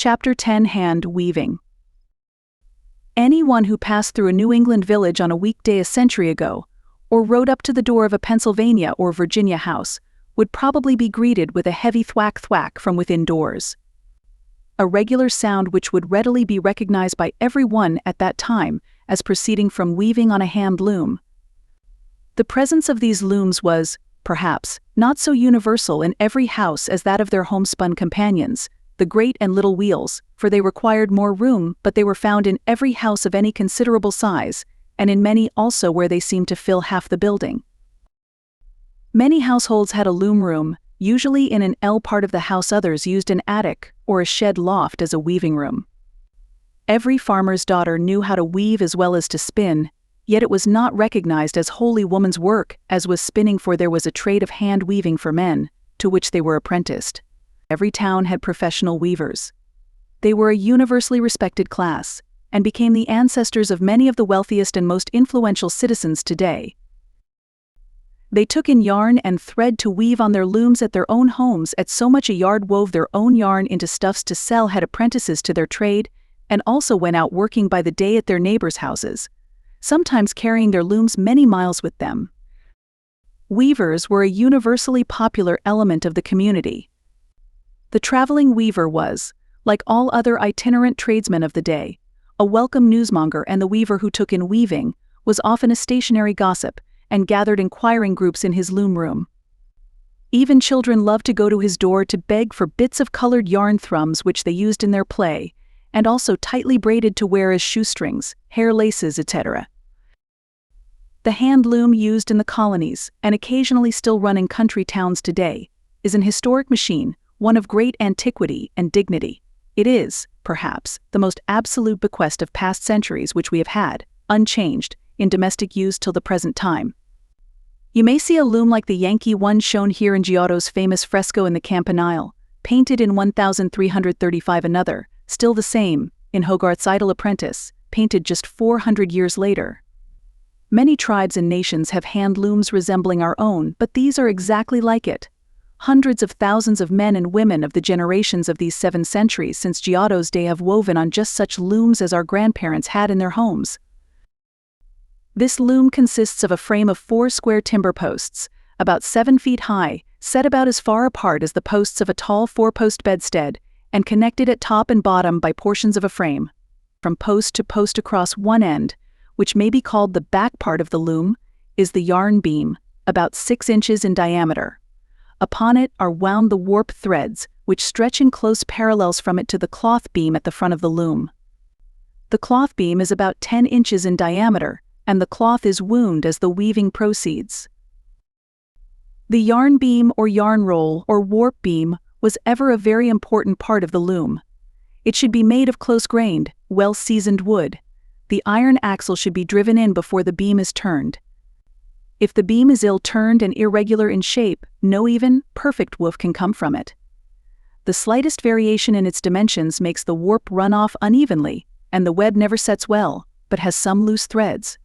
Chapter 10: Hand Weaving. Anyone who passed through a New England village on a weekday a century ago, or rode up to the door of a Pennsylvania or Virginia house, would probably be greeted with a heavy thwack-thwack from within doors. A regular sound which would readily be recognized by everyone at that time as proceeding from weaving on a hand loom. The presence of these looms was, perhaps, not so universal in every house as that of their homespun companions, the great and little wheels, for they required more room, but they were found in every house of any considerable size, and in many also where they seemed to fill half the building. Many households had a loom room, usually in an L part of the house. Others used an attic or a shed loft as a weaving room. Every farmer's daughter knew how to weave as well as to spin, yet it was not recognized as wholly woman's work as was spinning, for there was a trade of hand weaving for men, to which they were apprenticed. Every town had professional weavers. They were a universally respected class, and became the ancestors of many of the wealthiest and most influential citizens today. They took in yarn and thread to weave on their looms at their own homes at so much a yard, wove their own yarn into stuffs to sell, had apprentices to their trade, and also went out working by the day at their neighbors' houses, sometimes carrying their looms many miles with them. Weavers were a universally popular element of the community. The traveling weaver was, like all other itinerant tradesmen of the day, a welcome newsmonger, and the weaver who took in weaving was often a stationary gossip and gathered inquiring groups in his loom room. Even children loved to go to his door to beg for bits of colored yarn thrums which they used in their play, and also tightly braided to wear as shoestrings, hair laces, etc. The hand loom used in the colonies, and occasionally still run in country towns today, is an historic machine, one of great antiquity and dignity. It is, perhaps, the most absolute bequest of past centuries which we have had, unchanged, in domestic use till the present time. You may see a loom like the Yankee one shown here in Giotto's famous fresco in the Campanile, painted in 1335. Another, still the same, in Hogarth's Idle Apprentice, painted just 400 years later. Many tribes and nations have hand looms resembling our own, but these are exactly like it. Hundreds of thousands of men and women of the generations of these 7 centuries since Giotto's day have woven on just such looms as our grandparents had in their homes. This loom consists of a frame of 4 square timber posts, about 7 feet high, set about as far apart as the posts of a tall 4-post bedstead, and connected at top and bottom by portions of a frame. From post to post across one end, which may be called the back part of the loom, is the yarn beam, about 6 inches in diameter. Upon it are wound the warp threads, which stretch in close parallels from it to the cloth beam at the front of the loom. The cloth beam is about 10 inches in diameter, and the cloth is wound as the weaving proceeds. The yarn beam or yarn roll or warp beam was ever a very important part of the loom. It should be made of close-grained, well-seasoned wood. The iron axle should be driven in before the beam is turned. If the beam is ill-turned and irregular in shape, no even, perfect woof can come from it. The slightest variation in its dimensions makes the warp run off unevenly, and the web never sets well, but has some loose threads.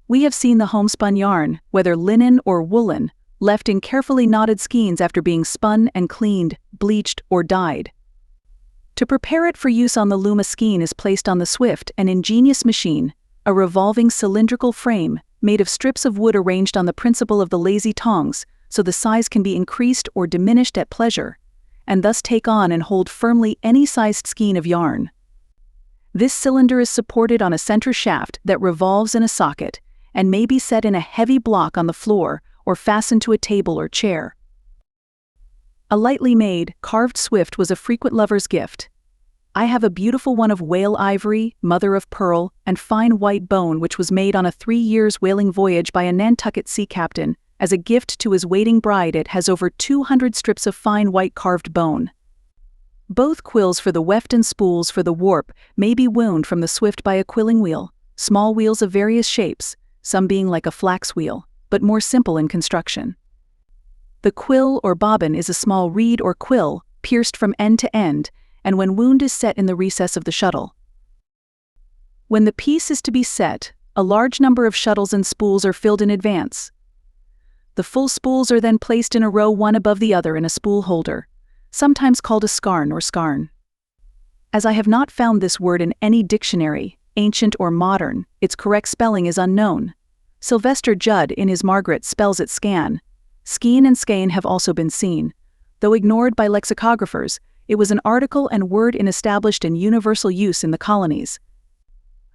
We have seen the homespun yarn, whether linen or woolen, left in carefully knotted skeins after being spun and cleaned, bleached, or dyed. To prepare it for use on the loom, a skein is placed on the swift and ingenious machine, a revolving cylindrical frame, made of strips of wood arranged on the principle of the lazy tongs, so the size can be increased or diminished at pleasure, and thus take on and hold firmly any sized skein of yarn. This cylinder is supported on a center shaft that revolves in a socket, and may be set in a heavy block on the floor or fastened to a table or chair. A lightly made, carved swift was a frequent lover's gift. I have a beautiful one of whale ivory, mother of pearl, and fine white bone, which was made on a 3 years whaling voyage by a Nantucket sea captain. As a gift to his waiting bride, it has over 200 strips of fine white carved bone. Both quills for the weft and spools for the warp may be wound from the swift by a quilling wheel, small wheels of various shapes, some being like a flax wheel, but more simple in construction. The quill or bobbin is a small reed or quill, pierced from end to end, and when wound is set in the recess of the shuttle. When the piece is to be set, a large number of shuttles and spools are filled in advance. The full spools are then placed in a row one above the other in a spool holder, sometimes called a scarn or scarn. As I have not found this word in any dictionary, ancient or modern, its correct spelling is unknown. Sylvester Judd in his Margaret spells it scan. Skeen and skein have also been seen. Though ignored by lexicographers, it was an article and word in established and universal use in the colonies.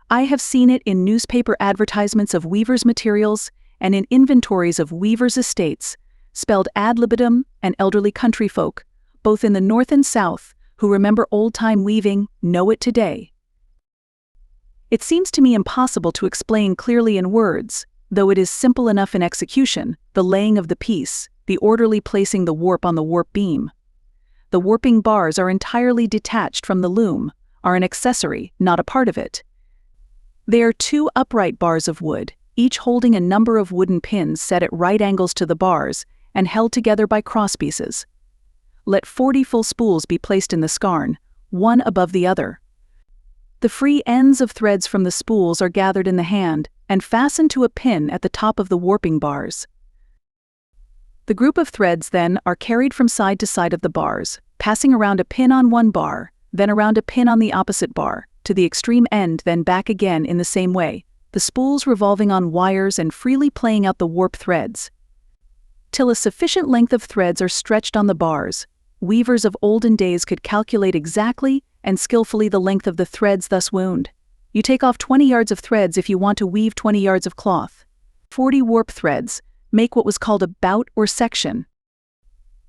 I have seen it in newspaper advertisements of weavers' materials and in inventories of weavers' estates, spelled ad libitum, and elderly country folk, both in the North and South, who remember old-time weaving, know it today. It seems to me impossible to explain clearly in words, though it is simple enough in execution, the laying of the piece, the orderly placing the warp on the warp beam. The warping bars are entirely detached from the loom, are an accessory, not a part of it. They are two upright bars of wood, each holding a number of wooden pins set at right angles to the bars and held together by crosspieces. Let 40 full spools be placed in the skarn, one above the other. The free ends of threads from the spools are gathered in the hand and fastened to a pin at the top of the warping bars. The group of threads then are carried from side to side of the bars, passing around a pin on one bar, then around a pin on the opposite bar, to the extreme end, then back again in the same way, the spools revolving on wires and freely playing out the warp threads. Till a sufficient length of threads are stretched on the bars, weavers of olden days could calculate exactly and skillfully the length of the threads thus wound. You take off 20 yards of threads if you want to weave 20 yards of cloth. 40 warp threads make what was called a bout or section.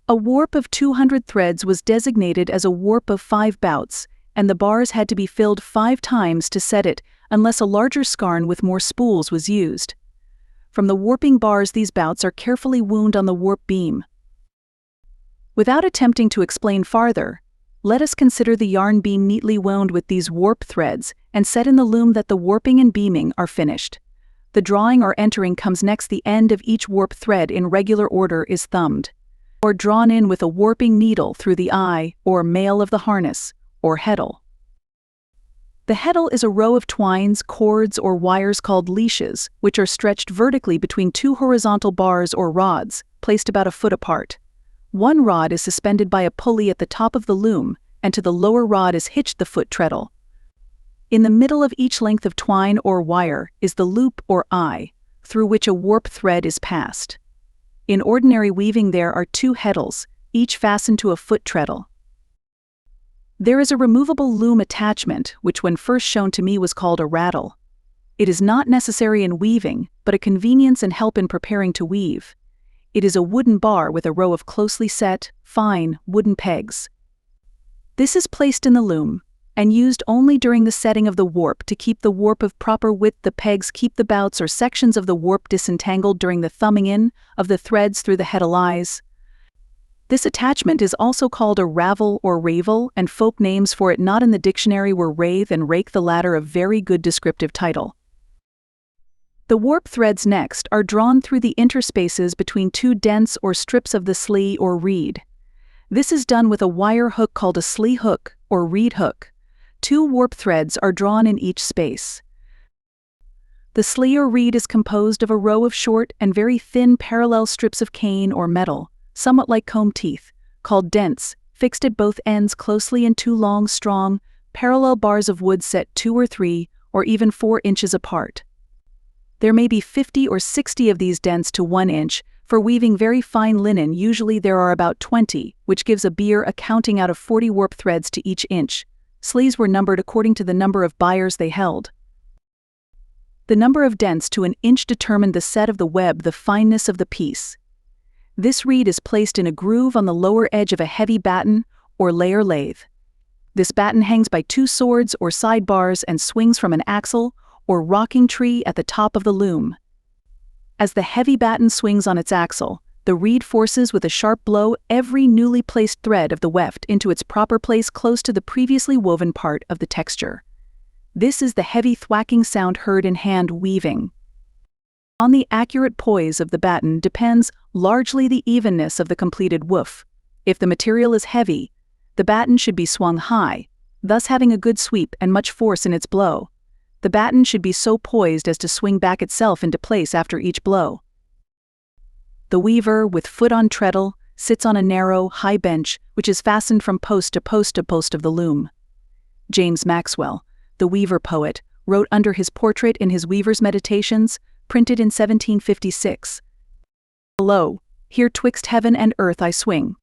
A warp of 200 threads was designated as a warp of 5 bouts, and the bars had to be filled 5 times to set it, unless a larger skarn with more spools was used. From the warping bars, these bouts are carefully wound on the warp beam. Without attempting to explain farther, let us consider the yarn beam neatly wound with these warp threads and set in the loom that the warping and beaming are finished. The drawing or entering comes next. The end of each warp thread in regular order is thumbed, or drawn in with a warping needle through the eye or mail of the harness, or heddle. The heddle is a row of twines, cords, or wires called leashes, which are stretched vertically between 2 horizontal bars or rods, placed about a foot apart. One rod is suspended by a pulley at the top of the loom, and to the lower rod is hitched the foot treadle. In the middle of each length of twine or wire is the loop or eye, through which a warp thread is passed. In ordinary weaving there are 2 heddles, each fastened to a foot treadle. There is a removable loom attachment, which when first shown to me was called a rattle. It is not necessary in weaving, but a convenience and help in preparing to weave. It is a wooden bar with a row of closely set, fine, wooden pegs. This is placed in the loom, and used only during the setting of the warp to keep the warp of proper width. The pegs keep the bouts or sections of the warp disentangled during the thumbing in of the threads through the heddle eyes. This attachment is also called a ravel or ravel, and folk names for it not in the dictionary were rathe and rake, the latter a very good descriptive title. The warp threads next are drawn through the interspaces between 2 dents or strips of the slee or reed. This is done with a wire hook called a slee hook or reed hook. 2 warp threads are drawn in each space. The slee or reed is composed of a row of short and very thin parallel strips of cane or metal, somewhat like comb teeth, called dents, fixed at both ends closely in 2 long, strong, parallel bars of wood set 2 or 3, or even 4 inches apart. There may be 50 or 60 of these dents to 1 inch. For weaving very fine linen, usually there are about 20, which gives a bier a counting out of 40 warp threads to each inch. Sleeves were numbered according to the number of biers they held. The number of dents to 1 inch determined the set of the web, the fineness of the piece. This reed is placed in a groove on the lower edge of a heavy batten or layer lathe. This batten hangs by 2 swords or side bars and swings from an axle or rocking tree at the top of the loom. As the heavy batten swings on its axle, the reed forces with a sharp blow every newly placed thread of the weft into its proper place close to the previously woven part of the texture. This is the heavy thwacking sound heard in hand weaving. On the accurate poise of the batten depends largely the evenness of the completed woof. If the material is heavy, the batten should be swung high, thus having a good sweep and much force in its blow. The batten should be so poised as to swing back itself into place after each blow. The weaver, with foot on treadle, sits on a narrow, high bench which is fastened from post to post of the loom. James Maxwell, the weaver poet, wrote under his portrait in his Weaver's Meditations, printed in 1756. "Lo, here twixt heaven and earth I swing,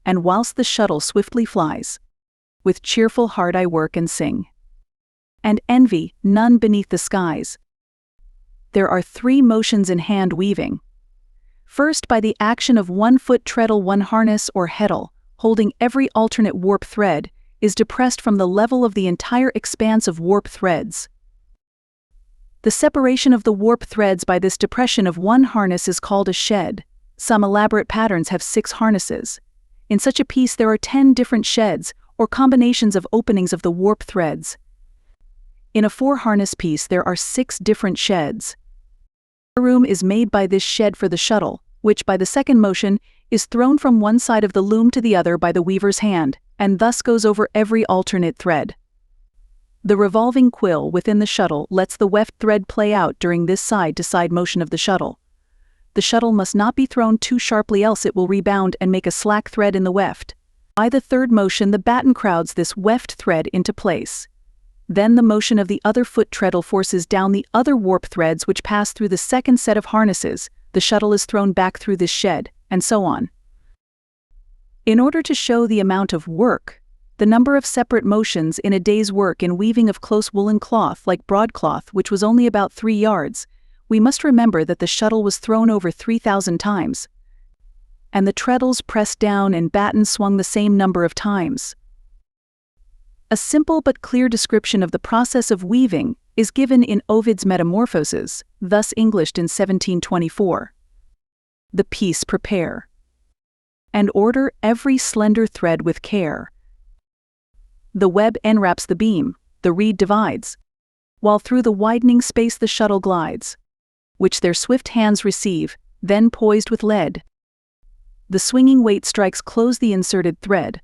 and whilst the shuttle swiftly flies, with cheerful heart I work and sing, and envy none beneath the skies." There are 3 motions in hand weaving. First, by the action of 1 foot treadle, 1 harness or heddle, holding every alternate warp thread, is depressed from the level of the entire expanse of warp threads. The separation of the warp threads by this depression of 1 harness is called a shed. Some elaborate patterns have 6 harnesses. In such a piece there are 10 different sheds, or combinations of openings of the warp threads. In a 4-harness piece there are 6 different sheds. The room is made by this shed for the shuttle, which by the second motion is thrown from one side of the loom to the other by the weaver's hand, and thus goes over every alternate thread. The revolving quill within the shuttle lets the weft thread play out during this side-to-side motion of the shuttle. The shuttle must not be thrown too sharply, else it will rebound and make a slack thread in the weft. By the third motion the batten crowds this weft thread into place. Then the motion of the other foot treadle forces down the other warp threads which pass through the second set of harnesses. The shuttle is thrown back through this shed, and so on. In order to show the amount of work, the number of separate motions in a day's work in weaving of close woolen cloth like broadcloth, which was only about 3 yards, we must remember that the shuttle was thrown over 3,000 times, and the treadles pressed down and battens swung the same number of times. A simple but clear description of the process of weaving is given in Ovid's Metamorphoses, thus Englished in 1724. "The piece prepare, and order every slender thread with care. The web enwraps the beam, the reed divides, while through the widening space the shuttle glides, which their swift hands receive, then poised with lead, the swinging weight strikes close the inserted thread."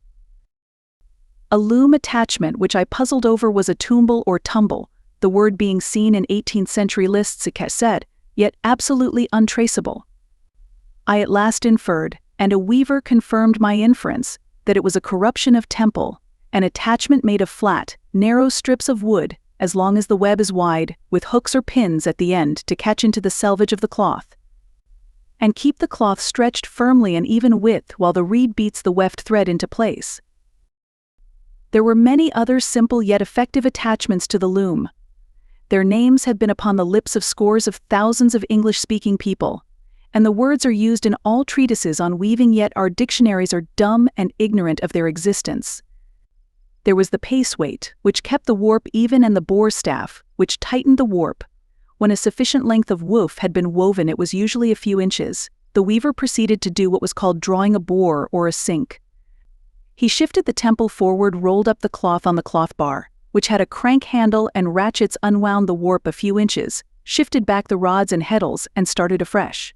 A loom attachment which I puzzled over was a tumble or tumble, the word being seen in 18th century lists said, yet absolutely untraceable. I at last inferred, and a weaver confirmed my inference, that it was a corruption of temple, an attachment made of flat, narrow strips of wood, as long as the web is wide, with hooks or pins at the end to catch into the selvage of the cloth, and keep the cloth stretched firmly an even width while the reed beats the weft thread into place. There were many other simple yet effective attachments to the loom. Their names have been upon the lips of scores of thousands of English-speaking people, and the words are used in all treatises on weaving, yet our dictionaries are dumb and ignorant of their existence. There was the pace weight, which kept the warp even, and the bore staff, which tightened the warp. When a sufficient length of woof had been woven, it was usually a few inches, the weaver proceeded to do what was called drawing a bore or a sink. He shifted the temple forward, rolled up the cloth on the cloth bar, which had a crank handle and ratchets, unwound the warp a few inches, shifted back the rods and heddles, and started afresh.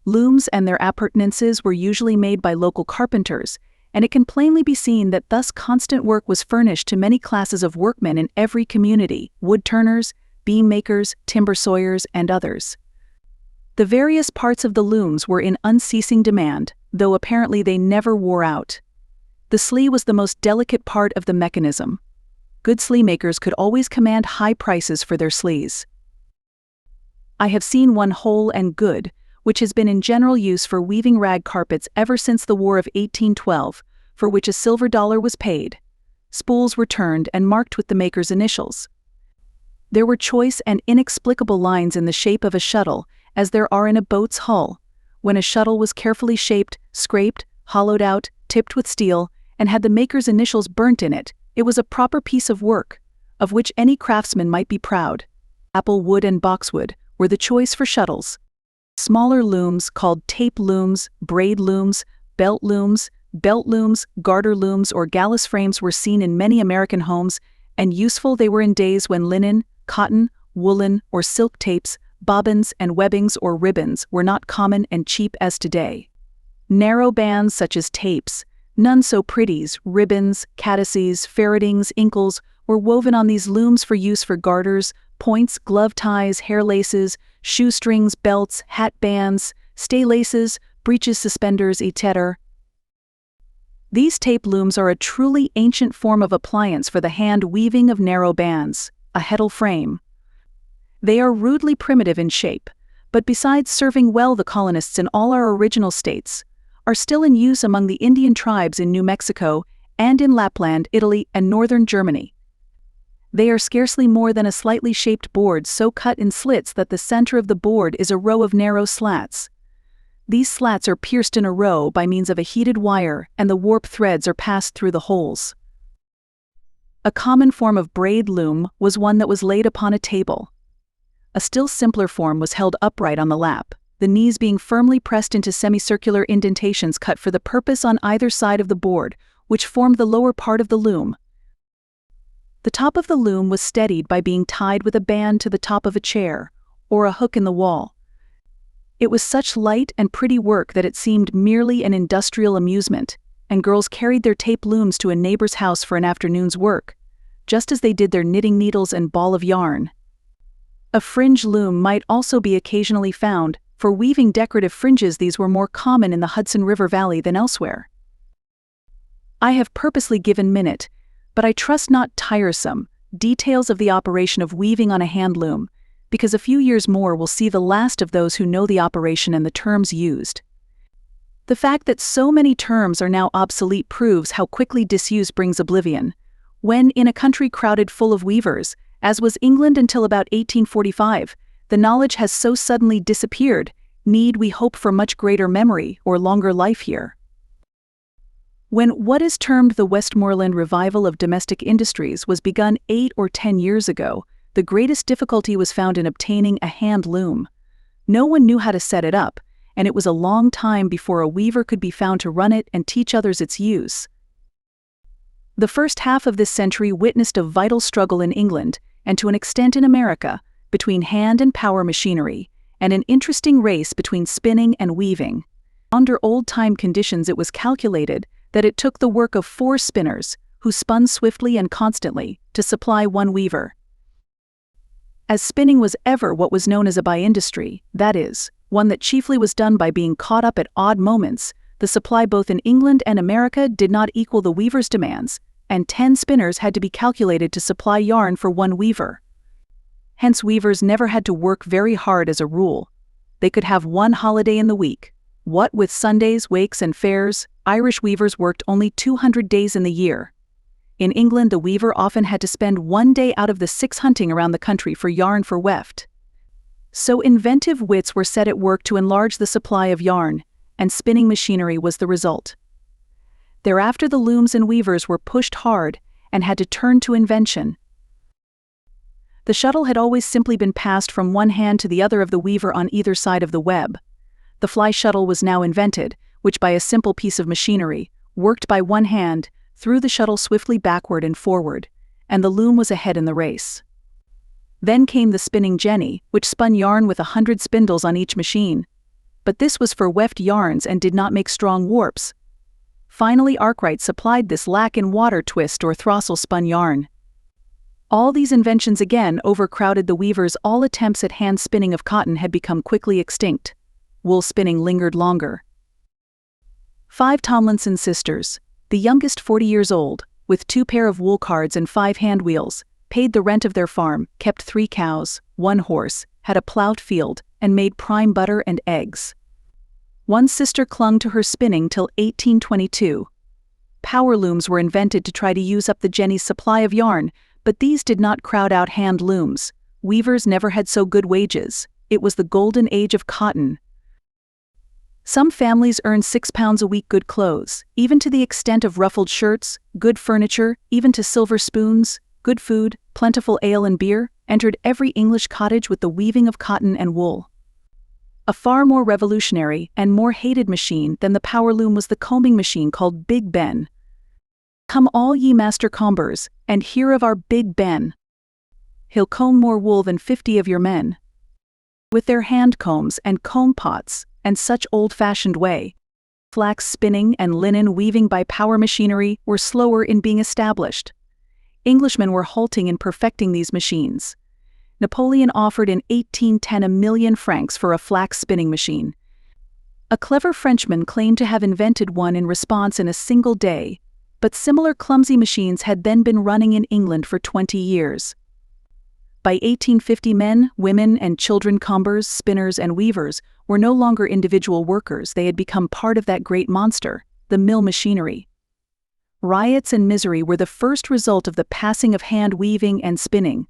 Looms and their appurtenances were usually made by local carpenters, and it can plainly be seen that thus constant work was furnished to many classes of workmen in every community: wood-turners, beam makers, timber sawyers, and others. The various parts of the looms were in unceasing demand, though apparently they never wore out. The slee was the most delicate part of the mechanism. Good slee makers could always command high prices for their slees. I have seen one whole and good, which has been in general use for weaving rag carpets ever since the War of 1812, for which a silver dollar was paid. Spools were turned and marked with the maker's initials. There were choice and inexplicable lines in the shape of a shuttle, as there are in a boat's hull. When a shuttle was carefully shaped, scraped, hollowed out, tipped with steel, and had the maker's initials burnt in it, it was a proper piece of work, of which any craftsman might be proud. Apple wood and boxwood were the choice for shuttles. Smaller looms, called tape looms, braid looms, belt looms, garter looms, or gallus frames were seen in many American homes, and useful they were in days when linen, cotton, woolen, or silk tapes, bobbins and webbings or ribbons were not common and cheap as today. Narrow bands such as tapes, none so pretties, ribbons, cadices, ferretings, inkles, were woven on these looms for use for garters, points, glove ties, hair laces, shoestrings, belts, hat bands, stay laces, breeches, suspenders, etc. These tape looms are a truly ancient form of appliance for the hand weaving of narrow bands, a heddle frame. They are rudely primitive in shape, but besides serving well the colonists in all our original states, are still in use among the Indian tribes in New Mexico and in Lapland, Italy, and northern Germany. They are scarcely more than a slightly shaped board so cut in slits that the center of the board is a row of narrow slats. These slats are pierced in a row by means of a heated wire, and the warp threads are passed through the holes. A common form of braid loom was one that was laid upon a table. A still simpler form was held upright on the lap, the knees being firmly pressed into semicircular indentations cut for the purpose on either side of the board, which formed the lower part of the loom. The top of the loom was steadied by being tied with a band to the top of a chair, or a hook in the wall. It was such light and pretty work that it seemed merely an industrial amusement, and girls carried their tape looms to a neighbor's house for an afternoon's work, just as they did their knitting needles and ball of yarn. A fringe loom might also be occasionally found. For weaving decorative fringes, these were more common in the Hudson River Valley than elsewhere. I have purposely given minute, but I trust not tiresome, details of the operation of weaving on a hand loom, because a few years more will see the last of those who know the operation and the terms used. The fact that so many terms are now obsolete proves how quickly disuse brings oblivion. When, in a country crowded full of weavers, as was England until about 1845, the knowledge has so suddenly disappeared, need we hope for much greater memory or longer life here? When what is termed the Westmoreland revival of domestic industries was begun 8 or 10 years ago, the greatest difficulty was found in obtaining a hand loom. No one knew how to set it up, and it was a long time before a weaver could be found to run it and teach others its use. The first half of this century witnessed a vital struggle in England, and to an extent in America, between hand and power machinery, and an interesting race between spinning and weaving. Under old-time conditions, it was calculated that it took the work of 4 spinners, who spun swiftly and constantly, to supply one weaver. As spinning was ever what was known as a by-industry, that is, one that chiefly was done by being caught up at odd moments, the supply both in England and America did not equal the weaver's demands, and 10 spinners had to be calculated to supply yarn for one weaver. Hence weavers never had to work very hard as a rule. They could have one holiday in the week. What with Sundays, wakes, and fairs, Irish weavers worked only 200 days in the year. In England, the weaver often had to spend 1 day out of the 6 hunting around the country for yarn for weft. So inventive wits were set at work to enlarge the supply of yarn, and spinning machinery was the result. Thereafter the looms and weavers were pushed hard and had to turn to invention. The shuttle had always simply been passed from one hand to the other of the weaver on either side of the web. The fly shuttle was now invented, which by a simple piece of machinery, worked by one hand, threw the shuttle swiftly backward and forward, and the loom was ahead in the race. Then came the spinning jenny, which spun yarn with 100 spindles on each machine. But this was for weft yarns and did not make strong warps. Finally, Arkwright supplied this lack-in-water twist or throstle-spun yarn. All these inventions again overcrowded the weavers. All attempts at hand spinning of cotton had become quickly extinct. Wool spinning lingered longer. 5 Tomlinson sisters, the youngest 40 years old, with 2 pair of wool cards and 5 hand wheels, paid the rent of their farm, kept 3 cows, 1 horse, had a plowed field, and made prime butter and eggs. One sister clung to her spinning till 1822. Power looms were invented to try to use up the jenny's supply of yarn, but these did not crowd out hand looms. Weavers never had so good wages. It was the golden age of cotton. Some families earned £6 a week good clothes, even to the extent of ruffled shirts, good furniture, even to silver spoons, good food, plentiful ale and beer, entered every English cottage with the weaving of cotton and wool. A far more revolutionary and more hated machine than the power loom was the combing machine called Big Ben. Come all ye master combers, and hear of our Big Ben. He'll comb more wool than 50 of your men. With their hand combs and comb pots, and such old-fashioned way, flax spinning and linen weaving by power machinery were slower in being established. Englishmen were halting in perfecting these machines. Napoleon offered in 1810 1,000,000 francs for a flax spinning machine. A clever Frenchman claimed to have invented one in response in a single day, but similar clumsy machines had then been running in England for 20 years. By 1850, men, women, and children combers, spinners, and weavers were no longer individual workers. They had become part of that great monster, the mill machinery. Riots and misery were the first result of the passing of hand weaving and spinning.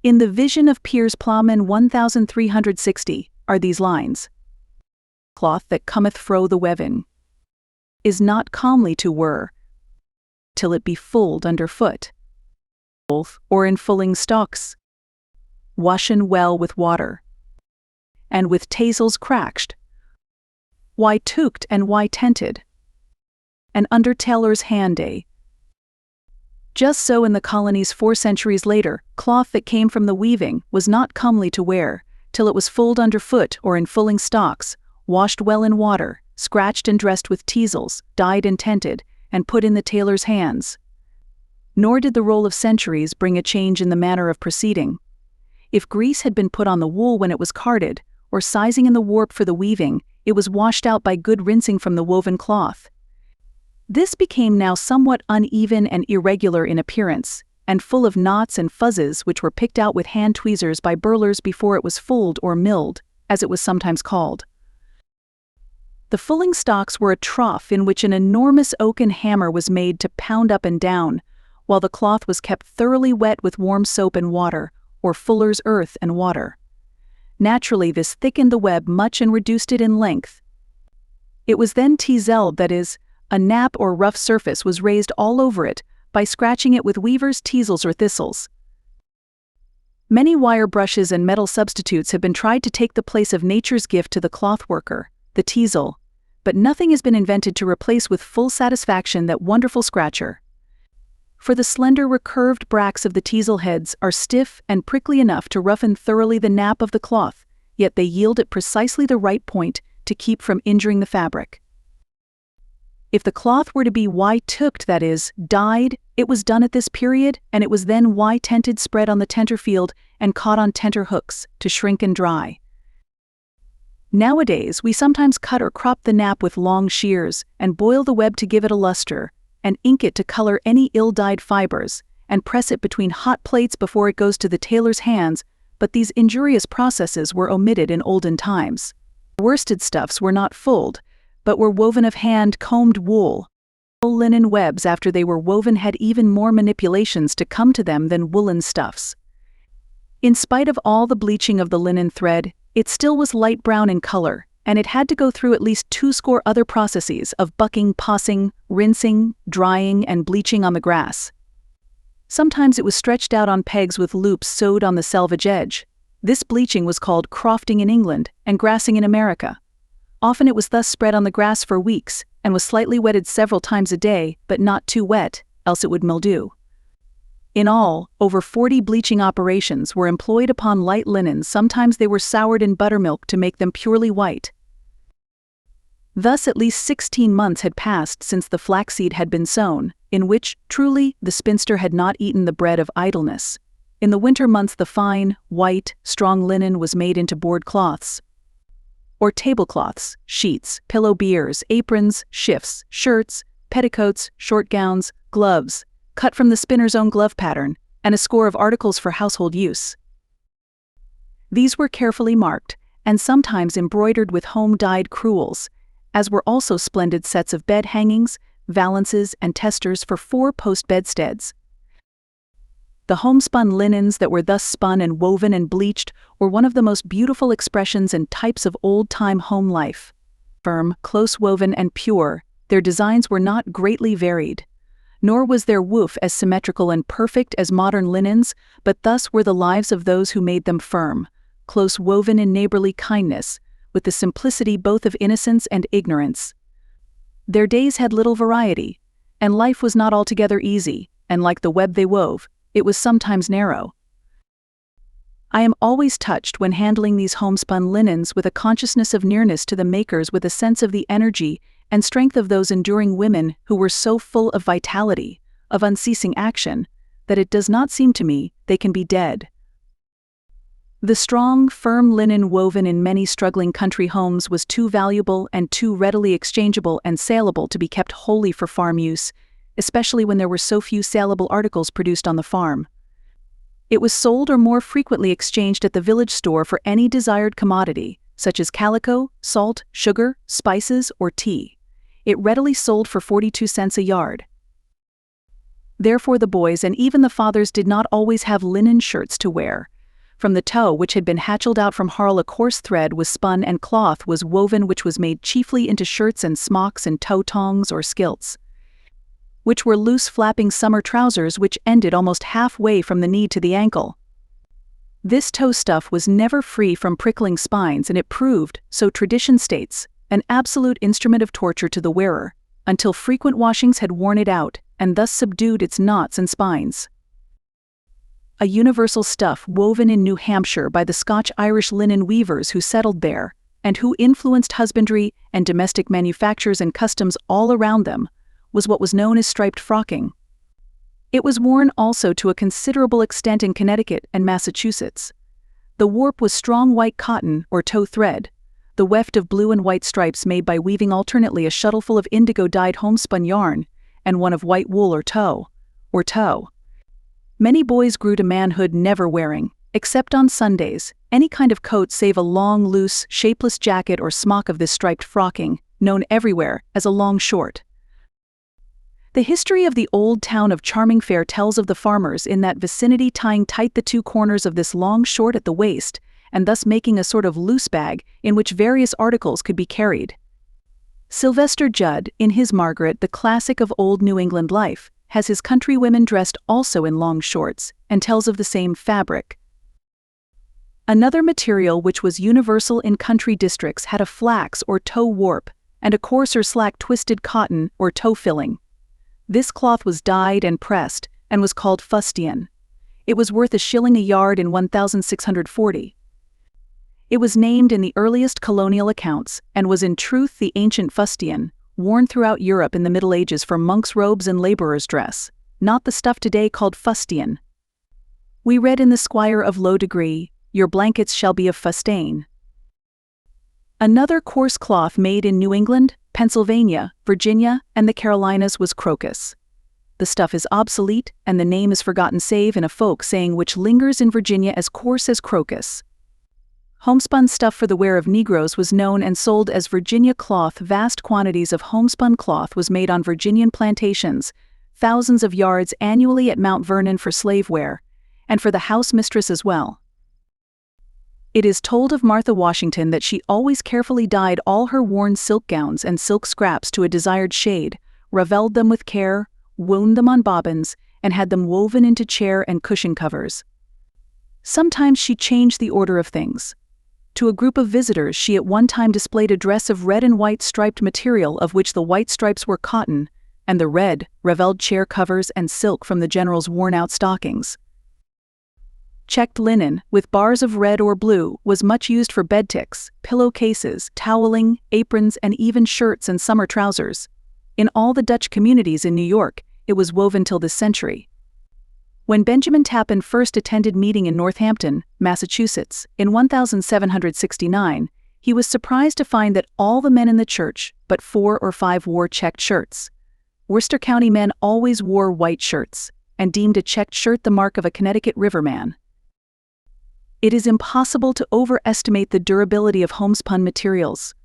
In the Vision of Piers Plowman 1360 are these lines: "Cloth that cometh fro the weaving is not calmly to whir, till it be fulled under foot, or in fulling stocks, washen well with water, and with tassels cracked, why tooked and why tented, and under tailor's hand day." Just so in the colonies 4 centuries later, cloth that came from the weaving was not comely to wear, till it was fulled under foot or in fulling stocks, washed well in water, scratched and dressed with teasels, dyed and tented, and put in the tailor's hands. Nor did the roll of centuries bring a change in the manner of proceeding. If grease had been put on the wool when it was carded, or sizing in the warp for the weaving, it was washed out by good rinsing from the woven cloth. This became now somewhat uneven and irregular in appearance, and full of knots and fuzzes which were picked out with hand tweezers by burlers before it was fulled or milled, as it was sometimes called. The fulling stocks were a trough in which an enormous oaken hammer was made to pound up and down, while the cloth was kept thoroughly wet with warm soap and water, or fuller's earth and water. Naturally, this thickened the web much and reduced it in length. It was then teazelled, that is, a nap or rough surface was raised all over it by scratching it with weaver's teasels or thistles. Many wire brushes and metal substitutes have been tried to take the place of nature's gift to the cloth worker, the teasel, but nothing has been invented to replace with full satisfaction that wonderful scratcher. For the slender recurved bracts of the teasel heads are stiff and prickly enough to roughen thoroughly the nap of the cloth, yet they yield at precisely the right point to keep from injuring the fabric. If the cloth were to be tooked, that is, dyed, it was done at this period, and it was then tented, spread on the tenter field and caught on tenter hooks to shrink and dry. Nowadays, we sometimes cut or crop the nap with long shears and boil the web to give it a luster, and ink it to color any ill-dyed fibers, and press it between hot plates before it goes to the tailor's hands, but these injurious processes were omitted in olden times. Worsted stuffs were not fulled, but were woven of hand-combed wool. Linen webs after they were woven had even more manipulations to come to them than woolen stuffs. In spite of all the bleaching of the linen thread, it still was light brown in color, and it had to go through at least 20 other processes of bucking, possing, rinsing, drying, and bleaching on the grass. Sometimes it was stretched out on pegs with loops sewed on the selvage edge. This bleaching was called crofting in England and grassing in America. Often it was thus spread on the grass for weeks, and was slightly wetted several times a day, but not too wet, else it would mildew. In all, over 40 bleaching operations were employed upon light linens. Sometimes they were soured in buttermilk to make them purely white. Thus at least 16 months had passed since the flaxseed had been sown, in which, truly, the spinster had not eaten the bread of idleness. In the winter months the fine, white, strong linen was made into board cloths, or tablecloths, sheets, pillow biers, aprons, shifts, shirts, petticoats, short gowns, gloves, cut from the spinner's own glove pattern, and a score of articles for household use. These were carefully marked, and sometimes embroidered with home-dyed crewels, as were also splendid sets of bed hangings, valances, and testers for 4-post bedsteads. The homespun linens that were thus spun and woven and bleached were one of the most beautiful expressions and types of old-time home life. Firm, close-woven, and pure, their designs were not greatly varied. Nor was their woof as symmetrical and perfect as modern linens, but thus were the lives of those who made them firm, close-woven in neighborly kindness, with the simplicity both of innocence and ignorance. Their days had little variety, and life was not altogether easy, and like the web they wove, it was sometimes narrow. I am always touched when handling these homespun linens with a consciousness of nearness to the makers, with a sense of the energy and strength of those enduring women who were so full of vitality, of unceasing action, that it does not seem to me they can be dead. The strong, firm linen woven in many struggling country homes was too valuable and too readily exchangeable and saleable to be kept wholly for farm use, especially when there were so few saleable articles produced on the farm. It was sold or more frequently exchanged at the village store for any desired commodity, such as calico, salt, sugar, spices, or tea. It readily sold for 42 cents a yard. Therefore the boys and even the fathers did not always have linen shirts to wear. From the tow which had been hatched out from Earle a coarse thread was spun and cloth was woven which was made chiefly into shirts and smocks and tow tongs or skilts, which were loose flapping summer trousers which ended almost halfway from the knee to the ankle. This tow stuff was never free from prickling spines and it proved, so tradition states, an absolute instrument of torture to the wearer, until frequent washings had worn it out and thus subdued its knots and spines. A universal stuff woven in New Hampshire by the Scotch-Irish linen weavers who settled there, and who influenced husbandry and domestic manufactures and customs all around them, was what was known as striped frocking. It was worn also to a considerable extent in Connecticut and Massachusetts. The warp was strong white cotton or tow thread, the weft of blue and white stripes made by weaving alternately a shuttleful of indigo-dyed homespun yarn and one of white wool or tow. Many boys grew to manhood never wearing, except on Sundays, any kind of coat save a long, loose, shapeless jacket or smock of this striped frocking, known everywhere as a long short. The history of the old town of Charming Fair tells of the farmers in that vicinity tying tight the two corners of this long short at the waist, and thus making a sort of loose bag in which various articles could be carried. Sylvester Judd, in his Margaret, the classic of old New England life, has his countrywomen dressed also in long shorts, and tells of the same fabric. Another material which was universal in country districts had a flax or tow warp, and a coarse or slack twisted cotton or tow filling. This cloth was dyed and pressed, and was called fustian. It was worth $1 a yard in 1640. It was named in the earliest colonial accounts, and was in truth the ancient fustian, worn throughout Europe in the Middle Ages for monks' robes and laborers' dress, not the stuff today called fustian. We read in the Squire of Low Degree, "Your blankets shall be of fustain." Another coarse cloth made in New England, Pennsylvania, Virginia, and the Carolinas was crocus. The stuff is obsolete, and the name is forgotten save in a folk saying which lingers in Virginia as coarse as crocus. Homespun stuff for the wear of Negroes was known and sold as Virginia cloth. Vast quantities of homespun cloth was made on Virginian plantations, thousands of yards annually at Mount Vernon for slave wear, and for the house mistress as well. It is told of Martha Washington that she always carefully dyed all her worn silk gowns and silk scraps to a desired shade, ravelled them with care, wound them on bobbins, and had them woven into chair and cushion covers. Sometimes she changed the order of things. To a group of visitors she at one time displayed a dress of red and white striped material of which the white stripes were cotton, and the red, ravelled chair covers and silk from the general's worn-out stockings. Checked linen, with bars of red or blue, was much used for bed ticks, pillow cases, toweling, aprons, and even shirts and summer trousers. In all the Dutch communities in New York, it was woven till this century. When Benjamin Tappan first attended meeting in Northampton, Massachusetts, in 1769, he was surprised to find that all the men in the church, but 4 or 5 wore checked shirts. Worcester County men always wore white shirts, and deemed a checked shirt the mark of a Connecticut riverman. It is impossible to overestimate the durability of homespun materials.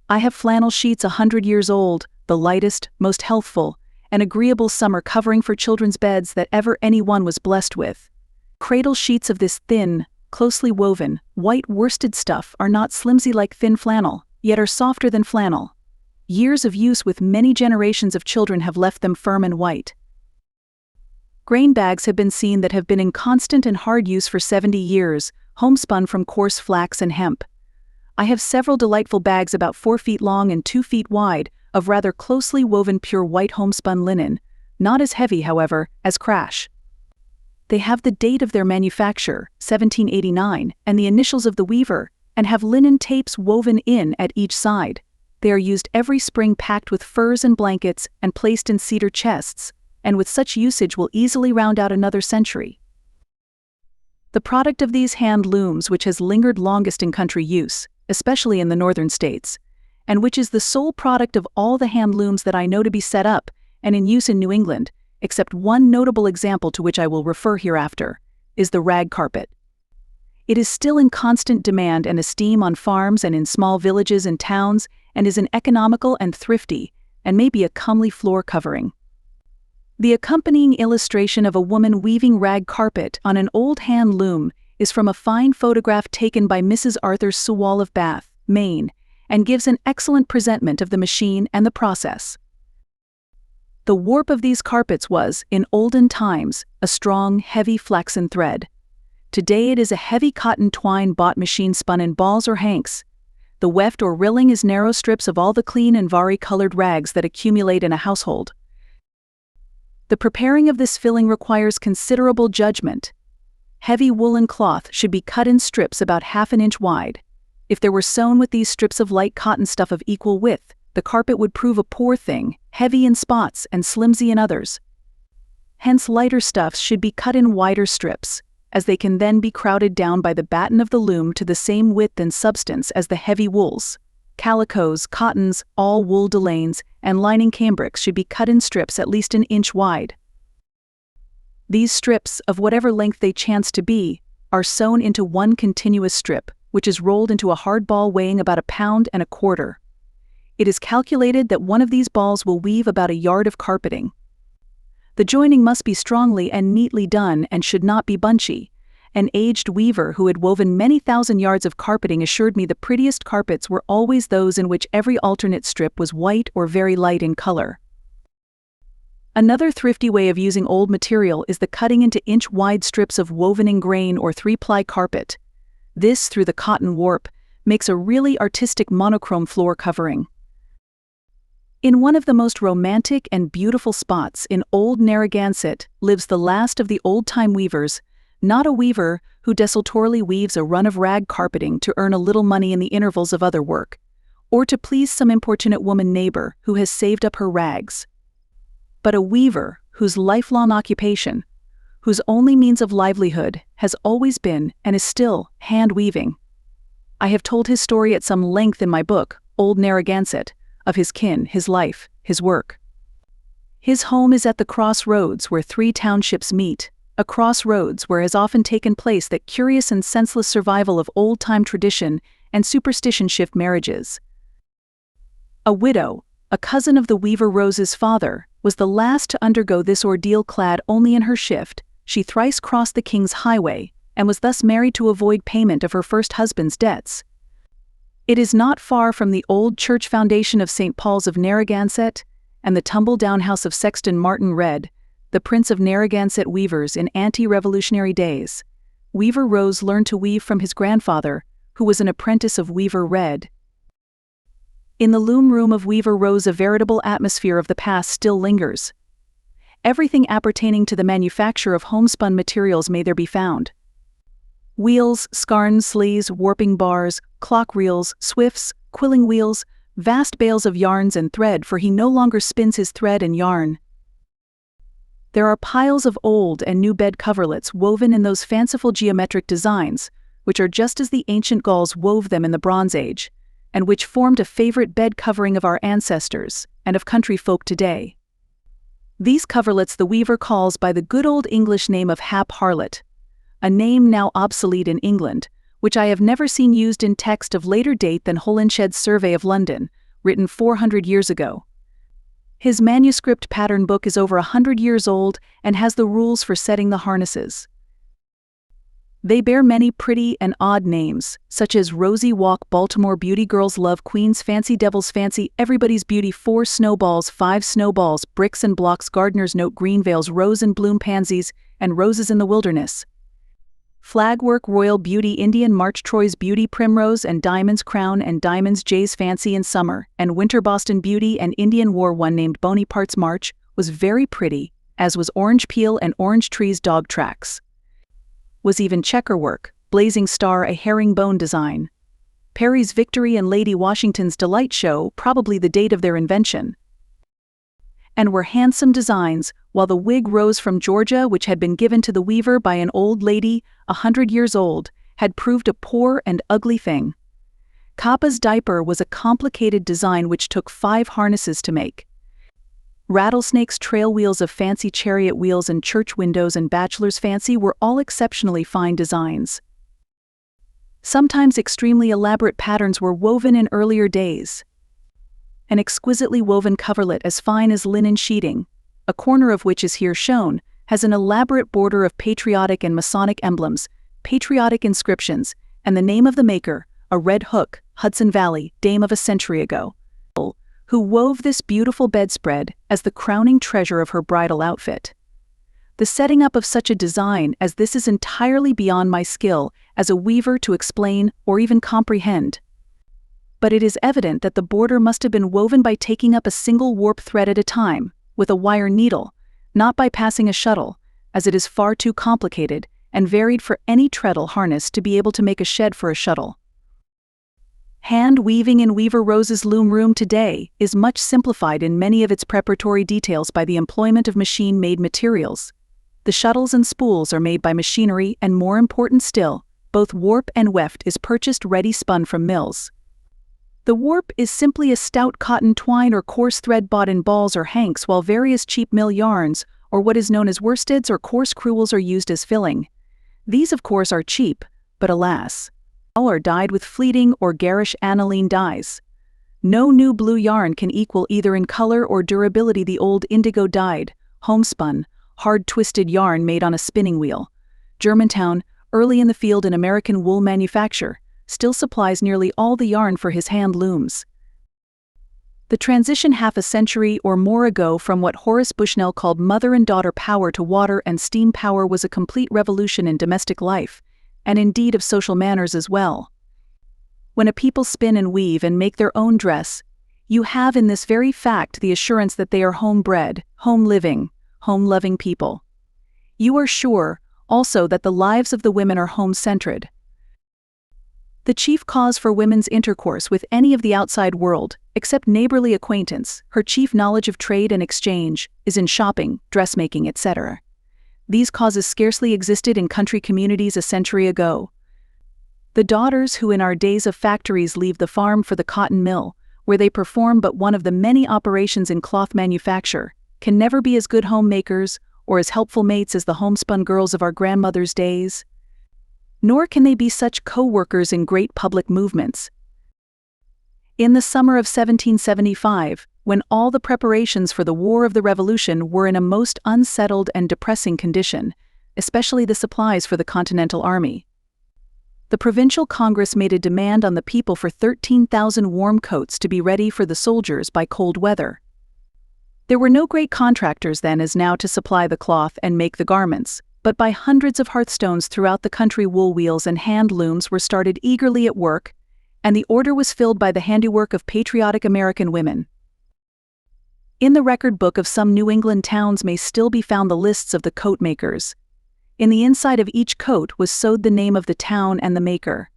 I have flannel sheets 100 years old, the lightest, most healthful, and agreeable summer covering for children's beds that ever anyone was blessed with. Cradle sheets of this thin, closely woven, white worsted stuff are not slimsy like thin flannel, yet are softer than flannel. Years of use with many generations of children have left them firm and white. Grain bags have been seen that have been in constant and hard use for 70 years, homespun from coarse flax and hemp. I have several delightful bags about 4 feet long and 2 feet wide, of rather closely woven pure white homespun linen, not as heavy, however, as crash. They have the date of their manufacture, 1789, and the initials of the weaver, and have linen tapes woven in at each side. They are used every spring packed with furs and blankets and placed in cedar chests, and with such usage will easily round out another century. the product of these hand looms which has lingered longest in country use, especially in the northern states, and which is the sole product of all the hand looms that I know to be set up and in use in New England, except one notable example to which I will refer hereafter, is the rag carpet. It is still in constant demand and esteem on farms and in small villages and towns, and is an economical and thrifty, and may be a comely floor covering. The accompanying illustration of a woman weaving rag carpet on an old hand loom is from a fine photograph taken by Mrs. Arthur Sewall of Bath, Maine, and gives an excellent presentment of the machine and the process. The warp of these carpets was, in olden times, a strong, heavy flaxen thread. Today it is a heavy cotton twine bought machine spun in balls or hanks. The weft or rilling is narrow strips of all the clean and vari-colored rags that accumulate in a household. The preparing of this filling requires considerable judgment. Heavy woolen cloth should be cut in strips about half an inch wide. If there were sewn with these strips of light cotton stuff of equal width, the carpet would prove a poor thing, heavy in spots and slimsy in others. Hence lighter stuffs should be cut in wider strips, as they can then be crowded down by the batten of the loom to the same width and substance as the heavy wools. Calicoes, cottons, all wool delaines, and lining cambrics should be cut in strips at least an inch wide. These strips, of whatever length they chance to be, are sewn into one continuous strip, which is rolled into a hard ball weighing about 1.25 pounds. It is calculated that one of these balls will weave about a yard of carpeting. The joining must be strongly and neatly done and should not be bunchy. An aged weaver who had woven many thousand yards of carpeting assured me the prettiest carpets were always those in which every alternate strip was white or very light in color. Another thrifty way of using old material is the cutting into inch-wide strips of woven in grain or 3-ply carpet. This, through the cotton warp, makes a really artistic monochrome floor covering. In one of the most romantic and beautiful spots in old Narragansett lives the last of the old-time weavers, not a weaver who desultorily weaves a run of rag carpeting to earn a little money in the intervals of other work, or to please some importunate woman neighbor who has saved up her rags, but a weaver whose lifelong occupation, whose only means of livelihood, has always been, and is still, hand-weaving. I have told his story at some length in my book, Old Narragansett, of his kin, his life, his work. His home is at the crossroads where 3 townships meet, a crossroads where has often taken place that curious and senseless survival of old-time tradition and superstition-shift marriages. A widow, a cousin of the weaver Rose's father, was the last to undergo this ordeal. Clad only in her shift, she thrice crossed the King's Highway, and was thus married to avoid payment of her first husband's debts. It is not far from the old church foundation of St. Paul's of Narragansett, and the tumble-down house of Sexton Martin Red, the prince of Narragansett weavers in ante-revolutionary days. Weaver Rose learned to weave from his grandfather, who was an apprentice of Weaver Red. In the loom room of Weaver Rose a veritable atmosphere of the past still lingers. Everything appertaining to the manufacture of homespun materials may there be found. Wheels, scarns, sleeves, warping bars, clock reels, swifts, quilling wheels, vast bales of yarns and thread, for he no longer spins his thread and yarn. There are piles of old and new bed coverlets woven in those fanciful geometric designs, which are just as the ancient Gauls wove them in the Bronze Age, and which formed a favorite bed covering of our ancestors and of country folk today. These coverlets the weaver calls by the good old English name of hap harlot, a name now obsolete in England, which I have never seen used in text of later date than Holinshed's Survey of London, written 400 years ago. His manuscript pattern book is over 100 years old and has the rules for setting the harnesses. They bear many pretty and odd names, such as Rosy Walk, Baltimore Beauty, Girls Love, Queen's Fancy, Devil's Fancy, Everybody's Beauty, 4 Snowballs, 5 Snowballs, Bricks and Blocks, Gardener's Note, Green Veils, Rose and Bloom, Pansies, and Roses in the Wilderness. Flagwork, Royal Beauty, Indian March, Troy's Beauty, Primrose and Diamond's Crown and Diamond's Jay's Fancy in summer, and Winter Boston Beauty and Indian wore one named Bonaparte's March, was very pretty, as was Orange Peel and Orange Tree's Dog Tracks. Was even checkerwork, Blazing Star a herringbone design. Perry's Victory and Lady Washington's Delight show probably the date of their invention. and were handsome designs, while the wig rose from Georgia, which had been given to the weaver by an old lady 100 years old, had proved a poor and ugly thing. Kappa's diaper was a complicated design which took 5 harnesses to make. Rattlesnake's trail wheels of fancy chariot wheels and church windows and bachelor's fancy were all exceptionally fine designs. Sometimes extremely elaborate patterns were woven in earlier days. An exquisitely woven coverlet as fine as linen sheeting, a corner of which is here shown, has an elaborate border of patriotic and Masonic emblems, patriotic inscriptions, and the name of the maker, a Red Hook, Hudson Valley, dame of a century ago, who wove this beautiful bedspread as the crowning treasure of her bridal outfit. The setting up of such a design as this is entirely beyond my skill as a weaver to explain or even comprehend. But it is evident that the border must have been woven by taking up a single warp thread at a time, with a wire needle, not by passing a shuttle, as it is far too complicated and varied for any treadle harness to be able to make a shed for a shuttle. Hand weaving in Weaver Rose's loom room today is much simplified in many of its preparatory details by the employment of machine-made materials. The shuttles and spools are made by machinery, and more important still, both warp and weft is purchased ready spun from mills. The warp is simply a stout cotton twine or coarse thread bought in balls or hanks, while various cheap mill yarns, or what is known as worsteds or coarse crewels, are used as filling. These of course are cheap, but alas, all are dyed with fleeting or garish aniline dyes. No new blue yarn can equal either in color or durability the old indigo-dyed, homespun, hard-twisted yarn made on a spinning wheel. Germantown, early in the field in American wool manufacture, still supplies nearly all the yarn for his hand looms. The transition half a century or more ago from what Horace Bushnell called mother and daughter power to water and steam power was a complete revolution in domestic life, and indeed of social manners as well. When a people spin and weave and make their own dress, you have in this very fact the assurance that they are home-bred, home-living, home-loving people. You are sure, also, that the lives of the women are home-centered. The chief cause for women's intercourse with any of the outside world, except neighborly acquaintance, her chief knowledge of trade and exchange, is in shopping, dressmaking, etc. These causes scarcely existed in country communities a century ago. The daughters who in our days of factories leave the farm for the cotton mill, where they perform but one of the many operations in cloth manufacture, can never be as good homemakers or as helpful mates as the homespun girls of our grandmothers' days. Nor can they be such co-workers in great public movements. In the summer of 1775, when all the preparations for the War of the Revolution were in a most unsettled and depressing condition, especially the supplies for the Continental Army, the Provincial Congress made a demand on the people for 13,000 warm coats to be ready for the soldiers by cold weather. There were no great contractors then as now to supply the cloth and make the garments, but by hundreds of hearthstones throughout the country wool wheels and hand looms were started eagerly at work, and the order was filled by the handiwork of patriotic American women. In the record book of some New England towns may still be found the lists of the coat makers. In the inside of each coat was sewed the name of the town and the maker.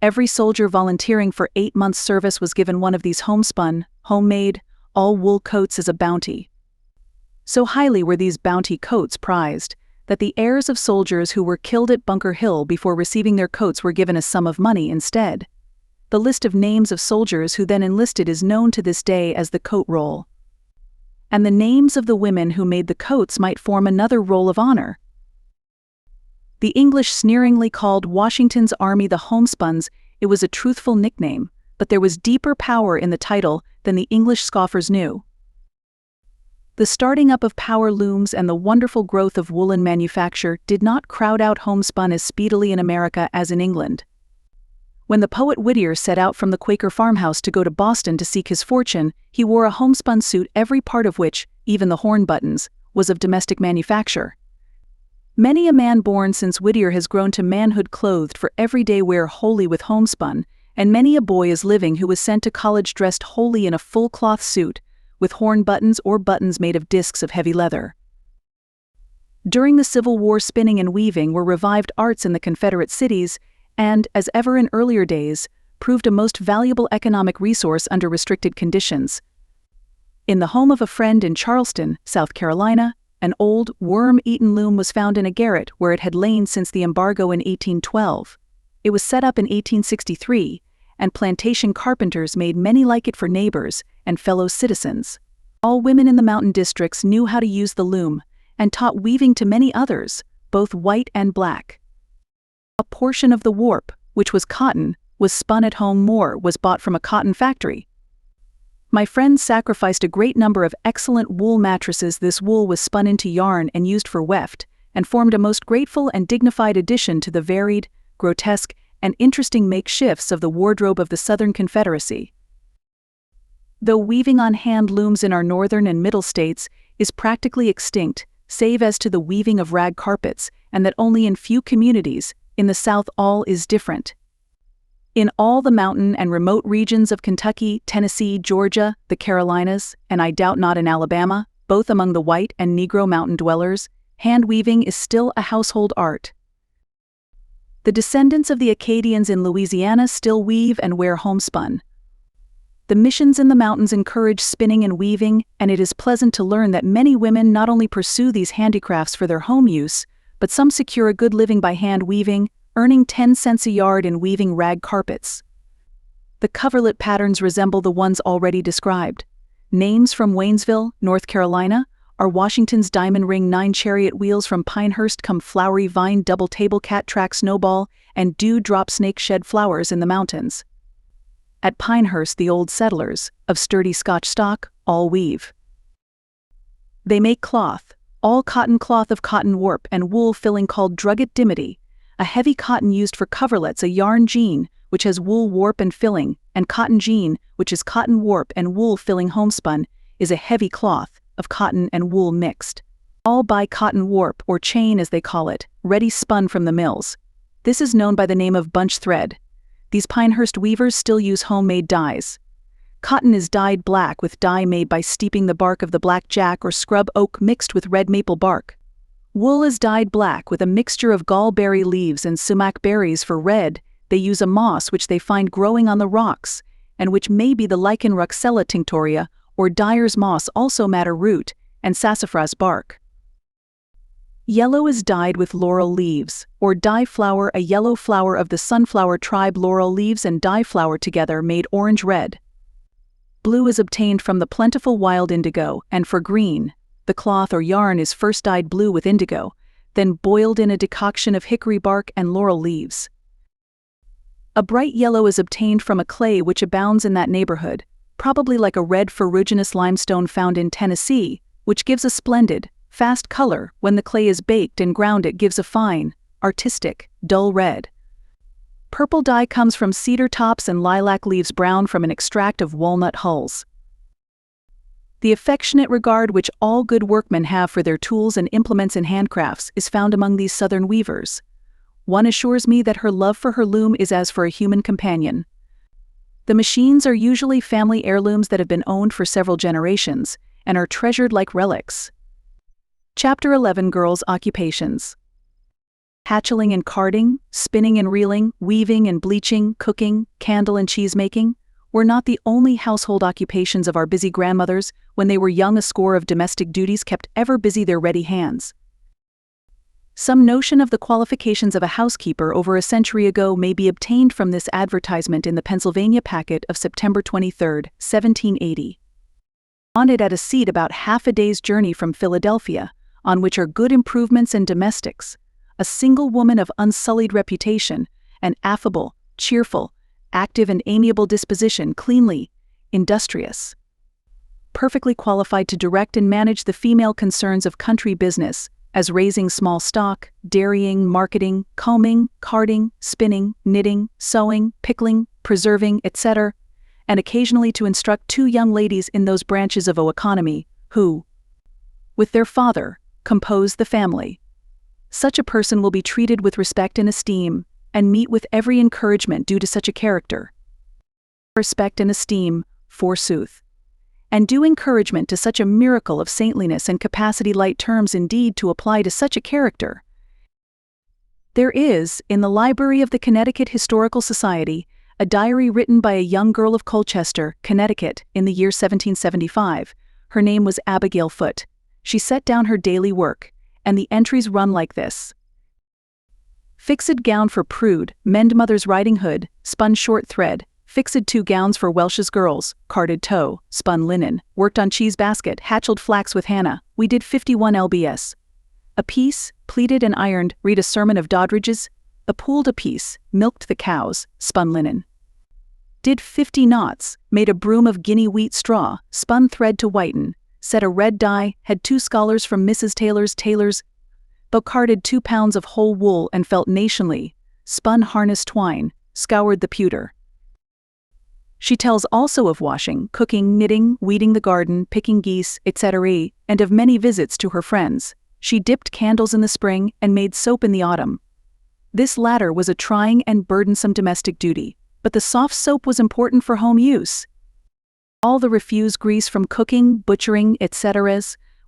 Every soldier volunteering for 8 months' service was given one of these homespun, homemade, all-wool coats as a bounty. So highly were these bounty coats prized, that the heirs of soldiers who were killed at Bunker Hill before receiving their coats were given a sum of money instead. The list of names of soldiers who then enlisted is known to this day as the coat roll. And the names of the women who made the coats might form another roll of honor. The English sneeringly called Washington's army the homespuns. It was a truthful nickname, but there was deeper power in the title than the English scoffers knew. The starting up of power looms and the wonderful growth of woolen manufacture did not crowd out homespun as speedily in America as in England. When the poet Whittier set out from the Quaker farmhouse to go to Boston to seek his fortune, he wore a homespun suit, every part of which, even the horn buttons, was of domestic manufacture. Many a man born since Whittier has grown to manhood clothed for everyday wear wholly with homespun, and many a boy is living who was sent to college dressed wholly in a full cloth suit, with horn buttons or buttons made of discs of heavy leather. During the Civil War, spinning and weaving were revived arts in the Confederate cities, and, as ever in earlier days, proved a most valuable economic resource under restricted conditions. In the home of a friend in Charleston, South Carolina, an old, worm-eaten loom was found in a garret where it had lain since the embargo in 1812. It was set up in 1863, and plantation carpenters made many like it for neighbors and fellow citizens. All women in the mountain districts knew how to use the loom, and taught weaving to many others, both white and black. A portion of the warp, which was cotton, was spun at home. More was bought from a cotton factory. My friends sacrificed a great number of excellent wool mattresses. This wool was spun into yarn and used for weft, and formed a most grateful and dignified addition to the varied, grotesque, and interesting makeshifts of the wardrobe of the Southern Confederacy. Though weaving on hand looms in our northern and middle states is practically extinct, save as to the weaving of rag carpets, and that only in few communities, in the South all is different. In all the mountain and remote regions of Kentucky, Tennessee, Georgia, the Carolinas, and I doubt not in Alabama, both among the white and Negro mountain dwellers, hand weaving is still a household art. The descendants of the Acadians in Louisiana still weave and wear homespun. The missions in the mountains encourage spinning and weaving, and it is pleasant to learn that many women not only pursue these handicrafts for their home use, but some secure a good living by hand weaving, earning 10 cents a yard in weaving rag carpets. The coverlet patterns resemble the ones already described. Names from Waynesville, North Carolina, are Washington's Diamond Ring 9 chariot wheels from Pinehurst come flowery vine double table cat track snowball and dew drop snake shed flowers in the mountains. At Pinehurst the old settlers, of sturdy Scotch stock, all weave. They make cloth, all cotton cloth of cotton warp and wool filling called drugget dimity, a heavy cotton used for coverlets, a yarn jean, which has wool warp and filling, and cotton jean, which is cotton warp and wool filling homespun, is a heavy cloth, of cotton and wool mixed. All buy cotton warp, or chain as they call it, ready spun from the mills. This is known by the name of bunch thread. These Pinehurst weavers still use homemade dyes. Cotton is dyed black with dye made by steeping the bark of the black jack or scrub oak mixed with red maple bark. Wool is dyed black with a mixture of gallberry leaves and sumac berries. For red, they use a moss which they find growing on the rocks, and which may be the lichen Ruxella tinctoria, or dyer's moss, also madder root, and sassafras bark. Yellow is dyed with laurel leaves, or dye flower, a yellow flower of the sunflower tribe. Laurel leaves and dye flower together made orange-red. Blue is obtained from the plentiful wild indigo, and for green, the cloth or yarn is first dyed blue with indigo, then boiled in a decoction of hickory bark and laurel leaves. A bright yellow is obtained from a clay which abounds in that neighborhood, probably like a red ferruginous limestone found in Tennessee, which gives a splendid, fast color. When the clay is baked and ground it gives a fine, artistic, dull red. Purple dye comes from cedar tops and lilac leaves, brown from an extract of walnut hulls. The affectionate regard which all good workmen have for their tools and implements in handcrafts is found among these southern weavers. One assures me that her love for her loom is as for a human companion. The machines are usually family heirlooms that have been owned for several generations, and are treasured like relics. Chapter 11: Girls' Occupations. Hatcheling and carding, spinning and reeling, weaving and bleaching, cooking, candle and cheese making, were not the only household occupations of our busy grandmothers. When they were young, a score of domestic duties kept ever busy their ready hands. Some notion of the qualifications of a housekeeper over a century ago may be obtained from this advertisement in the Pennsylvania Packet of September 23, 1780. On it, at a seat about half a day's journey from Philadelphia, on which are good improvements and domestics, a single woman of unsullied reputation, an affable, cheerful, active and amiable disposition, cleanly, industrious, perfectly qualified to direct and manage the female concerns of country business, as raising small stock, dairying, marketing, combing, carding, spinning, knitting, sewing, pickling, preserving, etc., and occasionally to instruct 2 young ladies in those branches of economy, who, with their father, compose the family. Such a person will be treated with respect and esteem, and meet with every encouragement due to such a character. Respect and esteem, forsooth. And due encouragement to such a miracle of saintliness and capacity, light terms indeed to apply to such a character. There is, in the library of the Connecticut Historical Society, a diary written by a young girl of Colchester, Connecticut, in the year 1775, Her name was Abigail Foote. She set down her daily work, and the entries run like this. Fixed gown for Prude, mend mother's riding hood, spun short thread, fixed 2 gowns for Welsh's girls, carded tow, spun linen, worked on cheese basket, hatched flax with Hannah, we did 51 lbs. A piece, pleated and ironed, read a sermon of Doddridge's, a pooled a piece, milked the cows, spun linen. Did 50 knots, made a broom of Guinea wheat straw, spun thread to whiten, set a red dye, had 2 scholars from Mrs. Taylor's, carded 2 pounds of whole wool and felt nationly, spun harness twine, scoured the pewter. She tells also of washing, cooking, knitting, weeding the garden, picking geese, etc., and of many visits to her friends. She dipped candles in the spring and made soap in the autumn. This latter was a trying and burdensome domestic duty, but the soft soap was important for home use. All the refuse grease from cooking, butchering, etc.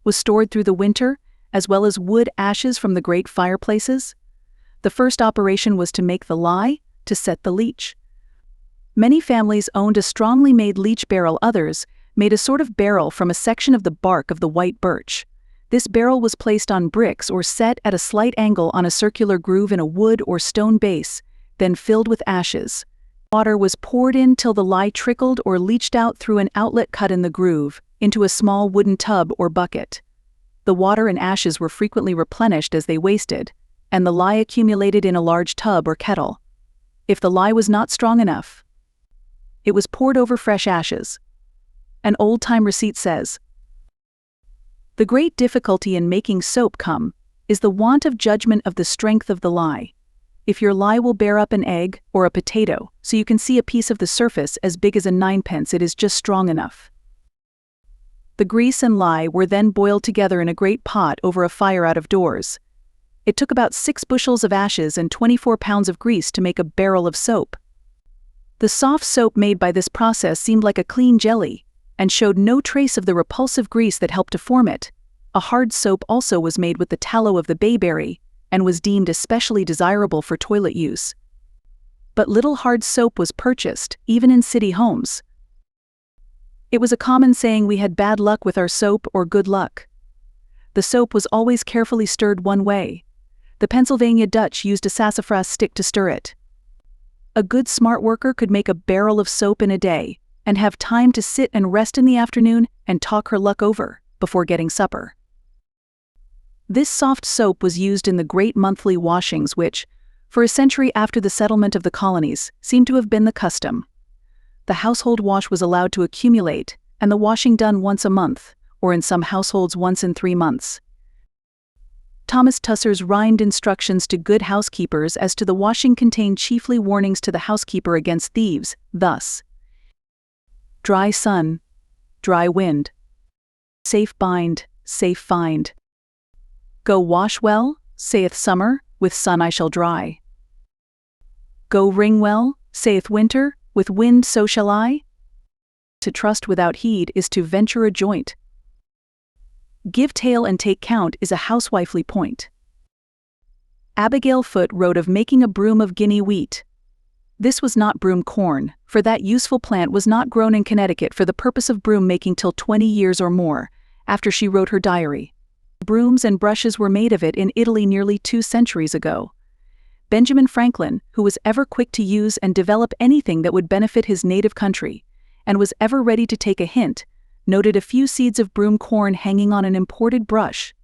was stored through the winter, as well as wood ashes from the great fireplaces. The first operation was to make the lye, to set the leach. Many families owned a strongly made leach barrel, others made a sort of barrel from a section of the bark of the white birch. This barrel was placed on bricks or set at a slight angle on a circular groove in a wood or stone base, then filled with ashes. Water was poured in till the lye trickled or leached out through an outlet cut in the groove, into a small wooden tub or bucket. The water and ashes were frequently replenished as they wasted, and the lye accumulated in a large tub or kettle. If the lye was not strong enough, it was poured over fresh ashes. An old-time receipt says, "The great difficulty in making soap is the want of judgment of the strength of the lye. If your lye will bear up an egg or a potato, so you can see a piece of the surface as big as a 9pence, it is just strong enough." The grease and lye were then boiled together in a great pot over a fire out of doors. It took about 6 bushels of ashes and 24 pounds of grease to make a barrel of soap. The soft soap made by this process seemed like a clean jelly, and showed no trace of the repulsive grease that helped to form it. A hard soap also was made with the tallow of the bayberry, and was deemed especially desirable for toilet use. But little hard soap was purchased, even in city homes. It was a common saying we had bad luck with our soap or good luck. The soap was always carefully stirred one way. The Pennsylvania Dutch used a sassafras stick to stir it. A good smart worker could make a barrel of soap in a day, and have time to sit and rest in the afternoon and talk her luck over, before getting supper. This soft soap was used in the great monthly washings which, for a century after the settlement of the colonies, seemed to have been the custom. The household wash was allowed to accumulate, and the washing done once a month, or in some households once in 3 months. Thomas Tusser's rhymed instructions to good housekeepers as to the washing contained chiefly warnings to the housekeeper against thieves, thus: "Dry sun, dry wind. Safe bind, safe find. Go wash well, saith summer, with sun I shall dry. Go wring well, saith winter, with wind so shall I. To trust without heed is to venture a joint. Give tale and take count is a housewifely point." Abigail Foote wrote of making a broom of Guinea wheat. This was not broom corn, for that useful plant was not grown in Connecticut for the purpose of broom making till 20 years or more, after she wrote her diary. Brooms and brushes were made of it in Italy nearly 2 centuries ago. Benjamin Franklin, who was ever quick to use and develop anything that would benefit his native country, and was ever ready to take a hint, noted a few seeds of broom corn hanging on an imported brush.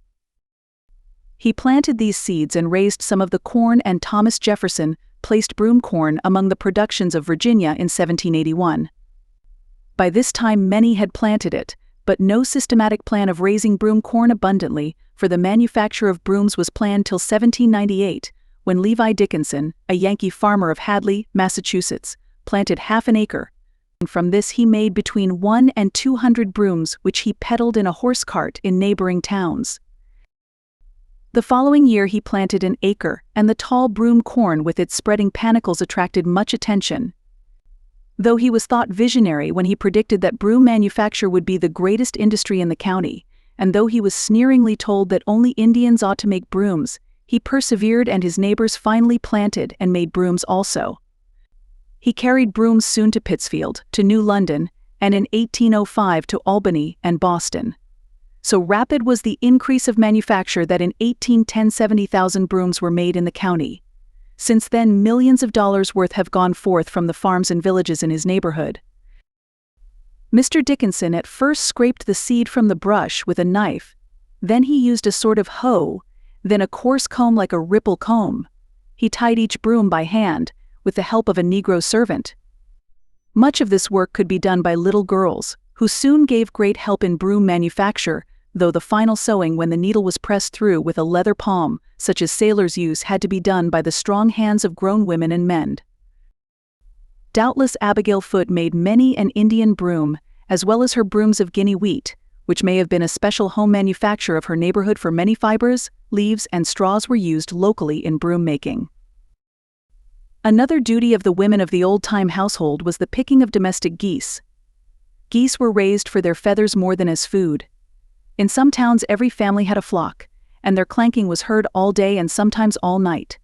He planted these seeds and raised some of the corn, and Thomas Jefferson placed broom corn among the productions of Virginia in 1781. By this time many had planted it, but no systematic plan of raising broom corn abundantly for the manufacture of brooms was planned till 1798, when Levi Dickinson, a Yankee farmer of Hadley, Massachusetts, planted half an acre. From this he made between 100 and 200 brooms which he peddled in a horse cart in neighboring towns. The following year he planted an acre, and the tall broom corn with its spreading panicles attracted much attention. Though he was thought visionary when he predicted that broom manufacture would be the greatest industry in the county, and though he was sneeringly told that only Indians ought to make brooms, he persevered, and his neighbors finally planted and made brooms also. He carried brooms soon to Pittsfield, to New London, and in 1805 to Albany and Boston. So rapid was the increase of manufacture that in 1810 70,000 brooms were made in the county. Since then, millions of dollars worth have gone forth from the farms and villages in his neighborhood. Mr. Dickinson at first scraped the seed from the brush with a knife, then he used a sort of hoe, then a coarse comb like a ripple comb. He tied each broom by hand, with the help of a Negro servant. Much of this work could be done by little girls, who soon gave great help in broom manufacture, though the final sewing when the needle was pressed through with a leather palm, such as sailors use, had to be done by the strong hands of grown women and men. Doubtless Abigail Foote made many an Indian broom, as well as her brooms of Guinea wheat, which may have been a special home manufacture of her neighborhood, for many fibers, leaves, and straws were used locally in broom making. Another duty of the women of the old-time household was the picking of domestic geese. Geese were raised for their feathers more than as food. In some towns every family had a flock, and their clanking was heard all day and sometimes all night.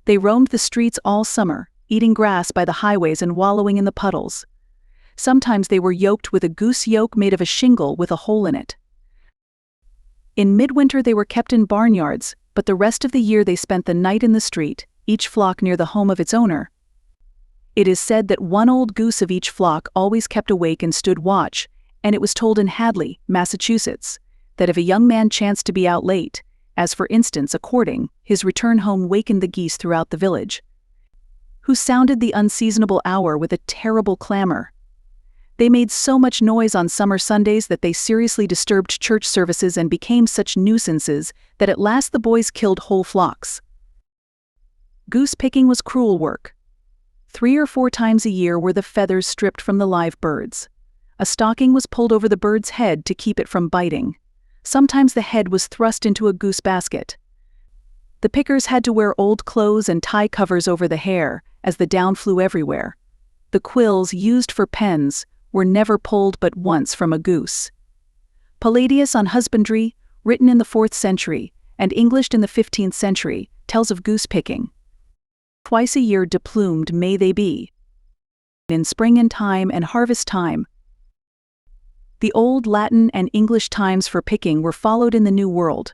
They roamed the streets all summer, eating grass by the highways and wallowing in the puddles. Sometimes they were yoked with a goose yoke made of a shingle with a hole in it. In midwinter they were kept in barnyards, but the rest of the year they spent the night in the street, each flock near the home of its owner. It is said that one old goose of each flock always kept awake and stood watch, and it was told in Hadley, Massachusetts, that if a young man chanced to be out late, as for instance a courting, his return home wakened the geese throughout the village, who sounded the unseasonable hour with a terrible clamor. They made so much noise on summer Sundays that they seriously disturbed church services and became such nuisances that at last the boys killed whole flocks. Goose picking was cruel work. 3 or 4 times a year were the feathers stripped from the live birds. A stocking was pulled over the bird's head to keep it from biting. Sometimes the head was thrust into a goose basket. The pickers had to wear old clothes and tie covers over the hair, as the down flew everywhere. The quills used for pens were never pulled but once from a goose. Palladius on husbandry, written in the 4th century, and Englished in the 15th century, tells of goose picking. Twice a year deplumed may they be, in spring and time and harvest time. The old Latin and English times for picking were followed in the New World.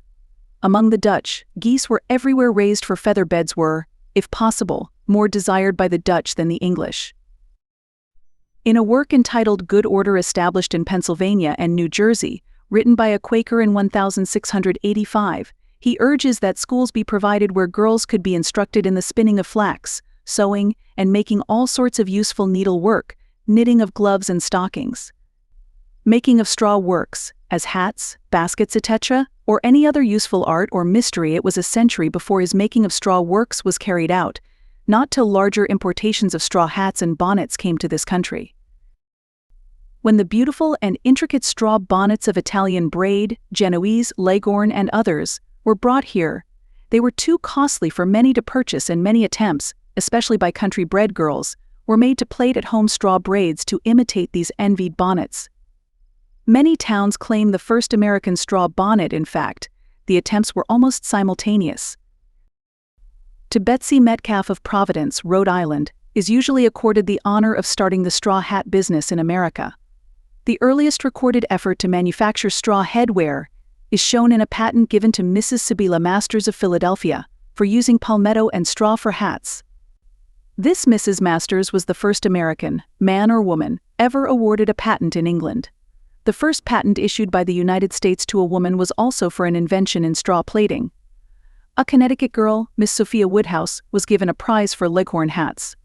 Among the Dutch, geese were everywhere raised for feather beds were, if possible, more desired by the Dutch than the English. In a work entitled Good Order Established in Pennsylvania and New Jersey, written by a Quaker in 1685, he urges that schools be provided where girls could be instructed in the spinning of flax, sewing, and making all sorts of useful needlework, knitting of gloves and stockings, making of straw works, as hats, baskets, etc., or any other useful art or mystery. It was a century before his making of straw works was carried out, not till larger importations of straw hats and bonnets came to this country. When the beautiful and intricate straw bonnets of Italian braid, Genoese, Leghorn, and others were brought here, they were too costly for many to purchase, and many attempts, especially by country-bred girls, were made to plait at home straw braids to imitate these envied bonnets. Many towns claim the first American straw bonnet. In fact, the attempts were almost simultaneous. To Betsy Metcalf of Providence, Rhode Island, is usually accorded the honor of starting the straw hat business in America. The earliest recorded effort to manufacture straw headwear is shown in a patent given to Mrs. Sibylla Masters of Philadelphia for using palmetto and straw for hats. This Mrs. Masters was the first American, man or woman, ever awarded a patent in England. The first patent issued by the United States to a woman was also for an invention in straw plaiting. A Connecticut girl, Miss Sophia Woodhouse, was given a prize for Leghorn hats,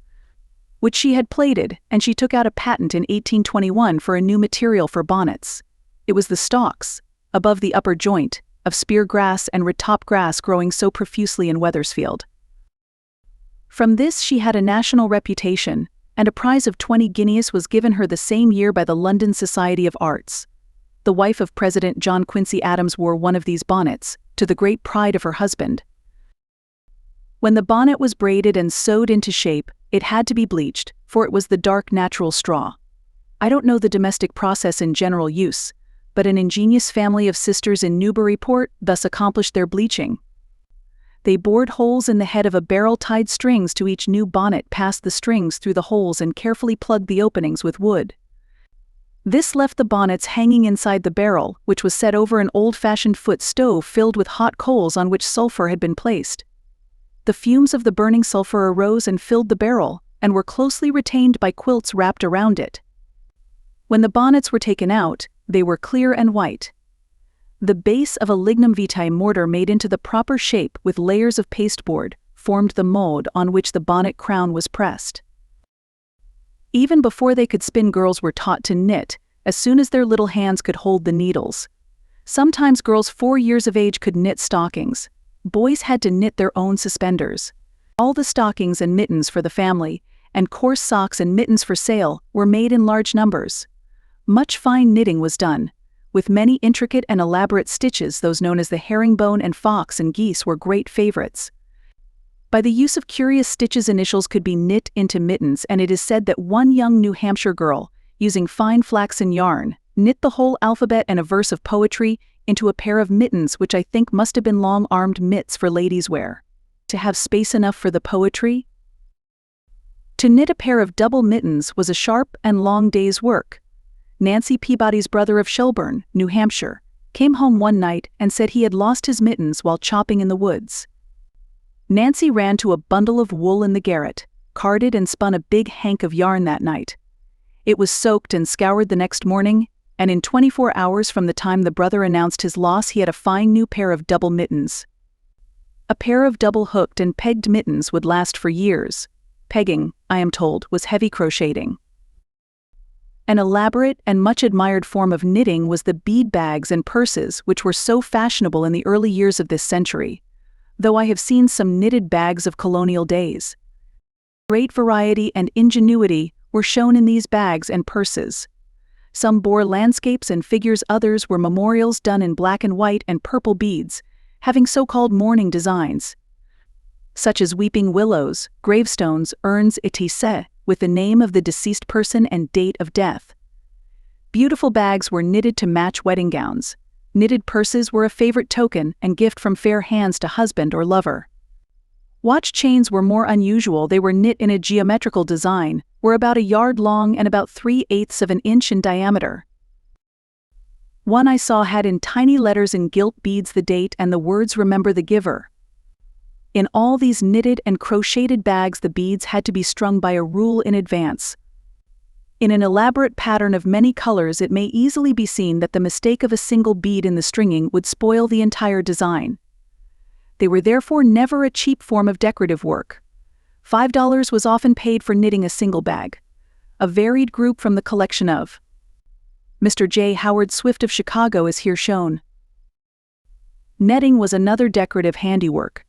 which she had plaited, and she took out a patent in 1821 for a new material for bonnets. It was the stalks, above the upper joint, of spear grass and redtop grass growing so profusely in Wethersfield. From this she had a national reputation, and a prize of 20 guineas was given her the same year by the London Society of Arts. The wife of President John Quincy Adams wore one of these bonnets, to the great pride of her husband. When the bonnet was braided and sewed into shape, it had to be bleached, for it was the dark natural straw. I don't know the domestic process in general use, but an ingenious family of sisters in Newburyport thus accomplished their bleaching. They bored holes in the head of a barrel, tied strings to each new bonnet, passed the strings through the holes, and carefully plugged the openings with wood. This left the bonnets hanging inside the barrel, which was set over an old-fashioned foot stove filled with hot coals on which sulfur had been placed. The fumes of the burning sulfur arose and filled the barrel, and were closely retained by quilts wrapped around it. When the bonnets were taken out, they were clear and white. The base of a lignum vitae mortar made into the proper shape with layers of pasteboard formed the mold on which the bonnet crown was pressed. Even before they could spin, girls were taught to knit, as soon as their little hands could hold the needles. Sometimes girls 4 years of age could knit stockings. Boys had to knit their own suspenders. All the stockings and mittens for the family, and coarse socks and mittens for sale, were made in large numbers. Much fine knitting was done, with many intricate and elaborate stitches. Those known as the herringbone and fox and geese were great favorites. By the use of curious stitches, initials could be knit into mittens, and it is said that one young New Hampshire girl, using fine flaxen yarn, knit the whole alphabet and a verse of poetry into a pair of mittens, which I think must have been long-armed mitts for ladies' wear. To have space enough for the poetry? To knit a pair of double mittens was a sharp and long day's work. Nancy Peabody's brother of Shelburne, New Hampshire, came home one night and said he had lost his mittens while chopping in the woods. Nancy ran to a bundle of wool in the garret, carded and spun a big hank of yarn that night. It was soaked and scoured the next morning, and in 24 hours from the time the brother announced his loss, he had a fine new pair of double mittens. A pair of double-hooked and pegged mittens would last for years. Pegging, I am told, was heavy crocheting. An elaborate and much admired form of knitting was the bead bags and purses, which were so fashionable in the early years of this century, though I have seen some knitted bags of colonial days. Great variety and ingenuity were shown in these bags and purses. Some bore landscapes and figures, others were memorials done in black and white and purple beads, having so-called mourning designs, such as weeping willows, gravestones, urns, etc., with the name of the deceased person and date of death. Beautiful bags were knitted to match wedding gowns. Knitted purses were a favorite token and gift from fair hands to husband or lover. Watch chains were more unusual. They were knit in a geometrical design, were about a yard long and about 3/8 of an inch in diameter. One I saw had in tiny letters in gilt beads the date and the words "Remember the Giver." In all these knitted and crocheted bags, the beads had to be strung by a rule in advance. In an elaborate pattern of many colors, it may easily be seen that the mistake of a single bead in the stringing would spoil the entire design. They were therefore never a cheap form of decorative work. $5 was often paid for knitting a single bag. A varied group from the collection of Mr. J. Howard Swift of Chicago is here shown. Netting was another decorative handiwork.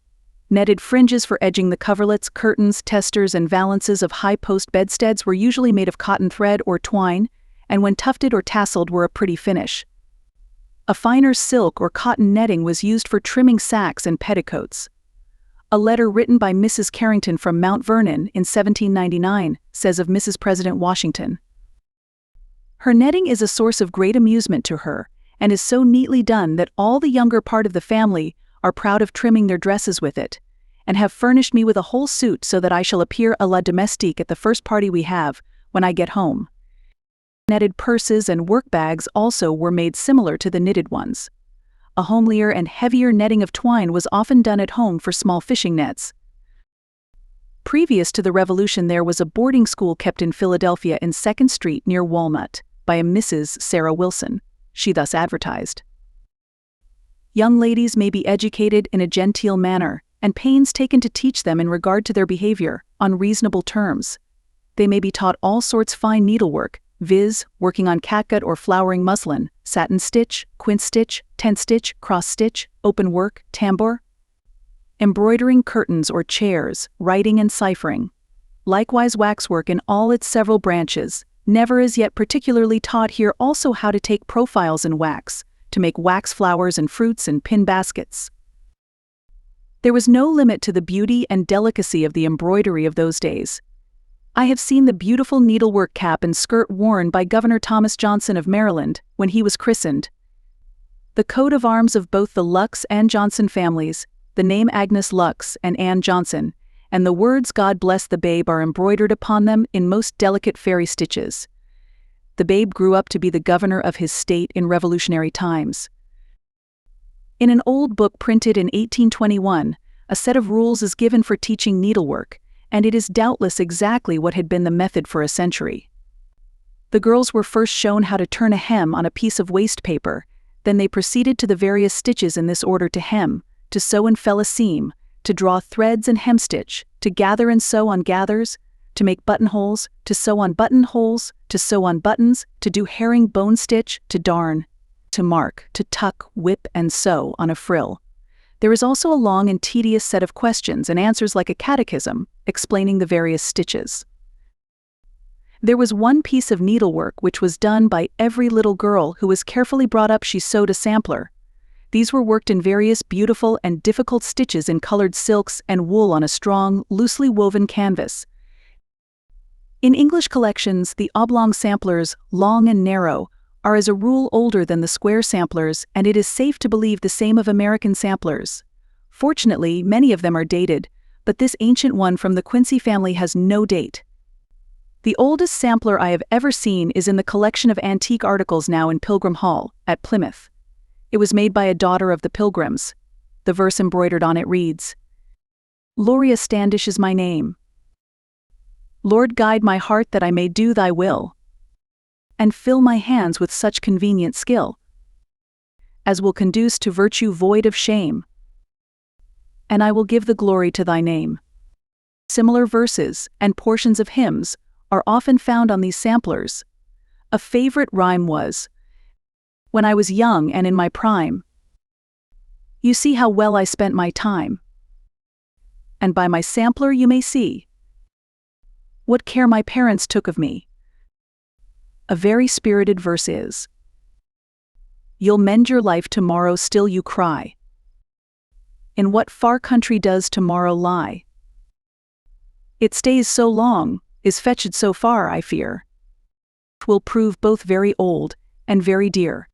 Netted fringes for edging the coverlets, curtains, testers, and valances of high-post bedsteads were usually made of cotton thread or twine, and when tufted or tasseled were a pretty finish. A finer silk or cotton netting was used for trimming sacks and petticoats. A letter written by Mrs. Carrington from Mount Vernon in 1799 says of Mrs. President Washington, "Her netting is a source of great amusement to her, and is so neatly done that all the younger part of the family are proud of trimming their dresses with it, and have furnished me with a whole suit so that I shall appear a la domestique at the first party we have, when I get home." Netted purses and work bags also were made similar to the knitted ones. A homelier and heavier netting of twine was often done at home for small fishing nets. Previous to the Revolution, there was a boarding school kept in Philadelphia in 2nd Street near Walnut, by a Mrs. Sarah Wilson. She thus advertised, "Young ladies may be educated in a genteel manner, and pains taken to teach them in regard to their behavior, on reasonable terms. They may be taught all sorts fine needlework, viz., working on catgut or flowering muslin, satin stitch, quince stitch, tent stitch, cross stitch, open work, tambour, embroidering curtains or chairs, writing and ciphering. Likewise waxwork in all its several branches, never as yet particularly taught here, also how to take profiles in wax, to make wax flowers and fruits and pin baskets." There was no limit to the beauty and delicacy of the embroidery of those days. I have seen the beautiful needlework cap and skirt worn by Governor Thomas Johnson of Maryland when he was christened. The coat of arms of both the Lux and Johnson families, the name Agnes Lux and Anne Johnson, and the words "God bless the babe" are embroidered upon them in most delicate fairy stitches. The babe grew up to be the governor of his state in revolutionary times. In an old book printed in 1821, a set of rules is given for teaching needlework, and it is doubtless exactly what had been the method for a century. The girls were first shown how to turn a hem on a piece of waste paper, then they proceeded to the various stitches in this order: to hem, to sew and fell a seam, to draw threads and hemstitch, to gather and sew on gathers, to make buttonholes, to sew on buttonholes, to sew on buttons, to do herring-bone stitch, to darn, to mark, to tuck, whip, and sew on a frill. There is also a long and tedious set of questions and answers like a catechism, explaining the various stitches. There was one piece of needlework which was done by every little girl who was carefully brought up. She sewed a sampler. These were worked in various beautiful and difficult stitches in colored silks and wool on a strong, loosely woven canvas. In English collections, the oblong samplers, long and narrow, are as a rule older than the square samplers, and it is safe to believe the same of American samplers. Fortunately, many of them are dated, but this ancient one from the Quincy family has no date. The oldest sampler I have ever seen is in the collection of antique articles now in Pilgrim Hall, at Plymouth. It was made by a daughter of the Pilgrims. The verse embroidered on it reads, "Gloria Standish is my name. Lord, guide my heart that I may do thy will, and fill my hands with such convenient skill as will conduce to virtue void of shame, and I will give the glory to thy name." Similar verses and portions of hymns are often found on these samplers. A favorite rhyme was, "When I was young and in my prime, you see how well I spent my time, and by my sampler you may see what care my parents took of me." A very spirited verse is, "You'll mend your life tomorrow, still you cry. In what far country does tomorrow lie? It stays so long, is fetched so far, I fear. Will prove both very old and very dear.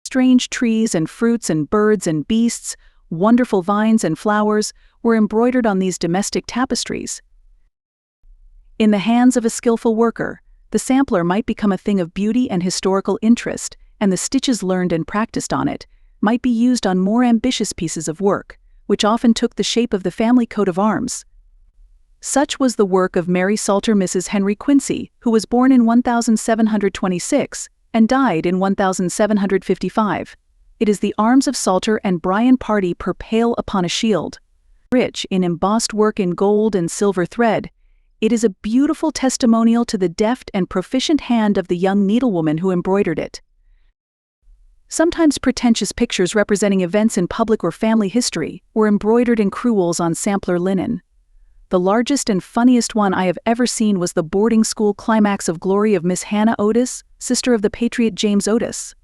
Strange trees and fruits and birds and beasts, wonderful vines and flowers, were embroidered on these domestic tapestries." In the hands of a skillful worker, the sampler might become a thing of beauty and historical interest, and the stitches learned and practiced on it might be used on more ambitious pieces of work, which often took the shape of the family coat of arms. Such was the work of Mary Salter Mrs. Henry Quincy, who was born in 1726 and died in 1755. It is the arms of Salter and Bryan Party per pale upon a shield. Rich in embossed work in gold and silver thread, it is a beautiful testimonial to the deft and proficient hand of the young needlewoman who embroidered it. Sometimes pretentious pictures representing events in public or family history were embroidered in crewels on sampler linen. The largest and funniest one I have ever seen was the boarding school climax of glory of Miss Hannah Otis, sister of the patriot James Otis.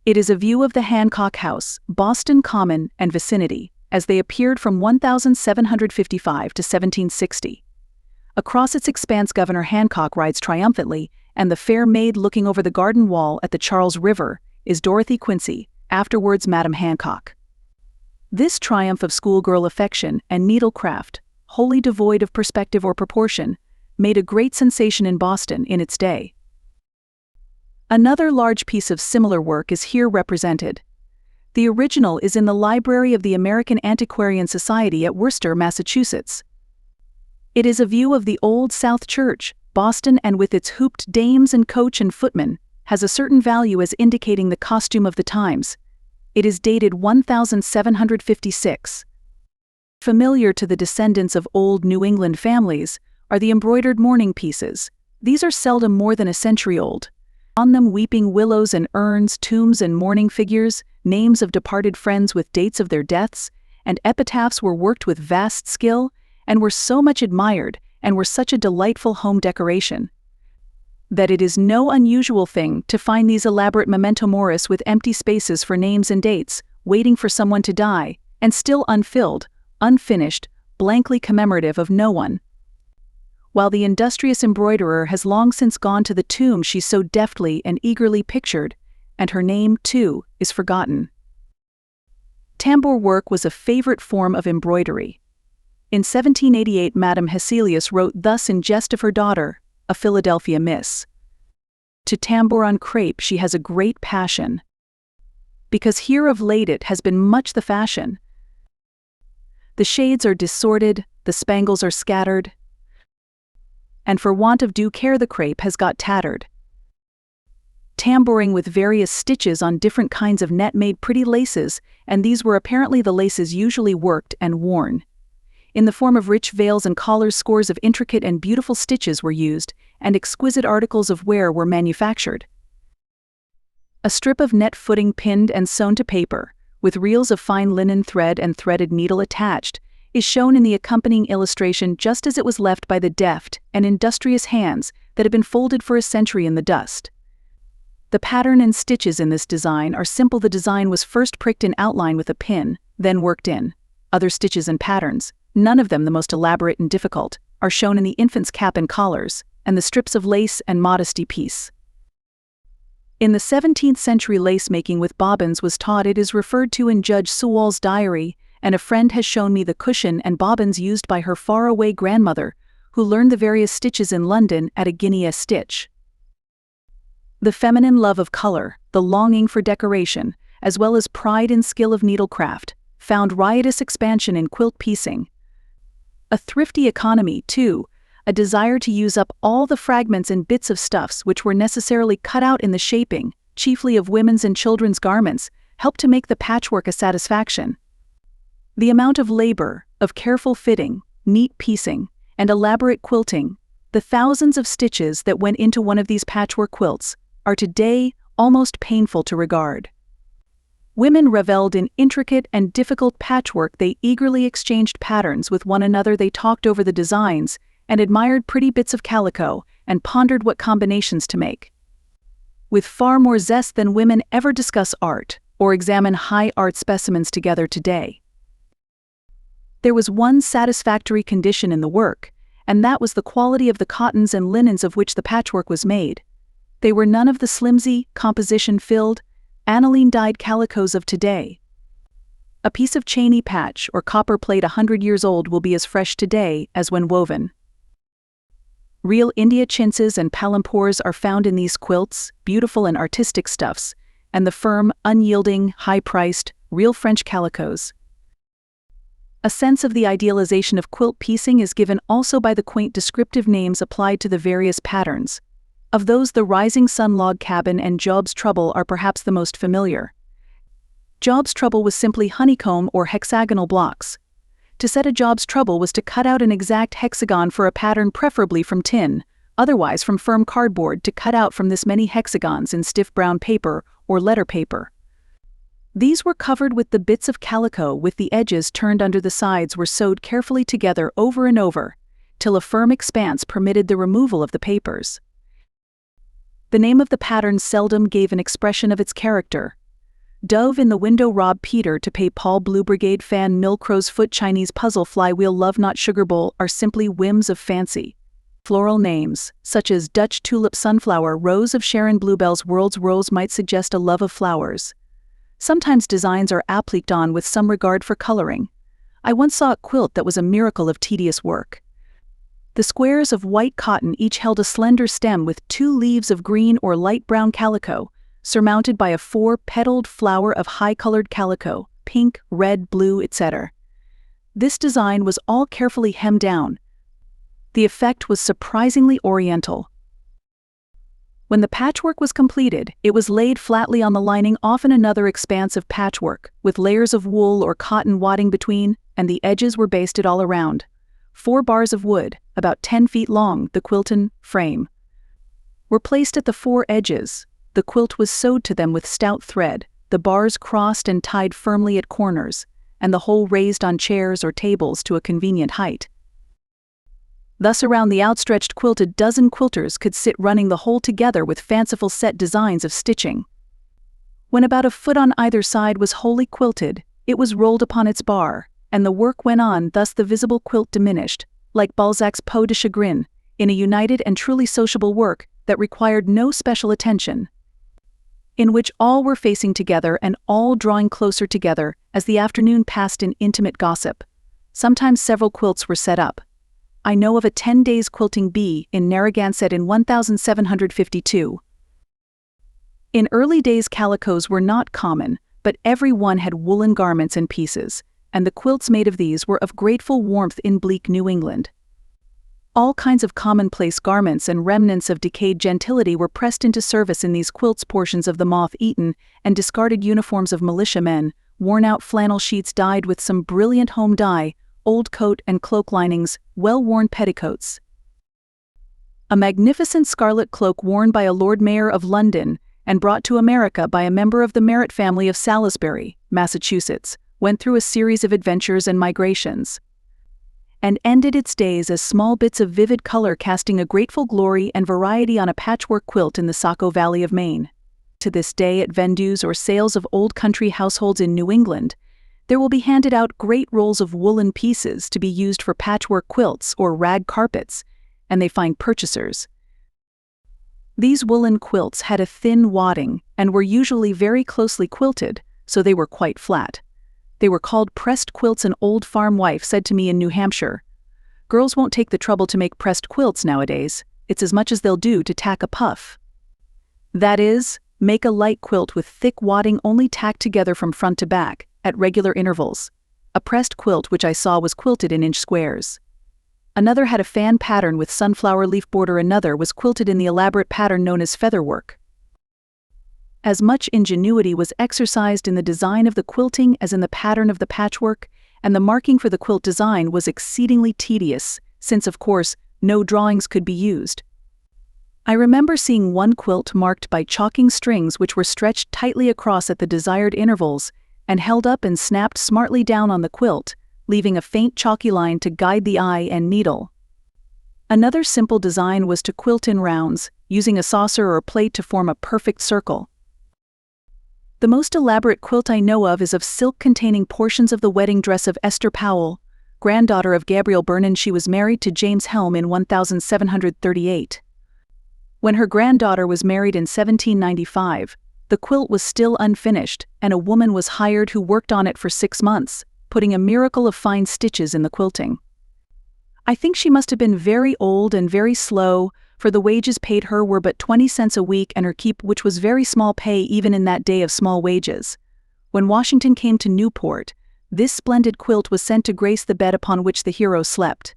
It is a view of the Hancock House, Boston Common, and vicinity, as they appeared from 1755 to 1760. Across its expanse Governor Hancock rides triumphantly, and the fair maid looking over the garden wall at the Charles River is Dorothy Quincy, afterwards Madam Hancock. This triumph of schoolgirl affection and needlecraft, wholly devoid of perspective or proportion, made a great sensation in Boston in its day. Another large piece of similar work is here represented. The original is in the library of the American Antiquarian Society at Worcester, Massachusetts. It is a view of the Old South Church, Boston, and with its hooped dames and coach and footmen, has a certain value as indicating the costume of the times. It is dated 1756. Familiar to the descendants of old New England families are the embroidered mourning pieces. These are seldom more than a century old. On them weeping willows and urns, tombs and mourning figures, names of departed friends with dates of their deaths, and epitaphs were worked with vast skill, and were so much admired, and were such a delightful home decoration, that it is no unusual thing to find these elaborate memento moris with empty spaces for names and dates, waiting for someone to die, and still unfilled, unfinished, blankly commemorative of no one. While the industrious embroiderer has long since gone to the tomb she so deftly and eagerly pictured, and her name, too, is forgotten. Tambour work was a favorite form of embroidery. In 1788 Madame Hesselius wrote thus in jest of her daughter, a Philadelphia miss. To tambour on crepe she has a great passion, because here of late it has been much the fashion. The shades are disordered, the spangles are scattered, and for want of due care the crepe has got tattered. Tambouring with various stitches on different kinds of net made pretty laces, and these were apparently the laces usually worked and worn. In the form of rich veils and collars, scores of intricate and beautiful stitches were used, and exquisite articles of wear were manufactured. A strip of net footing pinned and sewn to paper, with reels of fine linen thread and threaded needle attached, is shown in the accompanying illustration just as it was left by the deft and industrious hands that had been folded for a century in the dust. The pattern and stitches in this design are simple. The design was first pricked in outline with a pin, then worked in. Other stitches and patterns, none of them the most elaborate and difficult, are shown in the infant's cap and collars, and the strips of lace and modesty piece. In the 17th century lace-making with bobbins was taught. It is referred to in Judge Sewall's diary, and a friend has shown me the cushion and bobbins used by her far-away grandmother, who learned the various stitches in London at a guinea a stitch. The feminine love of color, the longing for decoration, as well as pride and skill of needlecraft, found riotous expansion in quilt piecing. A thrifty economy, too, a desire to use up all the fragments and bits of stuffs which were necessarily cut out in the shaping, chiefly of women's and children's garments, helped to make the patchwork a satisfaction. The amount of labor, of careful fitting, neat piecing, and elaborate quilting, the thousands of stitches that went into one of these patchwork quilts, are today almost painful to regard. Women reveled in intricate and difficult patchwork. They eagerly exchanged patterns with one another. They talked over the designs and admired pretty bits of calico and pondered what combinations to make. With far more zest than women ever discuss art or examine high art specimens together today. There was one satisfactory condition in the work, and that was the quality of the cottons and linens of which the patchwork was made. They were none of the flimsy, composition-filled, aniline-dyed calicos of today. A piece of Cheney patch or copper plate 100 years old will be as fresh today as when woven. Real India chintzes and palampours are found in these quilts, beautiful and artistic stuffs, and the firm, unyielding, high-priced, real French calicos. A sense of the idealization of quilt piecing is given also by the quaint descriptive names applied to the various patterns. Of those, the Rising Sun Log Cabin and Job's Trouble are perhaps the most familiar. Job's Trouble was simply honeycomb or hexagonal blocks. To set a Job's Trouble was to cut out an exact hexagon for a pattern, preferably from tin, otherwise from firm cardboard, to cut out from this many hexagons in stiff brown paper or letter paper. These were covered with the bits of calico with the edges turned under. The sides were sewed carefully together over and over, till a firm expanse permitted the removal of the papers. The name of the pattern seldom gave an expression of its character. Dove in the window, Rob Peter to pay Paul, Blue Brigade fan, Milkrow's foot, Chinese puzzle, flywheel, love knot, sugar bowl are simply whims of fancy. Floral names, such as Dutch tulip, sunflower, rose of Sharon, bluebells, world's rose might suggest a love of flowers. Sometimes designs are appliqued on with some regard for coloring. I once saw a quilt that was a miracle of tedious work. The squares of white cotton each held a slender stem with 2 leaves of green or light brown calico, surmounted by a 4-petaled flower of high-colored calico, pink, red, blue, etc. This design was all carefully hemmed down. The effect was surprisingly oriental. When the patchwork was completed, it was laid flatly on the lining, often another expanse of patchwork, with layers of wool or cotton wadding between, and the edges were basted all around. 4 bars of wood, about 10 feet long, the quilted frame, were placed at the 4 edges. The quilt was sewed to them with stout thread, the bars crossed and tied firmly at corners, and the whole raised on chairs or tables to a convenient height. Thus around the outstretched quilt a dozen quilters could sit, running the whole together with fanciful set designs of stitching. When about a foot on either side was wholly quilted, it was rolled upon its bar, and the work went on. Thus the visible quilt diminished, like Balzac's Peau de Chagrin, in a united and truly sociable work that required no special attention, in which all were facing together and all drawing closer together as the afternoon passed in intimate gossip. Sometimes several quilts were set up. I know of a 10 days quilting bee in Narragansett in 1752. In early days, calicos were not common, but everyone had woolen garments and pieces, and the quilts made of these were of grateful warmth in bleak New England. All kinds of commonplace garments and remnants of decayed gentility were pressed into service in these quilts, portions of the moth-eaten and discarded uniforms of militiamen, worn-out flannel sheets dyed with some brilliant home dye, old coat and cloak linings, well-worn petticoats. A magnificent scarlet cloak worn by a Lord Mayor of London and brought to America by a member of the Merritt family of Salisbury, Massachusetts, went through a series of adventures and migrations, and ended its days as small bits of vivid color casting a grateful glory and variety on a patchwork quilt in the Saco Valley of Maine. To this day, at vendues or sales of old country households in New England, there will be handed out great rolls of woolen pieces to be used for patchwork quilts or rag carpets, and they find purchasers. These woolen quilts had a thin wadding and were usually very closely quilted, so they were quite flat. They were called pressed quilts. An old farm wife said to me in New Hampshire, "Girls won't take the trouble to make pressed quilts nowadays. It's as much as they'll do to tack a puff." That is, make a light quilt with thick wadding only tacked together from front to back, at regular intervals. A pressed quilt which I saw was quilted in inch squares. Another had a fan pattern with sunflower leaf border. Another was quilted in the elaborate pattern known as featherwork. As much ingenuity was exercised in the design of the quilting as in the pattern of the patchwork, and the marking for the quilt design was exceedingly tedious, since, of course, no drawings could be used. I remember seeing one quilt marked by chalking strings which were stretched tightly across at the desired intervals and held up and snapped smartly down on the quilt, leaving a faint chalky line to guide the eye and needle. Another simple design was to quilt in rounds, using a saucer or plate to form a perfect circle. The most elaborate quilt I know of is of silk containing portions of the wedding dress of Esther Powell, granddaughter of Gabriel Vernon. She was married to James Helm in 1738. When her granddaughter was married in 1795, the quilt was still unfinished, and a woman was hired who worked on it for 6 months, putting a miracle of fine stitches in the quilting. I think she must have been very old and very slow, for the wages paid her were but 20 cents a week, and her keep, which was very small pay even in that day of small wages. When Washington came to Newport, this splendid quilt was sent to grace the bed upon which the hero slept.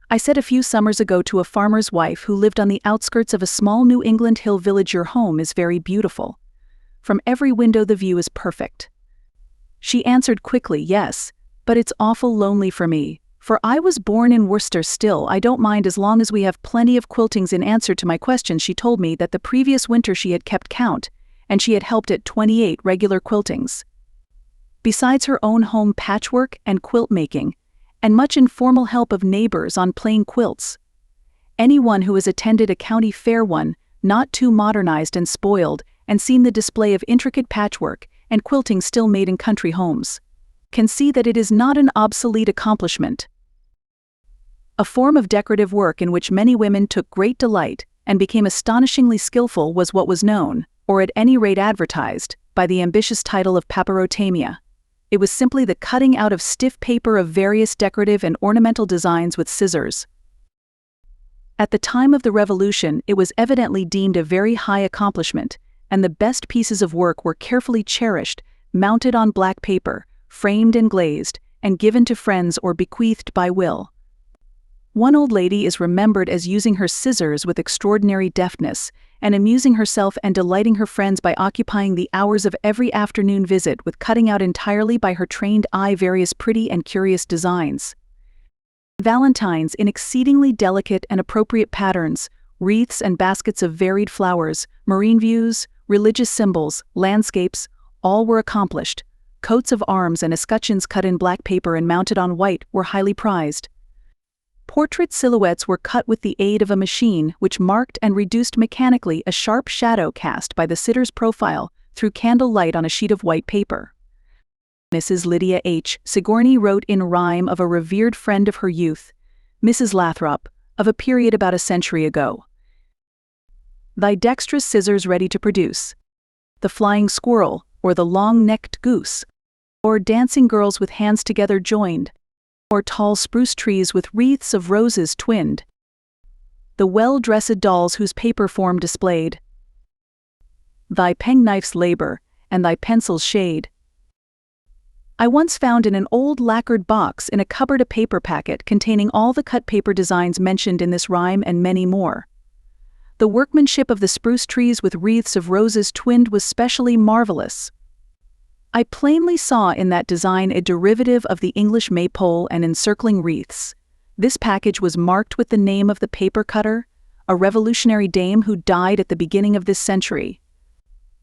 I said a few summers ago to a farmer's wife who lived on the outskirts of a small New England hill village, "Your home is very beautiful. From every window the view is perfect." She answered quickly, "Yes, but it's awful lonely for me, for I was born in Worcester. Still, I don't mind as long as we have plenty of quiltings." In answer to my question, she told me that the previous winter she had kept count, and she had helped at 28 regular quiltings. Besides her own home patchwork and quilt making, and much informal help of neighbors on plain quilts. Anyone who has attended a county fair, one not too modernized and spoiled, and seen the display of intricate patchwork and quilting still made in country homes, can see that it is not an obsolete accomplishment. A form of decorative work in which many women took great delight and became astonishingly skillful was what was known, or at any rate advertised, by the ambitious title of papyrotamia. It was simply the cutting out of stiff paper of various decorative and ornamental designs with scissors. At the time of the Revolution, it was evidently deemed a very high accomplishment, and the best pieces of work were carefully cherished, mounted on black paper, framed and glazed, and given to friends or bequeathed by will. One old lady is remembered as using her scissors with extraordinary deftness, and amusing herself and delighting her friends by occupying the hours of every afternoon visit with cutting out entirely by her trained eye various pretty and curious designs. Valentines in exceedingly delicate and appropriate patterns, wreaths and baskets of varied flowers, marine views, religious symbols, landscapes, all were accomplished. Coats of arms and escutcheons cut in black paper and mounted on white were highly prized. Portrait silhouettes were cut with the aid of a machine which marked and reduced mechanically a sharp shadow cast by the sitter's profile through candle light on a sheet of white paper. Mrs. Lydia H. Sigourney wrote in rhyme of a revered friend of her youth, Mrs. Lathrop, of a period about a century ago. "Thy dexterous scissors ready to produce the flying squirrel or the long-necked goose, or dancing girls with hands together joined, or tall spruce trees with wreaths of roses twinned, the well-dressed dolls whose paper form displayed." thy penknife's labor, and thy pencil's shade. I once found in an old lacquered box in a cupboard a paper packet containing all the cut paper designs mentioned in this rhyme and many more. The workmanship of the spruce trees with wreaths of roses twinned was specially marvelous. I plainly saw in that design a derivative of the English maypole and encircling wreaths. This package was marked with the name of the paper cutter, a revolutionary dame who died at the beginning of this century.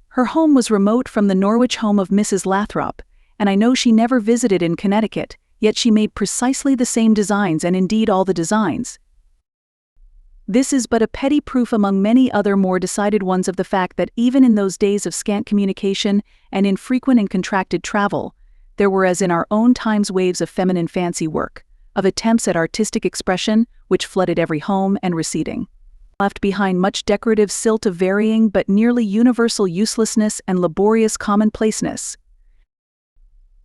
Her home was remote from the Norwich home of Mrs. Lathrop, and I know she never visited in Connecticut, yet she made precisely the same designs and indeed all the designs. This is but a petty proof among many other more decided ones of the fact that even in those days of scant communication and infrequent and contracted travel, there were as in our own times waves of feminine fancy work, of attempts at artistic expression which flooded every home and receding, left behind much decorative silt of varying but nearly universal uselessness and laborious commonplaceness.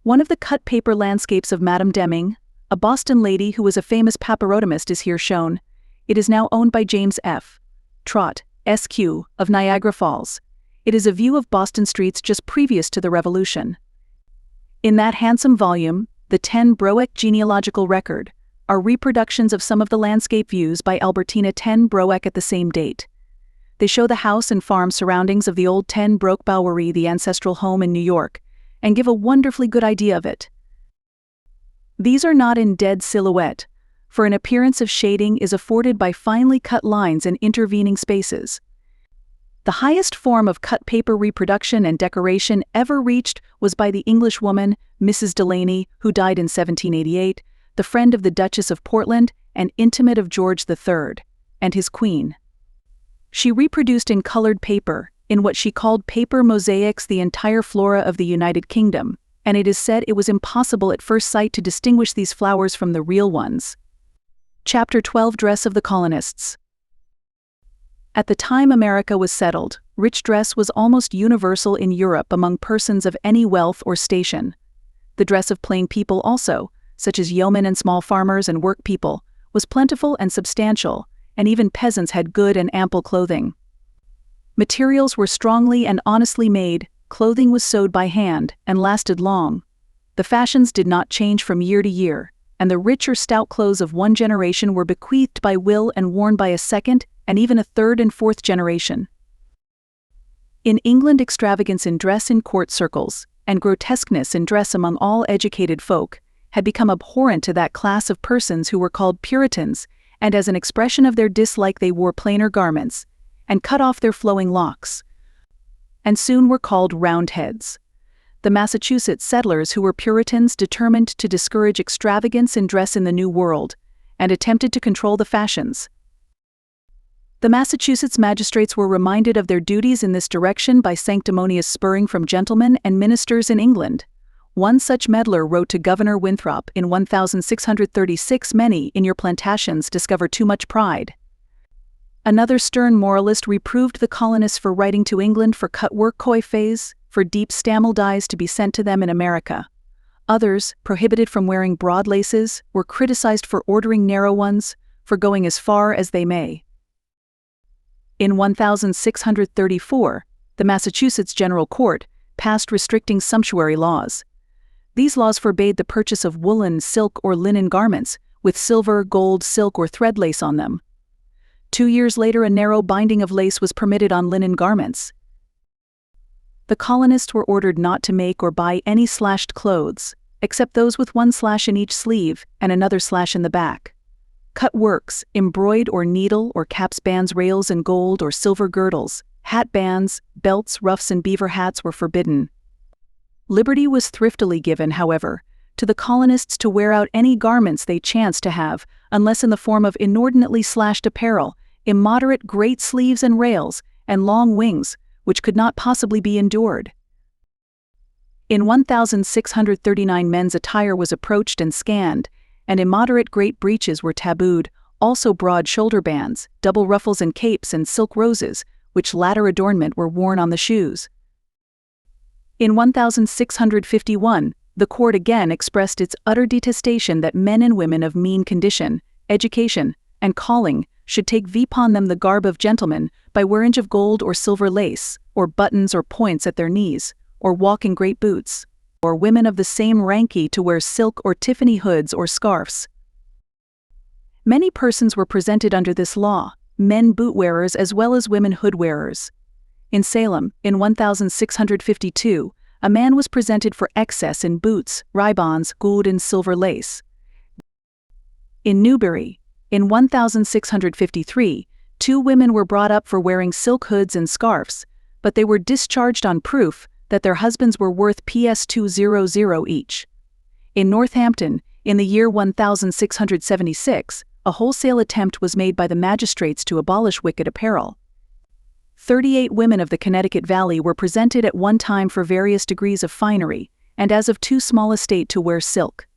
One of the cut paper landscapes of Madame Deming, a Boston lady who was a famous papyrotomist, is here shown. It is now owned by James F. Trott, SQ, of Niagara Falls. It is a view of Boston streets just previous to the Revolution. In that handsome volume, the 10 Broeck Genealogical Record, are reproductions of some of the landscape views by Albertina 10 Broeck at the same date. They show the house and farm surroundings of the old 10 Broeck Bowery, the ancestral home in New York, and give a wonderfully good idea of it. These are not in dead silhouette, for an appearance of shading is afforded by finely cut lines and intervening spaces. The highest form of cut paper reproduction and decoration ever reached was by the Englishwoman, Mrs. Delaney, who died in 1788, the friend of the Duchess of Portland and intimate of George III, and his queen. She reproduced in colored paper, in what she called paper mosaics, the entire flora of the United Kingdom, and it is said it was impossible at first sight to distinguish these flowers from the real ones. Chapter 12 Dress of the Colonists. At the time America was settled, rich dress was almost universal in Europe among persons of any wealth or station. The dress of plain people also, such as yeomen and small farmers and work people, was plentiful and substantial, and even peasants had good and ample clothing. Materials were strongly and honestly made, clothing was sewed by hand, and lasted long. The fashions did not change from year to year, and the rich or stout clothes of one generation were bequeathed by will and worn by a second and even a third and fourth generation. In England, extravagance in dress in court circles, and grotesqueness in dress among all educated folk, had become abhorrent to that class of persons who were called Puritans, and as an expression of their dislike they wore plainer garments, and cut off their flowing locks, and soon were called Roundheads. The Massachusetts settlers who were Puritans determined to discourage extravagance in dress in the New World, and attempted to control the fashions. The Massachusetts magistrates were reminded of their duties in this direction by sanctimonious spurring from gentlemen and ministers in England. One such meddler wrote to Governor Winthrop in 1636, "Many in your plantations discover too much pride." Another stern moralist reproved the colonists for writing to England for cut-work coiffes, for deep stamel dyes to be sent to them in America. Others, prohibited from wearing broad laces, were criticized for ordering narrow ones, for going as far as they may. In 1634, the Massachusetts General Court passed restricting sumptuary laws. These laws forbade the purchase of woolen, silk, or linen garments with silver, gold, silk, or thread lace on them. 2 years later, a narrow binding of lace was permitted on linen garments. The colonists were ordered not to make or buy any slashed clothes, except those with one slash in each sleeve and another slash in the back. Cut works, embroidered or needle or caps, bands, rails, and gold or silver girdles, hat bands, belts, ruffs, and beaver hats were forbidden. Liberty was thriftily given, however, to the colonists to wear out any garments they chanced to have, unless in the form of inordinately slashed apparel, immoderate great sleeves and rails, and long wings, which could not possibly be endured. In 1639 men's attire was approached and scanned, and immoderate great breeches were tabooed, also broad shoulder bands, double ruffles and capes, and silk roses, which latter adornment were worn on the shoes. In 1651, the court again expressed its utter detestation that men and women of mean condition, education, and calling should take upon them the garb of gentlemen, by wearing of gold or silver lace, or buttons or points at their knees, or walk in great boots, or women of the same ranky to wear silk or Tiffany hoods or scarfs. Many persons were presented under this law, men boot-wearers as well as women hood-wearers. In Salem, in 1652, a man was presented for excess in boots, ribands, gold and silver lace. In Newbury, in 1653, 2 women were brought up for wearing silk hoods and scarfs, but they were discharged on proof that their husbands were worth Ps 200 each. In Northampton, in the year 1676, a wholesale attempt was made by the magistrates to abolish wicked apparel. 38 women of the Connecticut Valley were presented at one time for various degrees of finery, and as of too small estate to wear silk.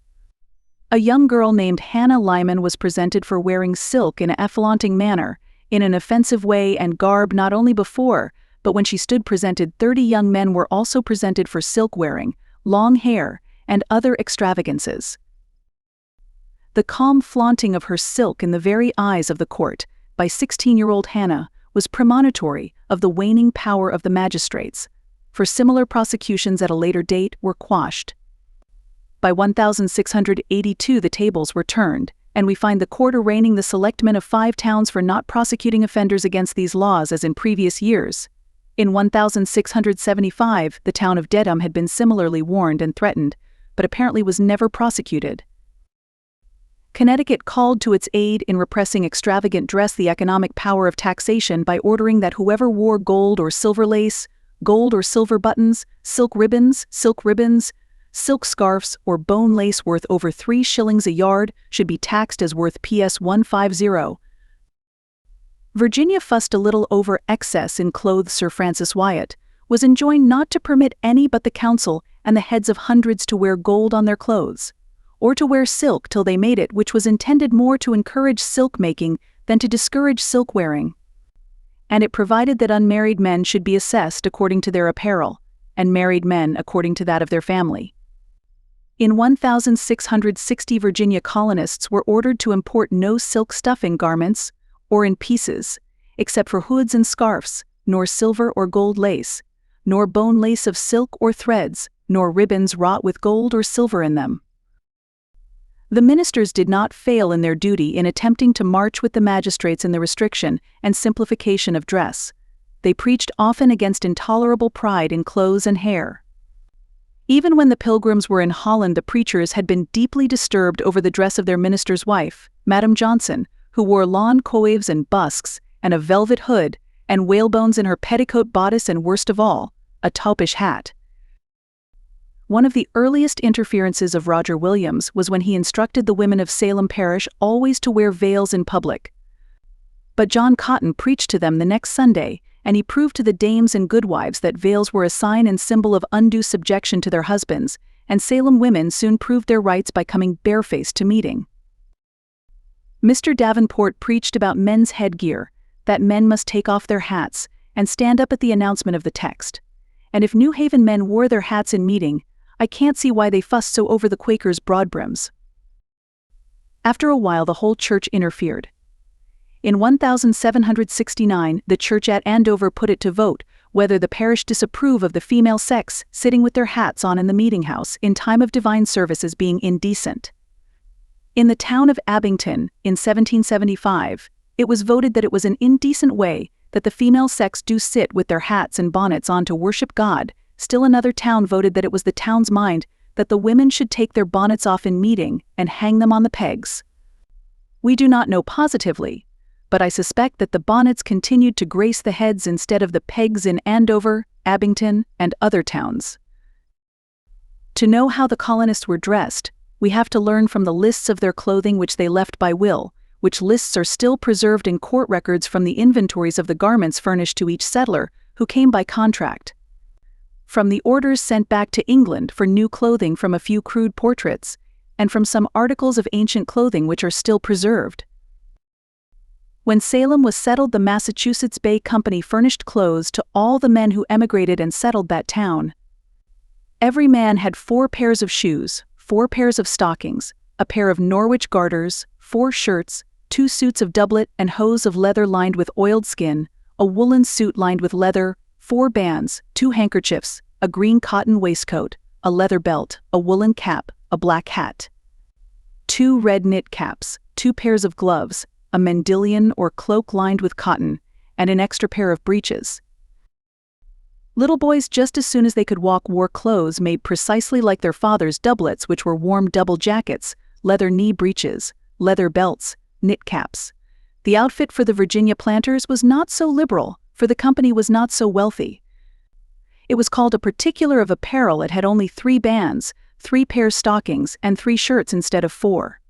A young girl named Hannah Lyman was presented for wearing silk in a flaunting manner, in an offensive way and garb not only before, but when she stood presented 30 young men were also presented for silk wearing, long hair, and other extravagances. The calm flaunting of her silk in the very eyes of the court, by 16-year-old Hannah, was premonitory of the waning power of the magistrates, for similar prosecutions at a later date were quashed. By 1682 the tables were turned, and we find the court arraigning the selectmen of 5 towns for not prosecuting offenders against these laws as in previous years. In 1675 the town of Dedham had been similarly warned and threatened, but apparently was never prosecuted. Connecticut called to its aid in repressing extravagant dress the economic power of taxation by ordering that whoever wore gold or silver lace, gold or silver buttons, silk ribbons, silk scarfs, or bone lace worth over 3 shillings a yard should be taxed as worth Ps 150. Virginia fussed a little over excess in clothes. Sir Francis Wyatt was enjoined not to permit any but the council and the heads of hundreds to wear gold on their clothes, or to wear silk till they made it, which was intended more to encourage silk making than to discourage silk wearing. And it provided that unmarried men should be assessed according to their apparel, and married men according to that of their family. In 1660 Virginia colonists were ordered to import no silk stuffing garments, or in pieces, except for hoods and scarfs, nor silver or gold lace, nor bone lace of silk or threads, nor ribbons wrought with gold or silver in them. The ministers did not fail in their duty in attempting to march with the magistrates in the restriction and simplification of dress. They preached often against intolerable pride in clothes and hair. Even when the Pilgrims were in Holland, the preachers had been deeply disturbed over the dress of their minister's wife, Madam Johnson, who wore lawn coives and busks, and a velvet hood, and whalebones in her petticoat bodice, and worst of all, a taupish hat. One of the earliest interferences of Roger Williams was when he instructed the women of Salem parish always to wear veils in public. But John Cotton preached to them the next Sunday, and he proved to the dames and goodwives that veils were a sign and symbol of undue subjection to their husbands, and Salem women soon proved their rights by coming barefaced to meeting. Mr. Davenport preached about men's headgear, that men must take off their hats and stand up at the announcement of the text. And if New Haven men wore their hats in meeting, I can't see why they fussed so over the Quakers' broad brims. After a while the whole church interfered. In 1769 the church at Andover put it to vote whether the parish disapprove of the female sex sitting with their hats on in the meeting-house in time of divine service as being indecent. In the town of Abington, in 1775, it was voted that it was an indecent way that the female sex do sit with their hats and bonnets on to worship God. Still another town voted that it was the town's mind that the women should take their bonnets off in meeting and hang them on the pegs. We do not know positively, but I suspect that the bonnets continued to grace the heads instead of the pegs in Andover, Abington, and other towns. To know how the colonists were dressed, we have to learn from the lists of their clothing which they left by will, which lists are still preserved in court records from the inventories of the garments furnished to each settler who came by contract. From the orders sent back to England for new clothing, from a few crude portraits, and from some articles of ancient clothing which are still preserved. When Salem was settled, the Massachusetts Bay Company furnished clothes to all the men who emigrated and settled that town. Every man had 4 pairs of shoes, 4 pairs of stockings, a pair of Norwich garters, 4 shirts, 2 suits of doublet and hose of leather lined with oiled skin, a woolen suit lined with leather, 4 bands, 2 handkerchiefs, a green cotton waistcoat, a leather belt, a woolen cap, a black hat. 2 red knit caps, 2 pairs of gloves, a mandilion or cloak lined with cotton, and an extra pair of breeches. Little boys, just as soon as they could walk, wore clothes made precisely like their fathers' doublets, which were warm double jackets, leather knee breeches, leather belts, knit caps. The outfit for the Virginia planters was not so liberal, for the company was not so wealthy. It was called a particular of apparel. It had only 3 bands, 3 pairs stockings, and 3 shirts instead of 4.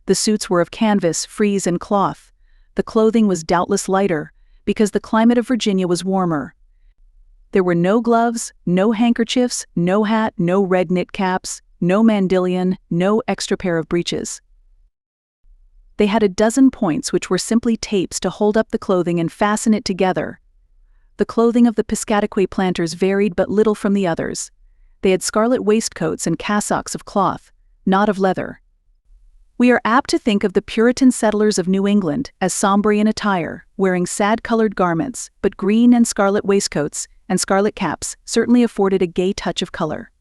The suits were of canvas, frieze, and cloth. The clothing was doubtless lighter, because the climate of Virginia was warmer. There were no gloves, no handkerchiefs, no hat, no red knit caps, no mandilion, no extra pair of breeches. They had a dozen points which were simply tapes to hold up the clothing and fasten it together. The clothing of the Piscataqua planters varied but little from the others. They had scarlet waistcoats and cassocks of cloth, not of leather. We are apt to think of the Puritan settlers of New England as sombre in attire, wearing sad-colored garments, but green and scarlet waistcoats and scarlet caps certainly afforded a gay touch of color.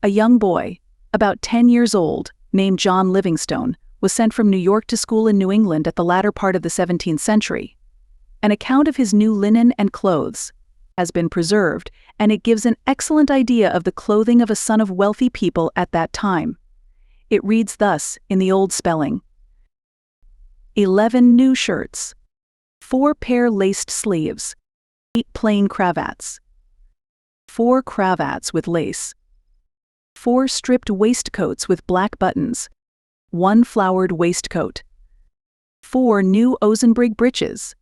A young boy, about 10 years old, named John Livingstone, was sent from New York to school in New England at the latter part of the 17th century. An account of his new linen and clothes has been preserved, and it gives an excellent idea of the clothing of a son of wealthy people at that time. It reads thus in the old spelling: 11 new shirts, 4 pair laced sleeves, 8 plain cravats, 4 cravats with lace, 4 stripped waistcoats with black buttons, 1 flowered waistcoat, 4 new Ozenbrig breeches,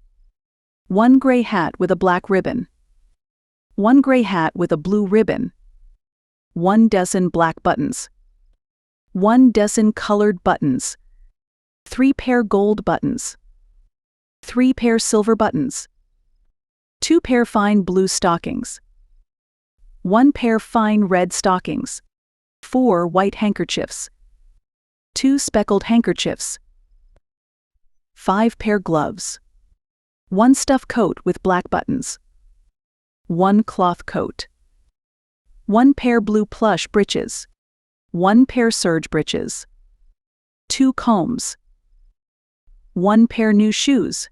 1 gray hat with a black ribbon, 1 gray hat with a blue ribbon, 1 dozen black buttons, 1 dozen colored buttons, 3 pair gold buttons, 3 pair silver buttons, 2 pair fine blue stockings, 1 pair fine red stockings, 4 white handkerchiefs, 2 speckled handkerchiefs, 5 pair gloves, 1 stuff coat with black buttons, 1 cloth coat, 1 pair blue plush breeches, 1 pair serge breeches, 2 combs, 1 pair new shoes,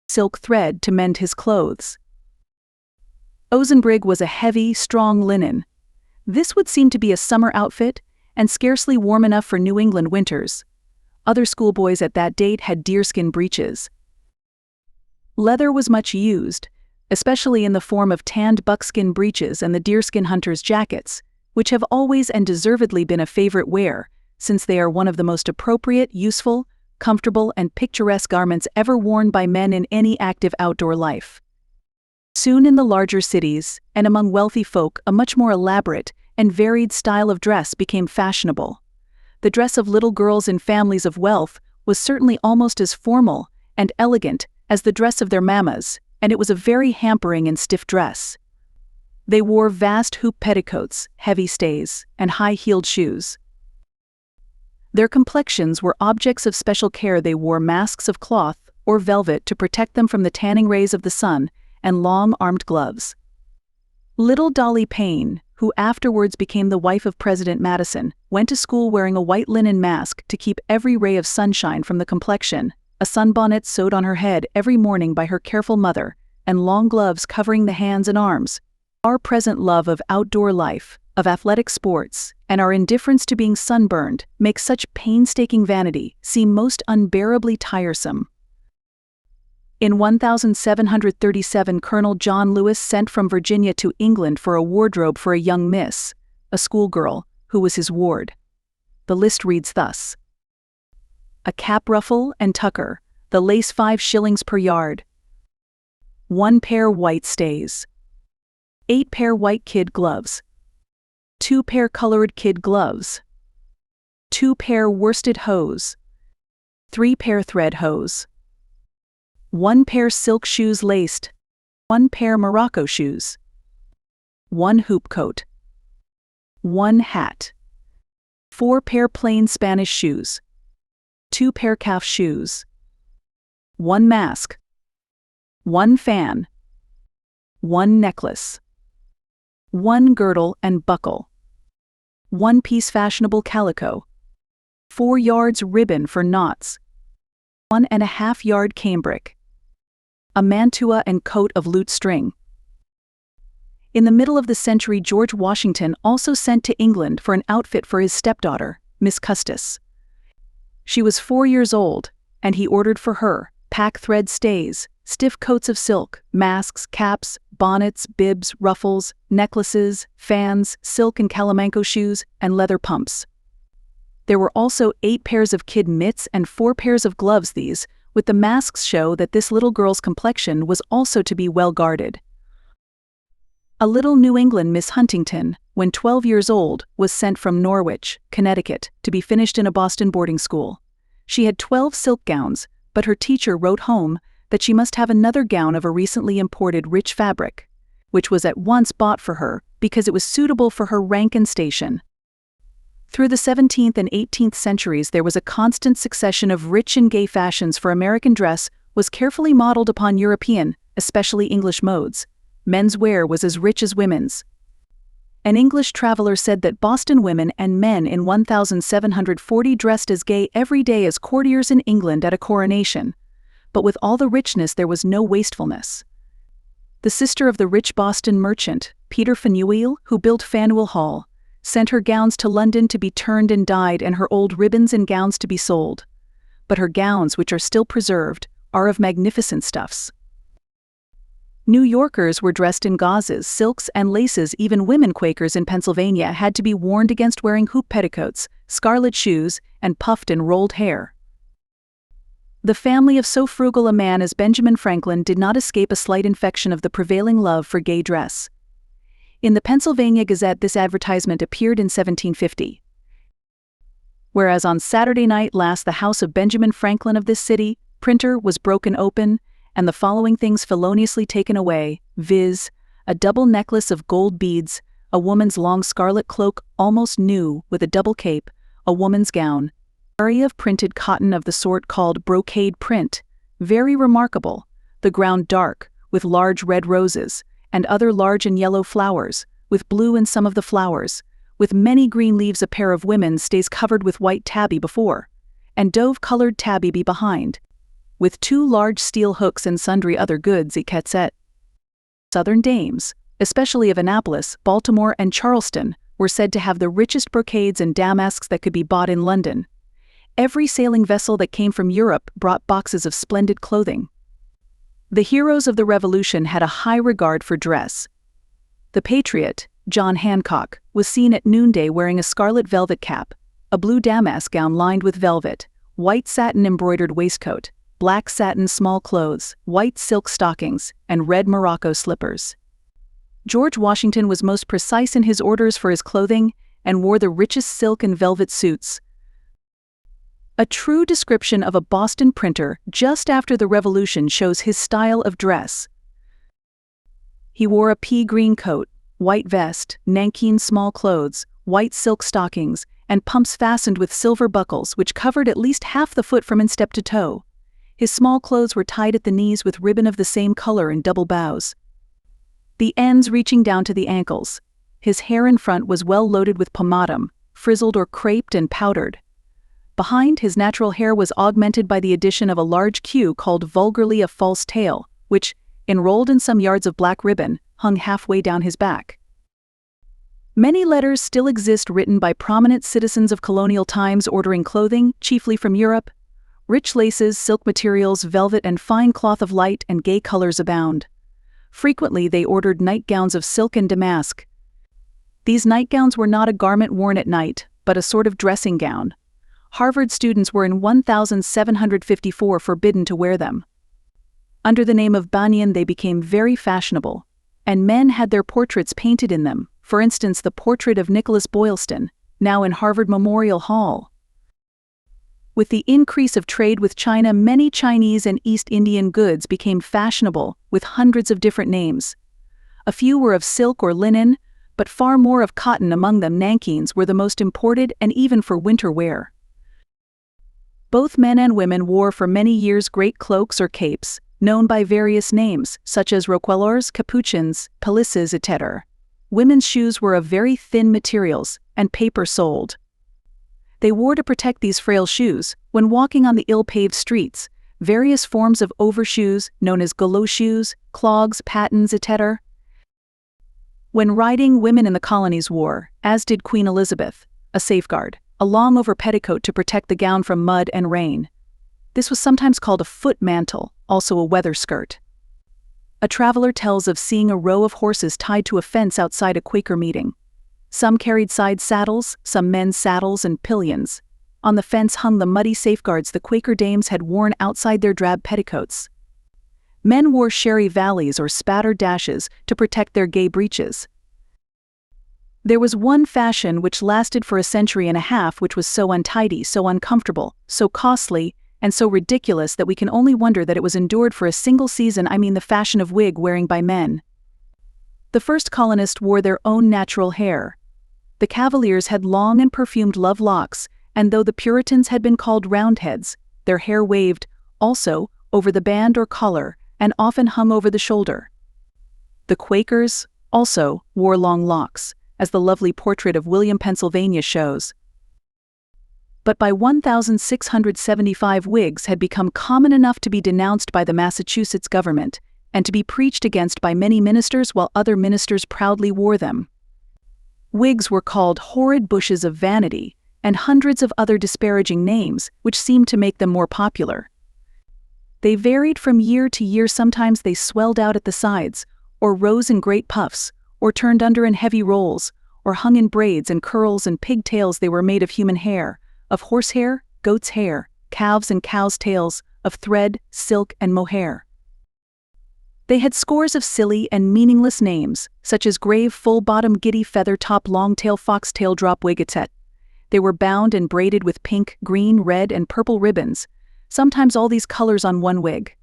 silk thread to mend his clothes. Ozenbrig was a heavy, strong linen. This would seem to be a summer outfit, and scarcely warm enough for New England winters. Other schoolboys at that date had deerskin breeches. Leather was much used, especially in the form of tanned buckskin breeches and the deerskin hunters' jackets, which have always and deservedly been a favorite wear, since they are one of the most appropriate, useful, comfortable, and picturesque garments ever worn by men in any active outdoor life. Soon in the larger cities, and among wealthy folk, a much more elaborate and varied style of dress became fashionable. The dress of little girls in families of wealth was certainly almost as formal and elegant as the dress of their mammas, and it was a very hampering and stiff dress. They wore vast hoop petticoats, heavy stays, and high-heeled shoes. Their complexions were objects of special care. They wore masks of cloth or velvet to protect them from the tanning rays of the sun, and long-armed gloves. Little Dolly Payne, who afterwards became the wife of President Madison, went to school wearing a white linen mask to keep every ray of sunshine from the complexion, a sunbonnet sewed on her head every morning by her careful mother, and long gloves covering the hands and arms. Our present love of outdoor life, of athletic sports, and our indifference to being sunburned make such painstaking vanity seem most unbearably tiresome. In 1737, Colonel John Lewis sent from Virginia to England for a wardrobe for a young miss, a schoolgirl, who was his ward. The list reads thus: a cap ruffle and tucker, the lace 5 shillings per yard, 1 pair white stays, 8 pair white kid gloves, 2 pair colored kid gloves, 2 pair worsted hose, 3 pair thread hose, 1 pair silk shoes laced, 1 pair Morocco shoes, 1 hoop coat, 1 hat, 4 pair plain Spanish shoes, 2 pair calf shoes, 1 mask, 1 fan, 1 necklace, 1 girdle and buckle, 1 piece fashionable calico, 4 yards ribbon for knots, 1.5 yard cambric, a mantua and coat of lute string. In the middle of the century, George Washington also sent to England for an outfit for his stepdaughter, Miss Custis. She was 4 years old, and he ordered for her pack thread stays, stiff coats of silk, masks, caps, bonnets, bibs, ruffles, necklaces, fans, silk and calamanco shoes, and leather pumps. There were also 8 pairs of kid mitts and 4 pairs of gloves. These, with the masks, show that this little girl's complexion was also to be well guarded. A little New England Miss Huntington, when 12 years old, was sent from Norwich, Connecticut, to be finished in a Boston boarding school. She had 12 silk gowns, but her teacher wrote home that she must have another gown of a recently imported rich fabric, which was at once bought for her because it was suitable for her rank and station. Through the 17th and 18th centuries, there was a constant succession of rich and gay fashions, for American dress was carefully modeled upon European, especially English modes. Men's wear was as rich as women's. An English traveler said that Boston women and men in 1740 dressed as gay every day as courtiers in England at a coronation. But with all the richness there was no wastefulness. The sister of the rich Boston merchant, Peter Faneuil, who built Faneuil Hall, sent her gowns to London to be turned and dyed and her old ribbons and gowns to be sold. But her gowns, which are still preserved, are of magnificent stuffs. New Yorkers were dressed in gauzes, silks, and laces. Even women Quakers in Pennsylvania had to be warned against wearing hoop petticoats, scarlet shoes, and puffed and rolled hair. The family of so frugal a man as Benjamin Franklin did not escape a slight infection of the prevailing love for gay dress. In the Pennsylvania Gazette this advertisement appeared in 1750. Whereas on Saturday night last the house of Benjamin Franklin of this city, printer, was broken open, and the following things feloniously taken away, viz., a double necklace of gold beads, a woman's long scarlet cloak almost new with a double cape, a woman's gown, area of printed cotton of the sort called brocade print, very remarkable, the ground dark, with large red roses, and other large and yellow flowers, with blue in some of the flowers, with many green leaves, a pair of women's stays covered with white tabby before, and dove-colored tabby be behind, with 2 large steel hooks and sundry other goods et. Southern dames, especially of Annapolis, Baltimore, and Charleston, were said to have the richest brocades and damasks that could be bought in London. Every sailing vessel that came from Europe brought boxes of splendid clothing. The heroes of the Revolution had a high regard for dress. The patriot, John Hancock, was seen at noonday wearing a scarlet velvet cap, a blue damask gown lined with velvet, white satin embroidered waistcoat, black satin small clothes, white silk stockings, and red Morocco slippers. George Washington was most precise in his orders for his clothing and wore the richest silk and velvet suits. A true description of a Boston printer just after the Revolution shows his style of dress. He wore a pea-green coat, white vest, nankeen small clothes, white silk stockings, and pumps fastened with silver buckles which covered at least half the foot from instep to toe. His small clothes were tied at the knees with ribbon of the same color in double bows, the ends reaching down to the ankles. His hair in front was well loaded with pomatum, frizzled or craped and powdered. Behind, his natural hair was augmented by the addition of a large queue called vulgarly a false tail, which, enrolled in some yards of black ribbon, hung halfway down his back. Many letters still exist written by prominent citizens of colonial times ordering clothing, chiefly from Europe. Rich laces, silk materials, velvet, and fine cloth of light and gay colors abound. Frequently they ordered nightgowns of silk and damask. These nightgowns were not a garment worn at night, but a sort of dressing gown. Harvard students were in 1754 forbidden to wear them. Under the name of banyan they became very fashionable, and men had their portraits painted in them, for instance the portrait of Nicholas Boylston, now in Harvard Memorial Hall. With the increase of trade with China, many Chinese and East Indian goods became fashionable, with hundreds of different names. A few were of silk or linen, but far more of cotton. Among them nankeens were the most imported, and even for winter wear. Both men and women wore for many years great cloaks or capes, known by various names, such as roquelaures, capuchins, pelisses, etc. Women's shoes were of very thin materials, and paper soled. They wore to protect these frail shoes, when walking on the ill-paved streets, various forms of overshoes, known as galoches, clogs, pattens, etc. When riding, women in the colonies wore, as did Queen Elizabeth, a safeguard, a long over petticoat to protect the gown from mud and rain. This was sometimes called a foot mantle, also a weather skirt. A traveler tells of seeing a row of horses tied to a fence outside a Quaker meeting. Some carried side saddles, some men's saddles and pillions. On the fence hung the muddy safeguards the Quaker dames had worn outside their drab petticoats. Men wore sherry valleys or spattered dashes to protect their gay breeches. There was one fashion which lasted for a century and a half, which was so untidy, so uncomfortable, so costly, and so ridiculous that we can only wonder that it was endured for a single season. I mean the fashion of wig wearing by men. The first colonists wore their own natural hair. The Cavaliers had long and perfumed love locks, and though the Puritans had been called Roundheads, their hair waved, also, over the band or collar, and often hung over the shoulder. The Quakers, also, wore long locks, as the lovely portrait of William, Pennsylvania shows. But by 1675 wigs had become common enough to be denounced by the Massachusetts government, and to be preached against by many ministers, while other ministers proudly wore them. Wigs were called horrid bushes of vanity, and hundreds of other disparaging names, which seemed to make them more popular. They varied from year to year. Sometimes they swelled out at the sides, or rose in great puffs, or turned under in heavy rolls, or hung in braids and curls and pigtails. They were made of human hair, of horsehair, goat's hair, calves and cows' tails, of thread, silk, and mohair. They had scores of silly and meaningless names, such as grave full-bottom giddy feather-top long-tail foxtail drop wig, etc. They were bound and braided with pink, green, red, and purple ribbons, sometimes all these colors on one wig.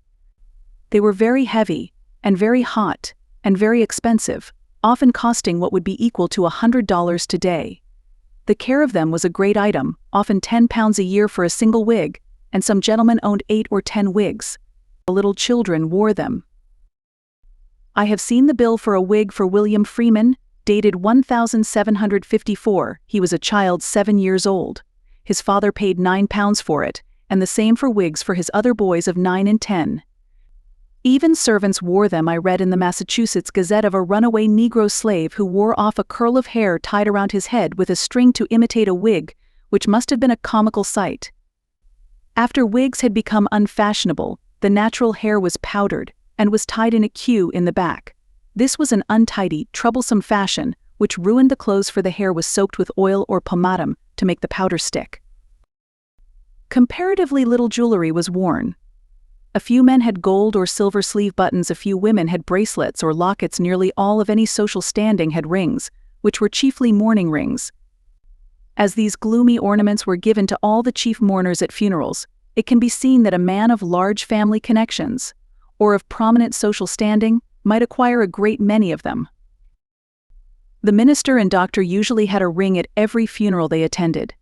They were very heavy, and very hot, and very expensive, often costing what would be equal to $100 today. The care of them was a great item, often £10 a year for a single wig, and some gentlemen owned 8 or 10 wigs. The little children wore them. I have seen the bill for a wig for William Freeman, dated 1754. He was a child 7 years old. His father paid £9 for it, and the same for wigs for his other boys of 9 and 10. Even servants wore them. I read in the Massachusetts Gazette of a runaway Negro slave who wore off a curl of hair tied around his head with a string to imitate a wig, which must have been a comical sight. After wigs had become unfashionable, the natural hair was powdered, and was tied in a queue in the back. This was an untidy, troublesome fashion, which ruined the clothes, for the hair was soaked with oil or pomatum to make the powder stick. Comparatively little jewelry was worn. A few men had gold or silver sleeve buttons, a few women had bracelets or lockets, nearly all of any social standing had rings, which were chiefly mourning rings. As these gloomy ornaments were given to all the chief mourners at funerals, it can be seen that a man of large family connections, or of prominent social standing, might acquire a great many of them. The minister and doctor usually had a ring at every funeral they attended.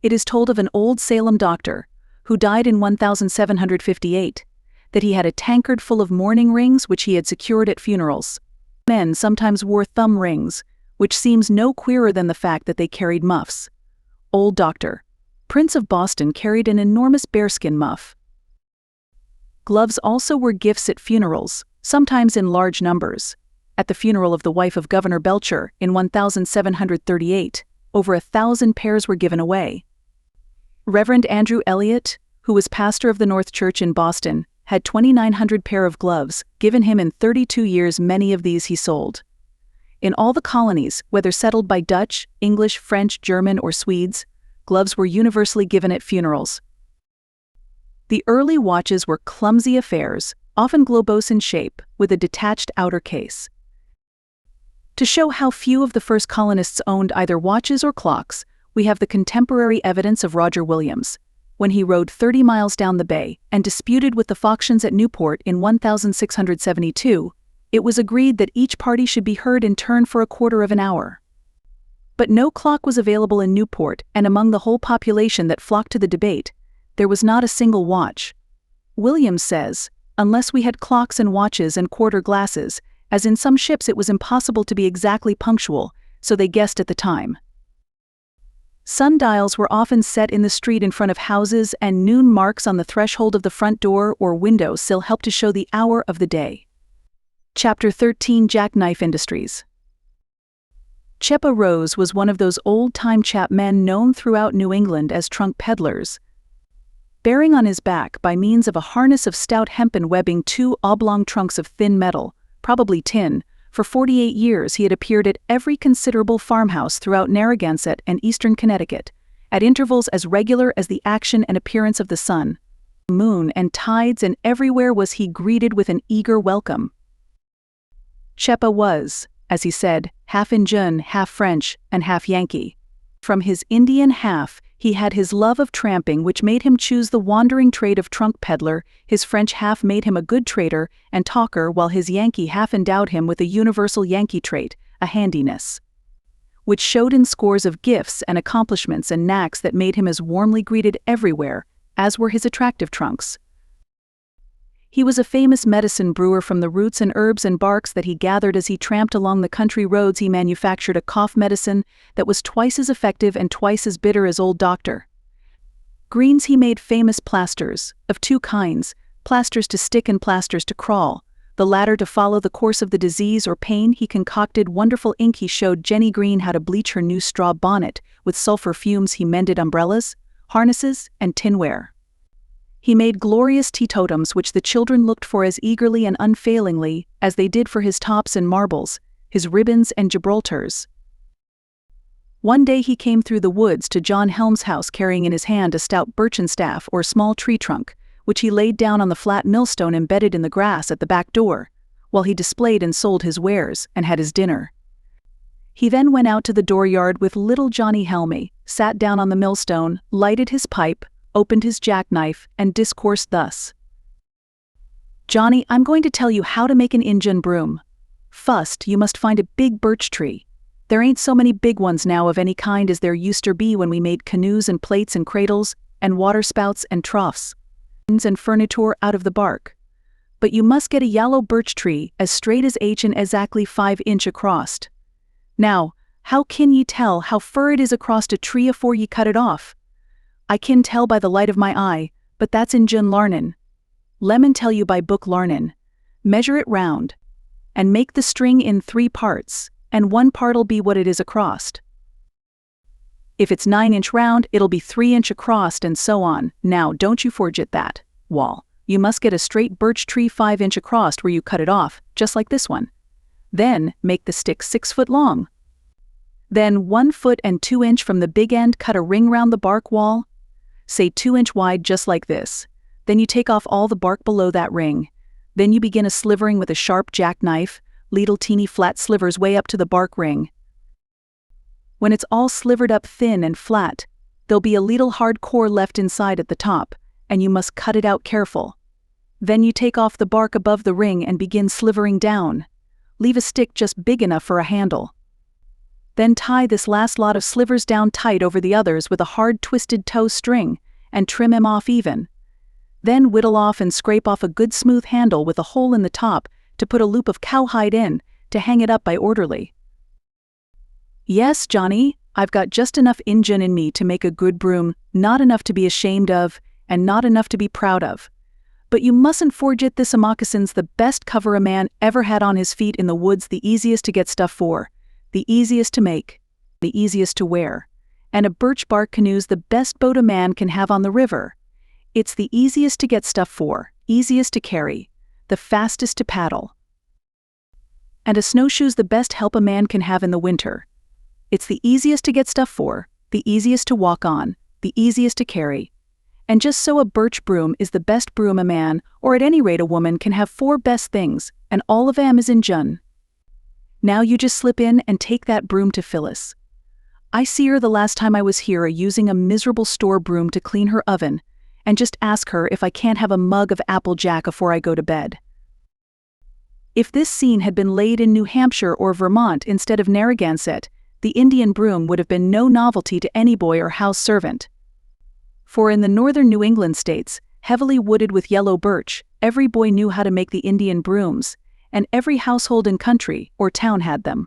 It is told of an old Salem doctor, who died in 1758, that he had a tankard full of mourning rings which he had secured at funerals. Men sometimes wore thumb rings, which seems no queerer than the fact that they carried muffs. Old Doctor, Prince of Boston, carried an enormous bearskin muff. Gloves also were gifts at funerals, sometimes in large numbers. At the funeral of the wife of Governor Belcher in 1738, over 1,000 pairs were given away. Reverend Andrew Elliott, who was pastor of the North Church in Boston, had 2,900 pair of gloves given him in 32 years. Many of these he sold. In all the colonies, whether settled by Dutch, English, French, German, or Swedes, gloves were universally given at funerals. The early watches were clumsy affairs, often globose in shape, with a detached outer case. To show how few of the first colonists owned either watches or clocks, we have the contemporary evidence of Roger Williams, when he rode 30 miles down the bay and disputed with the Foxians at Newport in 1672, it was agreed that each party should be heard in turn for a quarter of an hour. But no clock was available in Newport, and among the whole population that flocked to the debate, There was not a single watch. Williams says, unless we had clocks and watches and quarter glasses, as in some ships it was impossible to be exactly punctual, so they guessed at the time. Sundials were often set in the street in front of houses, and noon marks on the threshold of the front door or window sill helped to show the hour of the day. Chapter 13: Jackknife Industries. Chepa Rose was one of those old-time chapmen known throughout New England as trunk peddlers. Bearing on his back by means of a harness of stout hempen webbing 2 oblong trunks of thin metal, probably tin, for 48 years he had appeared at every considerable farmhouse throughout Narragansett and eastern Connecticut, at intervals as regular as the action and appearance of the sun, moon, and tides, and everywhere was he greeted with an eager welcome. Chepa was, as he said, half Injun, half French, and half Yankee. From his Indian half, he had his love of tramping, which made him choose the wandering trade of trunk peddler. His French half made him a good trader and talker, while his Yankee half endowed him with a universal Yankee trait, a handiness, which showed in scores of gifts and accomplishments and knacks that made him as warmly greeted everywhere as were his attractive trunks. He was a famous medicine brewer. From the roots and herbs and barks that he gathered as he tramped along the country roads, he manufactured a cough medicine that was twice as effective and twice as bitter as Old Doctor. Greens he made famous plasters, of 2 kinds, plasters to stick and plasters to crawl, the latter to follow the course of the disease or pain. He concocted wonderful ink. He showed Jenny Green how to bleach her new straw bonnet. With sulfur fumes he mended umbrellas, harnesses, and tinware. He made glorious teetotums which the children looked for as eagerly and unfailingly as they did for his tops and marbles, his ribbons and Gibraltars. One day he came through the woods to John Helm's house carrying in his hand a stout birchen staff or small tree trunk, which he laid down on the flat millstone embedded in the grass at the back door, while he displayed and sold his wares and had his dinner. He then went out to the dooryard with little Johnny Helmy, sat down on the millstone, lighted his pipe, opened his jackknife, and discoursed thus. "Johnny, I'm going to tell you how to make an Injun broom. Fust, you must find a big birch tree. There ain't so many big ones now of any kind as there used to be when we made canoes and plates and cradles, and waterspouts and troughs, and furniture out of the bark. But you must get a yellow birch tree as straight as H and exactly 5 inch across. Now, how kin ye tell how fur it is across a tree afore ye cut it off? I kin tell by the light of my eye, but that's Injun larnin'. Lemon tell you by book larnin'. Measure it round, and make the string in 3 parts, and 1 part'll be what it is across. If it's 9 inch round, it'll be 3 inch across, and so on. Now, don't you forget that, Wall. You must get a straight birch tree 5 inch across where you cut it off, just like this one. Then, make the stick 6 foot long. Then 1 foot and 2 inch from the big end, cut a ring round the bark wall, say 2 inch wide, just like this. Then you take off all the bark below that ring. Then you begin a slivering with a sharp jackknife, little teeny flat slivers way up to the bark ring. When it's all slivered up thin and flat, there'll be a little hard core left inside at the top, and you must cut it out careful. Then you take off the bark above the ring and begin slivering down. Leave a stick just big enough for a handle. Then tie this last lot of slivers down tight over the others with a hard twisted tow string, and trim 'em off even. Then whittle off and scrape off a good smooth handle with a hole in the top to put a loop of cowhide in, to hang it up by orderly. Yes, Johnny, I've got just enough Injun in me to make a good broom, not enough to be ashamed of, and not enough to be proud of. But you mustn't forget this: a moccasin's the best cover a man ever had on his feet in the woods, the easiest to get stuff for, the easiest to make, the easiest to wear. And a birch bark canoe's the best boat a man can have on the river. It's the easiest to get stuff for, easiest to carry, the fastest to paddle. And a snowshoe's the best help a man can have in the winter. It's the easiest to get stuff for, the easiest to walk on, the easiest to carry. And just so a birch broom is the best broom a man, or at any rate a woman, can have 4 best things, and all of 'em is Injun. Now you just slip in and take that broom to Phyllis. I see her the last time I was here using a miserable store broom to clean her oven, and just ask her if I can't have a mug of Applejack afore I go to bed. If this scene had been laid in New Hampshire or Vermont instead of Narragansett, the Indian broom would have been no novelty to any boy or house servant. For in the northern New England states, heavily wooded with yellow birch, every boy knew how to make the Indian brooms, and every household in country or town had them.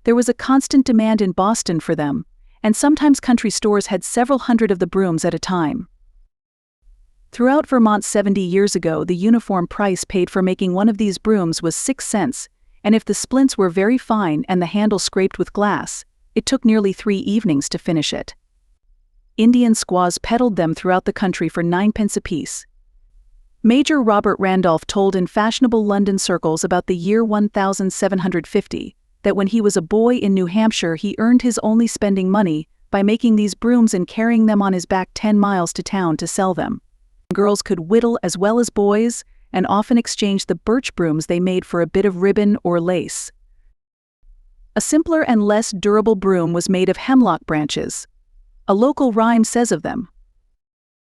There was a constant demand in Boston for them, and sometimes country stores had several hundred of the brooms at a time. Throughout Vermont 70 years ago, the uniform price paid for making one of these brooms was 6 cents, and if the splints were very fine and the handle scraped with glass, it took nearly 3 evenings to finish it. Indian squaws peddled them throughout the country for 9 pence apiece. Major Robert Randolph told in fashionable London circles about the year 1750 that when he was a boy in New Hampshire he earned his only spending money by making these brooms and carrying them on his back 10 miles to town to sell them. Girls could whittle as well as boys, and often exchanged the birch brooms they made for a bit of ribbon or lace. A simpler and less durable broom was made of hemlock branches. A local rhyme says of them,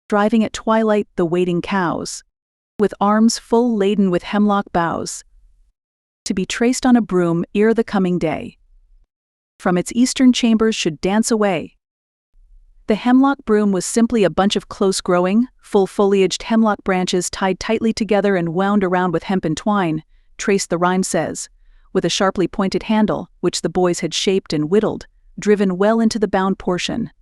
"Driving at twilight the waiting cows, with arms full laden with hemlock boughs, to be traced on a broom ere the coming day. From its eastern chambers should dance away." The hemlock broom was simply a bunch of close-growing, full-foliaged hemlock branches tied tightly together and wound around with hempen twine, traced the rhyme says, with a sharply pointed handle, which the boys had shaped and whittled, driven well into the bound portion.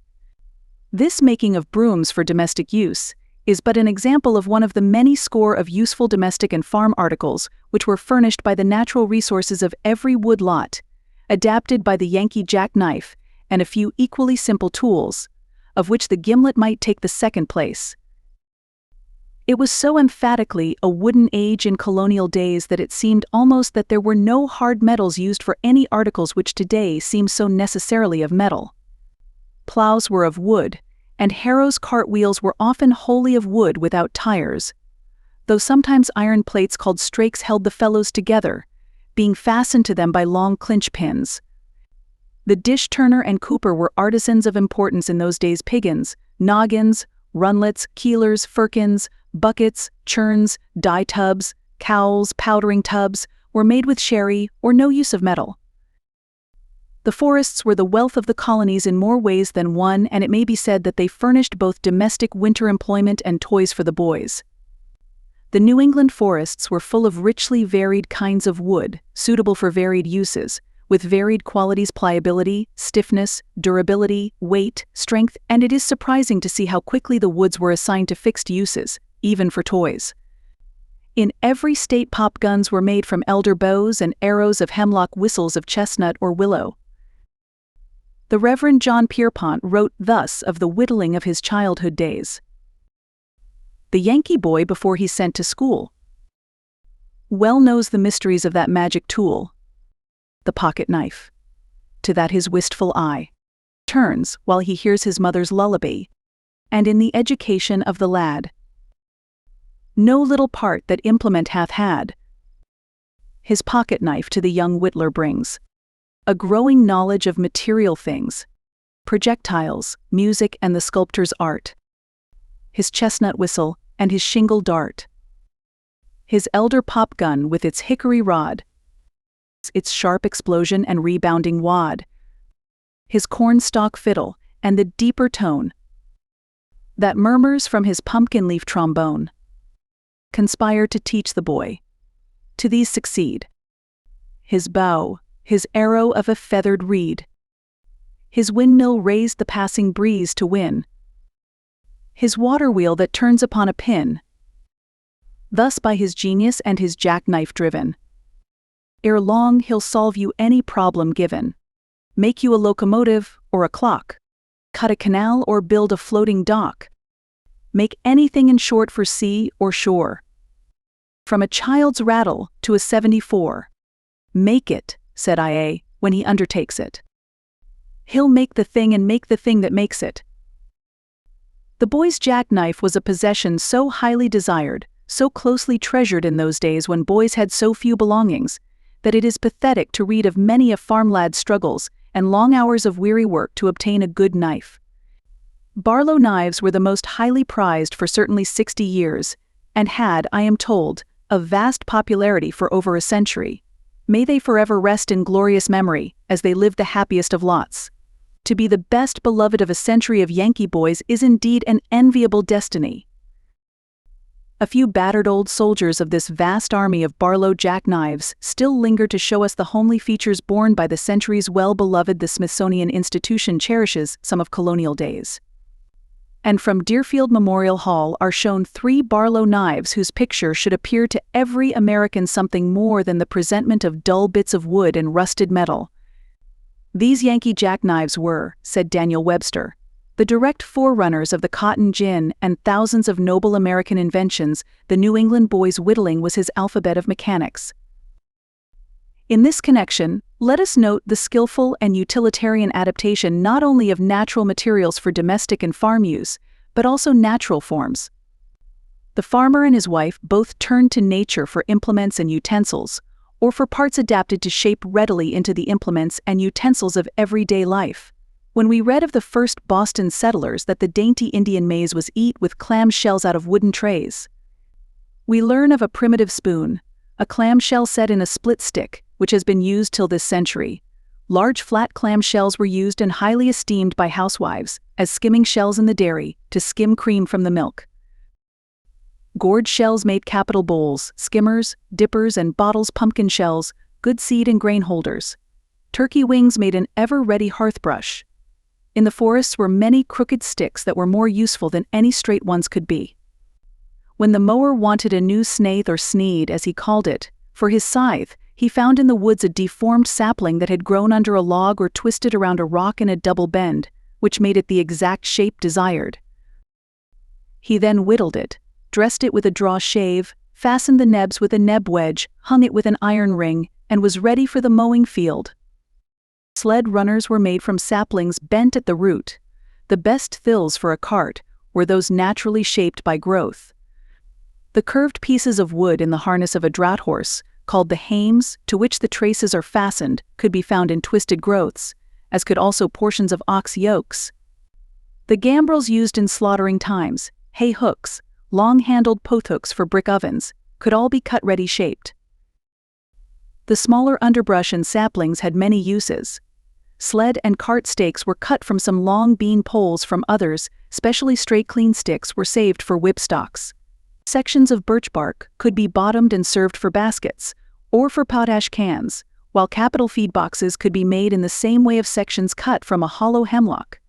This making of brooms for domestic use is but an example of one of the many score of useful domestic and farm articles which were furnished by the natural resources of every wood lot, adapted by the Yankee jackknife and a few equally simple tools, of which the gimlet might take the second place. It was so emphatically a wooden age in colonial days that it seemed almost that there were no hard metals used for any articles which today seem so necessarily of metal. Plows were of wood, and harrows' cartwheels were often wholly of wood without tires, though sometimes iron plates called strakes held the felloes together, being fastened to them by long clinch pins. The dish-turner and cooper were artisans of importance in those days. Piggins, noggins, runlets, keelers, firkins, buckets, churns, dye tubs, cowls, powdering tubs were made with sherry or no use of metal. The forests were the wealth of the colonies in more ways than one, and it may be said that they furnished both domestic winter employment and toys for the boys. The New England forests were full of richly varied kinds of wood, suitable for varied uses, with varied qualities: pliability, stiffness, durability, weight, strength, and it is surprising to see how quickly the woods were assigned to fixed uses, even for toys. In every state pop guns were made from elder bows and arrows of hemlock, whistles of chestnut or willow. The Reverend John Pierpont wrote thus of the whittling of his childhood days. The Yankee boy, before he's sent to school, well knows the mysteries of that magic tool, the pocket knife. To that his wistful eye turns while he hears his mother's lullaby, and in the education of the lad, no little part that implement hath had, his pocket knife to the young whittler brings a growing knowledge of material things, projectiles, music, and the sculptor's art, his chestnut whistle and his shingle dart, his elder pop gun with its hickory rod, its sharp explosion and rebounding wad, his cornstalk fiddle and the deeper tone that murmurs from his pumpkin leaf trombone, conspire to teach the boy. To these succeed his bow, his arrow of a feathered reed, his windmill raised the passing breeze to win, his water wheel that turns upon a pin, thus by his genius and his jackknife driven. Ere long he'll solve you any problem given, make you a locomotive or a clock, cut a canal or build a floating dock, make anything in short for sea or shore. From a child's rattle to a 74, make it, said I.A., when he undertakes it. He'll make the thing and make the thing that makes it. The boy's jackknife was a possession so highly desired, so closely treasured in those days when boys had so few belongings, that it is pathetic to read of many a farm lad's struggles and long hours of weary work to obtain a good knife. Barlow knives were the most highly prized for certainly 60 years, and had, I am told, a vast popularity for over a century. May they forever rest in glorious memory, as they lived the happiest of lots. To be the best beloved of a century of Yankee boys is indeed an enviable destiny. A few battered old soldiers of this vast army of Barlow jackknives still linger to show us the homely features borne by the centuries well-beloved the Smithsonian Institution cherishes some of colonial days. And from Deerfield Memorial Hall are shown 3 Barlow knives whose picture should appear to every American something more than the presentment of dull bits of wood and rusted metal. These Yankee jackknives were, said Daniel Webster, the direct forerunners of the cotton gin and thousands of noble American inventions. The New England boy's whittling was his alphabet of mechanics. In this connection, let us note the skillful and utilitarian adaptation not only of natural materials for domestic and farm use, but also natural forms. The farmer and his wife both turned to nature for implements and utensils, or for parts adapted to shape readily into the implements and utensils of everyday life. When we read of the first Boston settlers that the dainty Indian maize was eat with clam shells out of wooden trays, we learn of a primitive spoon, a clam shell set in a split stick, which has been used till this century. Large flat clam shells were used and highly esteemed by housewives, as skimming shells in the dairy, to skim cream from the milk. Gourd shells made capital bowls, skimmers, dippers and bottles, pumpkin shells, good seed and grain holders. Turkey wings made an ever-ready hearth brush. In the forests were many crooked sticks that were more useful than any straight ones could be. When the mower wanted a new snaith or sneed, as he called it, for his scythe, he found in the woods a deformed sapling that had grown under a log or twisted around a rock in a double bend, which made it the exact shape desired. He then whittled it, dressed it with a draw shave, fastened the nebs with a neb wedge, hung it with an iron ring, and was ready for the mowing field. Sled runners were made from saplings bent at the root. The best thills for a cart were those naturally shaped by growth. The curved pieces of wood in the harness of a draught horse, called the hames, to which the traces are fastened, could be found in twisted growths, as could also portions of ox yokes. The gambrels used in slaughtering times, hay hooks, long-handled pothooks for brick ovens, could all be cut ready shaped. The smaller underbrush and saplings had many uses. Sled and cart stakes were cut from some long bean poles, from others, specially straight clean sticks, were saved for whipstocks. Sections of birch bark could be bottomed and served for baskets, or for potash cans, while capital feed boxes could be made in the same way of sections cut from a hollow hemlock.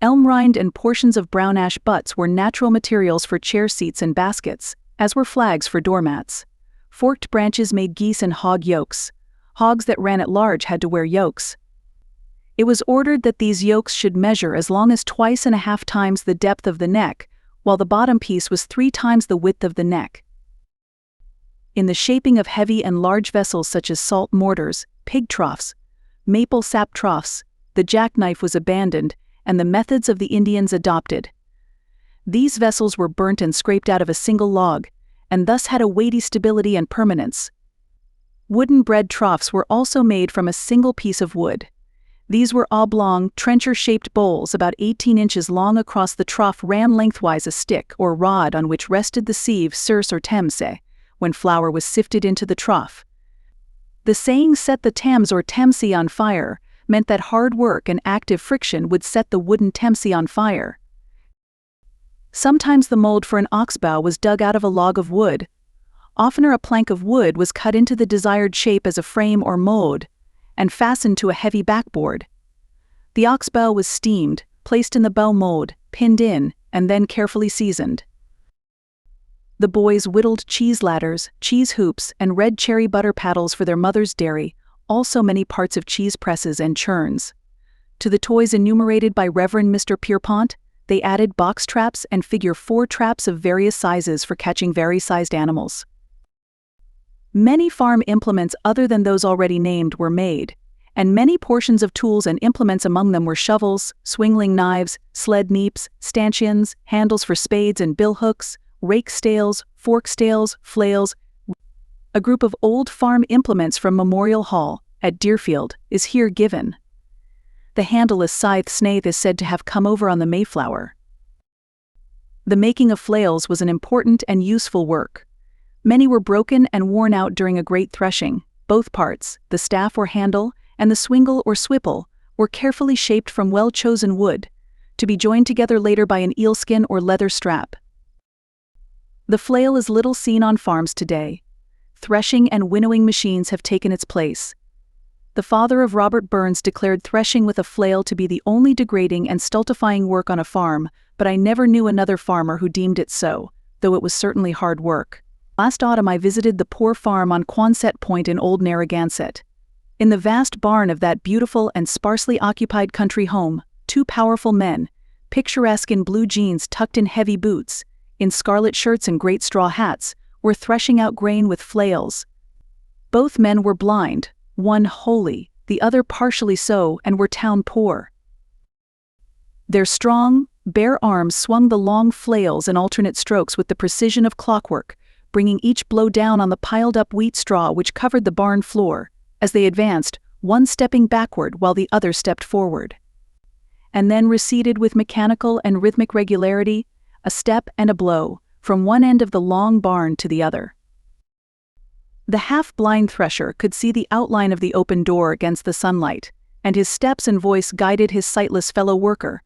Elm rind and portions of brown ash butts were natural materials for chair seats and baskets, as were flags for doormats. Forked branches made geese and hog yokes. Hogs that ran at large had to wear yokes. It was ordered that these yokes should measure as long as 2.5 times the depth of the neck, while the bottom piece was 3 times the width of the neck. In the shaping of heavy and large vessels such as salt mortars, pig troughs, maple sap troughs, the jackknife was abandoned, and the methods of the Indians adopted. These vessels were burnt and scraped out of a single log, and thus had a weighty stability and permanence. Wooden bread troughs were also made from a single piece of wood. These were oblong, trencher-shaped bowls about 18 inches long. Across the trough ran lengthwise a stick or rod on which rested the sieve, circe or temse, when flour was sifted into the trough. The saying "set the Thames or temse on fire" meant that hard work and active friction would set the wooden temse on fire. Sometimes the mold for an oxbow was dug out of a log of wood. Oftener a plank of wood was cut into the desired shape as a frame or mold, and fastened to a heavy backboard. The oxbow was steamed, placed in the bow mold, pinned in, and then carefully seasoned. The boys whittled cheese ladders, cheese hoops, and red cherry butter paddles for their mother's dairy, also many parts of cheese presses and churns. To the toys enumerated by Reverend Mr. Pierpont, they added box traps and figure 4 traps of various sizes for catching vari-sized animals. Many farm implements other than those already named were made, and many portions of tools and implements. Among them were shovels, swingling knives, sled neeps, stanchions, handles for spades and billhooks, rake stales, fork stales, flails. A group of old farm implements from Memorial Hall, at Deerfield, is here given. The handleless scythe snaith is said to have come over on the Mayflower. The making of flails was an important and useful work. Many were broken and worn out during a great threshing. Both parts, the staff or handle, and the swingle or swipple, were carefully shaped from well-chosen wood, to be joined together later by an eelskin or leather strap. The flail is little seen on farms today. Threshing and winnowing machines have taken its place. The father of Robert Burns declared threshing with a flail to be the only degrading and stultifying work on a farm, but I never knew another farmer who deemed it so, though it was certainly hard work. Last autumn I visited the poor farm on Quonset Point in Old Narragansett. In the vast barn of that beautiful and sparsely occupied country home, two powerful men, picturesque in blue jeans tucked in heavy boots, in scarlet shirts and great straw hats, were threshing out grain with flails. Both men were blind, one wholly, the other partially so, and were town poor. Their strong, bare arms swung the long flails in alternate strokes with the precision of clockwork, bringing each blow down on the piled-up wheat straw which covered the barn floor, as they advanced, one stepping backward while the other stepped forward. And then receded with mechanical and rhythmic regularity, a step and a blow, from one end of the long barn to the other. The half-blind thresher could see the outline of the open door against the sunlight, and his steps and voice guided his sightless fellow worker.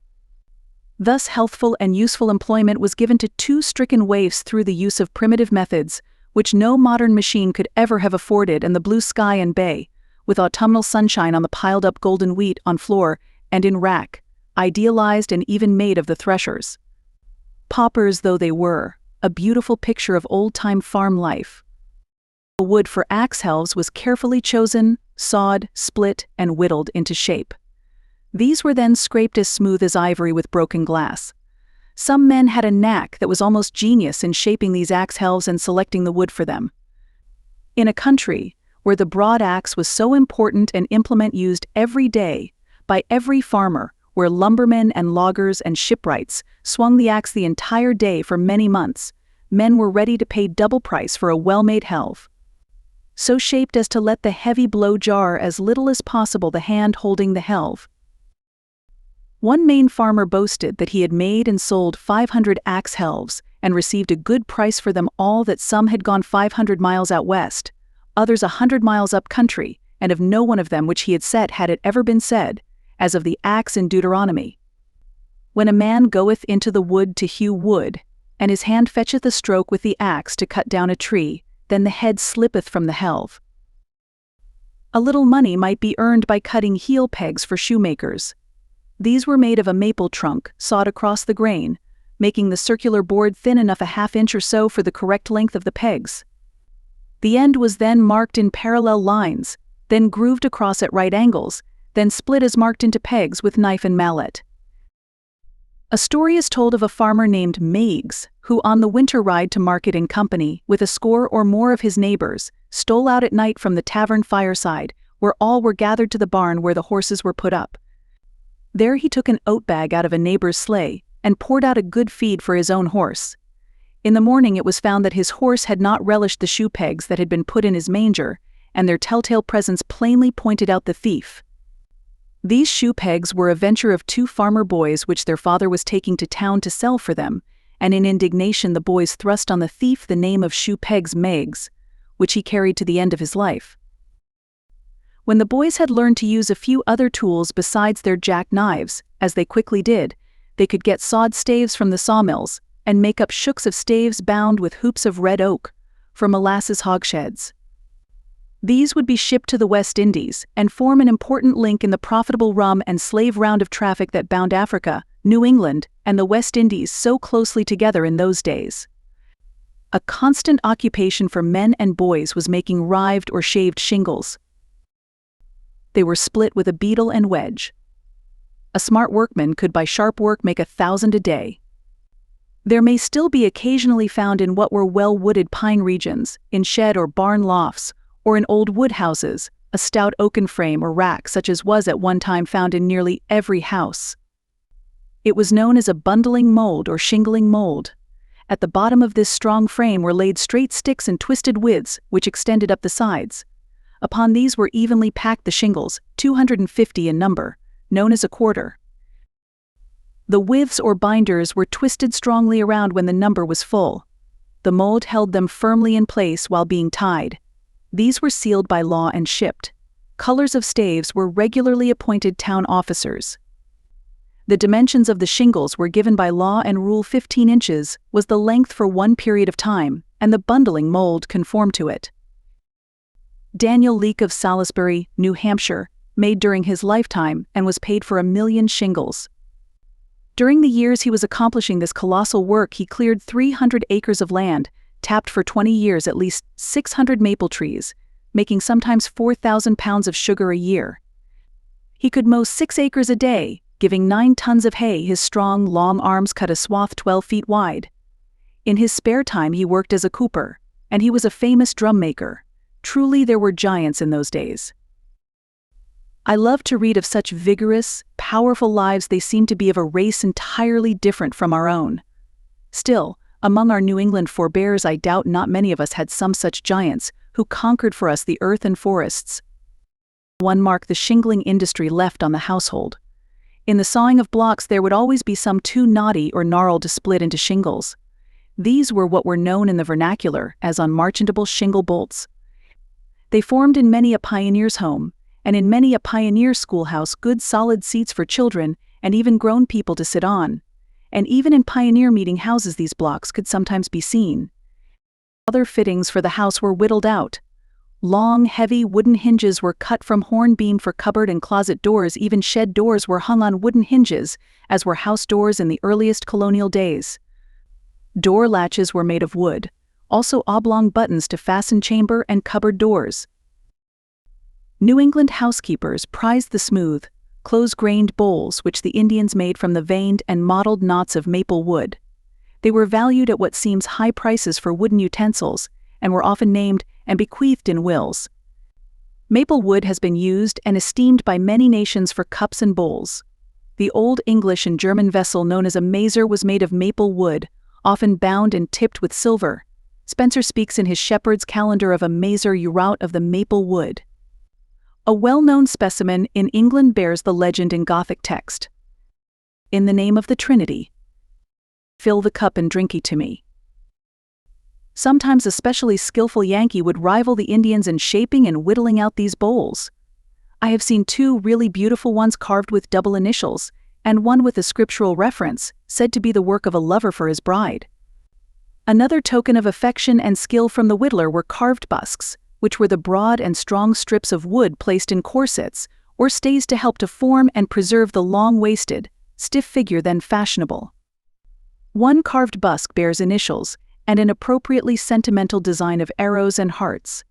Thus healthful and useful employment was given to two stricken waifs through the use of primitive methods, which no modern machine could ever have afforded, and the blue sky and bay, with autumnal sunshine on the piled-up golden wheat on floor and in rack, idealized and even made of the threshers. Paupers though they were, a beautiful picture of old-time farm life. The wood for axe helves was carefully chosen, sawed, split, and whittled into shape. These were then scraped as smooth as ivory with broken glass. Some men had a knack that was almost genius in shaping these axe helves and selecting the wood for them. In a country where the broad axe was so important an implement used every day, by every farmer, where lumbermen and loggers and shipwrights swung the axe the entire day for many months, men were ready to pay double price for a well-made helve, so shaped as to let the heavy blow jar as little as possible the hand holding the helve. One Maine farmer boasted that he had made and sold 500 axe helves and received a good price for them all, that some had gone 500 miles out west, others 100 miles up country, and of no one of them which he had set had it ever been said, as of the axe in Deuteronomy, "When a man goeth into the wood to hew wood, and his hand fetcheth a stroke with the axe to cut down a tree, then the head slippeth from the helve." A little money might be earned by cutting heel pegs for shoemakers. These were made of a maple trunk, sawed across the grain, making the circular board thin enough a half-inch or so for the correct length of the pegs. The end was then marked in parallel lines, then grooved across at right angles, then split as marked into pegs with knife and mallet. A story is told of a farmer named Meigs, who on the winter ride to market in company with a score or more of his neighbors, stole out at night from the tavern fireside, where all were gathered, to the barn where the horses were put up. There he took an oat bag out of a neighbor's sleigh, and poured out a good feed for his own horse. In the morning it was found that his horse had not relished the shoe pegs that had been put in his manger, and their telltale presence plainly pointed out the thief. These shoe pegs were a venture of two farmer boys which their father was taking to town to sell for them, and in indignation the boys thrust on the thief the name of shoe pegs Meigs, which he carried to the end of his life. When the boys had learned to use a few other tools besides their jack-knives, as they quickly did, they could get sawed staves from the sawmills, and make up shooks of staves bound with hoops of red oak, for molasses hogsheads. These would be shipped to the West Indies, and form an important link in the profitable rum and slave round of traffic that bound Africa, New England, and the West Indies so closely together in those days. A constant occupation for men and boys was making rived or shaved shingles. They were split with a beetle and wedge. A smart workman could by sharp work make 1,000 a day. There may still be occasionally found in what were well-wooded pine regions, in shed or barn lofts, or in old wood houses, a stout oaken frame or rack such as was at one time found in nearly every house. It was known as a bundling mold or shingling mold. At the bottom of this strong frame were laid straight sticks and twisted withes, which extended up the sides. Upon these were evenly packed the shingles, 250 in number, known as a quarter. The withes or binders were twisted strongly around when the number was full. The mold held them firmly in place while being tied. These were sealed by law and shipped. colors of staves were regularly appointed town officers. The dimensions of the shingles were given by law, and Rule 15 inches was the length for one period of time, and the bundling mold conformed to it. Daniel Leake of Salisbury, New Hampshire, made during his lifetime and was paid for 1 million shingles. During the years he was accomplishing this colossal work, he cleared 300 acres of land, tapped for 20 years at least 600 maple trees, making sometimes 4,000 pounds of sugar a year. He could mow 6 acres a day, giving 9 tons of hay. His strong, long arms cut a swath 12 feet wide. In his spare time he worked as a cooper, and he was a famous drum maker. Truly there were giants in those days. I love to read of such vigorous, powerful lives. They seem to be of a race entirely different from our own. Still, among our New England forebears, I doubt not many of us had some such giants who conquered for us the earth and forests. One mark the shingling industry left on the household. In the sawing of blocks there would always be some too knotty or gnarled to split into shingles. These were what were known in the vernacular as unmarchantable shingle bolts. They formed in many a pioneer's home, and in many a pioneer schoolhouse, good solid seats for children and even grown people to sit on. And even in pioneer meeting houses these blocks could sometimes be seen. Other fittings for the house were whittled out. Long, heavy wooden hinges were cut from horn beam for cupboard and closet doors. Even shed doors were hung on wooden hinges, as were house doors in the earliest colonial days. Door latches were made of wood, also oblong buttons to fasten chamber and cupboard doors. New England housekeepers prized the smooth, close-grained bowls which the Indians made from the veined and mottled knots of maple wood. They were valued at what seems high prices for wooden utensils, and were often named and bequeathed in wills. Maple wood has been used and esteemed by many nations for cups and bowls. The Old English and German vessel known as a mazer was made of maple wood, often bound and tipped with silver. Spenser speaks in his Shepherd's Calendar of a mazer wrought of the maple wood. A well-known specimen in England bears the legend in Gothic text, "In the name of the Trinity, fill the cup and drink ye to me." Sometimes a specially skillful Yankee would rival the Indians in shaping and whittling out these bowls. I have seen 2 really beautiful ones carved with double initials, and one with a scriptural reference, said to be the work of a lover for his bride. Another token of affection and skill from the whittler were carved busks, which were the broad and strong strips of wood placed in corsets or stays to help to form and preserve the long-waisted, stiff figure then fashionable. One carved busk bears initials and an appropriately sentimental design of arrows and hearts.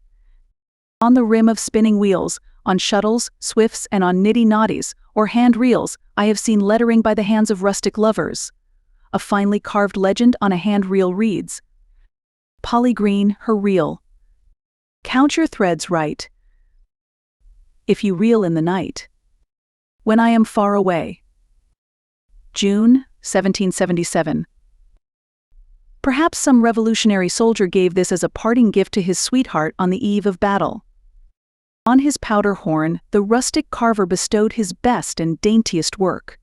On the rim of spinning wheels, on shuttles, swifts, and on niddy-noddies, or hand reels, I have seen lettering by the hands of rustic lovers. A finely carved legend on a hand reel reads, "Polly Green, her reel. Count your threads right, if you reel in the night, when I am far away." June, 1777. Perhaps some revolutionary soldier gave this as a parting gift to his sweetheart on the eve of battle. On his powder horn, the rustic carver bestowed his best and daintiest work.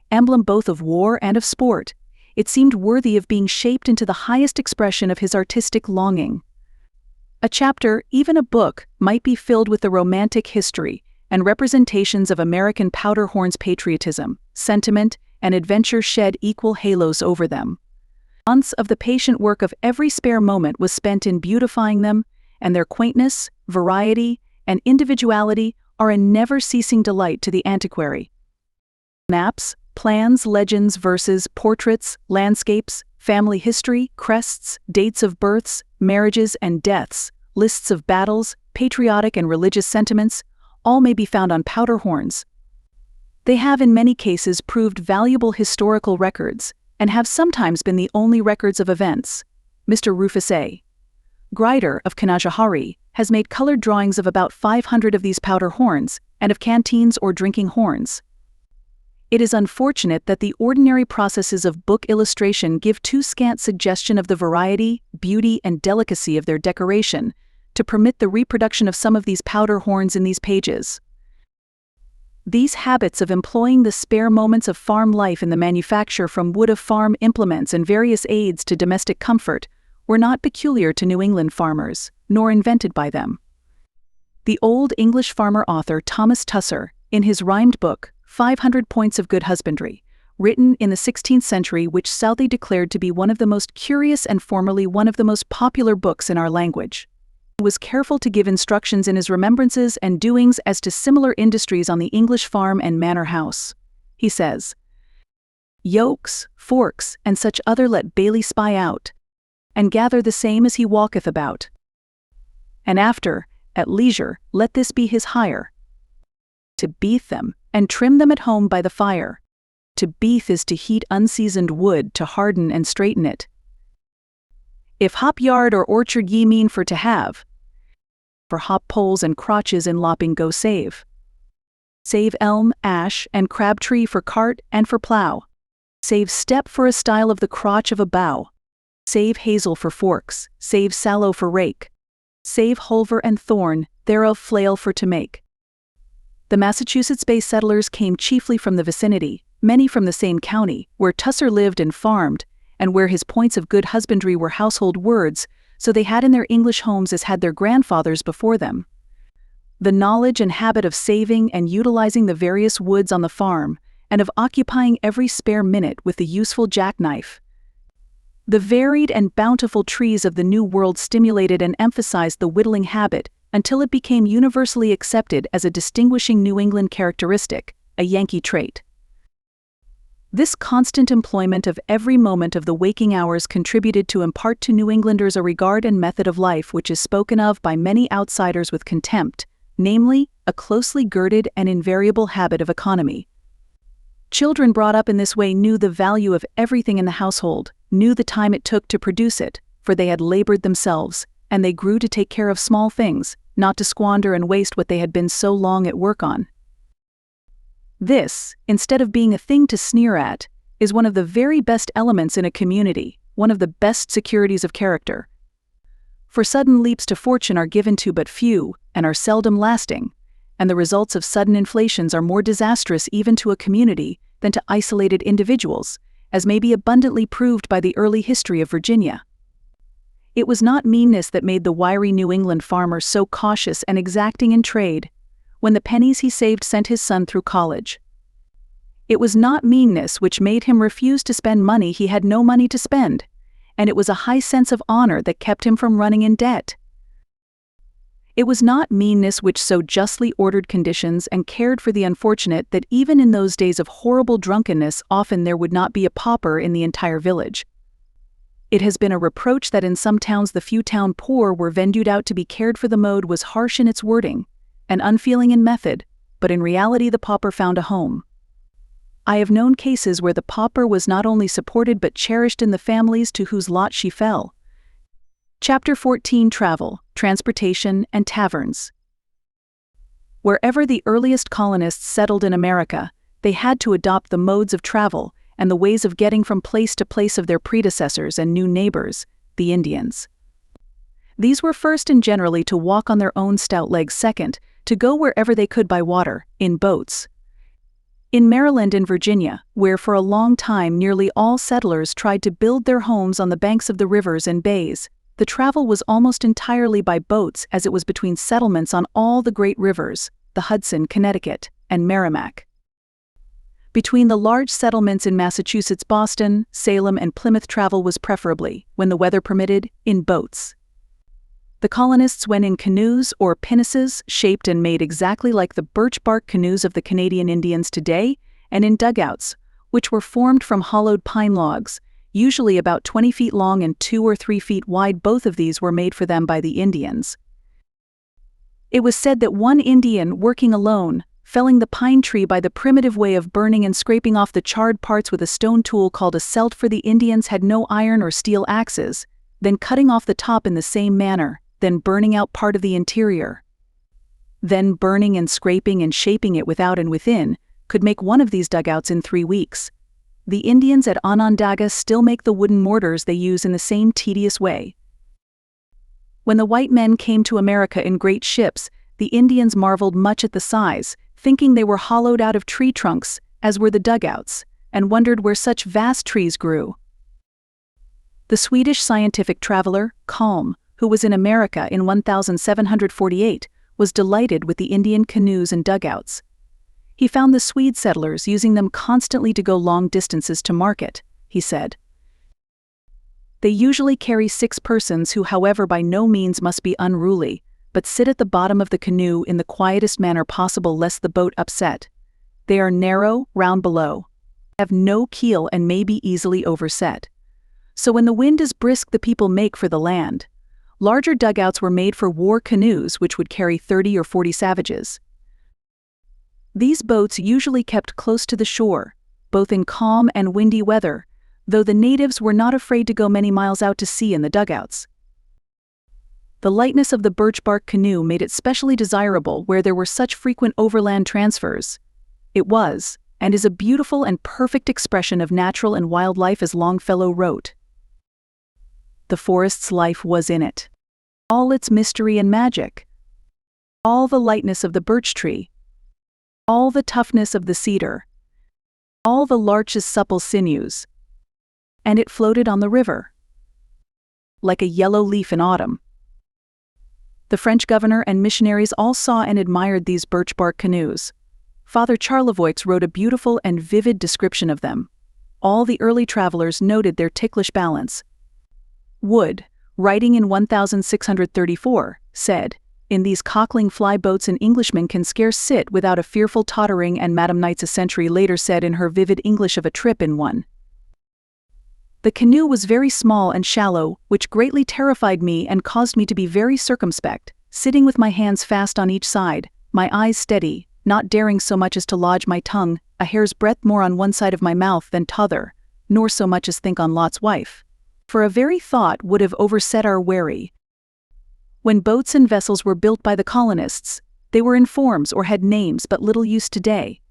Emblem both of war and of sport, it seemed worthy of being shaped into the highest expression of his artistic longing. A chapter, even a book, might be filled with the romantic history and representations of American powder horns. Patriotism, sentiment, and adventure shed equal halos over them. Months of the patient work of every spare moment was spent in beautifying them, and their quaintness, variety, and individuality are a never-ceasing delight to the antiquary. Maps, plans, legends, verses, portraits, landscapes, family history, crests, dates of births, marriages and deaths, lists of battles, patriotic and religious sentiments, all may be found on powder horns. They have in many cases proved valuable historical records, and have sometimes been the only records of events. Mr. Rufus A. Grider of Canajoharie has made colored drawings of about 500 of these powder horns, and of canteens or drinking horns. It is unfortunate that the ordinary processes of book illustration give too scant suggestion of the variety, beauty, and delicacy of their decoration, to permit the reproduction of some of these powder horns in these pages. These habits of employing the spare moments of farm life in the manufacture from wood of farm implements and various aids to domestic comfort were not peculiar to New England farmers, nor invented by them. The old English farmer author Thomas Tusser, in his rhymed book, 500 Points of Good Husbandry, written in the 16th century, which Southey declared to be one of the most curious and formerly one of the most popular books in our language, was careful to give instructions in his remembrances and doings as to similar industries on the English farm and manor house. He says, "Yokes, forks, and such other let Bailey spy out, and gather the same as he walketh about. And after, at leisure, let this be his hire, to beath them, and trim them at home by the fire. To beath is to heat unseasoned wood to harden and straighten it. If hop yard or orchard ye mean for to have, for hop poles and crotches in lopping go save. Save elm, ash, and crab tree for cart and for plough. Save step for a stile of the crotch of a bough. Save hazel for forks, save sallow for rake. Save hulver and thorn, thereof flail for to make." The Massachusetts-based settlers came chiefly from the vicinity, many from the same county, where Tusser lived and farmed, and where his points of good husbandry were household words, so they had in their English homes as had their grandfathers before them. The knowledge and habit of saving and utilizing the various woods on the farm, and of occupying every spare minute with the useful jackknife. The varied and bountiful trees of the New World stimulated and emphasized the whittling habit until it became universally accepted as a distinguishing New England characteristic, a Yankee trait. This constant employment of every moment of the waking hours contributed to impart to New Englanders a regard and method of life which is spoken of by many outsiders with contempt, namely, a closely girded and invariable habit of economy. Children brought up in this way knew the value of everything in the household, knew the time it took to produce it, for they had labored themselves, and they grew to take care of small things, not to squander and waste what they had been so long at work on. This, instead of being a thing to sneer at, is one of the very best elements in a community, one of the best securities of character. For sudden leaps to fortune are given to but few, and are seldom lasting, and the results of sudden inflations are more disastrous even to a community than to isolated individuals, as may be abundantly proved by the early history of Virginia. It was not meanness that made the wiry New England farmer so cautious and exacting in trade, when the pennies he saved sent his son through college. It was not meanness which made him refuse to spend money he had no money to spend, and it was a high sense of honor that kept him from running in debt. It was not meanness which so justly ordered conditions and cared for the unfortunate that even in those days of horrible drunkenness often there would not be a pauper in the entire village. It has been a reproach that in some towns the few town poor were vendued out to be cared for. The mode was harsh in its wording, and unfeeling in method, but in reality the pauper found a home. I have known cases where the pauper was not only supported but cherished in the families to whose lot she fell. Chapter 14: Travel, Transportation, and Taverns. Wherever the earliest colonists settled in America, they had to adopt the modes of travel and the ways of getting from place to place of their predecessors and new neighbors, the Indians. These were first and generally to walk on their own stout legs, second, to go wherever they could by water, in boats. In Maryland and Virginia, where for a long time nearly all settlers tried to build their homes on the banks of the rivers and bays, the travel was almost entirely by boats, as it was between settlements on all the great rivers, the Hudson, Connecticut, and Merrimack. Between the large settlements in Massachusetts, Boston, Salem, and Plymouth travel was preferably, when the weather permitted, in boats. The colonists went in canoes or pinnaces shaped and made exactly like the birch bark canoes of the Canadian Indians today, and in dugouts, which were formed from hollowed pine logs, usually about 20 feet long and 2 or 3 feet wide. Both of these were made for them by the Indians. It was said that one Indian, working alone, felling the pine tree by the primitive way of burning and scraping off the charred parts with a stone tool called a celt, for the Indians had no iron or steel axes, then cutting off the top in the same manner, then burning out part of the interior, then burning and scraping and shaping it without and within, could make one of these dugouts in 3 weeks. The Indians at Onondaga still make the wooden mortars they use in the same tedious way. When the white men came to America in great ships, the Indians marveled much at the size, thinking they were hollowed out of tree trunks, as were the dugouts, and wondered where such vast trees grew. The Swedish scientific traveler, Kalm, who was in America in 1748, was delighted with the Indian canoes and dugouts. He found the Swede settlers using them constantly to go long distances to market, he said. They usually carry 6 persons who, however, by no means must be unruly, but sit at the bottom of the canoe in the quietest manner possible lest the boat upset. They are narrow, round below, have no keel and may be easily overset. So when the wind is brisk the people make for the land. Larger dugouts were made for war canoes which would carry 30 or 40 savages. These boats usually kept close to the shore, both in calm and windy weather, though the natives were not afraid to go many miles out to sea in the dugouts. The lightness of the birch bark canoe made it specially desirable where there were such frequent overland transfers. It was, and is a beautiful and perfect expression of natural and wild life, as Longfellow wrote. The forest's life was in it. All its mystery and magic. All the lightness of the birch tree. All the toughness of the cedar. All the larch's supple sinews. And it floated on the river, like a yellow leaf in autumn. The French governor and missionaries all saw and admired these birch bark canoes. Father Charlevoix wrote a beautiful and vivid description of them. All the early travelers noted their ticklish balance. Wood, writing in 1634, said, "In these cockling fly boats an Englishman can scarce sit without a fearful tottering," and Madame Knights a century later said in her vivid English of a trip in one. The canoe was very small and shallow, which greatly terrified me and caused me to be very circumspect, sitting with my hands fast on each side, my eyes steady, not daring so much as to lodge my tongue a hair's breadth more on one side of my mouth than t'other, nor so much as think on Lot's wife. For a very thought would have overset our wary. When boats and vessels were built by the colonists, they were in forms or had names but little used today.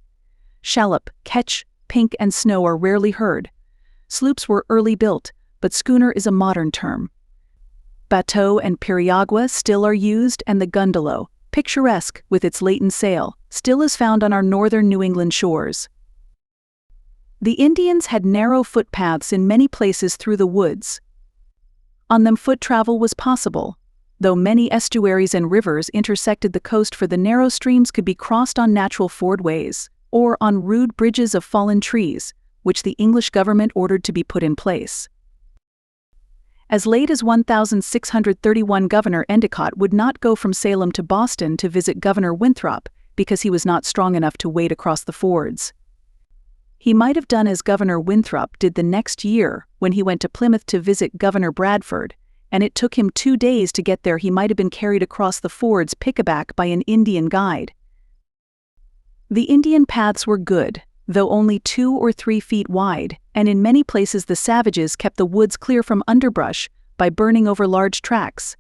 Shallop, ketch, pink, and snow are rarely heard. Sloops were early built, but schooner is a modern term. Bateau and periagua still are used, and the gundalo, picturesque with its latent sail, still is found on our northern New England shores. The Indians had narrow footpaths in many places through the woods. On them foot travel was possible, though many estuaries and rivers intersected the coast, for the narrow streams could be crossed on natural fordways, or on rude bridges of fallen trees, which the English government ordered to be put in place. As late as 1631, Governor Endicott would not go from Salem to Boston to visit Governor Winthrop because he was not strong enough to wade across the fords. He might have done as Governor Winthrop did the next year when he went to Plymouth to visit Governor Bradford, and it took him 2 days to get there. He might have been carried across the fords pickaback by an Indian guide. The Indian paths were good, though only 2 or 3 feet wide, and in many places the savages kept the woods clear from underbrush by burning over large tracts.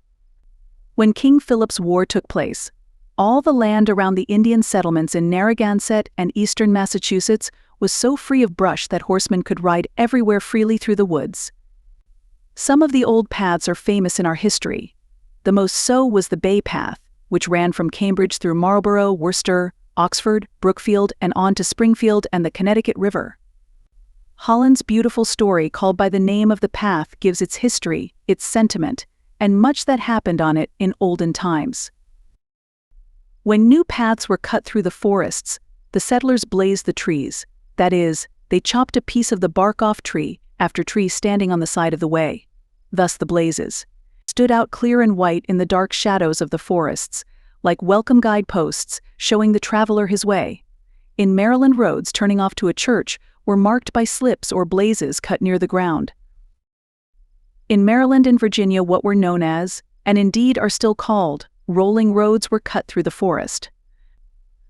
When King Philip's War took place, all the land around the Indian settlements in Narragansett and eastern Massachusetts was so free of brush that horsemen could ride everywhere freely through the woods. Some of the old paths are famous in our history. The most so was the Bay Path, which ran from Cambridge through Marlborough, Worcester, Oxford, Brookfield, and on to Springfield and the Connecticut River. Holland's beautiful story, called by the name of the path, gives its history, its sentiment, and much that happened on it in olden times. When new paths were cut through the forests, the settlers blazed the trees. That is, they chopped a piece of the bark off tree after tree standing on the side of the way. Thus the blazes stood out clear and white in the dark shadows of the forests, like welcome guideposts showing the traveler his way. In Maryland, roads turning off to a church were marked by slips or blazes cut near the ground. In Maryland and Virginia, what were known as, and indeed are still called, rolling roads were cut through the forest.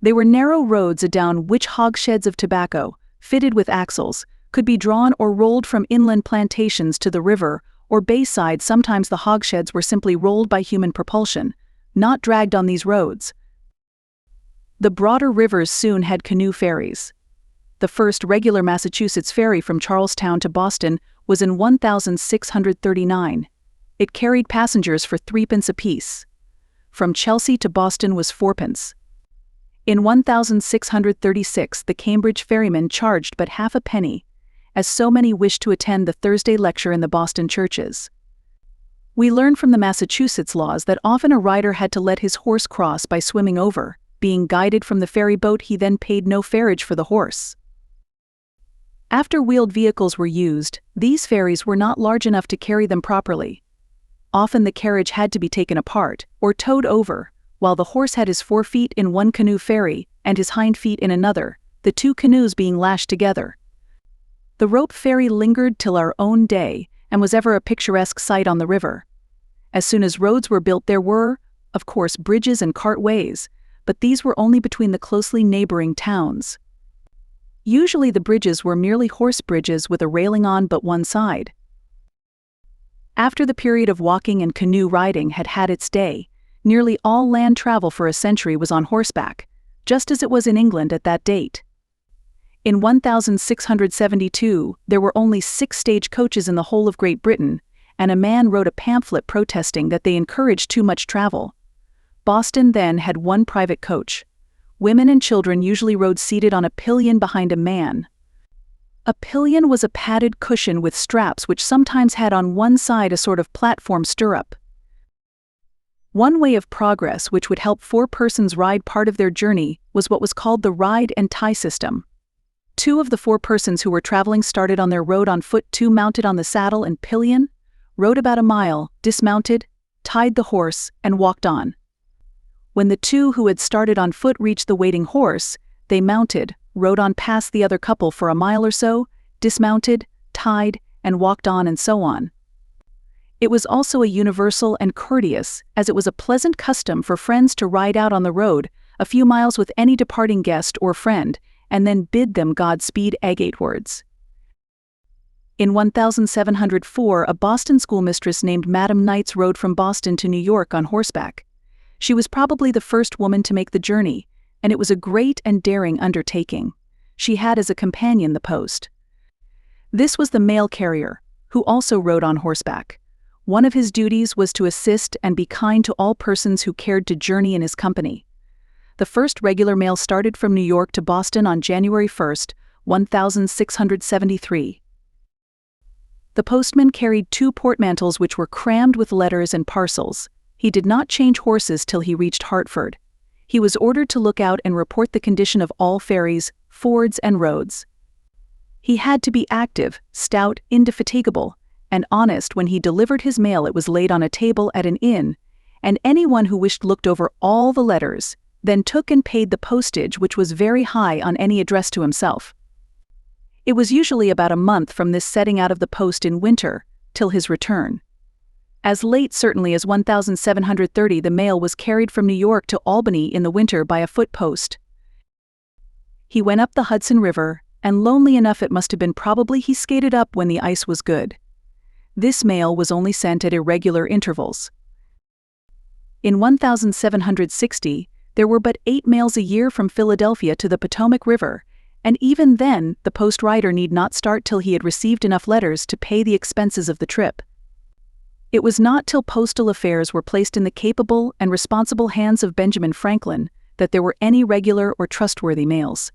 They were narrow roads adown which hogsheads of tobacco, fitted with axles, could be drawn or rolled from inland plantations to the river or bayside. Sometimes the hogsheads were simply rolled by human propulsion, not dragged on these roads. The broader rivers soon had canoe ferries. The first regular Massachusetts ferry from Charlestown to Boston was in 1639. It carried passengers for 3d apiece. From Chelsea to Boston was 4d. In 1636, the Cambridge ferryman charged but half a penny, as so many wished to attend the Thursday lecture in the Boston churches. We learn from the Massachusetts laws that often a rider had to let his horse cross by swimming over. Being guided from the ferry boat, he then paid no ferriage for the horse. After wheeled vehicles were used, these ferries were not large enough to carry them properly. Often the carriage had to be taken apart or towed over, while the horse had his forefeet in one canoe ferry and his hind feet in another, the two canoes being lashed together. The rope ferry lingered till our own day and was ever a picturesque sight on the river. As soon as roads were built, there were, of course, bridges and cartways, but these were only between the closely neighboring towns. Usually the bridges were merely horse bridges with a railing on but one side. After the period of walking and canoe riding had had its day, nearly all land travel for a century was on horseback, just as it was in England at that date. In 1672, there were only 6 stagecoaches in the whole of Great Britain, and a man wrote a pamphlet protesting that they encouraged too much travel. Boston then had 1 private coach. Women and children usually rode seated on a pillion behind a man. A pillion was a padded cushion with straps which sometimes had on one side a sort of platform stirrup. One way of progress which would help 4 persons ride part of their journey was what was called the ride and tie system. 2 of the 4 persons who were traveling started on their road on foot, 2 mounted on the saddle and pillion, rode about a mile, dismounted, tied the horse, and walked on. When the 2 who had started on foot reached the waiting horse, they mounted, rode on past the other couple for a mile or so, dismounted, tied, and walked on, and so on. It was also a universal and courteous, as it was a pleasant custom for friends to ride out on the road a few miles with any departing guest or friend, and then bid them Godspeed agatewards. In 1704, a Boston schoolmistress named Madam Knights rode from Boston to New York on horseback. She was probably the first woman to make the journey, and it was a great and daring undertaking. She had as a companion the post. This was the mail carrier, who also rode on horseback. One of his duties was to assist and be kind to all persons who cared to journey in his company. The first regular mail started from New York to Boston on January 1, 1673. The postman carried 2 portmantles which were crammed with letters and parcels. He did not change horses till he reached Hartford. He was ordered to look out and report the condition of all ferries, fords, and roads. He had to be active, stout, indefatigable, and honest. When he delivered his mail, it was laid on a table at an inn, and anyone who wished looked over all the letters, then took and paid the postage, which was very high on any addressed to himself. It was usually about a month from this setting out of the post in winter till his return. As late certainly as 1730, the mail was carried from New York to Albany in the winter by a foot post. He went up the Hudson River, and lonely enough it must have been, probably he skated up when the ice was good. This mail was only sent at irregular intervals. In 1760, there were but 8 mails a year from Philadelphia to the Potomac River, and even then the post rider need not start till he had received enough letters to pay the expenses of the trip. It was not till postal affairs were placed in the capable and responsible hands of Benjamin Franklin that there were any regular or trustworthy mails.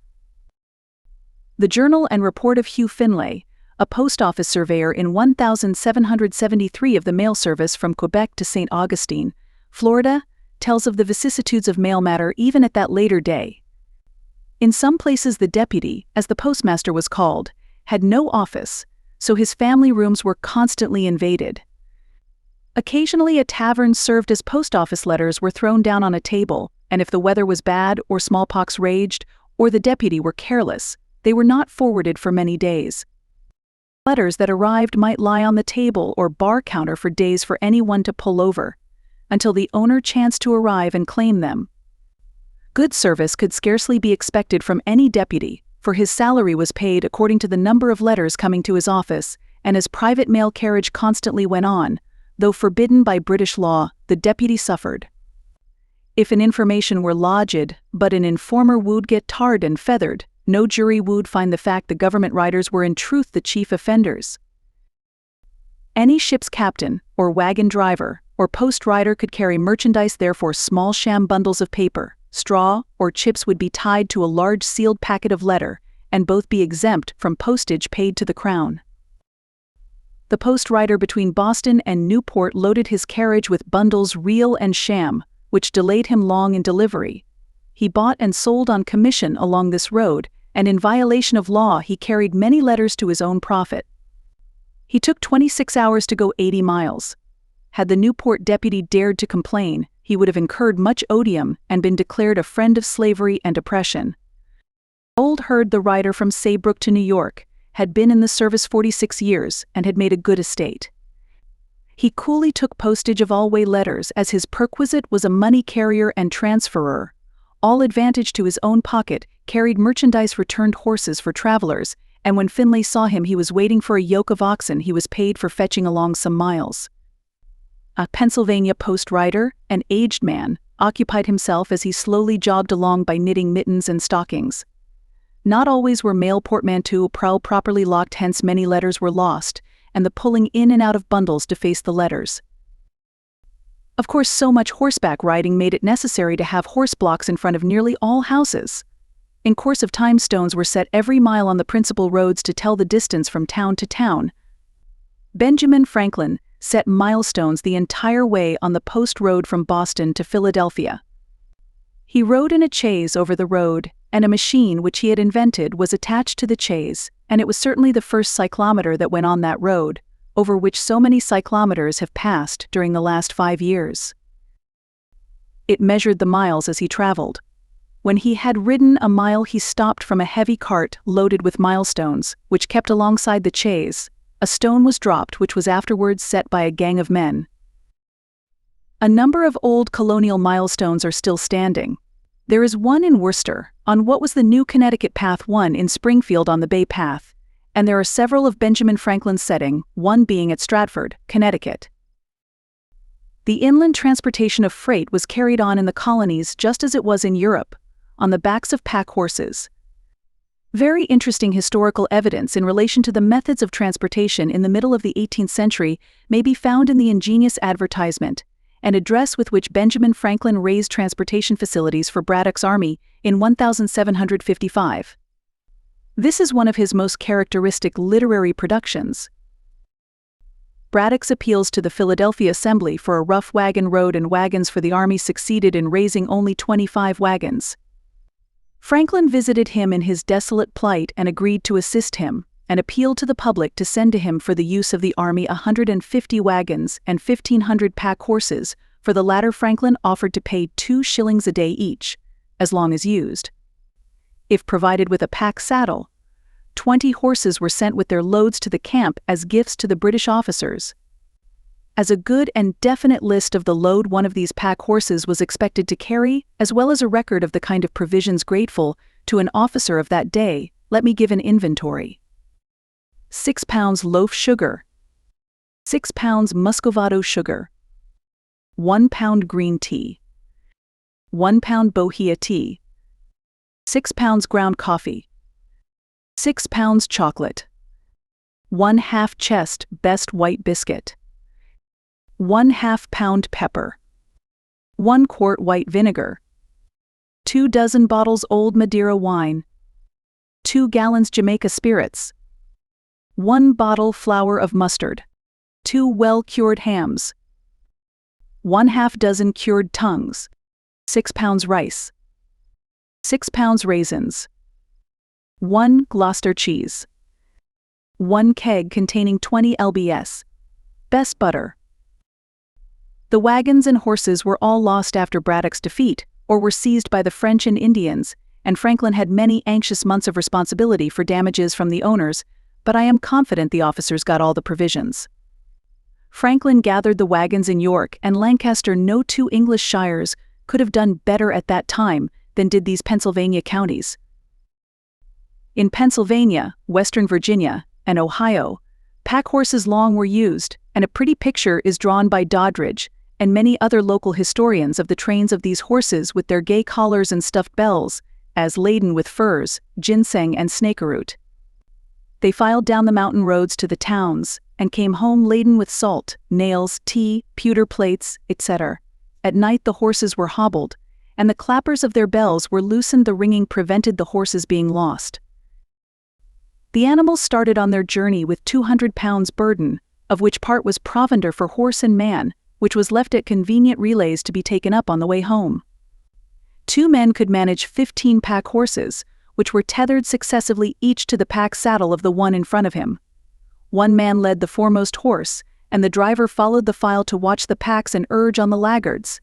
The Journal and Report of Hugh Finlay, a post office surveyor in 1773 of the mail service from Quebec to St. Augustine, Florida, tells of the vicissitudes of mail matter even at that later day. In some places the deputy, as the postmaster was called, had no office, so his family rooms were constantly invaded. Occasionally a tavern served as post office letters were thrown down on a table, and if the weather was bad or smallpox raged, or the deputy were careless, they were not forwarded for many days. Letters that arrived might lie on the table or bar counter for days for anyone to pull over, until the owner chanced to arrive and claim them. Good service could scarcely be expected from any deputy, for his salary was paid according to the number of letters coming to his office, and as private mail carriage constantly went on, though forbidden by British law, the deputy suffered. If an information were lodged, but an informer would get tarred and feathered, no jury would find the fact the government riders were in truth the chief offenders. Any ship's captain, or wagon driver, or post rider could carry merchandise, therefore small sham bundles of paper, straw, or chips would be tied to a large sealed packet of letter, and both be exempt from postage paid to the Crown. the post rider between Boston and Newport loaded his carriage with bundles real and sham, which delayed him long in delivery. He bought and sold on commission along this road, and in violation of law he carried many letters to his own profit. He took 26 hours to go 80 miles. Had the Newport deputy dared to complain, he would have incurred much odium and been declared a friend of slavery and oppression. Old Herd, the rider from Saybrook to New York, had been in the service 46 years and had made a good estate. He coolly took postage of all-way letters, as his perquisite was a money carrier and transferer. All advantage to his own pocket, carried merchandise, returned horses for travelers, and when Finlay saw him he was waiting for a yoke of oxen he was paid for fetching along some miles. A Pennsylvania post rider, an aged man, occupied himself as he slowly jogged along by knitting mittens and stockings. Not always were mail portmanteaux properly locked, hence many letters were lost, and the pulling in and out of bundles defaced the letters. Of course, so much horseback riding made it necessary to have horse blocks in front of nearly all houses. In course of time, stones were set every mile on the principal roads to tell the distance from town to town. Benjamin Franklin set milestones the entire way on the post road from Boston to Philadelphia. He rode in a chaise over the road, and a machine which he had invented was attached to the chaise, and it was certainly the first cyclometer that went on that road, over which so many cyclometers have passed during the last 5 years. It measured the miles as he traveled. When he had ridden a mile he stopped from a heavy cart loaded with milestones, which kept alongside the chaise. A stone was dropped which was afterwards set by a gang of men. A number of old colonial milestones are still standing. There is one in Worcester, on what was the new Connecticut Path, one in Springfield on the Bay Path, and there are several of Benjamin Franklin's setting, one being at Stratford, Connecticut. The inland transportation of freight was carried on in the colonies just as it was in Europe, on the backs of pack horses. Very interesting historical evidence in relation to the methods of transportation in the middle of the 18th century may be found in the ingenious advertisement, an address with which Benjamin Franklin raised transportation facilities for Braddock's army in 1755. This is one of his most characteristic literary productions. Braddock's appeals to the Philadelphia Assembly for a rough wagon road and wagons for the army succeeded in raising only 25 wagons. Franklin visited him in his desolate plight and agreed to assist him, and appealed to the public to send to him for the use of the army 150 wagons and 1,500 pack horses. For the latter Franklin offered to pay 2 shillings a day each, as long as used. If provided with a pack saddle, 20 horses were sent with their loads to the camp as gifts to the British officers. As a good and definite list of the load one of these pack horses was expected to carry, as well as a record of the kind of provisions grateful to an officer of that day, let me give an inventory. 6 pounds loaf sugar, 6 pounds muscovado sugar, 1 pound green tea, 1 pound bohea tea, 6 pounds ground coffee, 6 pounds chocolate, 1/2 chest best white biscuit, 1/2 pound pepper, 1 quart white vinegar, 2 dozen bottles old Madeira wine, 2 gallons Jamaica spirits, 1 bottle flour of mustard, 2 well-cured hams, 1/2 dozen cured tongues, 6 pounds rice, 6 pounds raisins, 1 Gloucester cheese, 1 keg containing 20 lbs, best butter. The wagons and horses were all lost after Braddock's defeat, or were seized by the French and Indians, and Franklin had many anxious months of responsibility for damages from the owners, but I am confident the officers got all the provisions. Franklin gathered the wagons in York and Lancaster. No 2 English shires could have done better at that time than did these Pennsylvania counties. In Pennsylvania, Western Virginia, and Ohio, pack horses long were used, and a pretty picture is drawn by Doddridge and many other local historians of the trains of these horses with their gay collars and stuffed bells, as laden with furs, ginseng and snakeroot. They filed down the mountain roads to the towns, and came home laden with salt, nails, tea, pewter plates, etc. At night the horses were hobbled, and the clappers of their bells were loosened. The ringing prevented the horses being lost. The animals started on their journey with 200 pounds burden, of which part was provender for horse and man, which was left at convenient relays to be taken up on the way home. 2 men could manage 15 pack horses, which were tethered successively each to the pack saddle of the one in front of him. 1 man led the foremost horse, and the driver followed the file to watch the packs and urge on the laggards.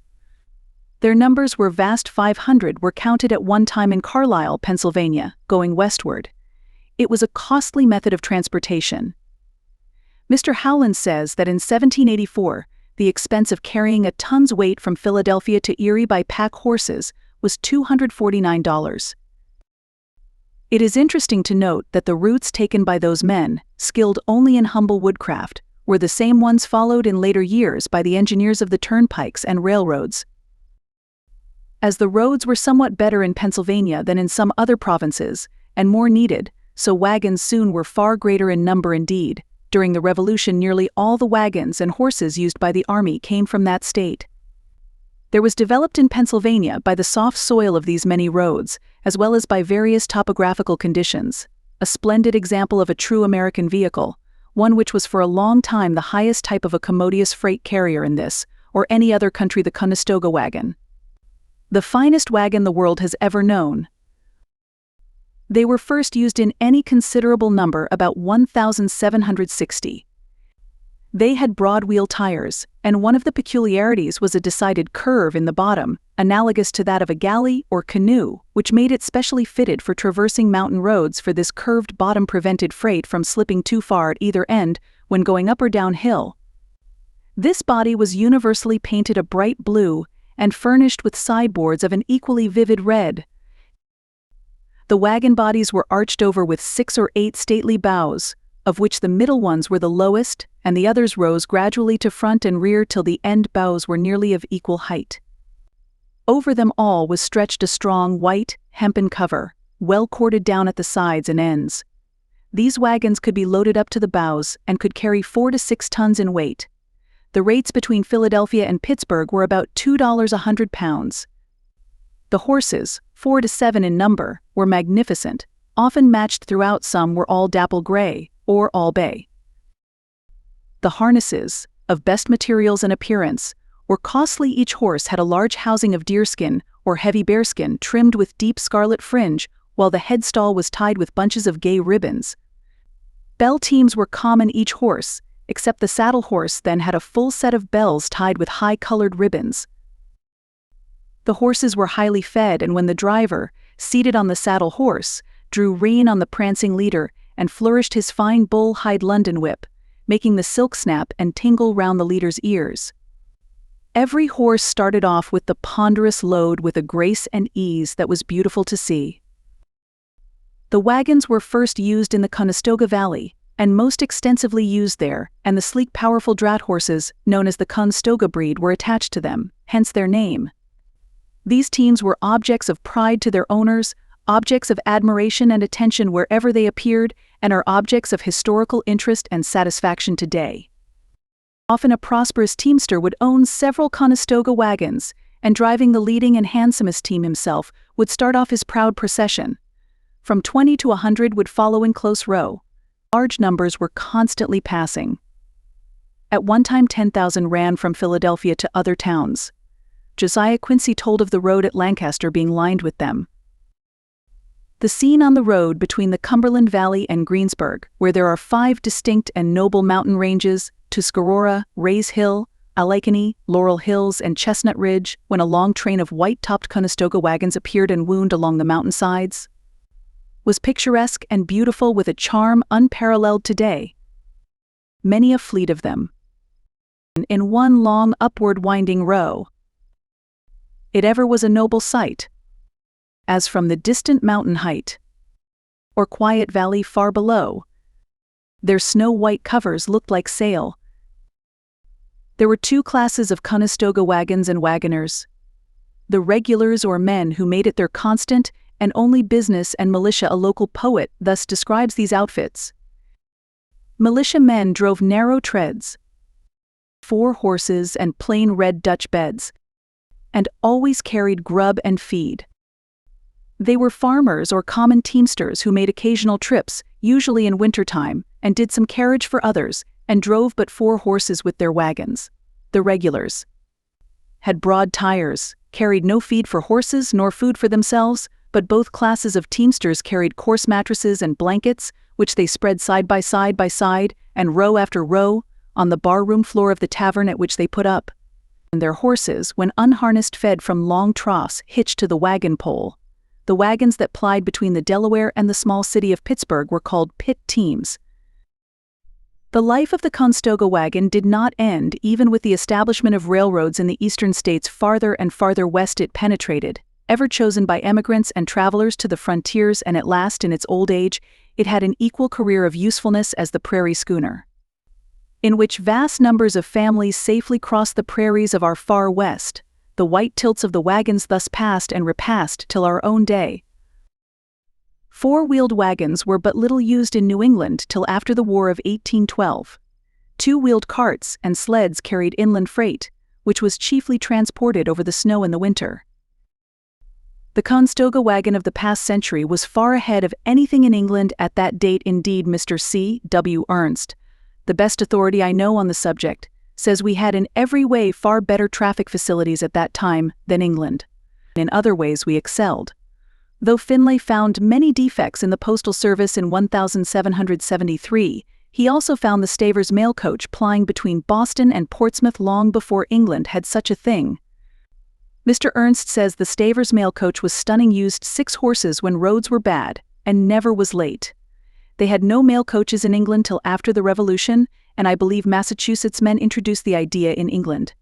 Their numbers were vast. 500 were counted at one time in Carlisle, Pennsylvania, going westward. It was a costly method of transportation. Mr. Howland says that in 1784, the expense of carrying a ton's weight from Philadelphia to Erie by pack horses was $249. It is interesting to note that the routes taken by those men, skilled only in humble woodcraft, were the same ones followed in later years by the engineers of the turnpikes and railroads. As the roads were somewhat better in Pennsylvania than in some other provinces, and more needed, so wagons soon were far greater in number indeed. During the Revolution, nearly all the wagons and horses used by the army came from that state. There was developed in Pennsylvania by the soft soil of these many roads, as well as by various topographical conditions, a splendid example of a true American vehicle, one which was for a long time the highest type of a commodious freight carrier in this, or any other country, the Conestoga wagon. The finest wagon the world has ever known. They were first used in any considerable number, about 1,760. They had broad wheel tires, and one of the peculiarities was a decided curve in the bottom, analogous to that of a galley or canoe, which made it specially fitted for traversing mountain roads, for this curved bottom prevented freight from slipping too far at either end when going up or down hill. This body was universally painted a bright blue and furnished with sideboards of an equally vivid red. The wagon bodies were arched over with 6 or 8 stately bows, of which the middle ones were the lowest, and the others rose gradually to front and rear till the end bows were nearly of equal height. Over them all was stretched a strong white, hempen cover, well corded down at the sides and ends. These wagons could be loaded up to the bows and could carry 4 to 6 tons in weight. The rates between Philadelphia and Pittsburgh were about $2 a 100 pounds. The horses, 4 to 7 in number, were magnificent, often matched throughout. Some were all dapple gray, or all bay. The harnesses, of best materials and appearance, were costly. Each horse had a large housing of deerskin or heavy bearskin trimmed with deep scarlet fringe, while the headstall was tied with bunches of gay ribbons. Bell teams were common. Each horse, except the saddle horse, then had a full set of bells tied with high-colored ribbons. The horses were highly fed, and when the driver, seated on the saddle horse, drew rein on the prancing leader and flourished his fine bull-hide London whip, making the silk snap and tingle round the leader's ears. Every horse started off with the ponderous load with a grace and ease that was beautiful to see. The wagons were first used in the Conestoga Valley, and most extensively used there, and the sleek, powerful draught horses, known as the Conestoga breed, were attached to them, hence their name. These teams were objects of pride to their owners, objects of admiration and attention wherever they appeared, and are objects of historical interest and satisfaction today. Often a prosperous teamster would own several Conestoga wagons, and driving the leading and handsomest team himself would start off his proud procession. From 20 to 100 would follow in close row. Large numbers were constantly passing. At one time 10,000 ran from Philadelphia to other towns. Josiah Quincy told of the road at Lancaster being lined with them. The scene on the road between the Cumberland Valley and Greensburg, where there are 5 distinct and noble mountain ranges, Tuscarora, Rays Hill, Allegheny, Laurel Hills, and Chestnut Ridge, when a long train of white-topped Conestoga wagons appeared and wound along the mountainsides, was picturesque and beautiful with a charm unparalleled today. Many a fleet of them, in one long upward winding row. It ever was a noble sight, as from the distant mountain height, or quiet valley far below, their snow-white covers looked like sail. There were 2 classes of Conestoga wagons and wagoners: the regulars, or men who made it their constant and only business, and militia. A local poet thus describes these outfits: militia men drove narrow treads, 4 horses and plain red Dutch beds, and always carried grub and feed. They were farmers or common teamsters who made occasional trips, usually in wintertime, and did some carriage for others, and drove but 4 horses with their wagons. The regulars had broad tires, carried no feed for horses nor food for themselves, but both classes of teamsters carried coarse mattresses and blankets, which they spread side by side, and row after row, on the bar-room floor of the tavern at which they put up. And their horses, when unharnessed, fed from long troughs hitched to the wagon pole. The wagons that plied between the Delaware and the small city of Pittsburgh were called pit teams. The life of the Conestoga wagon did not end even with the establishment of railroads in the eastern states. Farther and farther west it penetrated, ever chosen by emigrants and travelers to the frontiers, and at last, in its old age, it had an equal career of usefulness as the prairie schooner, in which vast numbers of families safely crossed the prairies of our far west. The white tilts of the wagons thus passed and repassed till our own day. 4-wheeled wagons were but little used in New England till after the War of 1812. 2-wheeled carts and sleds carried inland freight, which was chiefly transported over the snow in the winter. The Conestoga wagon of the past century was far ahead of anything in England at that date. Indeed, Mr. C. W. Ernst, the best authority I know on the subject, says we had in every way far better traffic facilities at that time than England. In other ways we excelled. Though Finlay found many defects in the postal service in 1773, he also found the Stavers mail coach plying between Boston and Portsmouth long before England had such a thing. Mr. Ernst says the Stavers mail coach was stunning, used 6 horses when roads were bad, and never was late. They had no mail coaches in England till after the Revolution, and I believe Massachusetts men introduced the idea in England.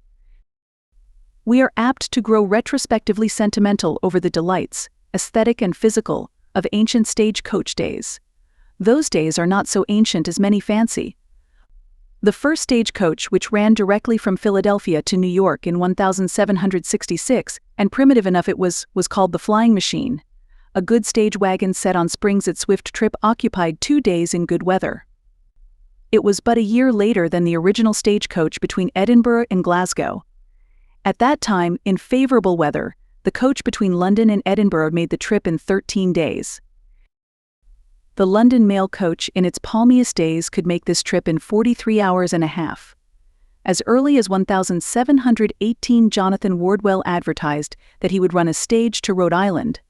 We are apt to grow retrospectively sentimental over the delights, aesthetic and physical, of ancient stage-coach days. Those days are not so ancient as many fancy. The first stagecoach, which ran directly from Philadelphia to New York in 1766, and primitive enough it was called the flying machine. A good stage wagon set on springs at swift trip occupied 2 days in good weather. It was but a year later than the original stagecoach between Edinburgh and Glasgow. At that time, in favorable weather, the coach between London and Edinburgh made the trip in 13 days. The London mail coach in its palmiest days could make this trip in 43 hours and a half. As early as 1718, Jonathan Wardwell advertised that he would run a stage to Rhode Island.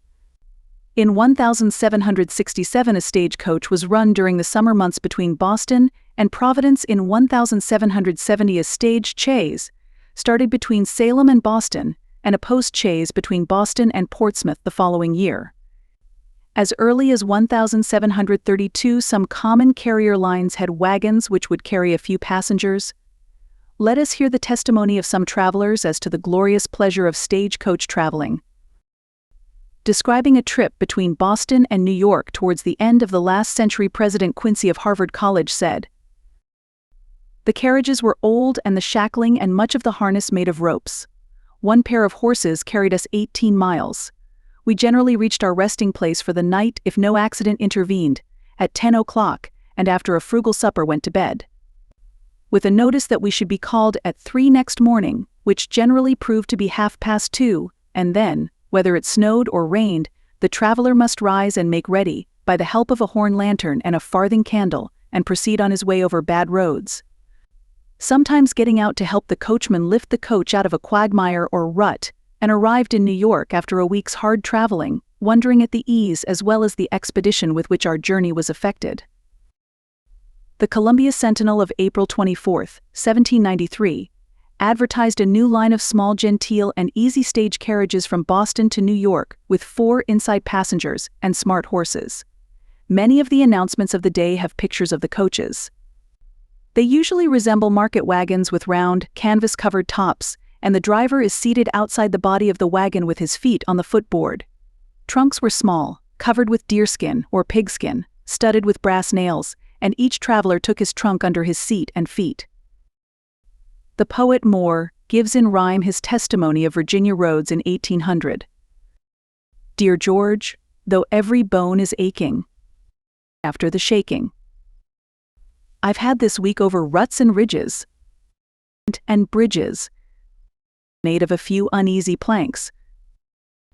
In 1767, a stagecoach was run during the summer months between Boston and Providence. In 1770, a stage chaise started between Salem and Boston, and a post chaise between Boston and Portsmouth the following year. As early as 1732, some common carrier lines had wagons which would carry a few passengers. Let us hear the testimony of some travelers as to the glorious pleasure of stagecoach traveling. Describing a trip between Boston and New York towards the end of the last century, President Quincy of Harvard College said, "The carriages were old and the shackling and much of the harness made of ropes. 1 pair of horses carried us 18 miles. We generally reached our resting place for the night, if no accident intervened, at 10 o'clock, and after a frugal supper went to bed, with a notice that we should be called at 3 next morning, which generally proved to be 2:30, and then, whether it snowed or rained, the traveler must rise and make ready, by the help of a horn lantern and a farthing candle, and proceed on his way over bad roads, sometimes getting out to help the coachman lift the coach out of a quagmire or rut, and arrived in New York after a week's hard traveling, wondering at the ease as well as the expedition with which our journey was effected." The Columbia Sentinel of April 24, 1793, advertised a new line of small, genteel, and easy stage carriages from Boston to New York with 4 inside passengers and smart horses. Many of the announcements of the day have pictures of the coaches. They usually resemble market wagons with round, canvas-covered tops, and the driver is seated outside the body of the wagon with his feet on the footboard. Trunks were small, covered with deerskin or pigskin, studded with brass nails, and each traveler took his trunk under his seat and feet. The poet Moore gives in rhyme his testimony of Virginia roads in 1800. "Dear George, though every bone is aching after the shaking, I've had this week over ruts and ridges and bridges made of a few uneasy planks,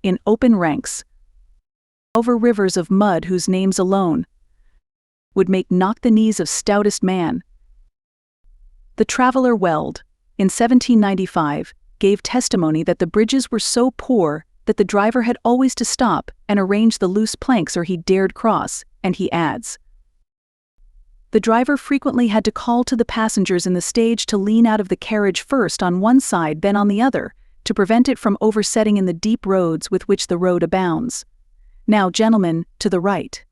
in open ranks, over rivers of mud whose names alone would make knock the knees of stoutest man. The traveler Weld, in 1795, gave testimony that the bridges were so poor that the driver had always to stop and arrange the loose planks or he dared cross, and he adds, "The driver frequently had to call to the passengers in the stage to lean out of the carriage first on one side then on the other, to prevent it from oversetting in the deep roads with which the road abounds. Now, gentlemen, to the right,"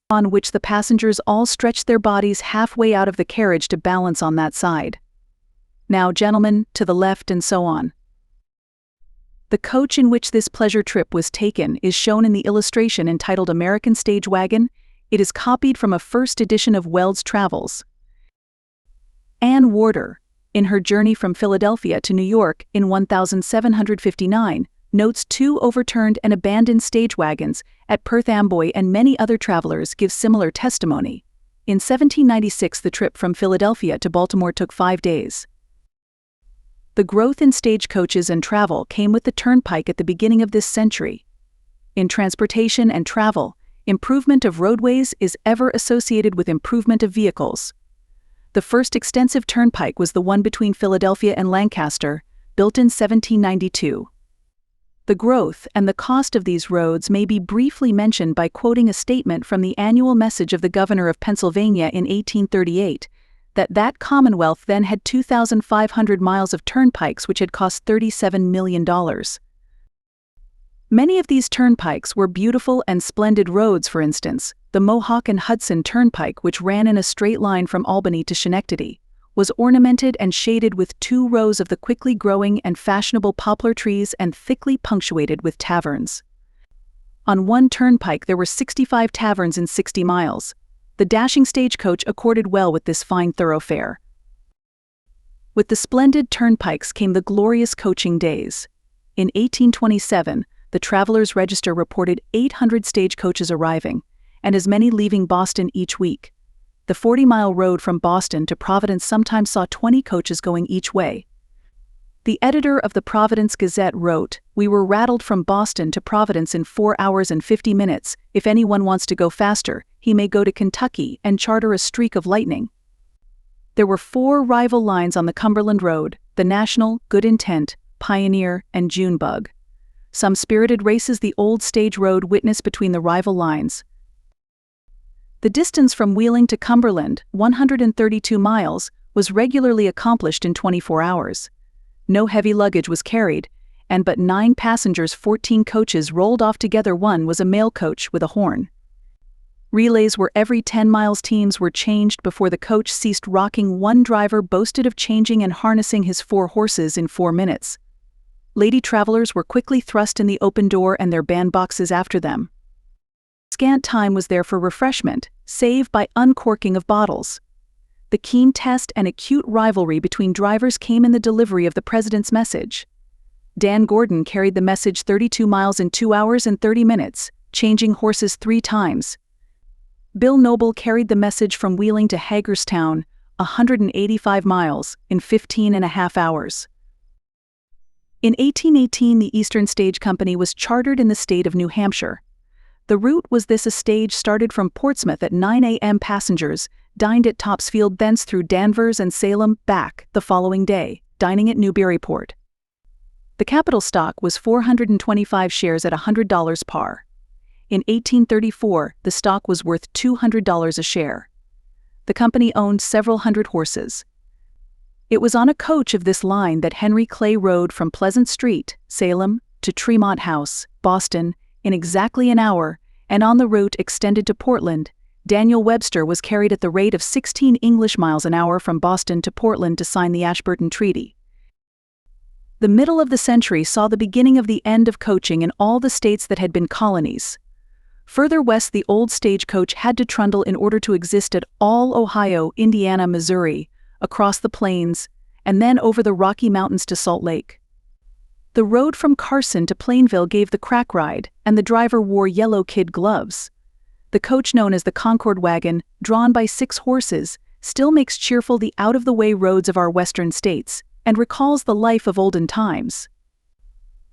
on which the passengers all stretched their bodies halfway out of the carriage to balance on that side. "Now, gentlemen, to the left," and so on. The coach in which this pleasure trip was taken is shown in the illustration entitled American Stage Wagon. It is copied from a first edition of Weld's Travels. Anne Warder, in her journey from Philadelphia to New York in 1759, notes 2 overturned and abandoned stage wagons at Perth Amboy, and many other travelers give similar testimony. In 1796, the trip from Philadelphia to Baltimore took 5 days. The growth in stagecoaches and travel came with the turnpike at the beginning of this century. In transportation and travel, improvement of roadways is ever associated with improvement of vehicles. The first extensive turnpike was the one between Philadelphia and Lancaster, built in 1792. The growth and the cost of these roads may be briefly mentioned by quoting a statement from the annual message of the governor of Pennsylvania in 1838, that Commonwealth then had 2,500 miles of turnpikes which had cost $37 million. Many of these turnpikes were beautiful and splendid roads. For instance, the Mohawk and Hudson Turnpike, which ran in a straight line from Albany to Schenectady, was ornamented and shaded with 2 rows of the quickly growing and fashionable poplar trees and thickly punctuated with taverns. On one turnpike there were 65 taverns in 60 miles. The dashing stagecoach accorded well with this fine thoroughfare. With the splendid turnpikes came the glorious coaching days. In 1827, the Travelers' Register reported 800 stagecoaches arriving, and as many leaving Boston each week. The 40-mile road from Boston to Providence sometimes saw 20 coaches going each way. The editor of the Providence Gazette wrote, "We were rattled from Boston to Providence in 4 hours and 50 minutes. If anyone wants to go faster, he may go to Kentucky and charter a streak of lightning." There were 4 rival lines on the Cumberland Road: the National, Good Intent, Pioneer, and Junebug. Some spirited races the old stage road witnessed between the rival lines. The distance from Wheeling to Cumberland, 132 miles, was regularly accomplished in 24 hours. No heavy luggage was carried, and but 9 passengers, 14 coaches rolled off together. One was a mail coach with a horn. Relays were every 10 miles. Teams were changed before the coach ceased rocking. One driver boasted of changing and harnessing his 4 horses in 4 minutes. Lady travelers were quickly thrust in the open door and their bandboxes after them. Scant time was there for refreshment, save by uncorking of bottles. The keen test and acute rivalry between drivers came in the delivery of the president's message. Dan Gordon carried the message 32 miles in 2 hours and 30 minutes, changing horses 3 times. Bill Noble carried the message from Wheeling to Hagerstown, 185 miles, in 15.5 hours. In 1818, the Eastern Stage Company was chartered in the state of New Hampshire. The route was this: a stage started from Portsmouth at 9 a.m. Passengers dined at Topsfield, thence through Danvers and Salem, back the following day, dining at Newburyport. The capital stock was 425 shares at $100 par. In 1834, the stock was worth $200 a share. The company owned several hundred horses. It was on a coach of this line that Henry Clay rode from Pleasant Street, Salem, to Tremont House, Boston, in exactly an hour, and on the route extended to Portland, Daniel Webster was carried at the rate of 16 English miles an hour from Boston to Portland to sign the Ashburton Treaty. The middle of the century saw the beginning of the end of coaching in all the states that had been colonies. Further west, the old stagecoach had to trundle in order to exist at all Ohio, Indiana, Missouri, across the plains, and then over the Rocky Mountains to Salt Lake. The road from Carson to Plainville gave the crack ride, and the driver wore yellow kid gloves. The coach, known as the Concord wagon, drawn by 6 horses, still makes cheerful the out-of-the-way roads of our western states, and recalls the life of olden times.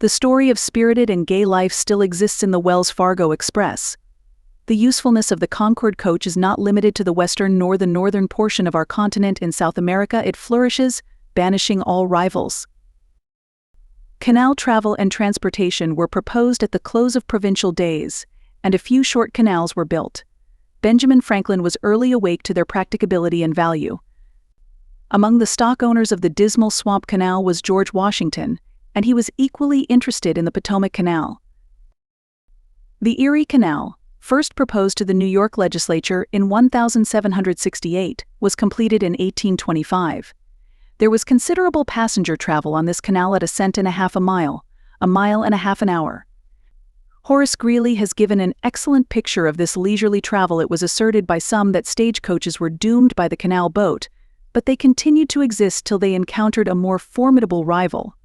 The story of spirited and gay life still exists in the Wells Fargo Express. The usefulness of the Concorde coach is not limited to the western nor the northern portion of our continent. In South America it flourishes, banishing all rivals. Canal travel and transportation were proposed at the close of provincial days, and a few short canals were built. Benjamin Franklin was early awake to their practicability and value. Among the stock owners of the Dismal Swamp Canal was George Washington, and he was equally interested in the Potomac Canal. The Erie Canal, first proposed to the New York legislature in 1768, was completed in 1825. There was considerable passenger travel on this canal at $1.50 a mile and a half an hour. Horace Greeley has given an excellent picture of this leisurely travel. It was asserted by some that stagecoaches were doomed by the canal boat, but they continued to exist till they encountered a more formidable rival.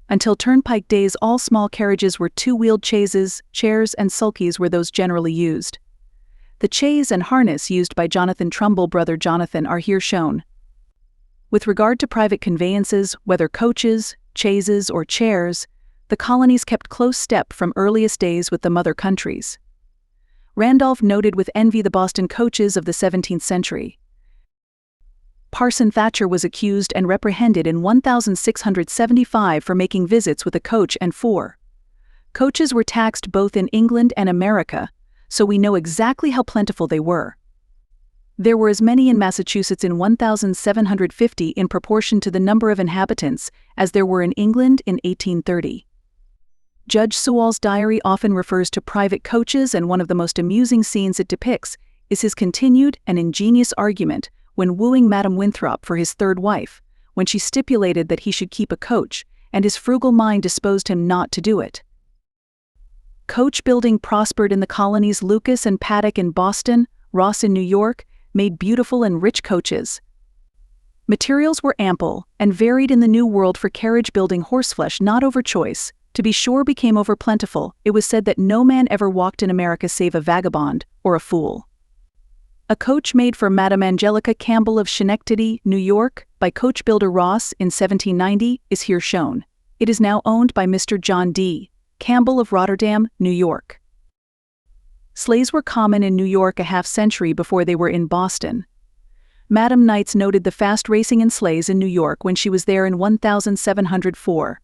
Until turnpike days, all small carriages were two-wheeled chaises, chairs and sulkies were those generally used. The chaise and harness used by Jonathan Trumbull, brother Jonathan, are here shown. With regard to private conveyances, whether coaches, chaises, or chairs, the colonies kept close step from earliest days with the mother countries. Randolph noted with envy the Boston coaches of the 17th century. Parson Thatcher was accused and reprehended in 1675 for making visits with a coach and four. Coaches were taxed both in England and America, so we know exactly how plentiful they were. There were as many in Massachusetts in 1750 in proportion to the number of inhabitants as there were in England in 1830. Judge Sewall's diary often refers to private coaches, and one of the most amusing scenes it depicts is his continued and ingenious argument when wooing Madam Winthrop for his third wife, when she stipulated that he should keep a coach, and his frugal mind disposed him not to do it. Coach building prospered in the colonies. Lucas and Paddock in Boston, Ross in New York, made beautiful and rich coaches. Materials were ample and varied in the New World for carriage building. Horseflesh, not over choice, to be sure, became over plentiful. It was said that no man ever walked in America save a vagabond or a fool. A coach made for Madame Angelica Campbell of Schenectady, New York, by coach builder Ross in 1790, is here shown. It is now owned by Mr. John D. Campbell of Rotterdam, New York. Sleighs were common in New York a half-century before they were in Boston. Madame Knights noted the fast racing in sleighs in New York when she was there in 1704.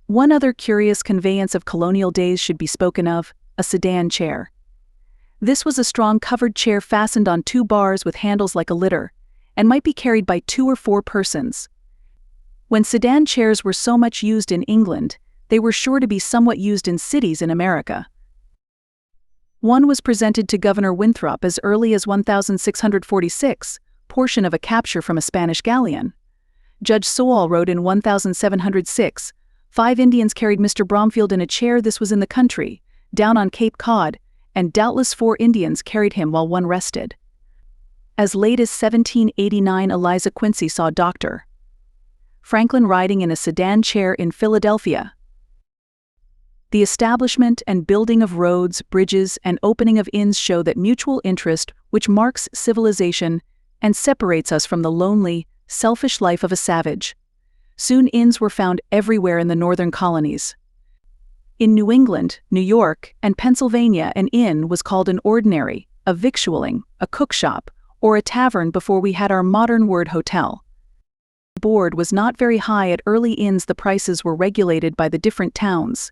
One other curious conveyance of colonial days should be spoken of, a sedan chair. This was a strong covered chair fastened on two bars with handles like a litter, and might be carried by 2 or 4 persons. When sedan chairs were so much used in England, they were sure to be somewhat used in cities in America. One was presented to Governor Winthrop as early as 1646, portion of a capture from a Spanish galleon. Judge Sewall wrote in 1706, 5 Indians carried Mr. Bromfield in a chair. This was in the country, down on Cape Cod, and doubtless 4 Indians carried him while one rested. As late as 1789, Eliza Quincy saw Dr. Franklin riding in a sedan chair in Philadelphia. The establishment and building of roads, bridges, and opening of inns show that mutual interest which marks civilization and separates us from the lonely, selfish life of a savage. Soon inns were found everywhere in the northern colonies. In New England, New York, and Pennsylvania, an inn was called an ordinary, a victualling, a cookshop, or a tavern before we had our modern word hotel. Board was not very high at early inns. The prices were regulated by the different towns.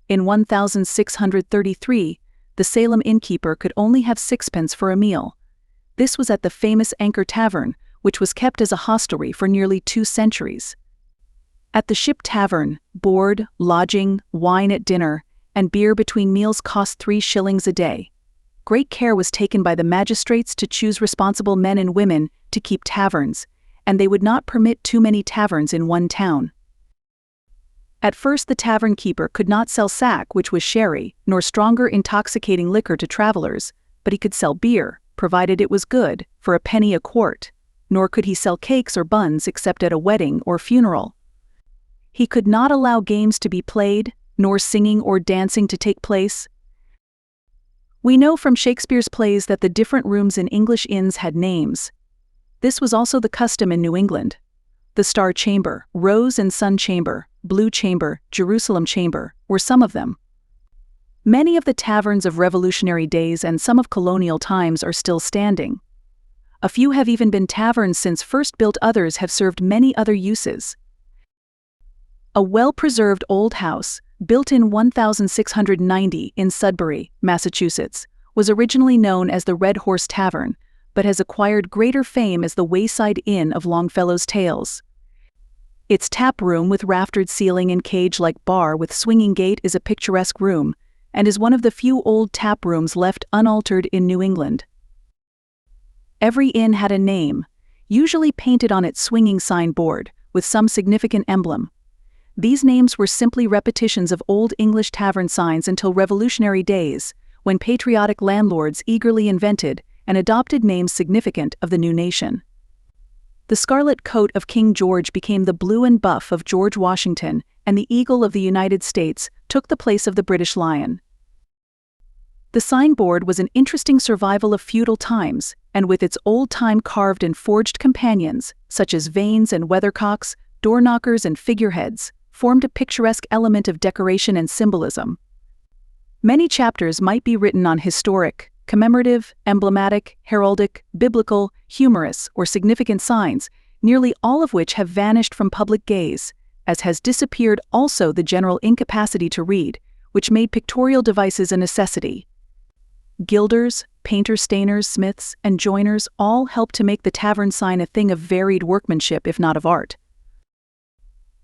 In 1633, the Salem innkeeper could only have 6 pence for a meal. This was at the famous Anchor Tavern, which was kept as a hostelry for nearly 2 centuries. At the Ship Tavern, board, lodging, wine at dinner, and beer between meals cost 3 shillings a day. Great care was taken by the magistrates to choose responsible men and women to keep taverns, and they would not permit too many taverns in one town. At first the tavern keeper could not sell sack, which was sherry, nor stronger intoxicating liquor to travelers, but he could sell beer, provided it was good, for a penny a quart, nor could he sell cakes or buns except at a wedding or funeral. He could not allow games to be played, nor singing or dancing to take place. We know from Shakespeare's plays that the different rooms in English inns had names. This was also the custom in New England. The Star Chamber, Rose and Sun Chamber, Blue Chamber, Jerusalem Chamber were some of them. Many of the taverns of Revolutionary days and some of colonial times are still standing. A few have even been taverns since first built, others have served many other uses. A well-preserved old house, built in 1690 in Sudbury, Massachusetts, was originally known as the Red Horse Tavern, but has acquired greater fame as the Wayside Inn of Longfellow's Tales. Its tap room with raftered ceiling and cage-like bar with swinging gate is a picturesque room, and is one of the few old tap rooms left unaltered in New England. Every inn had a name, usually painted on its swinging signboard, with some significant emblem. These names were simply repetitions of Old English tavern signs until Revolutionary days, when patriotic landlords eagerly invented and adopted names significant of the new nation. The scarlet coat of King George became the blue and buff of George Washington, and the eagle of the United States took the place of the British lion. The signboard was an interesting survival of feudal times, and with its old-time carved and forged companions, such as vanes and weathercocks, door knockers and figureheads, formed a picturesque element of decoration and symbolism. Many chapters might be written on historic, commemorative, emblematic, heraldic, biblical, humorous, or significant signs, nearly all of which have vanished from public gaze, as has disappeared also the general incapacity to read, which made pictorial devices a necessity. Gilders, painters, stainers, smiths, and joiners all helped to make the tavern sign a thing of varied workmanship, if not of art.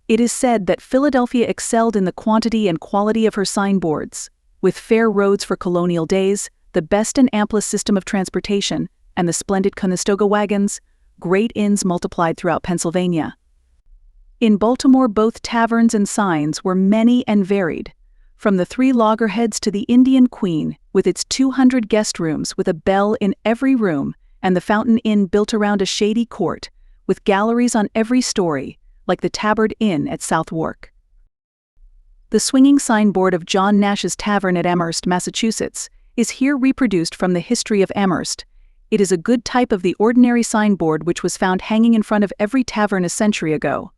It is said that Philadelphia excelled in the quantity and quality of her signboards, with fair roads for colonial days, the best and amplest system of transportation, and the splendid Conestoga wagons, great inns multiplied throughout Pennsylvania. In Baltimore, both taverns and signs were many and varied, from the Three Loggerheads to the Indian Queen, with its 200 guest rooms with a bell in every room, and the Fountain Inn built around a shady court, with galleries on every story, like the Tabard Inn at Southwark. The swinging signboard of John Nash's Tavern at Amherst, Massachusetts, is here reproduced from the History of Amherst. It is a good type of the ordinary signboard which was found hanging in front of every tavern a century ago.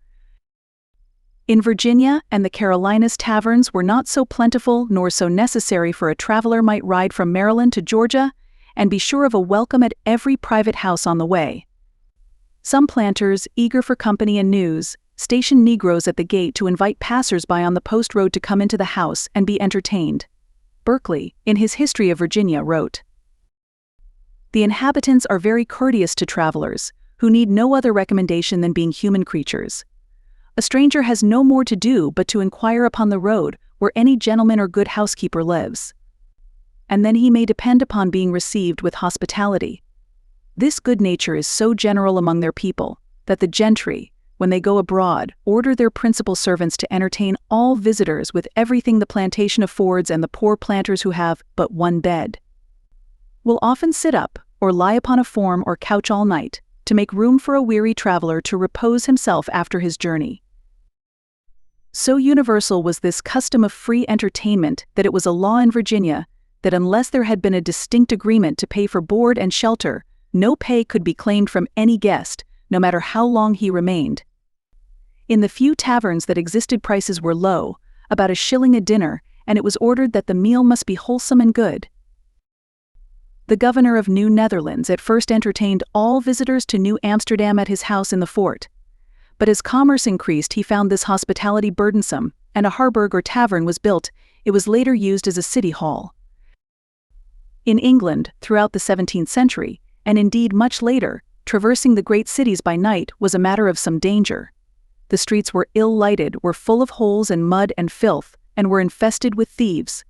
In Virginia and the Carolinas, taverns were not so plentiful nor so necessary, for a traveler might ride from Maryland to Georgia and be sure of a welcome at every private house on the way. Some planters, eager for company and news, stationed Negroes at the gate to invite passers-by on the post road to come into the house and be entertained. Berkeley, in his History of Virginia, wrote, "The inhabitants are very courteous to travelers, who need no other recommendation than being human creatures. A stranger has no more to do but to inquire upon the road where any gentleman or good housekeeper lives, and then he may depend upon being received with hospitality. This good nature is so general among their people, that the gentry, when they go abroad, order their principal servants to entertain all visitors with everything the plantation affords, and the poor planters who have but one bed will often sit up, or lie upon a form or couch all night, to make room for a weary traveler to repose himself after his journey." So universal was this custom of free entertainment that it was a law in Virginia that unless there had been a distinct agreement to pay for board and shelter, no pay could be claimed from any guest, no matter how long he remained. In the few taverns that existed, prices were low, about $1 a dinner, and it was ordered that the meal must be wholesome and good. The governor of New Netherlands at first entertained all visitors to New Amsterdam at his house in the fort. But as commerce increased, he found this hospitality burdensome, and a harburg or tavern was built. It was later used as a city hall. In England, throughout the 17th century, and indeed much later, traversing the great cities by night was a matter of some danger. The streets were ill-lighted, were full of holes and mud and filth, and were infested with thieves.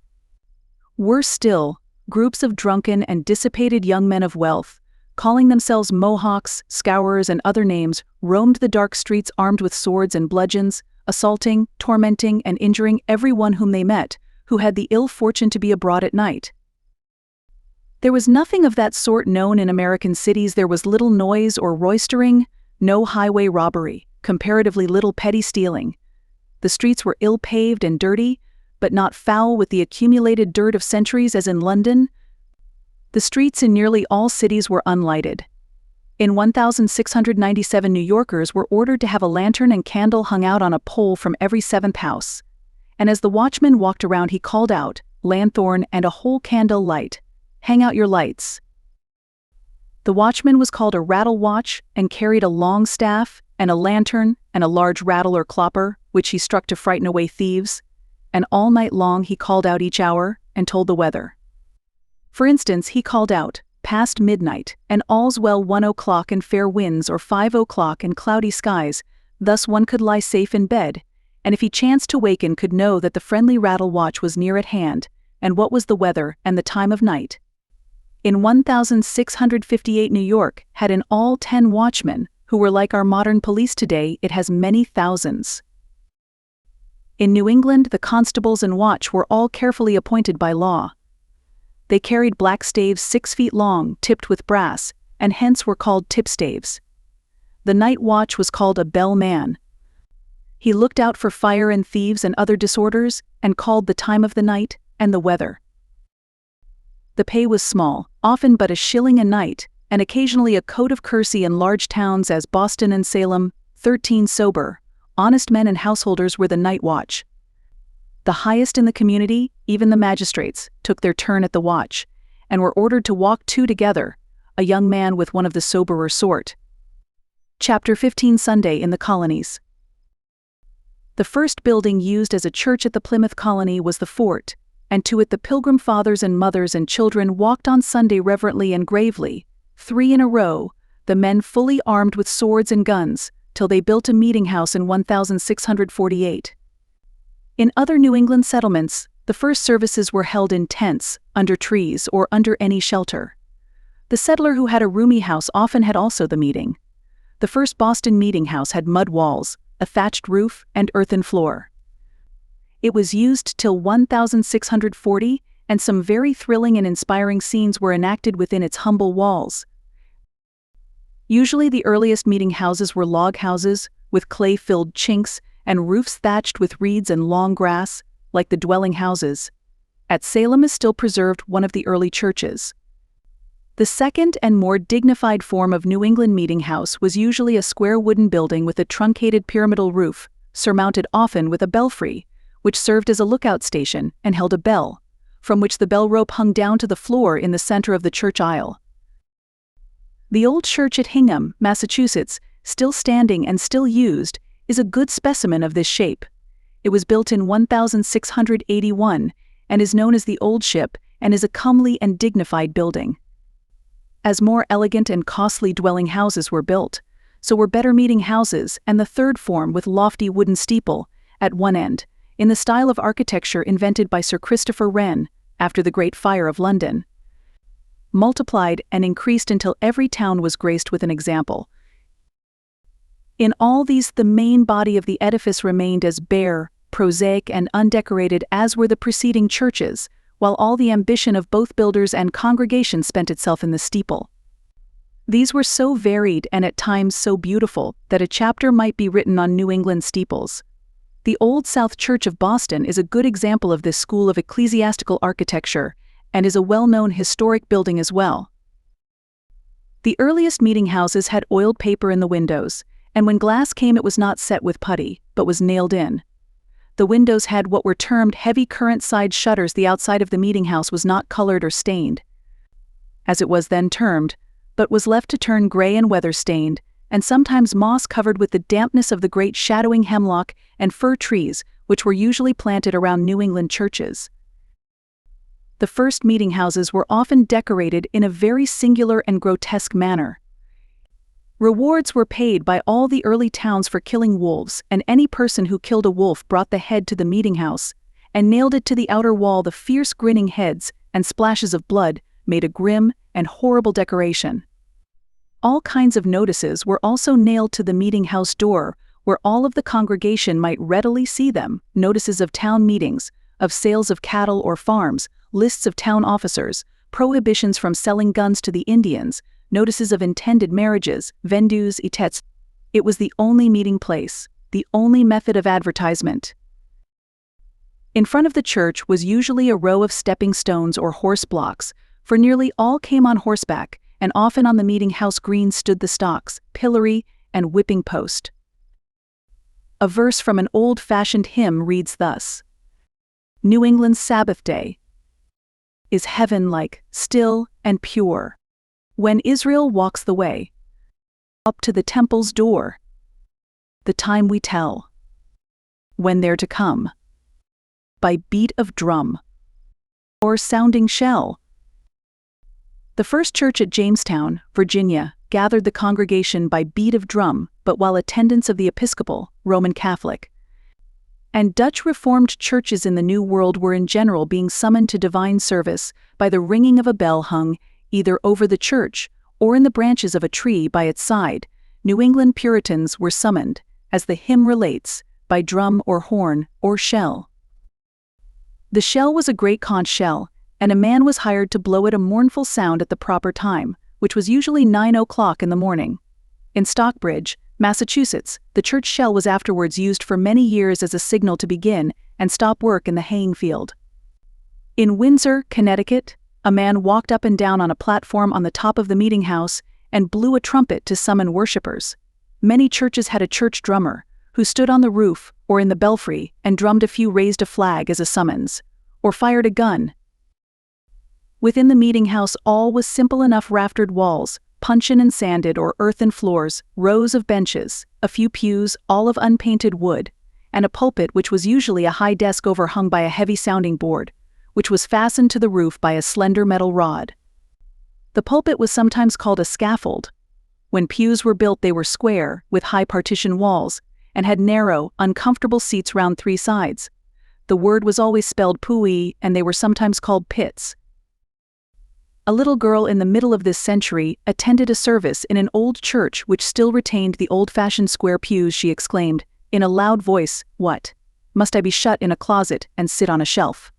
Worse still, groups of drunken and dissipated young men of wealth, calling themselves Mohawks, Scourers, and other names, roamed the dark streets armed with swords and bludgeons, assaulting, tormenting, and injuring every one whom they met, who had the ill fortune to be abroad at night. There was nothing of that sort known in American cities. There was little noise or roistering, no highway robbery, comparatively little petty stealing. The streets were ill-paved and dirty, but not foul with the accumulated dirt of centuries as in London. The streets in nearly all cities were unlighted. In 1697, New Yorkers were ordered to have a lantern and candle hung out on a pole from every seventh house. And as the watchman walked around, he called out, lanthorn, and a whole candle light. Hang out your lights. The watchman was called a rattle watch and carried a long staff and a lantern and a large rattle or clopper, which he struck to frighten away thieves, and all night long he called out each hour and told the weather. For instance, he called out, "Past midnight, and all's well, 1 o'clock and fair winds, or 5 o'clock and cloudy skies," thus one could lie safe in bed, and if he chanced to waken could know that the friendly rattle watch was near at hand, and what was the weather and the time of night. In 1658 New York had in all 10 watchmen, who were like our modern police today. It has many thousands. In New England, the constables and watch were all carefully appointed by law. They carried black staves 6 feet long, tipped with brass, and hence were called tipstaves. The night watch was called a bell man. He looked out for fire and thieves and other disorders, and called the time of the night and the weather. The pay was small, often but a shilling a night, and occasionally a coat of kersey in large towns as Boston and Salem. 13 sober, honest men and householders were the night watch. The highest in the community, even the magistrates, took their turn at the watch, and were ordered to walk two together, a young man with one of the soberer sort. Chapter 15 Sunday in the Colonies. The first building used as a church at the Plymouth colony was the fort, and to it the Pilgrim fathers and mothers and children walked on Sunday reverently and gravely, 3 in a row, the men fully armed with swords and guns, till they built a meeting house in 1648. In other New England settlements, the first services were held in tents, under trees, or under any shelter. The settler who had a roomy house often had also the meeting. The first Boston meeting house had mud walls, a thatched roof, and earthen floor. It was used till 1640, and some very thrilling and inspiring scenes were enacted within its humble walls. Usually the earliest meeting houses were log houses, with clay-filled chinks, and roofs thatched with reeds and long grass, like the dwelling houses. At Salem is still preserved one of the early churches. The second and more dignified form of New England meeting house was usually a square wooden building with a truncated pyramidal roof, surmounted often with a belfry, which served as a lookout station and held a bell, from which the bell rope hung down to the floor in the center of the church aisle. The old church at Hingham, Massachusetts, still standing and still used, is a good specimen of this shape. It was built in 1681 and is known as the Old Ship and is a comely and dignified building. As more elegant and costly dwelling houses were built, so were better meeting houses, and the third form with lofty wooden steeple, at one end, in the style of architecture invented by Sir Christopher Wren after the Great Fire of London, multiplied and increased until every town was graced with an example. In all these the main body of the edifice remained as bare, prosaic and undecorated as were the preceding churches, while all the ambition of both builders and congregation spent itself in the steeple. These were so varied and at times so beautiful that a chapter might be written on New England steeples. The Old South Church of Boston is a good example of this school of ecclesiastical architecture and is a well-known historic building as well. The earliest meeting houses had oiled paper in the windows, and when glass came it was not set with putty, but was nailed in. The windows had what were termed heavy current side shutters. The outside of the meeting house was not colored or stained, as it was then termed, but was left to turn gray and weather-stained, and sometimes moss-covered with the dampness of the great shadowing hemlock and fir trees which were usually planted around New England churches. The first meeting houses were often decorated in a very singular and grotesque manner. Rewards were paid by all the early towns for killing wolves, and any person who killed a wolf brought the head to the meeting house, and nailed it to the outer wall. The fierce grinning heads and splashes of blood made a grim and horrible decoration. All kinds of notices were also nailed to the meeting house door, where all of the congregation might readily see them: notices of town meetings, of sales of cattle or farms, lists of town officers, prohibitions from selling guns to the Indians, notices of intended marriages, vendus, etats. It was the only meeting place, the only method of advertisement. In front of the church was usually a row of stepping stones or horse blocks, for nearly all came on horseback, and often on the meeting house green stood the stocks, pillory, and whipping post. A verse from an old-fashioned hymn reads thus: "New England's Sabbath day, is heaven-like, still and pure. When Israel walks the way, up to the temple's door, the time we tell, when they're to come, by beat of drum or sounding shell. The first church at Jamestown, Virginia, gathered the congregation by beat of drum, but while attendants of the Episcopal, Roman Catholic, and Dutch Reformed churches in the New World were in general being summoned to divine service by the ringing of a bell hung either over the church or in the branches of a tree by its side, New England Puritans were summoned, as the hymn relates, by drum or horn or shell. The shell was a great conch shell, and a man was hired to blow it a mournful sound at the proper time, which was usually 9 o'clock in the morning. In Stockbridge, Massachusetts, the church shell was afterwards used for many years as a signal to begin and stop work in the haying field. In Windsor, Connecticut, a man walked up and down on a platform on the top of the meeting house and blew a trumpet to summon worshippers. Many churches had a church drummer, who stood on the roof or in the belfry and drummed a few raised a flag as a summons, or fired a gun. Within the meeting house all was simple enough: raftered walls, puncheon and sanded or earthen floors, rows of benches, a few pews, all of unpainted wood, and a pulpit which was usually a high desk overhung by a heavy sounding board, which was fastened to the roof by a slender metal rod. The pulpit was sometimes called a scaffold. When pews were built they were square, with high partition walls, and had narrow, uncomfortable seats round three sides. The word was always spelled pui, and they were sometimes called pits. A little girl in the middle of this century attended a service in an old church which still retained the old-fashioned square pews. She exclaimed, in a loud voice, "What? Must I be shut in a closet and sit on a shelf?"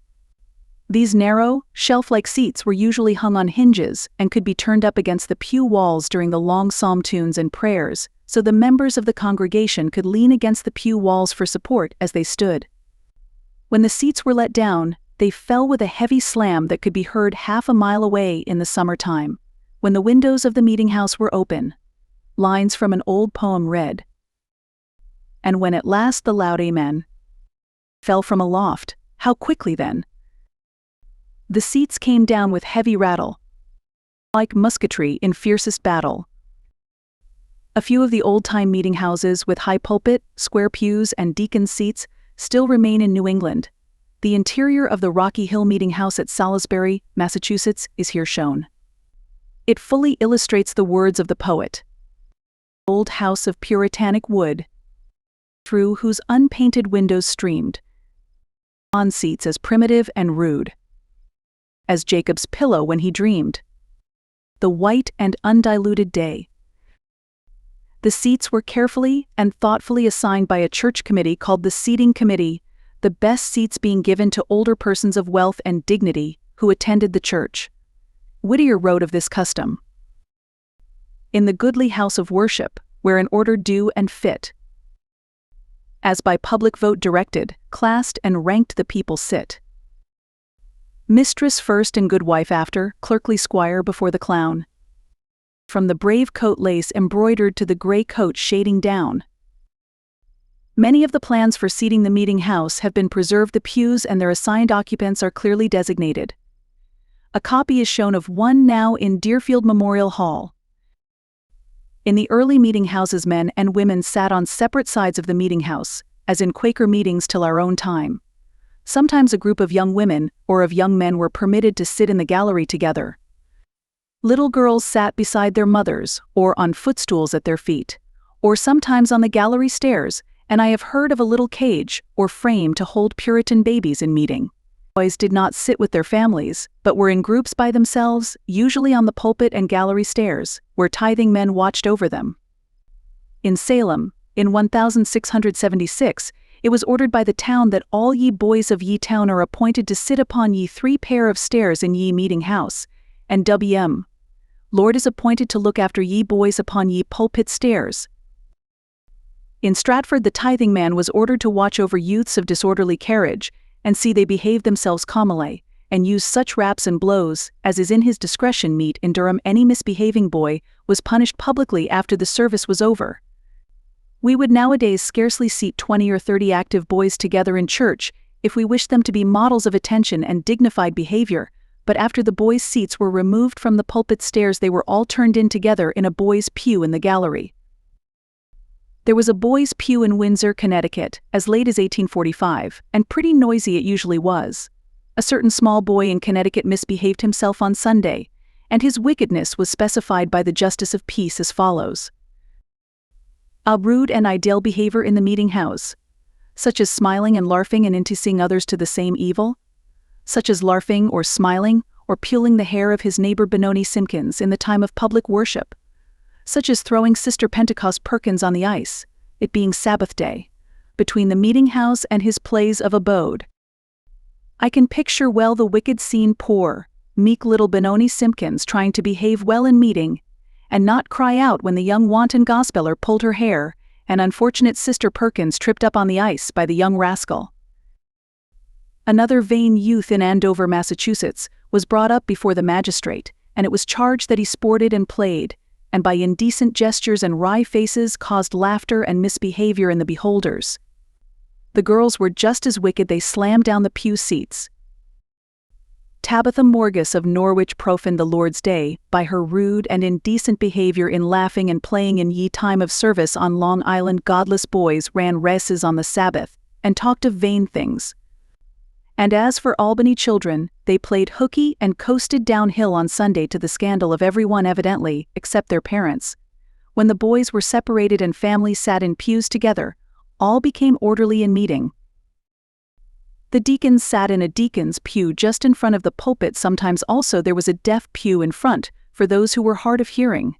These narrow, shelf-like seats were usually hung on hinges and could be turned up against the pew walls during the long psalm tunes and prayers, so the members of the congregation could lean against the pew walls for support as they stood. When the seats were let down, they fell with a heavy slam that could be heard half a mile away in the summertime, when the windows of the meeting house were open. Lines from an old poem read, "And when at last the loud amen fell from aloft, how quickly then the seats came down with heavy rattle, like musketry in fiercest battle." A few of the old-time meeting houses with high pulpit, square pews, and deacon's seats still remain in New England. The interior of the Rocky Hill Meeting House at Salisbury, Massachusetts, is here shown. It fully illustrates the words of the poet. Old house of puritanic wood, through whose unpainted windows streamed on seats as primitive and rude as Jacob's pillow when he dreamed the white and undiluted day. The seats were carefully and thoughtfully assigned by a church committee called the Seating Committee, the best seats being given to older persons of wealth and dignity who attended the church. Whittier wrote of this custom, "In the goodly house of worship, where in order due and fit, as by public vote directed, classed and ranked the people sit. Mistress first and good wife after, clerkly squire before the clown. From the brave coat lace embroidered to the grey coat shading down." Many of the plans for seating the meeting house have been preserved. The pews and their assigned occupants are clearly designated. A copy is shown of one now in Deerfield Memorial Hall. In the early meeting houses, men and women sat on separate sides of the meeting house, as in Quaker meetings till our own time. Sometimes a group of young women or of young men were permitted to sit in the gallery together. Little girls sat beside their mothers or on footstools at their feet, or sometimes on the gallery stairs, and I have heard of a little cage or frame to hold Puritan babies in meeting. Boys did not sit with their families, but were in groups by themselves, usually on the pulpit and gallery stairs, where tithing men watched over them. In Salem, in 1676, it was ordered by the town that all ye boys of ye town are appointed to sit upon ye 3 pair of stairs in ye meeting house, and W.M. Lord is appointed to look after ye boys upon ye pulpit stairs. In Stratford, the tithing man was ordered to watch over youths of disorderly carriage, and see they behave themselves commonly, and use such raps and blows as is in his discretion meet. In Durham, any misbehaving boy was punished publicly after the service was over. We would nowadays scarcely seat 20 or 30 active boys together in church if we wished them to be models of attention and dignified behavior, but after the boys' seats were removed from the pulpit stairs, they were all turned in together in a boys' pew in the gallery. There was a boys' pew in Windsor, Connecticut, as late as 1845, and pretty noisy it usually was. A certain small boy in Connecticut misbehaved himself on Sunday, and his wickedness was specified by the Justice of Peace as follows: a rude and idle behavior in the meeting house, such as smiling and larfing and inducing others to the same evil, such as larfing or smiling or pulling the hair of his neighbor Benoni Simpkins in the time of public worship, such as throwing Sister Pentecost Perkins on the ice, it being Sabbath day, between the meeting house and his place of abode. I can picture well the wicked scene: poor, meek little Benoni Simpkins trying to behave well in meeting, and not cry out when the young wanton gospeller pulled her hair, and unfortunate Sister Perkins tripped up on the ice by the young rascal. Another vain youth in Andover, Massachusetts, was brought up before the magistrate, and it was charged that he sported and played, and by indecent gestures and wry faces caused laughter and misbehavior in the beholders. The girls were just as wicked; they slammed down the pew seats. Tabitha Morgus of Norwich profaned the Lord's day by her rude and indecent behavior in laughing and playing in ye time of service on Long Island. Godless boys ran races on the Sabbath, and talked of vain things. And as for Albany children, they played hooky and coasted downhill on Sunday to the scandal of everyone evidently, except their parents. When the boys were separated and families sat in pews together, all became orderly in meeting. The deacons sat in a deacon's pew just in front of the pulpit. Sometimes also there was a deaf pew in front, for those who were hard of hearing.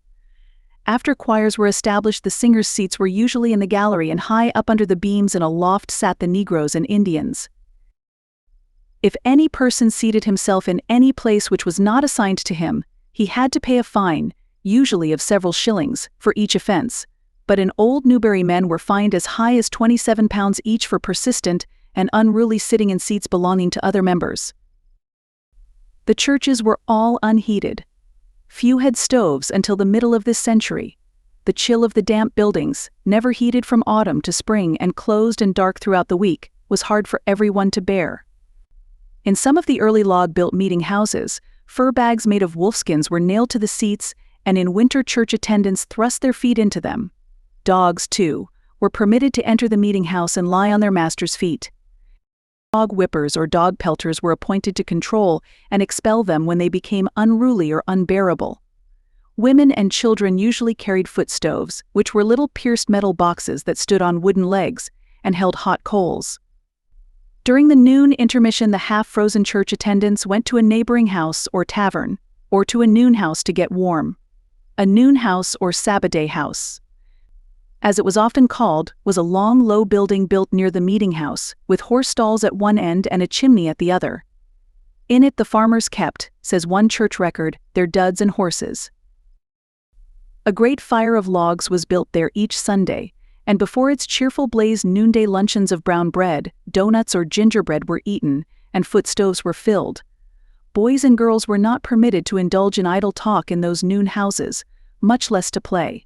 After choirs were established, the singers' seats were usually in the gallery, and high up under the beams in a loft sat the Negroes and Indians. If any person seated himself in any place which was not assigned to him, he had to pay a fine, usually of several shillings, for each offense, but in Old Newbury men were fined as high as £27 each for persistent and unruly sitting in seats belonging to other members. The churches were all unheated. Few had stoves until the middle of this century. The chill of the damp buildings, never heated from autumn to spring and closed and dark throughout the week, was hard for everyone to bear. In some of the early log-built meeting houses, fur bags made of wolfskins were nailed to the seats, and in winter church attendants thrust their feet into them. Dogs, too, were permitted to enter the meeting house and lie on their master's feet. Dog whippers or dog pelters were appointed to control and expel them when they became unruly or unbearable. Women and children usually carried foot stoves, which were little pierced metal boxes that stood on wooden legs and held hot coals. During the noon intermission, the half-frozen church attendants went to a neighboring house or tavern, or to a noon house to get warm. A noon house or Sabbath house, as it was often called, was a long, low building built near the meeting house, with horse stalls at one end and a chimney at the other. In it the farmers kept, says one church record, their duds and horses. A great fire of logs was built there each Sunday, and before its cheerful blaze noonday luncheons of brown bread, donuts or gingerbread were eaten, and foot stoves were filled. Boys and girls were not permitted to indulge in idle talk in those noon houses, much less to play.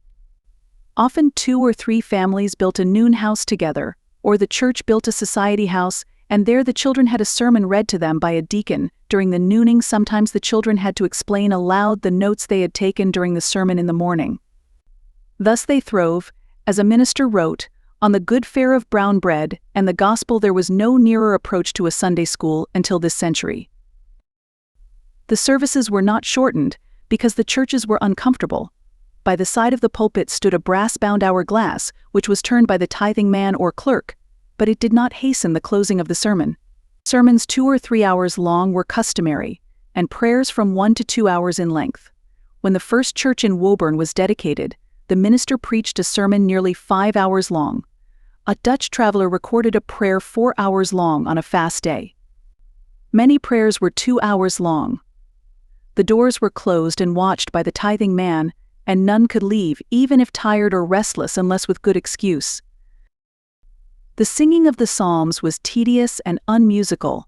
Often 2 or 3 families built a noon house together, or the church built a society house, and there the children had a sermon read to them by a deacon. During the nooning, sometimes the children had to explain aloud the notes they had taken during the sermon in the morning. Thus they throve, as a minister wrote, on the good fare of brown bread and the gospel. There was no nearer approach to a Sunday school until this century. The services were not shortened, because the churches were uncomfortable. By the side of the pulpit stood a brass-bound hourglass, which was turned by the tithing man or clerk, but it did not hasten the closing of the sermon. Sermons 2 or 3 hours long were customary, and prayers from 1 to 2 hours in length. When the first church in Woburn was dedicated, the minister preached a sermon nearly 5 hours long. A Dutch traveler recorded a prayer 4 hours long on a fast day. Many prayers were 2 hours long. The doors were closed and watched by the tithing man, and none could leave, even if tired or restless, unless with good excuse. The singing of the psalms was tedious and unmusical,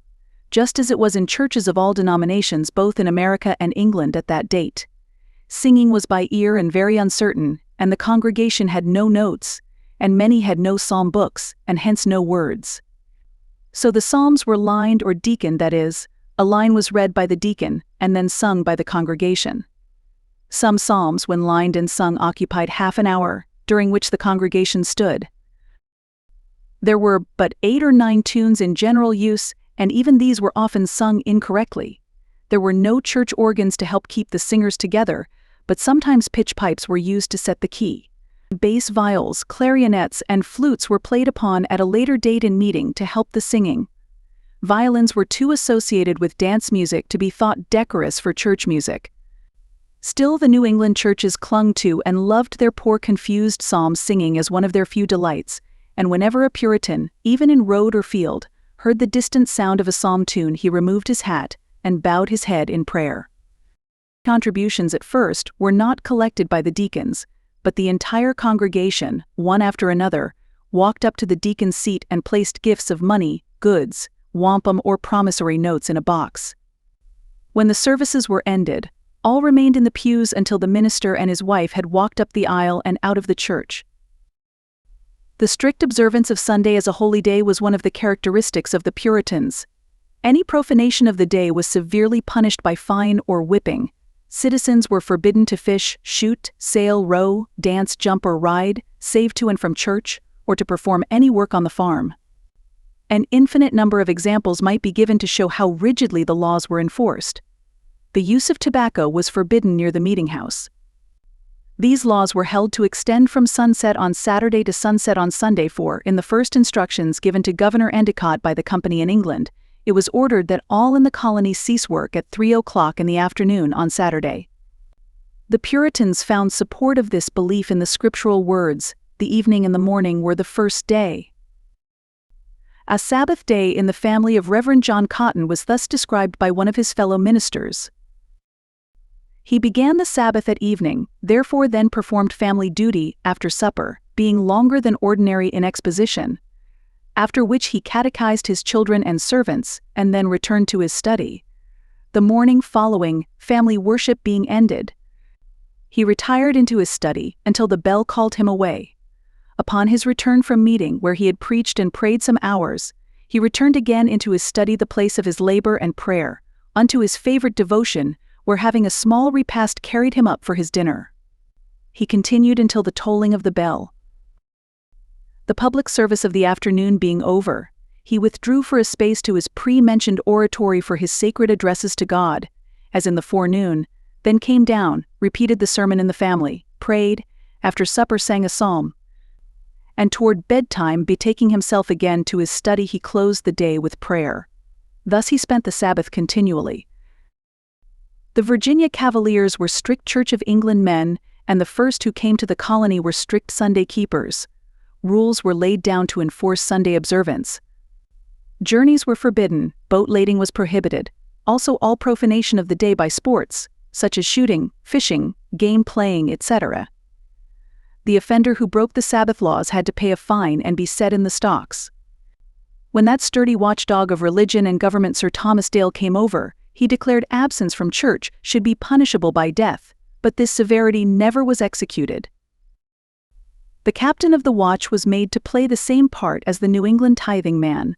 just as it was in churches of all denominations both in America and England at that date. Singing was by ear and very uncertain, and the congregation had no notes, and many had no psalm books, and hence no words. So the psalms were lined or deaconed, that is, A line was read by the deacon and then sung by the congregation. Some psalms, when lined and sung, occupied half an hour, during which the congregation stood. There were but 8 or 9 tunes in general use, and even these were often sung incorrectly. There were no church organs to help keep the singers together, but sometimes pitch pipes were used to set the key. Bass viols, clarionets, and flutes were played upon at a later date in meeting to help the singing. Violins were too associated with dance music to be thought decorous for church music. Still, the New England churches clung to and loved their poor confused psalm singing as one of their few delights, and whenever a Puritan, even in road or field, heard the distant sound of a psalm tune, he removed his hat and bowed his head in prayer. Contributions at first were not collected by the deacons, but the entire congregation, one after another, walked up to the deacon's seat and placed gifts of money, goods, wampum, or promissory notes in a box. When the services were ended, all remained in the pews until the minister and his wife had walked up the aisle and out of the church. The strict observance of Sunday as a holy day was one of the characteristics of the Puritans. Any profanation of the day was severely punished by fine or whipping. Citizens were forbidden to fish, shoot, sail, row, dance, jump, or ride, save to and from church, or to perform any work on the farm. An infinite number of examples might be given to show how rigidly the laws were enforced. The use of tobacco was forbidden near the meeting house. These laws were held to extend from sunset on Saturday to sunset on Sunday, for, in the first instructions given to Governor Endicott by the company in England, it was ordered that all in the colony cease work at 3 o'clock in the afternoon on Saturday. The Puritans found support of this belief in the scriptural words, "The evening and the morning were the first day." A Sabbath day in the family of Reverend John Cotton was thus described by one of his fellow ministers. He began the Sabbath at evening, therefore then performed family duty after supper, being longer than ordinary in exposition, after which he catechized his children and servants, and then returned to his study. The morning following, family worship being ended, he retired into his study until the bell called him away. Upon his return from meeting, where he had preached and prayed some hours, he returned again into his study, the place of his labor and prayer, unto his favorite devotion, where having a small repast carried him up for his dinner. He continued until the tolling of the bell. The public service of the afternoon being over, he withdrew for a space to his pre-mentioned oratory for his sacred addresses to God, as in the forenoon, then came down, repeated the sermon in the family, prayed, after supper sang a psalm, and toward bedtime, betaking himself again to his study, he closed the day with prayer. Thus he spent the Sabbath continually. The Virginia Cavaliers were strict Church of England men, and the first who came to the colony were strict Sunday keepers. Rules were laid down to enforce Sunday observance. Journeys were forbidden, boat lading was prohibited, also all profanation of the day by sports, such as shooting, fishing, game playing, etc. The offender who broke the Sabbath laws had to pay a fine and be set in the stocks. When that sturdy watchdog of religion and government, Sir Thomas Dale, came over, he declared absence from church should be punishable by death, but this severity never was executed. The captain of the watch was made to play the same part as the New England tithing man.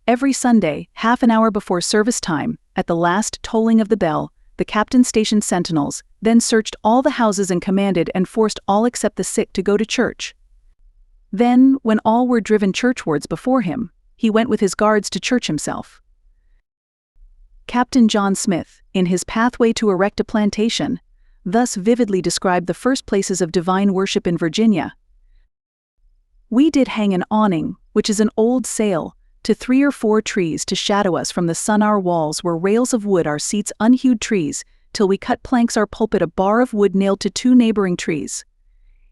Every Sunday, half an hour before service time, at the last tolling of the bell, the captain stationed sentinels, then searched all the houses and commanded and forced all except the sick to go to church. Then, when all were driven churchwards before him, he went with his guards to church himself. Captain John Smith, in his Pathway to Erect a Plantation, thus vividly described the first places of divine worship in Virginia. "We did hang an awning, which is an old sail, to 3 or 4 trees to shadow us from the sun. Our walls were rails of wood, our seats unhewed trees, till we cut planks, our pulpit a bar of wood nailed to 2 neighboring trees.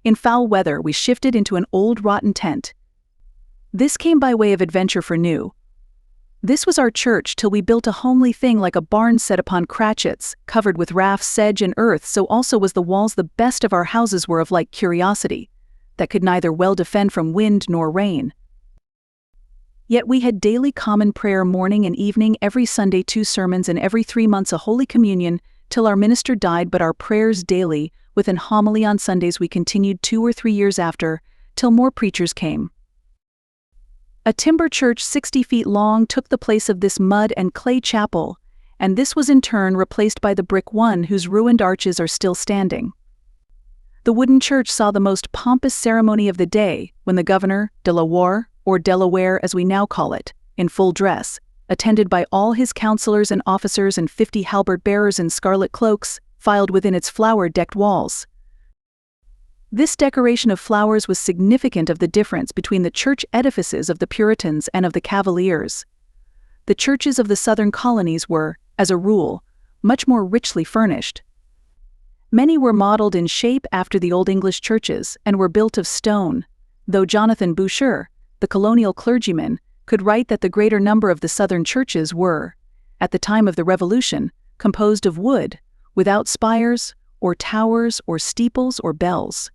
In foul weather we shifted into an old rotten tent. This came by way of adventure for new. This was our church till we built a homely thing like a barn set upon cratchits, covered with rafts, sedge, and earth. So also was the walls. The best of our houses were of like curiosity, that could neither well defend from wind nor rain. Yet we had daily common prayer morning and evening, every Sunday 2 sermons, and every 3 months a Holy Communion, till our minister died. But our prayers daily, with an homily on Sundays, we continued 2 or 3 years after, till more preachers came. A timber church 60 feet long took the place of this mud and clay chapel, and this was in turn replaced by the brick one whose ruined arches are still standing. The wooden church saw the most pompous ceremony of the day when the governor, Delaware, or Delaware as we now call it, in full dress, attended by all his counselors and officers and 50 halberd-bearers in scarlet cloaks, filed within its flower-decked walls. This decoration of flowers was significant of the difference between the church edifices of the Puritans and of the Cavaliers. The churches of the southern colonies were, as a rule, much more richly furnished. Many were modeled in shape after the Old English churches and were built of stone, though Jonathan Boucher, the colonial clergyman, could write that the greater number of the southern churches were, at the time of the Revolution, composed of wood, without spires, or towers, or steeples, or bells.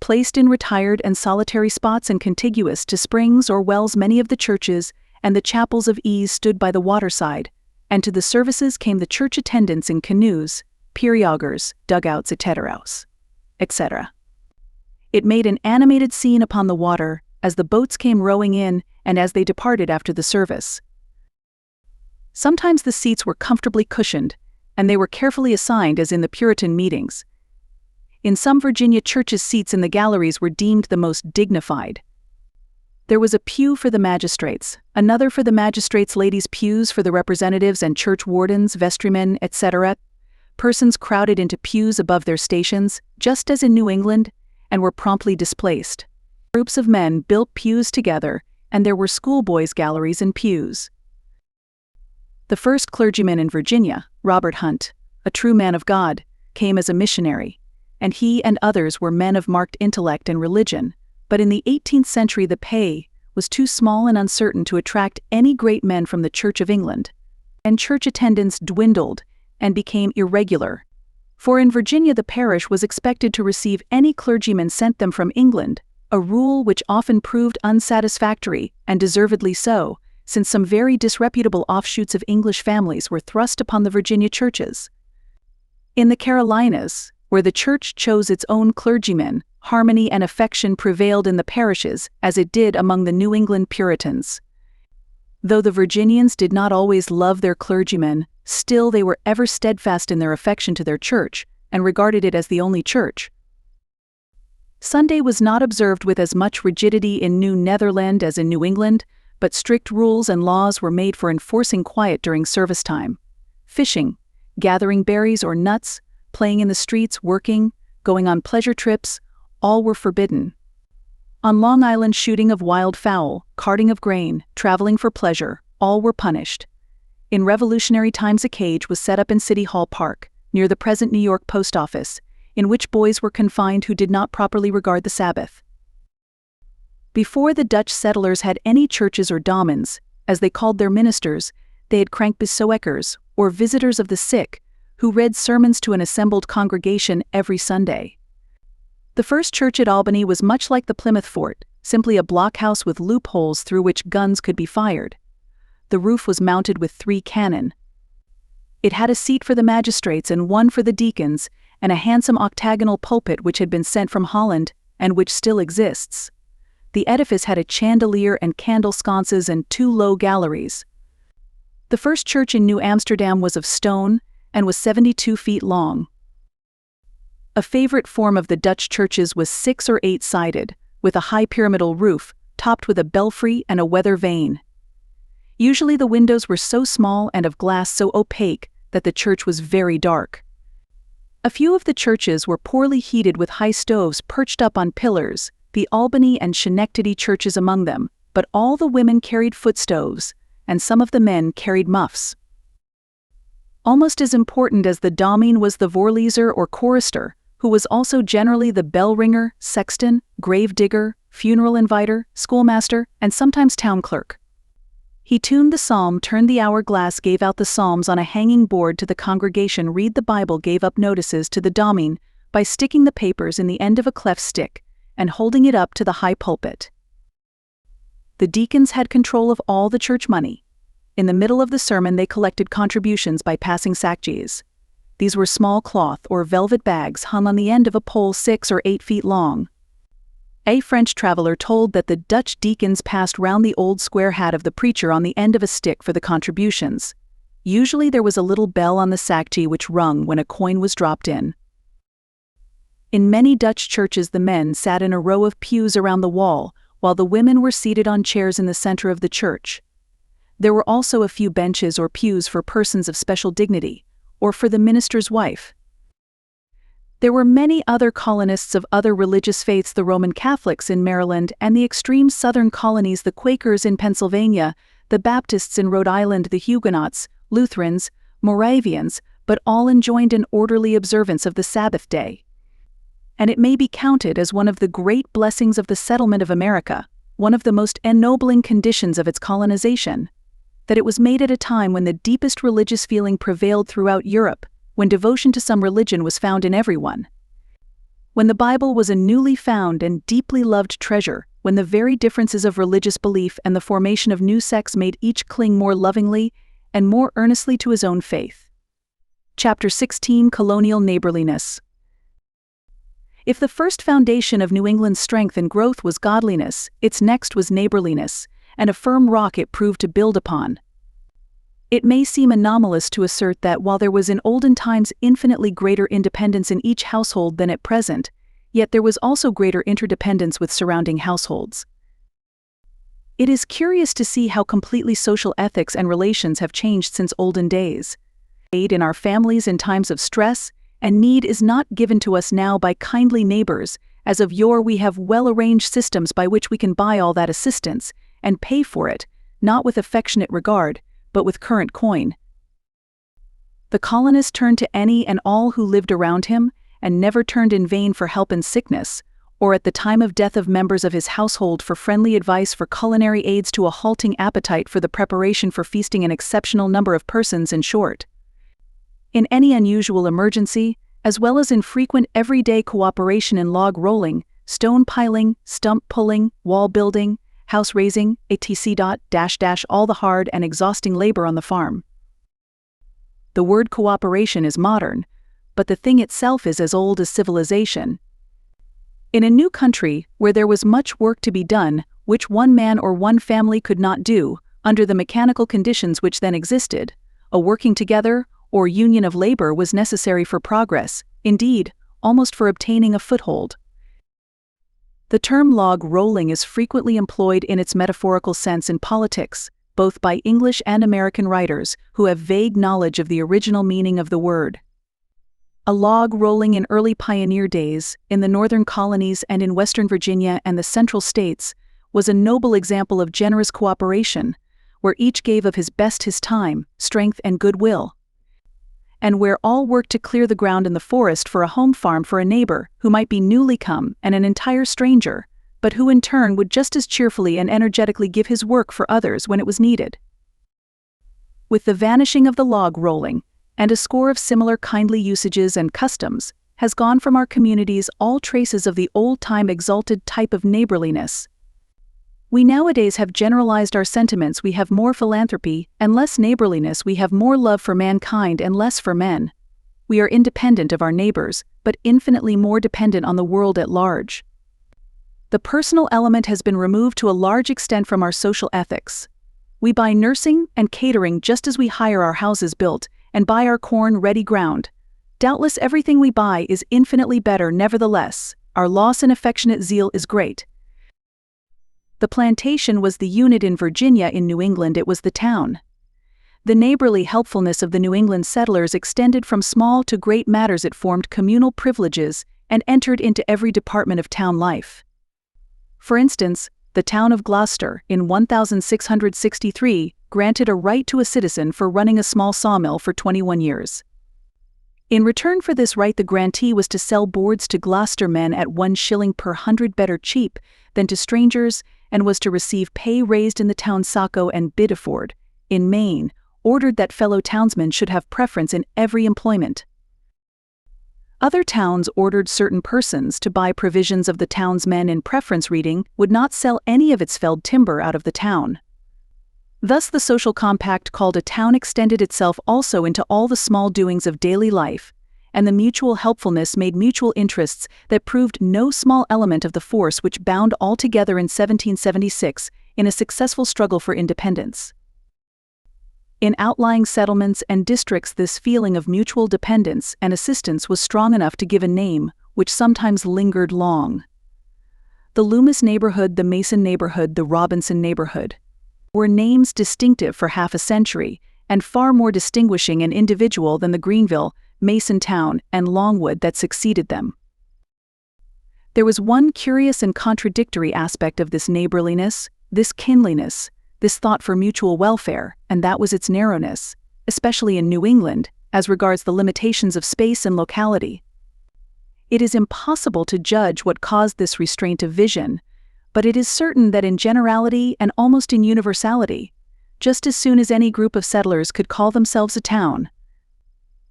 Placed in retired and solitary spots and contiguous to springs or wells, many of the churches and the chapels of ease stood by the waterside, and to the services came the church attendants in canoes, periaugers, dugouts, etc. It made an animated scene upon the water as the boats came rowing in and as they departed after the service. Sometimes the seats were comfortably cushioned, and they were carefully assigned as in the Puritan meetings. In some Virginia churches, seats in the galleries were deemed the most dignified. There was a pew for the magistrates, another for the magistrates' ladies' pews for the representatives and church wardens, vestrymen, etc. Persons crowded into pews above their stations, just as in New England, and were promptly displaced. Groups of men built pews together, and there were schoolboys' galleries and pews. The first clergyman in Virginia, Robert Hunt, a true man of God, came as a missionary, and he and others were men of marked intellect and religion, but in the 18th century the pay was too small and uncertain to attract any great men from the Church of England, and church attendance dwindled and became irregular, for in Virginia the parish was expected to receive any clergyman sent them from England, a rule which often proved unsatisfactory, and deservedly so, since some very disreputable offshoots of English families were thrust upon the Virginia churches. In the Carolinas, where the church chose its own clergymen, harmony and affection prevailed in the parishes as it did among the New England Puritans. Though the Virginians did not always love their clergymen, still they were ever steadfast in their affection to their church and regarded it as the only church. Sunday was not observed with as much rigidity in New Netherland as in New England, but strict rules and laws were made for enforcing quiet during service time. Fishing, gathering berries or nuts, playing in the streets, working, going on pleasure trips, all were forbidden. On Long Island, shooting of wild fowl, carting of grain, traveling for pleasure, all were punished. In Revolutionary times a cage was set up in City Hall Park, near the present New York Post Office, in which boys were confined who did not properly regard the Sabbath. Before the Dutch settlers had any churches or domins, as they called their ministers, they had krankbezoekers, or visitors of the sick, who read sermons to an assembled congregation every Sunday. The first church at Albany was much like the Plymouth fort, simply a blockhouse with loopholes through which guns could be fired. The roof was mounted with 3 cannon. It had a seat for the magistrates and one for the deacons, and a handsome octagonal pulpit which had been sent from Holland, and which still exists. The edifice had a chandelier and candle sconces and 2 low galleries. The first church in New Amsterdam was of stone, and was 72 feet long. A favorite form of the Dutch churches was 6 or 8-sided, with a high pyramidal roof, topped with a belfry and a weather vane. Usually the windows were so small and of glass so opaque that the church was very dark. A few of the churches were poorly heated with high stoves perched up on pillars, the Albany and Schenectady churches among them, but all the women carried foot stoves, and some of the men carried muffs. Almost as important as the domine was the voorlezer or chorister, who was also generally the bell ringer, sexton, grave digger, funeral inviter, schoolmaster, and sometimes town clerk. He tuned the psalm, turned the hourglass, gave out the psalms on a hanging board to the congregation, read the Bible, gave up notices to the domine by sticking the papers in the end of a cleft stick and holding it up to the high pulpit. The deacons had control of all the church money. In the middle of the sermon they collected contributions by passing sacjes. These were small cloth or velvet bags hung on the end of a pole 6 or 8 feet long. A French traveler told that the Dutch deacons passed round the old square hat of the preacher on the end of a stick for the contributions. Usually there was a little bell on the sakje which rung when a coin was dropped in. In many Dutch churches the men sat in a row of pews around the wall, while the women were seated on chairs in the center of the church. There were also a few benches or pews for persons of special dignity, or for the minister's wife. There were many other colonists of other religious faiths, the Roman Catholics in Maryland and the extreme southern colonies, the Quakers in Pennsylvania, the Baptists in Rhode Island, the Huguenots, Lutherans, Moravians, but all enjoined an orderly observance of the Sabbath day. And it may be counted as one of the great blessings of the settlement of America, one of the most ennobling conditions of its colonization, that it was made at a time when the deepest religious feeling prevailed throughout Europe, when devotion to some religion was found in everyone. When the Bible was a newly found and deeply loved treasure, when the very differences of religious belief and the formation of new sects made each cling more lovingly and more earnestly to his own faith. Chapter 16: Colonial Neighborliness. If the first foundation of New England's strength and growth was godliness, its next was neighborliness, and a firm rock it proved to build upon. It may seem anomalous to assert that while there was in olden times infinitely greater independence in each household than at present, yet there was also greater interdependence with surrounding households. It is curious to see how completely social ethics and relations have changed since olden days. Aid in our families in times of stress and need is not given to us now by kindly neighbors, as of yore we have well-arranged systems by which we can buy all that assistance and pay for it, not with affectionate regard, but with current coin. The colonist turned to any and all who lived around him, and never turned in vain for help in sickness, or at the time of death of members of his household for friendly advice, for culinary aids to a halting appetite, for the preparation for feasting an exceptional number of persons, in short. In any unusual emergency, as well as in frequent everyday cooperation in log rolling, stone piling, stump pulling, wall building, house raising, etc. All the hard and exhausting labor on the farm. The word cooperation is modern, but the thing itself is as old as civilization. In a new country, where there was much work to be done, which one man or one family could not do, under the mechanical conditions which then existed, a working together, or union of labor was necessary for progress, indeed, almost for obtaining a foothold. The term log rolling is frequently employed in its metaphorical sense in politics, both by English and American writers who have vague knowledge of the original meaning of the word. A log rolling in early pioneer days, in the northern colonies and in Western Virginia and the central states, was a noble example of generous cooperation, where each gave of his best his time, strength, and goodwill, and where all worked to clear the ground in the forest for a home farm for a neighbor who might be newly come and an entire stranger, but who in turn would just as cheerfully and energetically give his work for others when it was needed. With the vanishing of the log rolling, and a score of similar kindly usages and customs, has gone from our communities all traces of the old-time exalted type of neighborliness. We nowadays have generalized our sentiments. We have more philanthropy and less neighborliness. We have more love for mankind and less for men. We are independent of our neighbors, but infinitely more dependent on the world at large. The personal element has been removed to a large extent from our social ethics. We buy nursing and catering just as we hire our houses built and buy our corn ready ground. Doubtless everything we buy is infinitely better. Nevertheless, our loss in affectionate zeal is great. The plantation was the unit in Virginia. In New England it was the town. The neighborly helpfulness of the New England settlers extended from small to great matters. It formed communal privileges and entered into every department of town life. For instance, the town of Gloucester, in 1663, granted a right to a citizen for running a small sawmill for 21 years. In return for this right, the grantee was to sell boards to Gloucester men at 1 shilling per hundred, better cheap than to strangers, and was to receive pay raised in the town. Saco and Biddeford, in Maine, ordered that fellow townsmen should have preference in every employment. Other towns ordered certain persons to buy provisions of the town's men in preference. Reading would not sell any of its felled timber out of the town. Thus the social compact called a town extended itself also into all the small doings of daily life, and the mutual helpfulness made mutual interests that proved no small element of the force which bound all together in 1776 in a successful struggle for independence. In outlying settlements and districts, this feeling of mutual dependence and assistance was strong enough to give a name, which sometimes lingered long. The Loomis neighborhood, the Mason neighborhood, the Robinson neighborhood were names distinctive for half a century and far more distinguishing and individual than the Greenville, Masontown, and Longwood that succeeded them. There was one curious and contradictory aspect of this neighborliness, this kindliness, this thought for mutual welfare, and that was its narrowness, especially in New England, as regards the limitations of space and locality. It is impossible to judge what caused this restraint of vision, but it is certain that in generality and almost in universality, just as soon as any group of settlers could call themselves a town,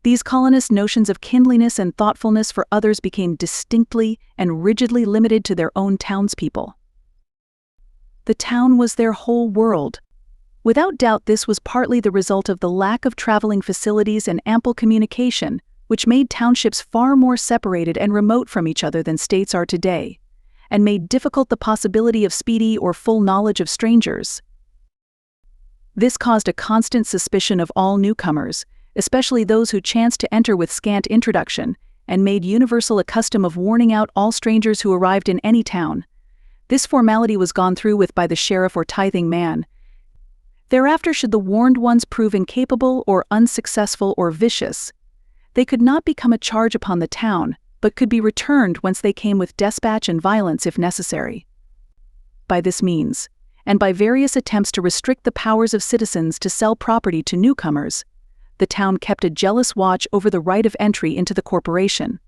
these colonists' notions of kindliness and thoughtfulness for others became distinctly and rigidly limited to their own townspeople. The town was their whole world. Without doubt, this was partly the result of the lack of traveling facilities and ample communication, which made townships far more separated and remote from each other than states are today, and made difficult the possibility of speedy or full knowledge of strangers. This caused a constant suspicion of all newcomers, especially those who chanced to enter with scant introduction, and made universal a custom of warning out all strangers who arrived in any town. This formality was gone through with by the sheriff or tithing man. Thereafter, should the warned ones prove incapable or unsuccessful or vicious, they could not become a charge upon the town, but could be returned whence they came with despatch and violence if necessary. By this means, and by various attempts to restrict the powers of citizens to sell property to newcomers, the town kept a jealous watch over the right of entry into the corporation.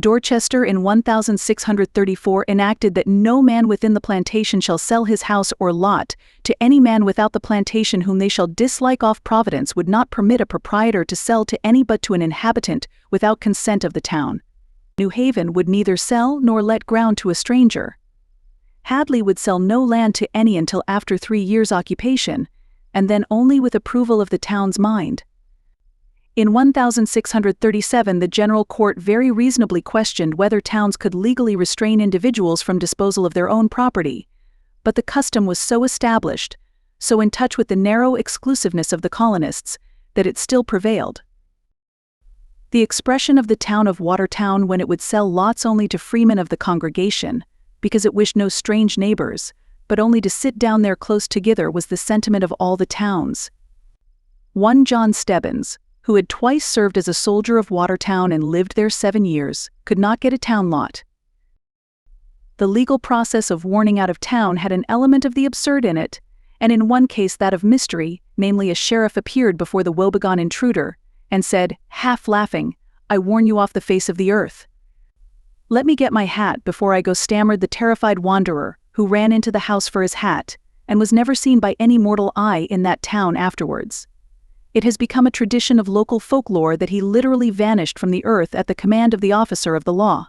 Dorchester in 1634 enacted that no man within the plantation shall sell his house or lot to any man without the plantation whom they shall dislike. Off Providence would not permit a proprietor to sell to any but to an inhabitant without consent of the town. New Haven would neither sell nor let ground to a stranger. Hadley would sell no land to any until after 3 years' occupation, and then only with approval of the town's mind. In 1637, the General Court very reasonably questioned whether towns could legally restrain individuals from disposal of their own property, but the custom was so established, so in touch with the narrow exclusiveness of the colonists, that it still prevailed. The expression of the town of Watertown when it would sell lots only to freemen of the congregation, because it wished no strange neighbors, but only to sit down there close together, was the sentiment of all the towns. One John Stebbins, who had twice served as a soldier of Watertown and lived there 7 years, could not get a town lot. The legal process of warning out of town had an element of the absurd in it, and in one case that of mystery, namely a sheriff appeared before the woebegone intruder, and said, half laughing, "I warn you off the face of the earth." "Let me get my hat before I go," stammered the terrified wanderer, who ran into the house for his hat, and was never seen by any mortal eye in that town afterwards. It has become a tradition of local folklore that he literally vanished from the earth at the command of the officer of the law.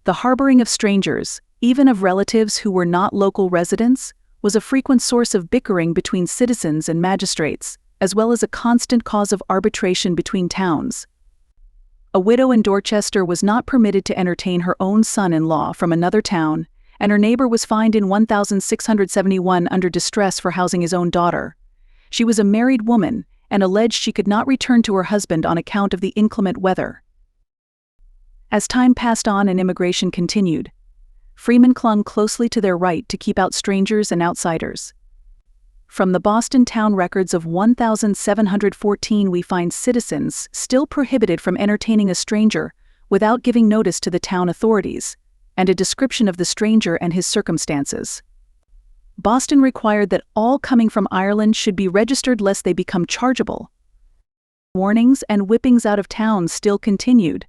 The harboring of strangers, even of relatives who were not local residents, was a frequent source of bickering between citizens and magistrates, as well as a constant cause of arbitration between towns. A widow in Dorchester was not permitted to entertain her own son-in-law from another town, and her neighbor was fined in 1671 under distress for housing his own daughter. She was a married woman, and alleged she could not return to her husband on account of the inclement weather. As time passed on and immigration continued, freemen clung closely to their right to keep out strangers and outsiders. From the Boston town records of 1714 we find citizens still prohibited from entertaining a stranger without giving notice to the town authorities, and a description of the stranger and his circumstances. Boston required that all coming from Ireland should be registered lest they become chargeable. Warnings and whippings out of town still continued.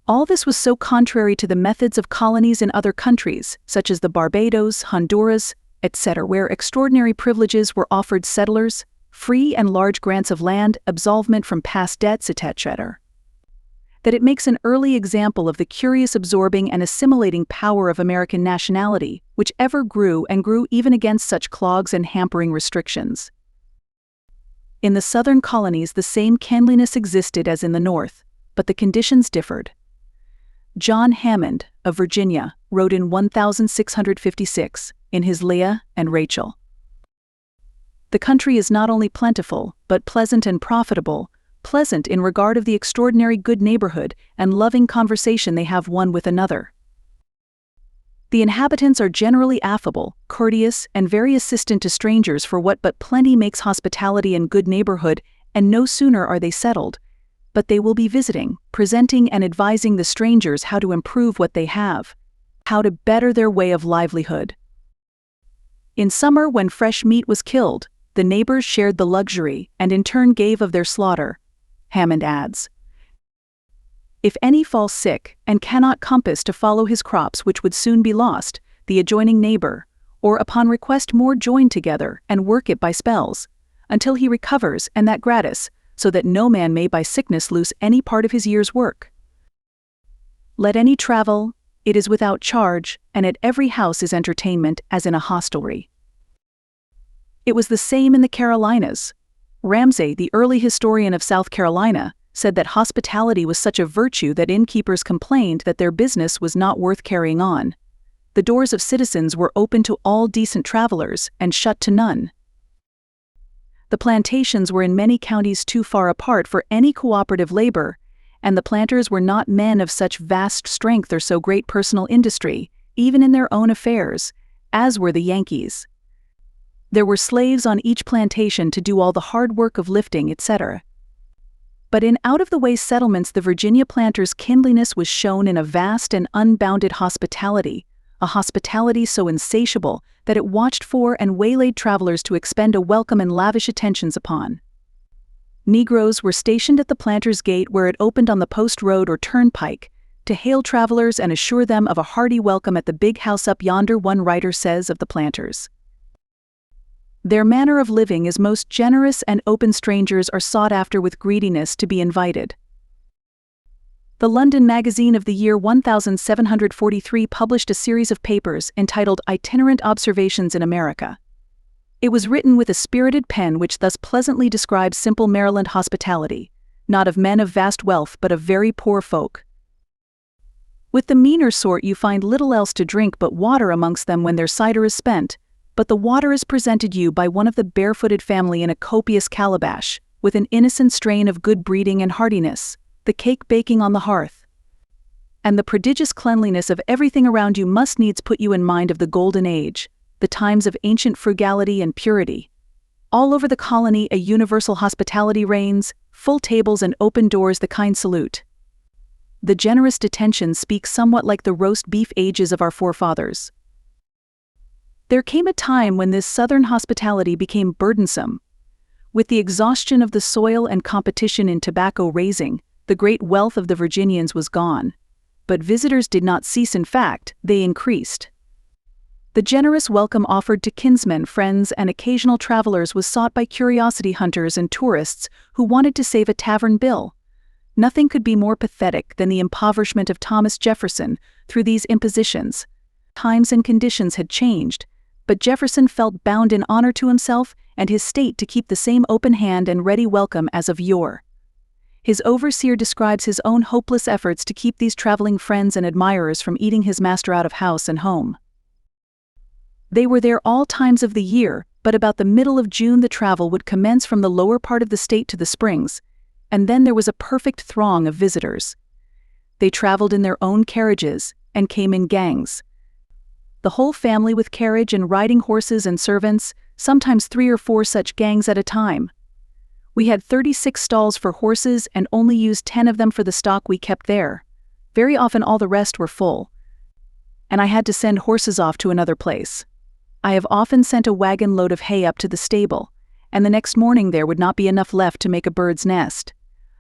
All this was so contrary to the methods of colonies in other countries, such as the Barbados, Honduras, etc., where extraordinary privileges were offered settlers, free and large grants of land, absolvement from past debts, etc., that it makes an early example of the curious absorbing and assimilating power of American nationality, which ever grew and grew even against such clogs and hampering restrictions. In the southern colonies the same kindliness existed as in the north, but the conditions differed. John Hammond, of Virginia, wrote in 1656, in his Leah and Rachel, The country is not only plentiful, but pleasant and profitable, pleasant in regard of the extraordinary good neighborhood and loving conversation they have one with another. The inhabitants are generally affable, courteous, and very assistant to strangers for what but plenty makes hospitality and good neighborhood, and no sooner are they settled, but they will be visiting, presenting and advising the strangers how to improve what they have, how to better their way of livelihood. In summer, when fresh meat was killed, the neighbors shared the luxury and in turn gave of their slaughter. Hammond adds, if any falls sick and cannot compass to follow his crops which would soon be lost, the adjoining neighbor, or upon request more join together and work it by spells, until he recovers, and that gratis, so that no man may by sickness lose any part of his year's work. Let any travel, it is without charge, and at every house is entertainment as in a hostelry. It was the same in the Carolinas. Ramsay, the early historian of South Carolina, said that hospitality was such a virtue that innkeepers complained that their business was not worth carrying on. The doors of citizens were open to all decent travelers and shut to none. The plantations were in many counties too far apart for any cooperative labor, and the planters were not men of such vast strength or so great personal industry, even in their own affairs, as were the Yankees. There were slaves on each plantation to do all the hard work of lifting, etc. But in out-of-the-way settlements the Virginia planters' kindliness was shown in a vast and unbounded hospitality, a hospitality so insatiable that it watched for and waylaid travelers to expend a welcome and lavish attentions upon. Negroes were stationed at the planters' gate where it opened on the post road or turnpike, to hail travelers and assure them of a hearty welcome at the big house up yonder, one writer says of the planters. Their manner of living is most generous, and open strangers are sought after with greediness to be invited. The London Magazine of the year 1743 published a series of papers entitled Itinerant Observations in America. It was written with a spirited pen which thus pleasantly describes simple Maryland hospitality, not of men of vast wealth but of very poor folk. With the meaner sort you find little else to drink but water amongst them when their cider is spent, but the water is presented you by one of the barefooted family in a copious calabash, with an innocent strain of good breeding and heartiness, the cake baking on the hearth. And the prodigious cleanliness of everything around you must needs put you in mind of the golden age, the times of ancient frugality and purity. All over the colony a universal hospitality reigns, full tables and open doors the kind salute. The generous detention speaks somewhat like the roast beef ages of our forefathers. There came a time when this southern hospitality became burdensome. With the exhaustion of the soil and competition in tobacco raising, the great wealth of the Virginians was gone. But visitors did not cease, in fact, they increased. The generous welcome offered to kinsmen, friends, and occasional travelers was sought by curiosity hunters and tourists who wanted to save a tavern bill. Nothing could be more pathetic than the impoverishment of Thomas Jefferson through these impositions. Times and conditions had changed, but Jefferson felt bound in honor to himself and his state to keep the same open hand and ready welcome as of yore. His overseer describes his own hopeless efforts to keep these traveling friends and admirers from eating his master out of house and home. They were there all times of the year, but about the middle of June the travel would commence from the lower part of the state to the springs, and then there was a perfect throng of visitors. They traveled in their own carriages and came in gangs. The whole family with carriage and riding horses and servants, sometimes 3 or 4 such gangs at a time. We had 36 stalls for horses and only used 10 of them for the stock we kept there. Very often all the rest were full, and I had to send horses off to another place. I have often sent a wagon load of hay up to the stable, and the next morning there would not be enough left to make a bird's nest.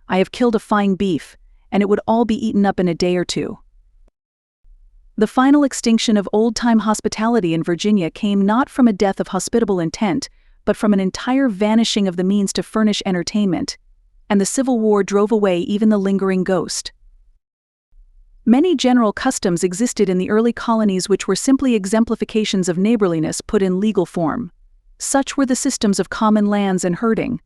I have killed a fine beef, and it would all be eaten up in a day or 2. The final extinction of old-time hospitality in Virginia came not from a death of hospitable intent, but from an entire vanishing of the means to furnish entertainment, and the Civil War drove away even the lingering ghost. Many general customs existed in the early colonies which were simply exemplifications of neighborliness put in legal form. Such were the systems of common lands and herding.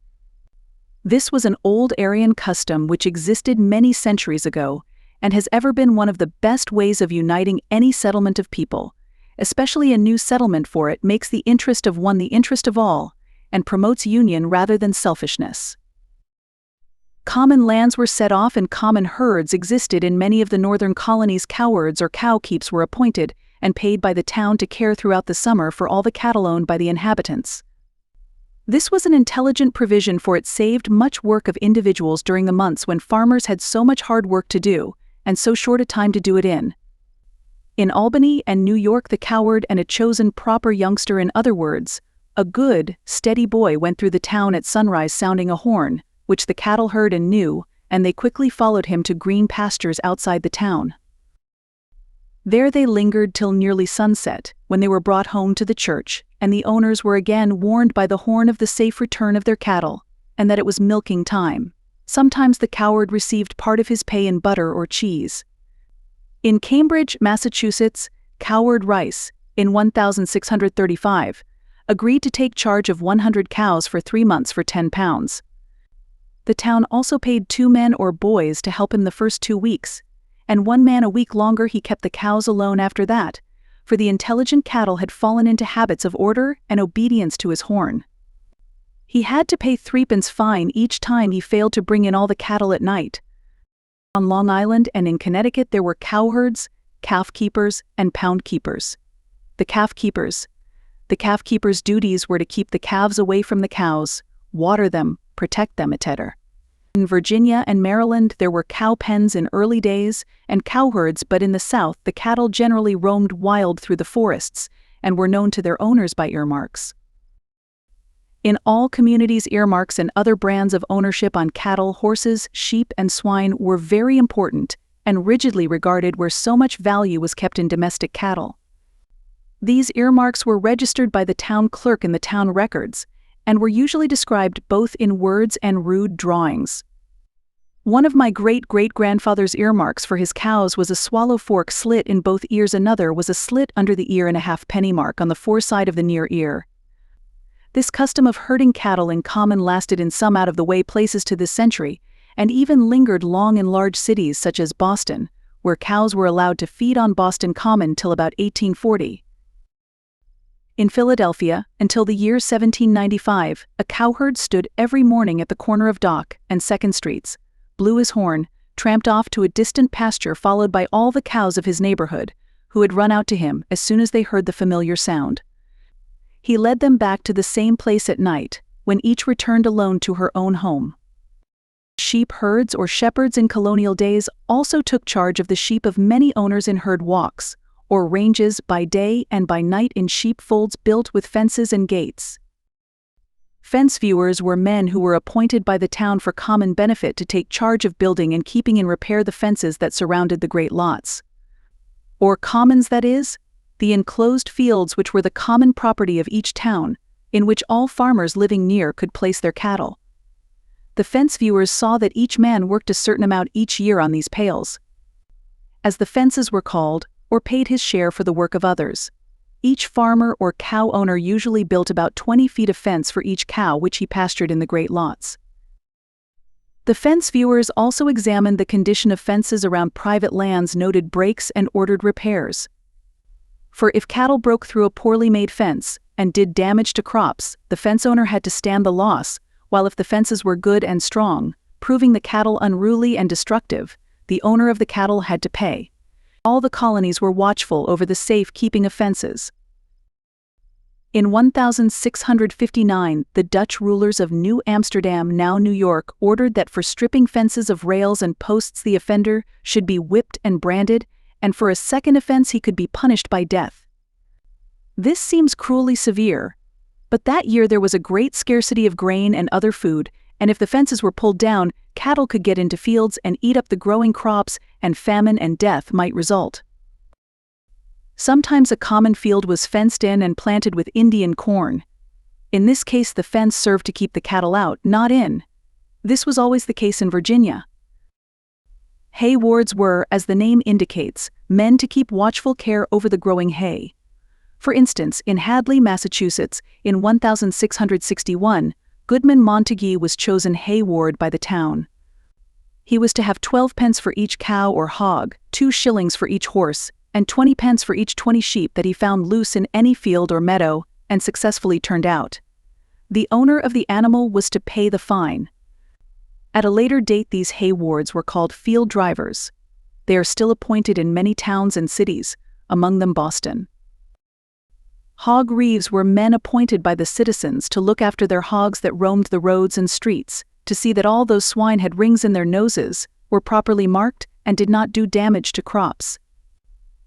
This was an old Aryan custom which existed many centuries ago, and has ever been one of the best ways of uniting any settlement of people. Especially a new settlement, for it makes the interest of one the interest of all, and promotes union rather than selfishness. Common lands were set off and common herds existed in many of the northern colonies. Cowherds or cow keeps were appointed and paid by the town to care throughout the summer for all the cattle owned by the inhabitants. This was an intelligent provision, for it saved much work of individuals during the months when farmers had so much hard work to do, and so short a time to do it in. In Albany and New York, the cowherd and a chosen proper youngster, in other words, a good, steady boy, went through the town at sunrise sounding a horn, which the cattle heard and knew, and they quickly followed him to green pastures outside the town. There they lingered till nearly sunset, when they were brought home to the church, and the owners were again warned by the horn of the safe return of their cattle, and that it was milking time. Sometimes the cowherd received part of his pay in butter or cheese. In Cambridge, Massachusetts, Cowherd Rice, in 1635, agreed to take charge of 100 cows for 3 months for £10. The town also paid 2 men or boys to help him the first 2 weeks, and 1 man a week longer. He kept the cows alone after that, for the intelligent cattle had fallen into habits of order and obedience to his horn. He had to pay 3d fine each time he failed to bring in all the cattle at night. On Long Island and in Connecticut there were cowherds, calf keepers, and pound keepers. The calf keepers' duties were to keep the calves away from the cows, water them, protect them, etc. In Virginia and Maryland there were cow pens in early days and cowherds, but in the South the cattle generally roamed wild through the forests and were known to their owners by earmarks. In all communities, earmarks and other brands of ownership on cattle, horses, sheep, and swine were very important and rigidly regarded, where so much value was kept in domestic cattle. These earmarks were registered by the town clerk in the town records, and were usually described both in words and rude drawings. One of my great-great-grandfather's earmarks for his cows was a swallow fork slit in both ears. Another was a slit under the ear and a halfpenny mark on the foreside of the near ear. This custom of herding cattle in common lasted in some out-of-the-way places to this century, and even lingered long in large cities such as Boston, where cows were allowed to feed on Boston Common till about 1840. In Philadelphia, until the year 1795, a cowherd stood every morning at the corner of Dock and 2nd Streets, blew his horn, tramped off to a distant pasture, followed by all the cows of his neighborhood, who had run out to him as soon as they heard the familiar sound. He led them back to the same place at night, when each returned alone to her own home. Sheep herds or shepherds in colonial days also took charge of the sheep of many owners in herd walks, or ranges, by day and by night in sheepfolds built with fences and gates. Fence viewers were men who were appointed by the town for common benefit to take charge of building and keeping in repair the fences that surrounded the great lots. Or commons, that is, the enclosed fields which were the common property of each town, in which all farmers living near could place their cattle. The fence viewers saw that each man worked a certain amount each year on these pales, as the fences were called, or paid his share for the work of others. Each farmer or cow owner usually built about 20 feet of fence for each cow which he pastured in the great lots. The fence viewers also examined the condition of fences around private lands, noted breaks, and ordered repairs. For if cattle broke through a poorly made fence and did damage to crops, the fence owner had to stand the loss, while if the fences were good and strong, proving the cattle unruly and destructive, the owner of the cattle had to pay. All the colonies were watchful over the safe keeping of fences. In 1659, the Dutch rulers of New Amsterdam, now New York, ordered that for stripping fences of rails and posts the offender should be whipped and branded, and for a second offense he could be punished by death. This seems cruelly severe, but that year there was a great scarcity of grain and other food, and if the fences were pulled down, cattle could get into fields and eat up the growing crops, and famine and death might result. Sometimes a common field was fenced in and planted with Indian corn. In this case the fence served to keep the cattle out, not in. This was always the case in Virginia. Hay wards were, as the name indicates, men to keep watchful care over the growing hay. For instance, in Hadley, Massachusetts, in 1661, Goodman Montague was chosen hay ward by the town. He was to have 12 pence for each cow or hog, 2 shillings for each horse, and 20 pence for each 20 sheep that he found loose in any field or meadow and successfully turned out. The owner of the animal was to pay the fine. At a later date, these hay wards were called field drivers. They are still appointed in many towns and cities, among them Boston. Hog reeves were men appointed by the citizens to look after their hogs that roamed the roads and streets, to see that all those swine had rings in their noses, were properly marked, and did not do damage to crops.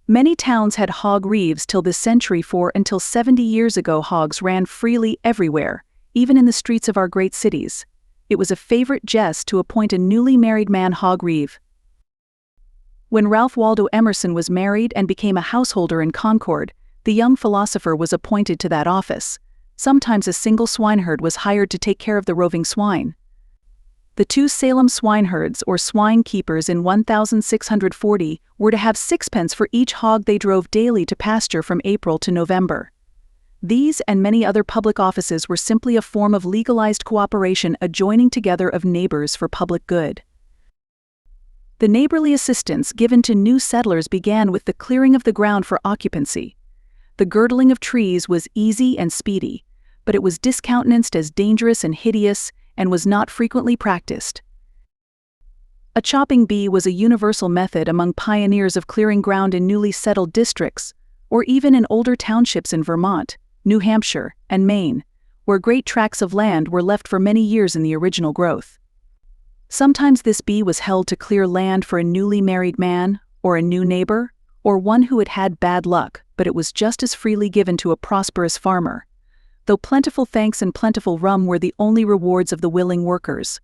Many towns had hog reeves till this century, for until 70 years ago hogs ran freely everywhere, even in the streets of our great cities. It was a favorite jest to appoint a newly married man hog reeve. When Ralph Waldo Emerson was married and became a householder in Concord, the young philosopher was appointed to that office. Sometimes a single swineherd was hired to take care of the roving swine. The 2 Salem swineherds, or swine keepers, in 1640 were to have 6 pence for each hog they drove daily to pasture from April to November. These and many other public offices were simply a form of legalized cooperation, a joining together of neighbors for public good. The neighborly assistance given to new settlers began with the clearing of the ground for occupancy. The girdling of trees was easy and speedy, but it was discountenanced as dangerous and hideous, and was not frequently practiced. A chopping bee was a universal method among pioneers of clearing ground in newly settled districts, or even in older townships in Vermont, New Hampshire, and Maine, where great tracts of land were left for many years in the original growth. Sometimes this bee was held to clear land for a newly married man, or a new neighbor, or one who had had bad luck, but it was just as freely given to a prosperous farmer, though plentiful thanks and plentiful rum were the only rewards of the willing workers.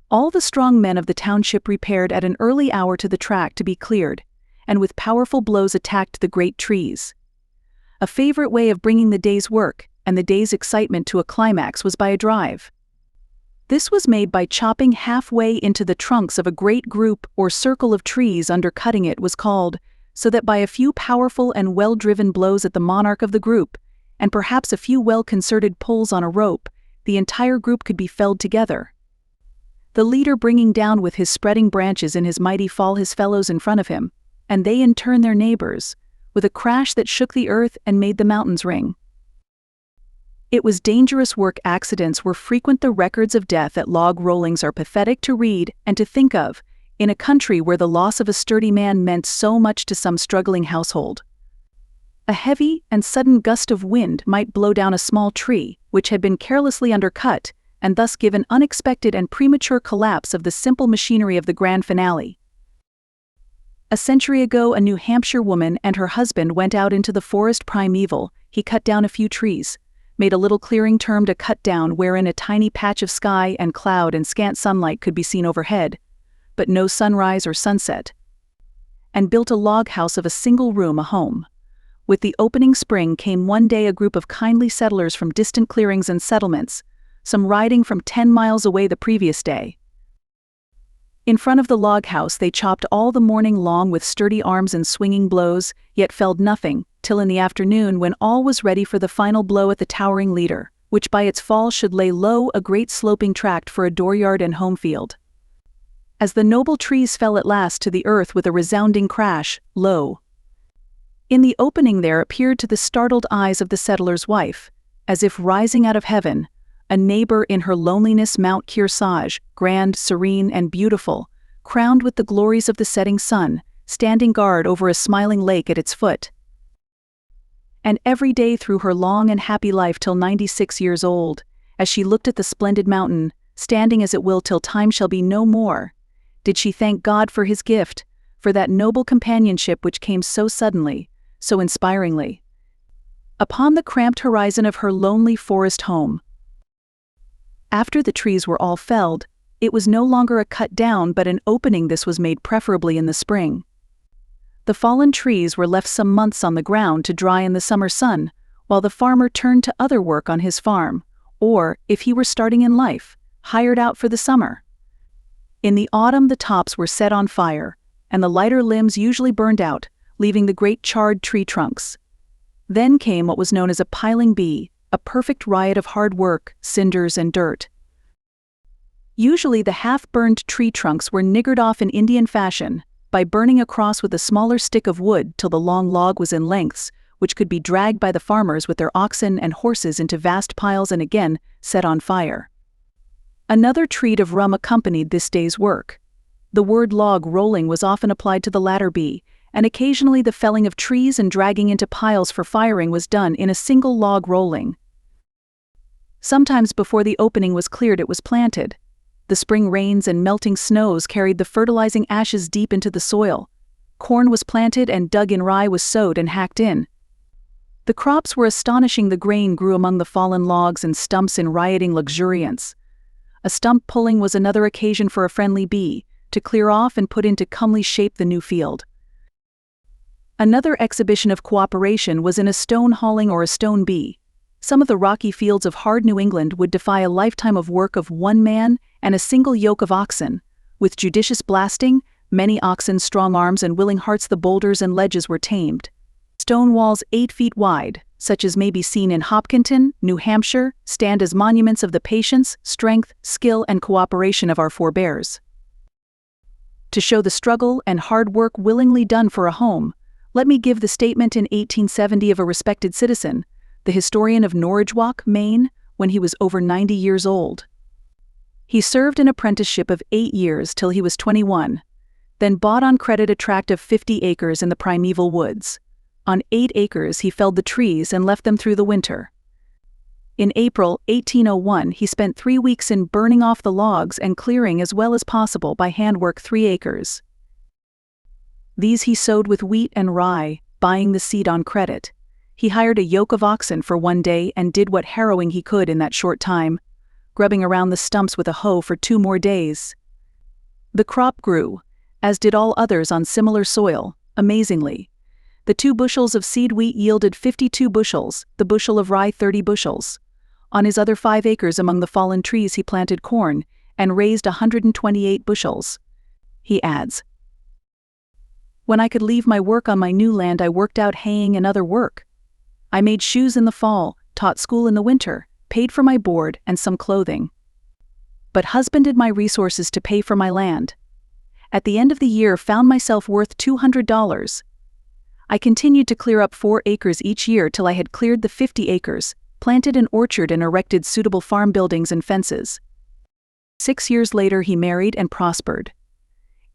All the strong men of the township repaired at an early hour to the tract to be cleared, and with powerful blows attacked the great trees. A favorite way of bringing the day's work and the day's excitement to a climax was by a drive. This was made by chopping halfway into the trunks of a great group or circle of trees. Undercutting it was called, so that by a few powerful and well-driven blows at the monarch of the group, and perhaps a few well-concerted pulls on a rope, the entire group could be felled together. The leader bringing down with his spreading branches in his mighty fall his fellows in front of him, and they in turn their neighbors, with a crash that shook the earth and made the mountains ring. It was dangerous work. Accidents were frequent. The records of death at log rollings are pathetic to read and to think of, in a country where the loss of a sturdy man meant so much to some struggling household. A heavy and sudden gust of wind might blow down a small tree, which had been carelessly undercut, and thus give an unexpected and premature collapse of the simple machinery of the grand finale. A century ago, a New Hampshire woman and her husband went out into the forest primeval. He cut down a few trees, made a little clearing termed a cut down, wherein a tiny patch of sky and cloud and scant sunlight could be seen overhead, but no sunrise or sunset, and built a log house of a single room, a home. With the opening spring came one day a group of kindly settlers from distant clearings and settlements, some riding from 10 miles away the previous day. In front of the log house they chopped all the morning long with sturdy arms and swinging blows, yet felled nothing, till in the afternoon, when all was ready for the final blow at the towering leader, which by its fall should lay low a great sloping tract for a dooryard and home field. As the noble trees fell at last to the earth with a resounding crash, lo! In the opening there appeared to the startled eyes of the settler's wife, as if rising out of heaven, a neighbor in her loneliness, Mount Kearsarge, grand, serene, and beautiful, crowned with the glories of the setting sun, standing guard over a smiling lake at its foot. And every day through her long and happy life till 96 years old, as she looked at the splendid mountain, standing as it will till time shall be no more, did she thank God for his gift, for that noble companionship which came so suddenly, so inspiringly, upon the cramped horizon of her lonely forest home. After the trees were all felled, it was no longer a cut down but an opening. This was made preferably in the spring. The fallen trees were left some months on the ground to dry in the summer sun, while the farmer turned to other work on his farm, or, if he were starting in life, hired out for the summer. In the autumn the tops were set on fire, and the lighter limbs usually burned out, leaving the great charred tree trunks. Then came what was known as a piling bee, a perfect riot of hard work, cinders, and dirt. Usually the half-burned tree trunks were niggered off in Indian fashion, by burning across with a smaller stick of wood till the long log was in lengths, which could be dragged by the farmers with their oxen and horses into vast piles and again set on fire. Another treat of rum accompanied this day's work. The word log rolling was often applied to the latter bee, and occasionally the felling of trees and dragging into piles for firing was done in a single log rolling. Sometimes before the opening was cleared it was planted. The spring rains and melting snows carried the fertilizing ashes deep into the soil. Corn was planted and dug in, rye was sowed and hacked in. The crops were astonishing. The grain grew among the fallen logs and stumps in rioting luxuriance. A stump pulling was another occasion for a friendly bee to clear off and put into comely shape the new field. Another exhibition of cooperation was in a stone hauling or a stone bee. Some of the rocky fields of hard New England would defy a lifetime of work of one man and a single yoke of oxen. With judicious blasting, many oxen, strong arms, and willing hearts, the boulders and ledges were tamed. Stone walls 8 feet wide, such as may be seen in Hopkinton, New Hampshire, stand as monuments of the patience, strength, skill, and cooperation of our forebears. To show the struggle and hard work willingly done for a home, let me give the statement in 1870 of a respected citizen, the historian of Norridgewock, Maine, when he was over 90 years old. He served an apprenticeship of 8 years till he was 21, then bought on credit a tract of 50 acres in the primeval woods. On 8 acres he felled the trees and left them through the winter. In April 1801 he spent 3 weeks in burning off the logs and clearing as well as possible by handwork 3 acres. These he sowed with wheat and rye, buying the seed on credit. He hired a yoke of oxen for 1 day and did what harrowing he could in that short time, grubbing around the stumps with a hoe for 2 more days. The crop grew, as did all others on similar soil, amazingly. The 2 bushels of seed wheat yielded 52 bushels, the bushel of rye 30 bushels. On his other 5 acres among the fallen trees he planted corn, and raised 128 bushels. He adds, "When I could leave my work on my new land I worked out haying and other work. I made shoes in the fall, taught school in the winter, paid for my board and some clothing. But husbanded my resources to pay for my land. At the end of the year found myself worth $200. I continued to clear up 4 acres each year till I had cleared the 50 acres, planted an orchard and erected suitable farm buildings and fences. 6 years later he married and prospered.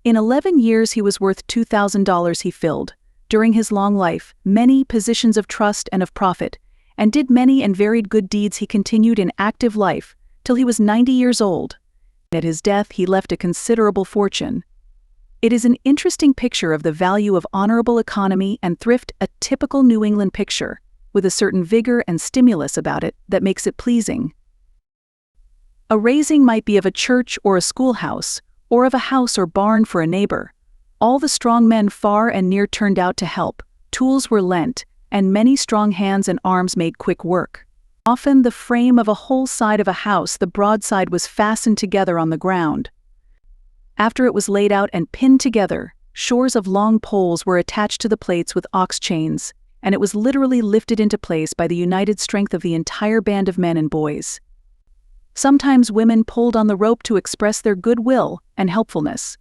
In 11 years he was worth $2,000. He filled, during his long life, many positions of trust and of profit, and did many and varied good deeds. He continued in active life till he was 90 years old. At his death he left a considerable fortune. It is an interesting picture of the value of honorable economy and thrift, a typical New England picture, with a certain vigor and stimulus about it that makes it pleasing. A raising might be of a church or a schoolhouse, or of a house or barn for a neighbor. All the strong men far and near turned out to help, tools were lent, and many strong hands and arms made quick work. Often the frame of a whole side of a house, the broadside was fastened together on the ground. After it was laid out and pinned together, shores of long poles were attached to the plates with ox chains, and it was literally lifted into place by the united strength of the entire band of men and boys. Sometimes women pulled on the rope to express their goodwill and helpfulness.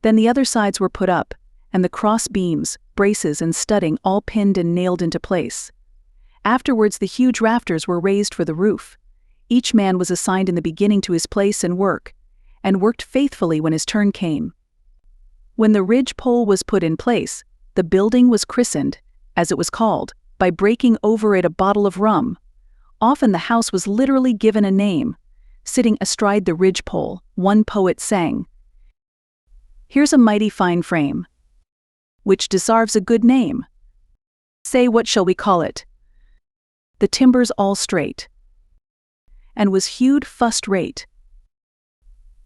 Then the other sides were put up, and the cross beams, braces and studding all pinned and nailed into place. Afterwards the huge rafters were raised for the roof. Each man was assigned in the beginning to his place and work, and worked faithfully when his turn came. When the ridge pole was put in place, the building was christened, as it was called, by breaking over it a bottle of rum. Often the house was literally given a name. Sitting astride the ridge pole, one poet sang, "Here's a mighty fine frame, which deserves a good name. Say, what shall we call it? The timbers all straight, and was hewed fust rate.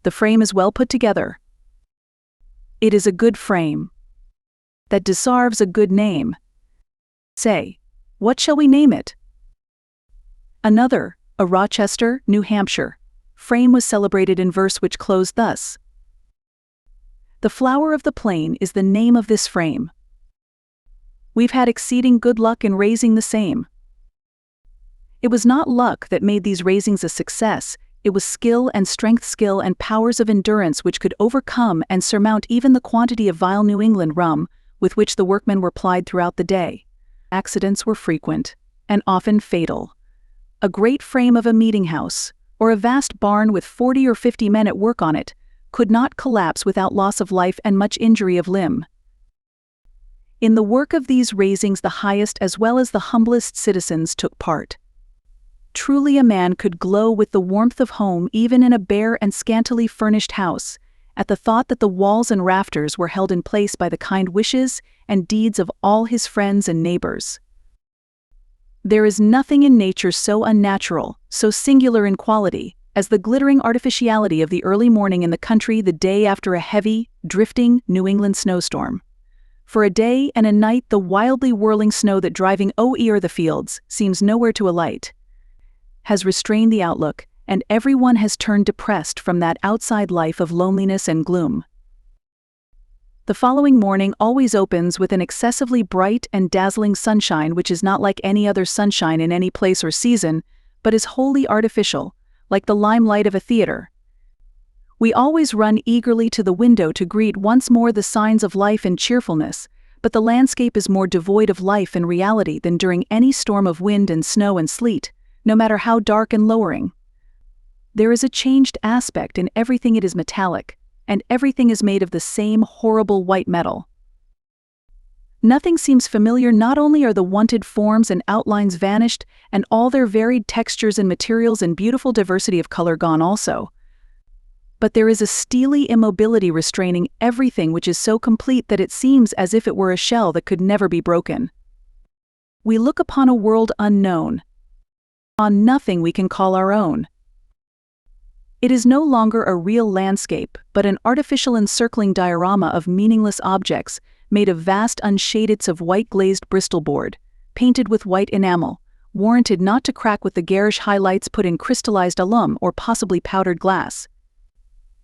The frame is well put together. It is a good frame, that deserves a good name. Say, what shall we name it?" Another, a Rochester, New Hampshire, frame was celebrated in verse which closed thus: "The flower of the plain is the name of this frame. We've had exceeding good luck in raising the same." It was not luck that made these raisings a success, it was skill and strength, skill and powers of endurance which could overcome and surmount even the quantity of vile New England rum with which the workmen were plied throughout the day. Accidents were frequent, and often fatal. A great frame of a meeting house, or a vast barn with 40 or 50 men at work on it, could not collapse without loss of life and much injury of limb. In the work of these raisings the highest as well as the humblest citizens took part. Truly a man could glow with the warmth of home even in a bare and scantily furnished house, at the thought that the walls and rafters were held in place by the kind wishes and deeds of all his friends and neighbors. There is nothing in nature so unnatural, so singular in quality, as the glittering artificiality of the early morning in the country the day after a heavy, drifting New England snowstorm. For a day and a night the wildly whirling snow that driving o'er the fields seems nowhere to alight, has restrained the outlook, and everyone has turned depressed from that outside life of loneliness and gloom. The following morning always opens with an excessively bright and dazzling sunshine which is not like any other sunshine in any place or season, but is wholly artificial, like the limelight of a theater. We always run eagerly to the window to greet once more the signs of life and cheerfulness, but the landscape is more devoid of life and reality than during any storm of wind and snow and sleet, no matter how dark and lowering. There is a changed aspect in everything. It is metallic, and everything is made of the same horrible white metal. Nothing seems familiar. Not only are the wonted forms and outlines vanished, and all their varied textures and materials and beautiful diversity of color gone also, but there is a steely immobility restraining everything which is so complete that it seems as if it were a shell that could never be broken. We look upon a world unknown, on nothing we can call our own. It is no longer a real landscape, but an artificial encircling diorama of meaningless objects made of vast unshadeds of white glazed Bristol board, painted with white enamel, warranted not to crack with the garish highlights put in crystallized alum or possibly powdered glass.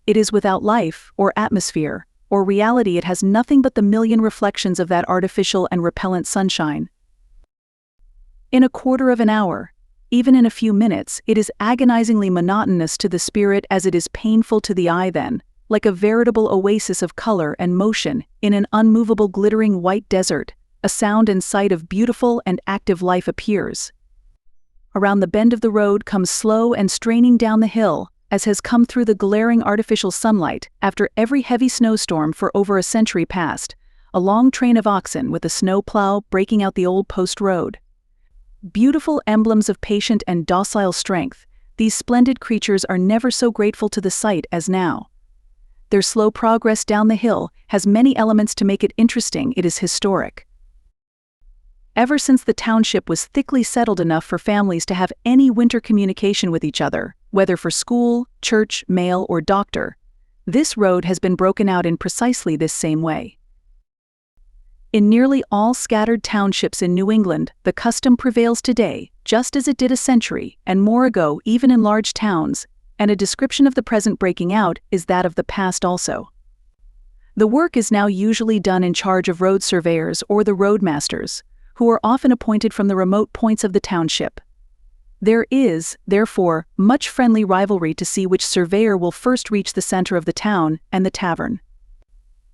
It is without life, or atmosphere, or reality. It has nothing but the million reflections of that artificial and repellent sunshine. In a quarter of an hour, even in a few minutes, it is agonizingly monotonous to the spirit as it is painful to the eye then, like a veritable oasis of color and motion in an unmovable glittering white desert, a sound and sight of beautiful and active life appears. Around the bend of the road comes slow and straining down the hill, as has come through the glaring artificial sunlight after every heavy snowstorm for over a century past, a long train of oxen with a snow plow breaking out the old post road. Beautiful emblems of patient and docile strength, these splendid creatures are never so grateful to the sight as now. Their slow progress down the hill has many elements to make it interesting. It is historic. Ever since the township was thickly settled enough for families to have any winter communication with each other, whether for school, church, mail, or doctor, this road has been broken out in precisely this same way. In nearly all scattered townships in New England, the custom prevails today, just as it did a century and more ago even in large towns, and a description of the present breaking out is that of the past also. The work is now usually done in charge of road surveyors or the roadmasters, who are often appointed from the remote points of the township. There is, therefore, much friendly rivalry to see which surveyor will first reach the center of the town and the tavern.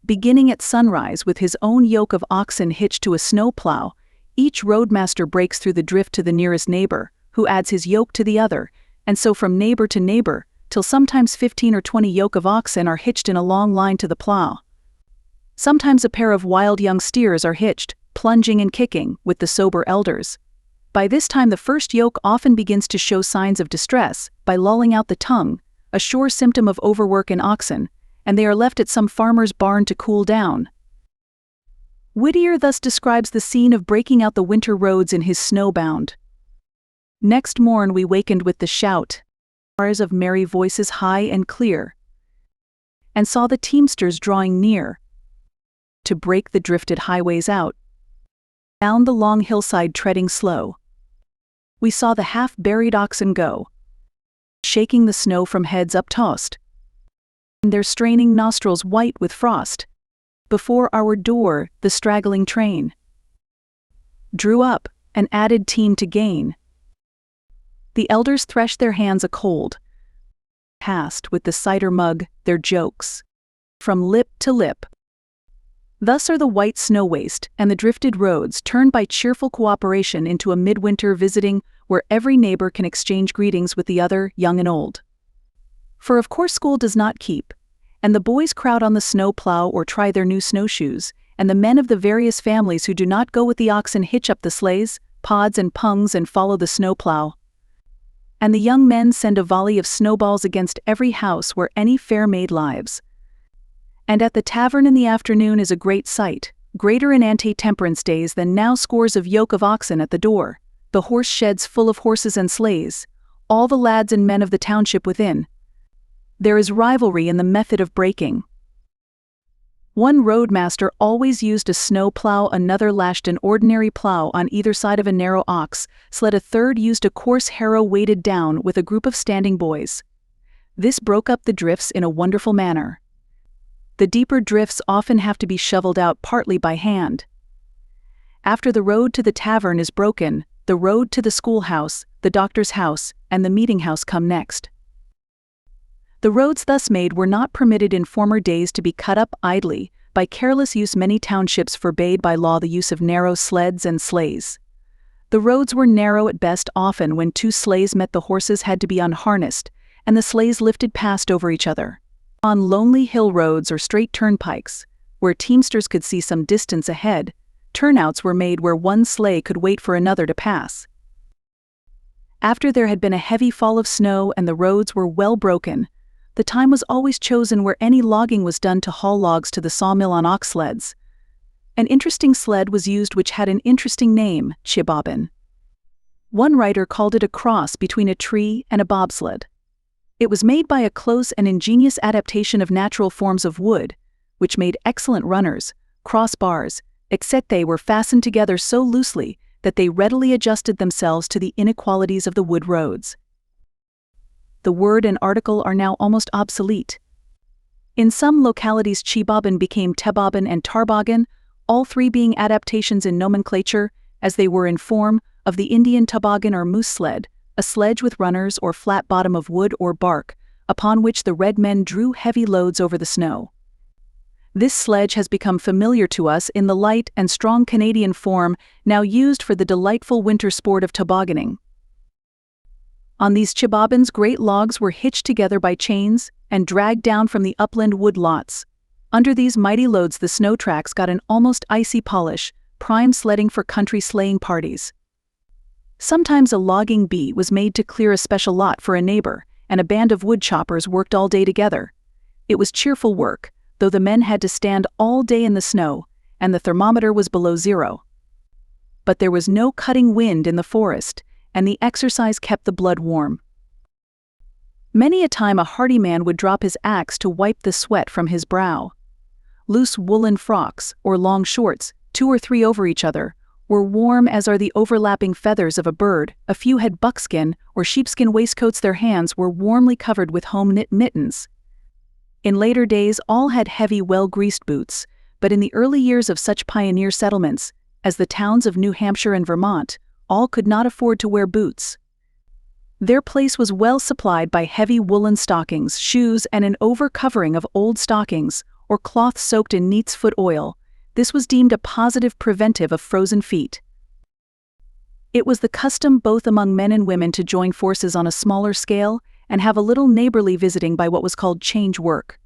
Beginning at sunrise with his own yoke of oxen hitched to a snow plow, each roadmaster breaks through the drift to the nearest neighbor, who adds his yoke to the other, and so from neighbor to neighbor, till sometimes 15 or 20 yoke of oxen are hitched in a long line to the plow. Sometimes a pair of wild young steers are hitched, plunging and kicking, with the sober elders. By this time the first yoke often begins to show signs of distress by lolling out the tongue, a sure symptom of overwork in oxen, and they are left at some farmer's barn to cool down. Whittier thus describes the scene of breaking out the winter roads in his Snowbound. Next morn we wakened with the shout, bars of merry voices high and clear, and saw the teamsters drawing near to break the drifted highways out. Down the long hillside treading slow, we saw the half-buried oxen go, shaking the snow from heads uptossed, their straining nostrils white with frost. Before our door the straggling train drew up, an added team to gain. The elders threshed their hands a-cold, passed with the cider mug their jokes from lip to lip. Thus are the white snow waste and the drifted roads turned by cheerful cooperation into a midwinter visiting where every neighbor can exchange greetings with the other, young and old. For of course school does not keep, and the boys crowd on the snow plow or try their new snowshoes, and the men of the various families who do not go with the oxen hitch up the sleighs, pods and pungs and follow the snow plow. And the young men send a volley of snowballs against every house where any fair maid lives. And at the tavern in the afternoon is a great sight, greater in ante-temperance days than now, scores of yoke of oxen at the door, the horse sheds full of horses and sleighs, all the lads and men of the township within. There is rivalry in the method of breaking. One roadmaster always used a snow plow, another lashed an ordinary plow on either side of a narrow ox sled, a third used a coarse harrow weighted down with a group of standing boys. This broke up the drifts in a wonderful manner. The deeper drifts often have to be shoveled out partly by hand. After the road to the tavern is broken, the road to the schoolhouse, the doctor's house, and the meeting house come next. The roads thus made were not permitted in former days to be cut up idly. By careless use many townships forbade by law the use of narrow sleds and sleighs. The roads were narrow at best. Often when two sleighs met, the horses had to be unharnessed, and the sleighs lifted past over each other. On lonely hill roads or straight turnpikes, where teamsters could see some distance ahead, turnouts were made where one sleigh could wait for another to pass. After there had been a heavy fall of snow and the roads were well broken, the time was always chosen where any logging was done to haul logs to the sawmill on ox sleds. An interesting sled was used which had an interesting name, chibobbin. One writer called it a cross between a tree and a bobsled. It was made by a close and ingenious adaptation of natural forms of wood, which made excellent runners. Crossbars, except they were fastened together so loosely that they readily adjusted themselves to the inequalities of the wood roads. The word and article are now almost obsolete. In some localities chibobbin became tebobbin and tarboggan, all three being adaptations in nomenclature, as they were in form, of the Indian toboggan or moose sled, a sledge with runners or flat bottom of wood or bark, upon which the red men drew heavy loads over the snow. This sledge has become familiar to us in the light and strong Canadian form now used for the delightful winter sport of tobogganing. On these chibobbins great logs were hitched together by chains and dragged down from the upland wood lots. Under these mighty loads the snow tracks got an almost icy polish, prime sledding for country sleighing parties. Sometimes a logging bee was made to clear a special lot for a neighbor, and a band of wood choppers worked all day together. It was cheerful work, though the men had to stand all day in the snow, and the thermometer was below zero. But there was no cutting wind in the forest, and the exercise kept the blood warm. Many a time a hardy man would drop his axe to wipe the sweat from his brow. Loose woolen frocks, or long shorts, 2 or 3 over each other, were warm as are the overlapping feathers of a bird. A few had buckskin or sheepskin waistcoats. Their hands were warmly covered with home-knit mittens. In later days all had heavy, well-greased boots, but in the early years of such pioneer settlements, as the towns of New Hampshire and Vermont, all could not afford to wear boots. Their place was well supplied by heavy woolen stockings, shoes, and an over-covering of old stockings, or cloth soaked in neat's foot oil. This was deemed a positive preventive of frozen feet. It was the custom both among men and women to join forces on a smaller scale and have a little neighborly visiting by what was called change work.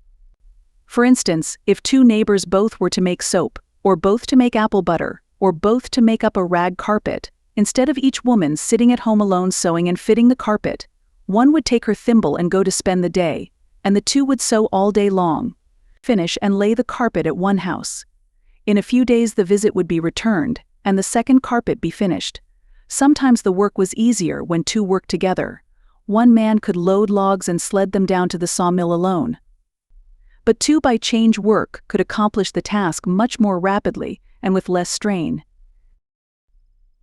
For instance, if 2 neighbors both were to make soap, or both to make apple butter, or both to make up a rag carpet, instead of each woman sitting at home alone sewing and fitting the carpet, one would take her thimble and go to spend the day, and the 2 would sew all day long, finish and lay the carpet at one house. In a few days the visit would be returned, and the second carpet be finished. Sometimes the work was easier when 2 worked together. One man could load logs and sled them down to the sawmill alone. But 2 by change work could accomplish the task much more rapidly and with less strain.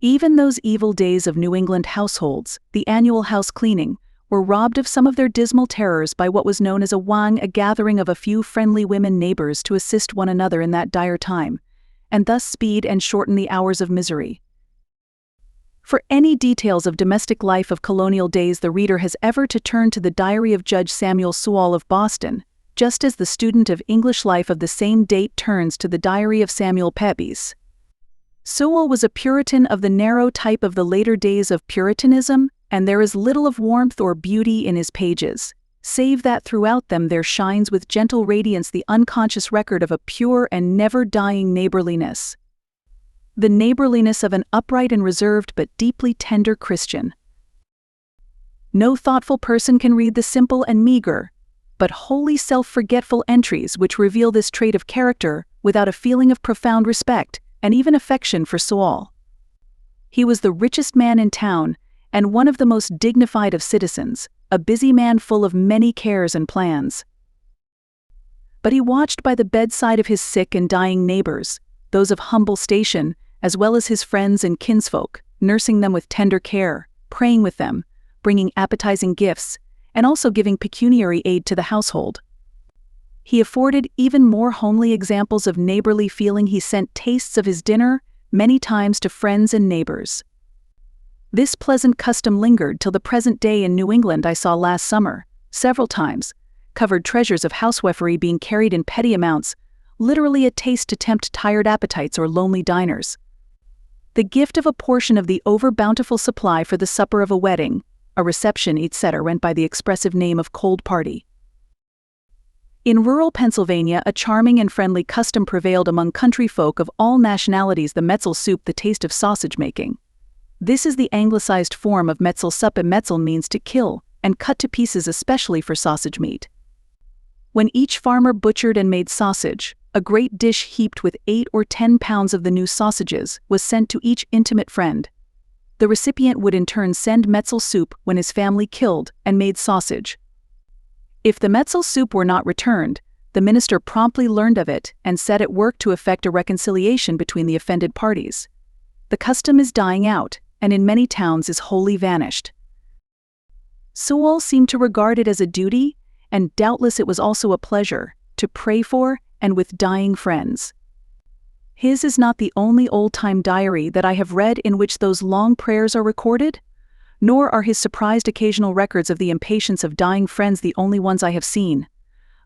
Even those evil days of New England households, the annual house cleaning, were robbed of some of their dismal terrors by what was known as a wang, a gathering of a few friendly women neighbors to assist one another in that dire time, and thus speed and shorten the hours of misery. For any details of domestic life of colonial days the reader has ever to turn to the diary of Judge Samuel Sewall of Boston, just as the student of English life of the same date turns to the Diary of Samuel Pepys. Sewell was a Puritan of the narrow type of the later days of Puritanism, and there is little of warmth or beauty in his pages, save that throughout them there shines with gentle radiance the unconscious record of a pure and never-dying neighborliness. The neighborliness of an upright and reserved but deeply tender Christian. No thoughtful person can read the simple and meager, but wholly self-forgetful entries which reveal this trait of character without a feeling of profound respect and even affection for Sewell. He was the richest man in town and one of the most dignified of citizens, a busy man full of many cares and plans. But he watched by the bedside of his sick and dying neighbors, those of humble station, as well as his friends and kinsfolk, nursing them with tender care, praying with them, bringing appetizing gifts, and also giving pecuniary aid to the household. He afforded even more homely examples of neighborly feeling. He sent tastes of his dinner many times to friends and neighbors. This pleasant custom lingered till the present day in New England. I saw last summer, several times, covered treasures of housewifery being carried in petty amounts, literally a taste to tempt tired appetites or lonely diners. The gift of a portion of the over-bountiful supply for the supper of a wedding, a reception, etc. went by the expressive name of cold party. In rural Pennsylvania, a charming and friendly custom prevailed among country folk of all nationalities: the metzel soup, the taste of sausage making. This is the anglicized form of Metzelsuppe. Metzel means to kill, and cut to pieces especially for sausage meat. When each farmer butchered and made sausage, a great dish heaped with 8 or 10 pounds of the new sausages was sent to each intimate friend. The recipient would in turn send metzel soup when his family killed and made sausage. If the metzel soup were not returned, the minister promptly learned of it and set at work to effect a reconciliation between the offended parties. The custom is dying out, and in many towns is wholly vanished. Sewell seemed to regard it as a duty, and doubtless it was also a pleasure, to pray for and with dying friends. His is not the only old-time diary that I have read in which those long prayers are recorded, nor are his surprised occasional records of the impatience of dying friends the only ones I have seen.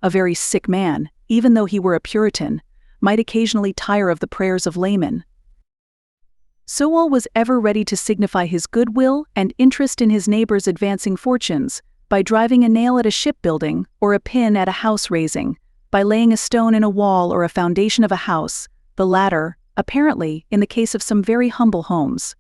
A very sick man, even though he were a Puritan, might occasionally tire of the prayers of laymen. Sewell was ever ready to signify his goodwill and interest in his neighbors' advancing fortunes, by driving a nail at a shipbuilding or a pin at a house raising, by laying a stone in a wall or a foundation of a house, the latter, apparently, in the case of some very humble homes.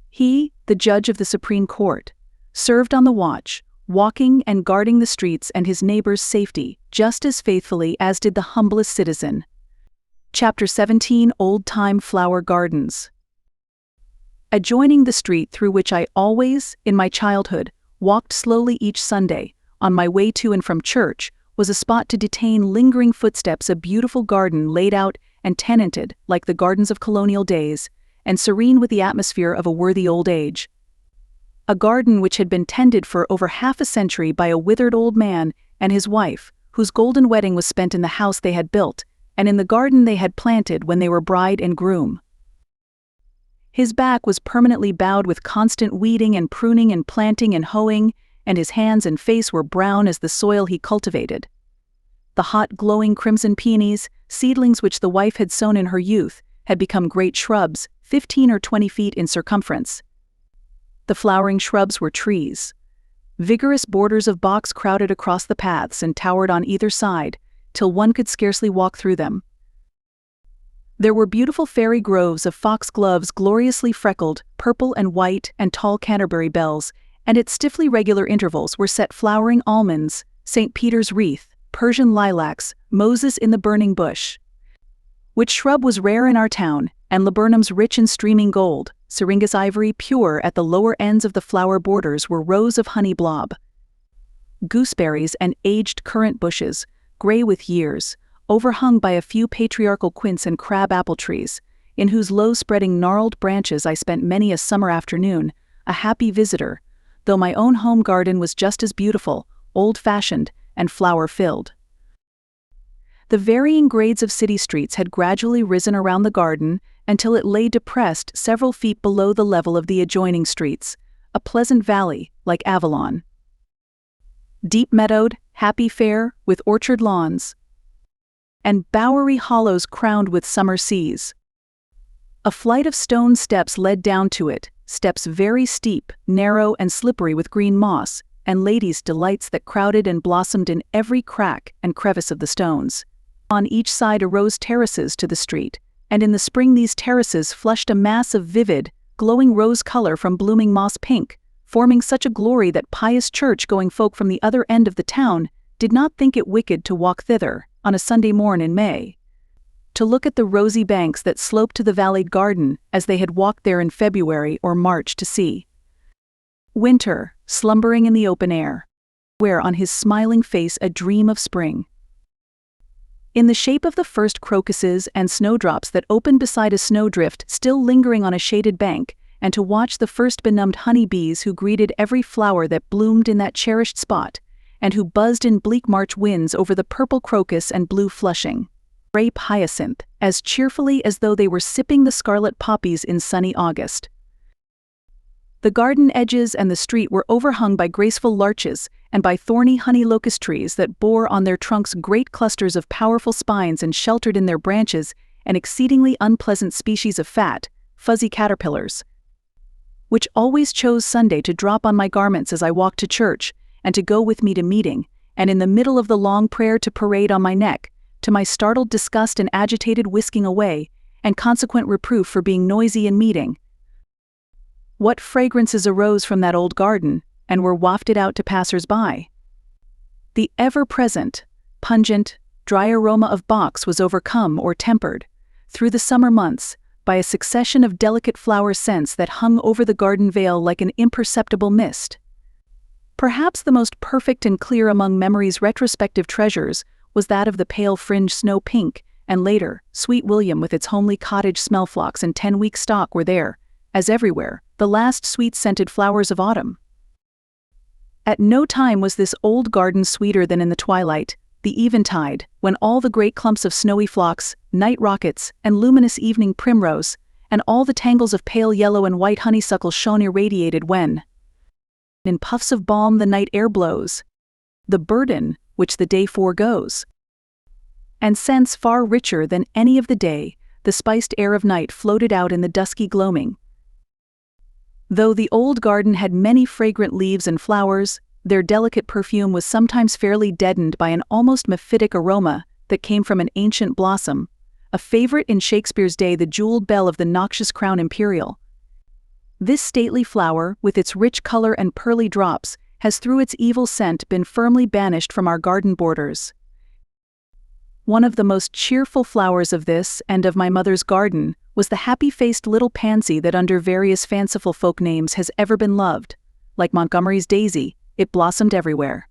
He, the judge of the Supreme Court, served on the watch, walking and guarding the streets and his neighbors' safety just as faithfully as did the humblest citizen. Chapter 17: Old-Time Flower Gardens. Adjoining the street through which I always, in my childhood, walked slowly each Sunday, on my way to and from church, was a spot to detain lingering footsteps, a beautiful garden laid out and tenanted like the gardens of colonial days, and serene with the atmosphere of a worthy old age. A garden which had been tended for over half a century by a withered old man and his wife, whose golden wedding was spent in the house they had built, and in the garden they had planted when they were bride and groom. His back was permanently bowed with constant weeding and pruning and planting and hoeing, and his hands and face were brown as the soil he cultivated. The hot, glowing crimson peonies, seedlings which the wife had sown in her youth, had become great shrubs, 15 or 20 feet in circumference. The flowering shrubs were trees. Vigorous borders of box crowded across the paths and towered on either side, till one could scarcely walk through them. There were beautiful fairy groves of foxgloves gloriously freckled, purple and white, and tall Canterbury bells, and at stiffly regular intervals were set flowering almonds, St. Peter's wreath, Persian lilacs, Moses in the burning bush. Which shrub was rare in our town, and laburnums rich in streaming gold, syringas ivory pure. At the lower ends of the flower borders were rows of honey blob. Gooseberries and aged currant bushes, gray with years, overhung by a few patriarchal quince and crab apple trees, in whose low-spreading gnarled branches I spent many a summer afternoon, a happy visitor, though my own home garden was just as beautiful, old-fashioned, and flower-filled. The varying grades of city streets had gradually risen around the garden until it lay depressed several feet below the level of the adjoining streets, a pleasant valley, like Avalon. Deep-meadowed happy fair, with orchard lawns, and bowery hollows crowned with summer seas. A flight of stone steps led down to it, steps very steep, narrow and slippery with green moss, and ladies' delights that crowded and blossomed in every crack and crevice of the stones. On each side arose terraces to the street, and in the spring these terraces flushed a mass of vivid, glowing rose color from blooming moss pink, forming such a glory that pious church-going folk from the other end of the town did not think it wicked to walk thither on a Sunday morn in May, to look at the rosy banks that sloped to the valleyed garden as they had walked there in February or March to see winter slumbering in the open air, where on his smiling face a dream of spring. In the shape of the first crocuses and snowdrops that opened beside a snowdrift still lingering on a shaded bank, and to watch the first benumbed honey-bees who greeted every flower that bloomed in that cherished spot, and who buzzed in bleak March winds over the purple crocus and blue flushing grape hyacinth, as cheerfully as though they were sipping the scarlet poppies in sunny August. The garden edges and the street were overhung by graceful larches and by thorny honey locust trees that bore on their trunks great clusters of powerful spines and sheltered in their branches an exceedingly unpleasant species of fat, fuzzy caterpillars, which always chose Sunday to drop on my garments as I walked to church, and to go with me to meeting, and in the middle of the long prayer to parade on my neck, to my startled disgust and agitated whisking away, and consequent reproof for being noisy in meeting. What fragrances arose from that old garden, and were wafted out to passers-by? The ever-present, pungent, dry aroma of box was overcome or tempered, through the summer months, by a succession of delicate flower scents that hung over the garden vale like an imperceptible mist. Perhaps the most perfect and clear among memory's retrospective treasures was that of the pale fringed snow pink, and later, Sweet William with its homely cottage smellflocks and 10-week stock were there, as everywhere, the last sweet-scented flowers of autumn. At no time was this old garden sweeter than in the twilight, the eventide, when all the great clumps of snowy phlox, night rockets, and luminous evening primrose, and all the tangles of pale yellow and white honeysuckle shone irradiated when, in puffs of balm the night air blows, the burden which the day foregoes, and scents far richer than any of the day, the spiced air of night floated out in the dusky gloaming. Though the old garden had many fragrant leaves and flowers, their delicate perfume was sometimes fairly deadened by an almost mephitic aroma that came from an ancient blossom, a favorite in Shakespeare's day, the jeweled belle of the noxious crown imperial. This stately flower, with its rich color and pearly drops, has through its evil scent been firmly banished from our garden borders. One of the most cheerful flowers of this and of my mother's garden was the happy-faced little pansy that under various fanciful folk names has ever been loved. Like Montgomery's daisy, it blossomed everywhere.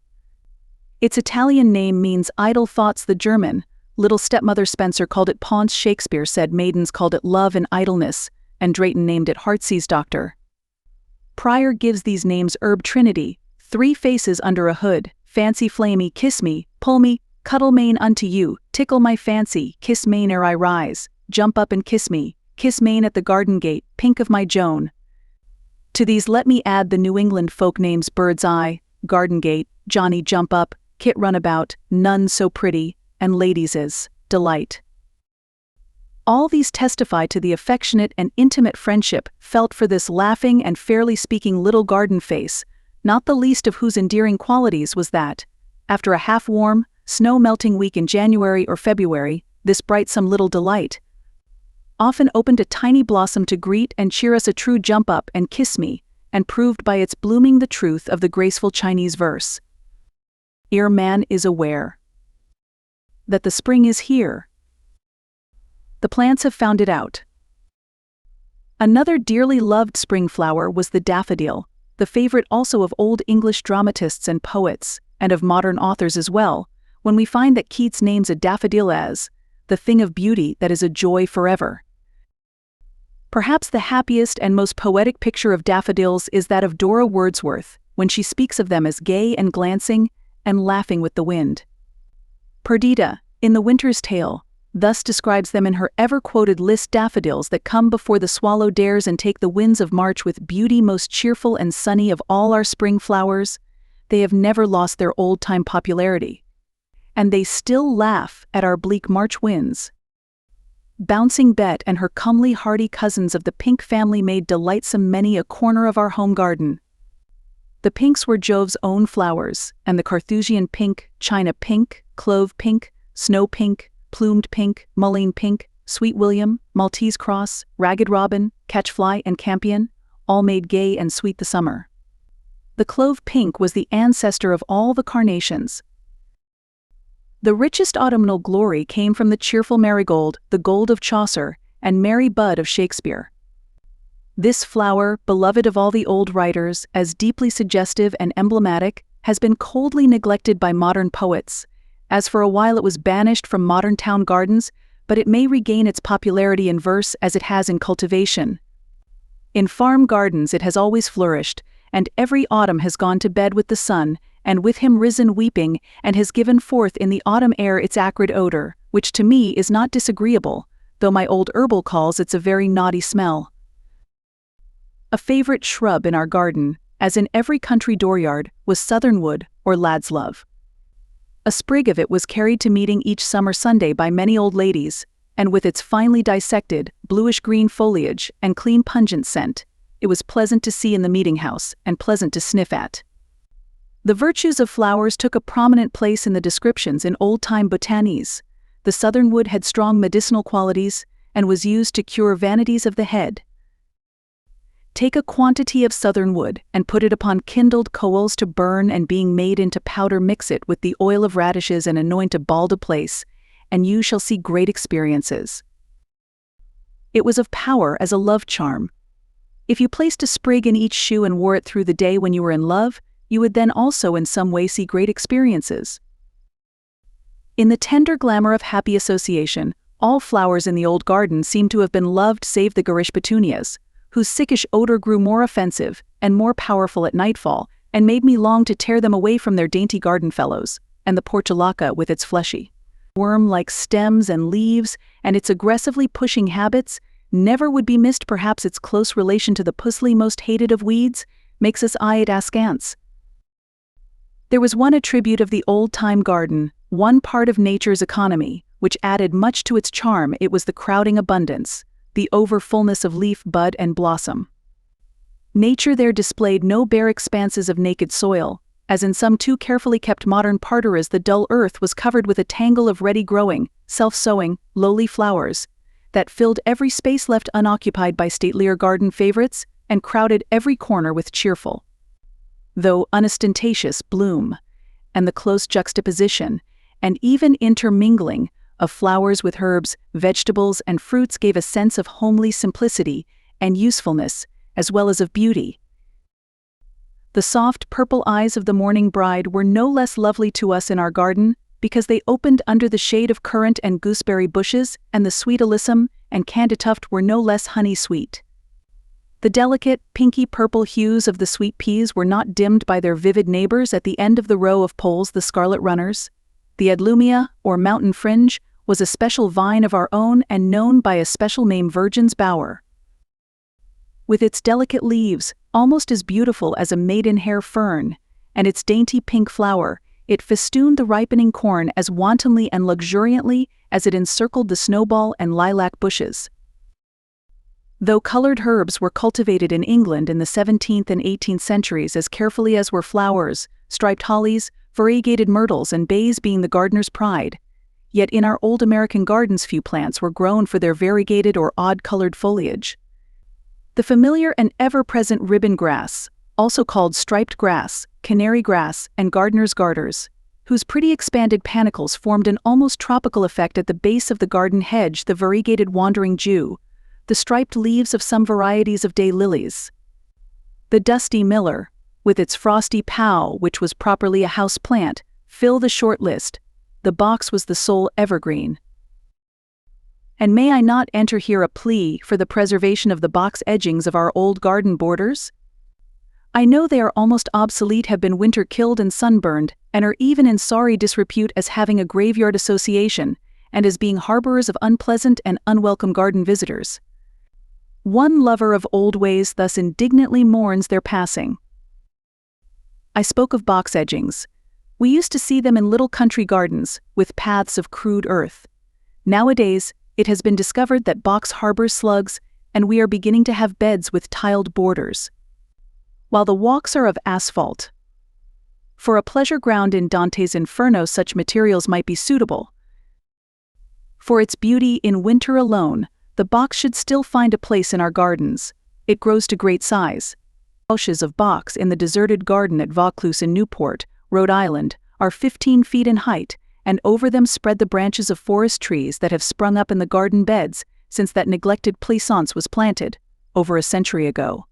Its Italian name means idle thoughts. The German, little stepmother Spencer called it Ponce. Shakespeare said maidens called it love and idleness, and Drayton named it Heartsease Doctor. Prior gives these names herb trinity, 3 faces under a hood, fancy flamey, kiss me, pull me, cuddle main unto you, tickle my fancy, kiss main ere I rise, jump up and kiss main at the garden gate, pink of my Joan. To these let me add the New England folk names Bird's Eye, Garden Gate, Johnny Jump Up, Kit Runabout, None So Pretty, and Ladies' Delight. All these testify to the affectionate and intimate friendship felt for this laughing and fairly speaking little garden face, not the least of whose endearing qualities was that, after a half-warm, snow-melting week in January or February, this brightsome little delight often opened a tiny blossom to greet and cheer us a true jump up and kiss me, and proved by its blooming the truth of the graceful Chinese verse, "Ere man is aware that the spring is here, the plants have found it out." Another dearly loved spring flower was the daffodil, the favorite also of old English dramatists and poets, and of modern authors as well, when we find that Keats names a daffodil as the thing of beauty that is a joy forever. Perhaps the happiest and most poetic picture of daffodils is that of Dora Wordsworth, when she speaks of them as gay and glancing and laughing with the wind. Perdita, in The Winter's Tale, thus describes them in her ever-quoted list: daffodils that come before the swallow dares and take the winds of March with beauty most cheerful and sunny of all our spring flowers, they have never lost their old-time popularity. And they still laugh at our bleak March winds. Bouncing Bet and her comely hardy cousins of the pink family made delightsome many a corner of our home garden. The pinks were Jove's own flowers, and the Carthusian pink, China pink, clove pink, snow pink, plumed pink, mullein pink, Sweet William, Maltese cross, ragged robin, catchfly, and campion, all made gay and sweet the summer. The clove pink was the ancestor of all the carnations. The richest autumnal glory came from the cheerful marigold, the gold of Chaucer, and merry bud of Shakespeare. This flower, beloved of all the old writers, as deeply suggestive and emblematic, has been coldly neglected by modern poets, as for a while it was banished from modern town gardens, but it may regain its popularity in verse as it has in cultivation. In farm gardens it has always flourished, and every autumn has gone to bed with the sun, and with him risen weeping, and has given forth in the autumn air its acrid odor, which to me is not disagreeable, though my old Earle calls it a very naughty smell. A favorite shrub in our garden, as in every country dooryard, was southernwood, or lad's love. A sprig of it was carried to meeting each summer Sunday by many old ladies, and with its finely dissected, bluish-green foliage and clean pungent scent, it was pleasant to see in the meeting-house, and pleasant to sniff at. The virtues of flowers took a prominent place in the descriptions in old-time botanies. The southernwood had strong medicinal qualities, and was used to cure vanities of the head. Take a quantity of southernwood, and put it upon kindled coals to burn, and being made into powder mix it with the oil of radishes and anoint a bald place, and you shall see great experiences. It was of power as a love charm. If you placed a sprig in each shoe and wore it through the day when you were in love, you would then also in some way see great experiences. In the tender glamour of happy association, all flowers in the old garden seemed to have been loved save the garish petunias, whose sickish odor grew more offensive and more powerful at nightfall, and made me long to tear them away from their dainty garden fellows, and the portulaca with its fleshy, worm-like stems and leaves, and its aggressively pushing habits, never would be missed. Perhaps its close relation to the pusley most hated of weeds makes us eye it askance. There was one attribute of the old-time garden, one part of nature's economy, which added much to its charm. It was the crowding abundance, the over-fullness of leaf, bud, and blossom. Nature there displayed no bare expanses of naked soil, as in some too carefully kept modern parterres the dull earth was covered with a tangle of ready-growing, self-sowing, lowly flowers, that filled every space left unoccupied by statelier garden favorites, and crowded every corner with cheerful, though unostentatious, bloom, and the close juxtaposition, and even intermingling, of flowers with herbs, vegetables, and fruits gave a sense of homely simplicity and usefulness, as well as of beauty. The soft purple eyes of the morning bride were no less lovely to us in our garden, because they opened under the shade of currant and gooseberry bushes, and the sweet alyssum and candytuft were no less honey-sweet. The delicate, pinky-purple hues of the sweet peas were not dimmed by their vivid neighbors at the end of the row of poles, the scarlet runners. The adlumia, or mountain fringe, was a special vine of our own and known by a special name, Virgin's Bower. With its delicate leaves, almost as beautiful as a maidenhair fern, and its dainty pink flower, it festooned the ripening corn as wantonly and luxuriantly as it encircled the snowball and lilac bushes. Though colored herbs were cultivated in England in the 17th and 18th centuries as carefully as were flowers, striped hollies, variegated myrtles, and bays being the gardener's pride, yet in our old American gardens few plants were grown for their variegated or odd-colored foliage. The familiar and ever-present ribbon grass, also called striped grass, canary grass, and gardener's garters, whose pretty expanded panicles formed an almost tropical effect at the base of the garden hedge, the variegated wandering Jew, the striped leaves of some varieties of day lilies. The dusty miller, with its frosty pow, which was properly a house plant, fill the short list. The box was the sole evergreen. And may I not enter here a plea for the preservation of the box edgings of our old garden borders? I know they are almost obsolete, have been winter-killed and sunburned, and are even in sorry disrepute as having a graveyard association, and as being harborers of unpleasant and unwelcome garden visitors. One lover of old ways thus indignantly mourns their passing. I spoke of box edgings. We used to see them in little country gardens, with paths of crude earth. Nowadays, it has been discovered that box harbors slugs, and we are beginning to have beds with tiled borders. While the walks are of asphalt. For a pleasure ground in Dante's Inferno, such materials might be suitable. For its beauty in winter alone, the box should still find a place in our gardens. It grows to great size. Bushes of box in the deserted garden at Vaucluse in Newport, Rhode Island, are 15 feet in height, and over them spread the branches of forest trees that have sprung up in the garden beds since that neglected pleasance was planted, over a century ago.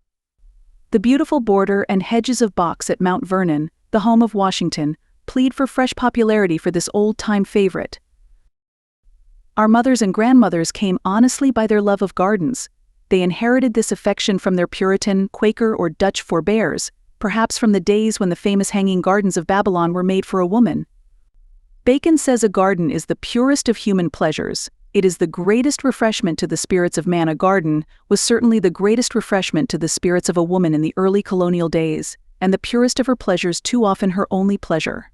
The beautiful border and hedges of box at Mount Vernon, the home of Washington, plead for fresh popularity for this old-time favorite. Our mothers and grandmothers came honestly by their love of gardens. They inherited this affection from their Puritan, Quaker, or Dutch forebears, perhaps from the days when the famous hanging gardens of Babylon were made for a woman. Bacon says a garden is the purest of human pleasures. It is the greatest refreshment to the spirits of man. A garden was certainly the greatest refreshment to the spirits of a woman in the early colonial days, and the purest of her pleasures too often her only pleasure.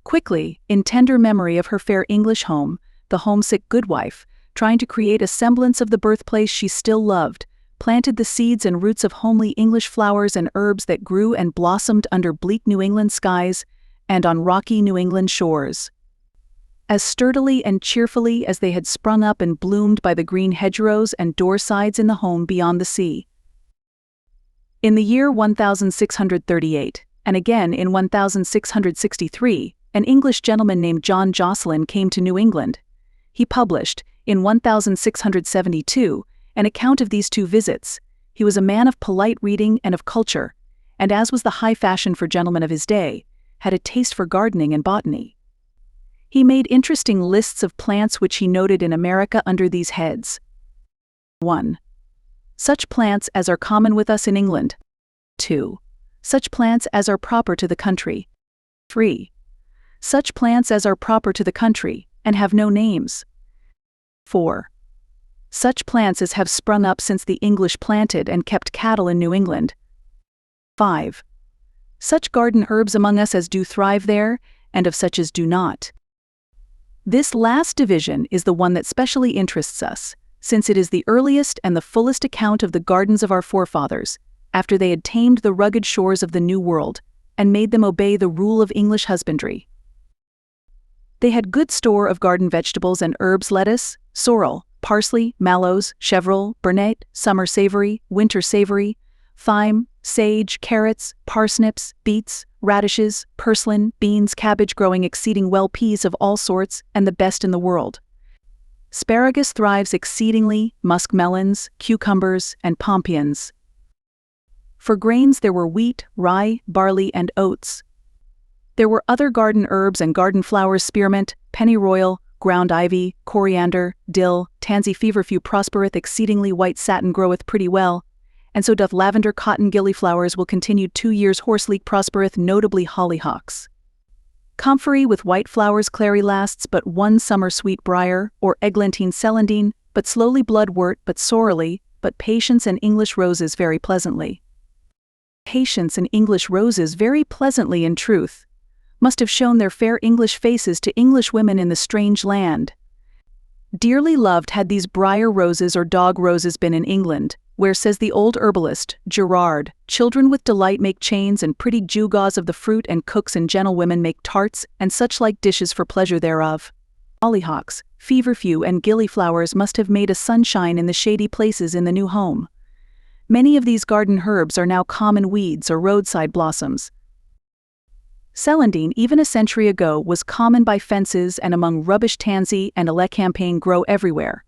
Quickly, in tender memory of her fair English home, the homesick goodwife, trying to create a semblance of the birthplace she still loved, planted the seeds and roots of homely English flowers and herbs that grew and blossomed under bleak New England skies and on rocky New England shores. As sturdily and cheerfully as they had sprung up and bloomed by the green hedgerows and doorsides in the home beyond the sea. In the year 1638, and again in 1663, an English gentleman named John Jocelyn came to New England. He published, in 1672, an account of these two visits. He was a man of polite reading and of culture, and as was the high fashion for gentlemen of his day, had a taste for gardening and botany. He made interesting lists of plants which he noted in America under these heads. 1. Such plants as are common with us in England. 2. Such plants as are proper to the country. 3. Such plants as are proper to the country, and have no names. 4. Such plants as have sprung up since the English planted and kept cattle in New England. 5. Such garden herbs among us as do thrive there, and of such as do not. This last division is the one that specially interests us, since it is the earliest and the fullest account of the gardens of our forefathers, after they had tamed the rugged shores of the New World, and made them obey the rule of English husbandry. They had good store of garden vegetables and herbs: lettuce, sorrel, parsley, mallows, chevril, burnet, summer savory, winter savory, thyme, sage, carrots, parsnips, beets, radishes, purslane, beans, cabbage, growing exceeding well, peas of all sorts, and the best in the world. Asparagus thrives exceedingly, muskmelons, cucumbers, and pompions. For grains there were wheat, rye, barley, and oats. There were other garden herbs and garden flowers: spearmint, pennyroyal, ground ivy, coriander, dill, tansy, feverfew prospereth exceedingly, white satin groweth pretty well, and so doth lavender, cotton, gillyflowers will continue 2 years, horseleek prospereth notably, hollyhocks. Comfrey with white flowers, clary lasts but 1 summer, sweet briar, or eglantine, celandine, but slowly, bloodwort, but sorrely, but patience and English roses very pleasantly. Patience and English roses very pleasantly, in truth, must have shown their fair English faces to English women in the strange land. Dearly loved had these briar roses or dog roses been in England, where, says the old herbalist, Gerard, children with delight make chains and pretty gewgaws of the fruit, and cooks and gentlewomen make tarts and such like dishes for pleasure thereof. Hollyhocks, feverfew, and gillyflowers must have made a sunshine in the shady places in the new home. Many of these garden herbs are now common weeds or roadside blossoms. Celandine, even a century ago, was common by fences and among rubbish. Tansy and alecampagne grow everywhere.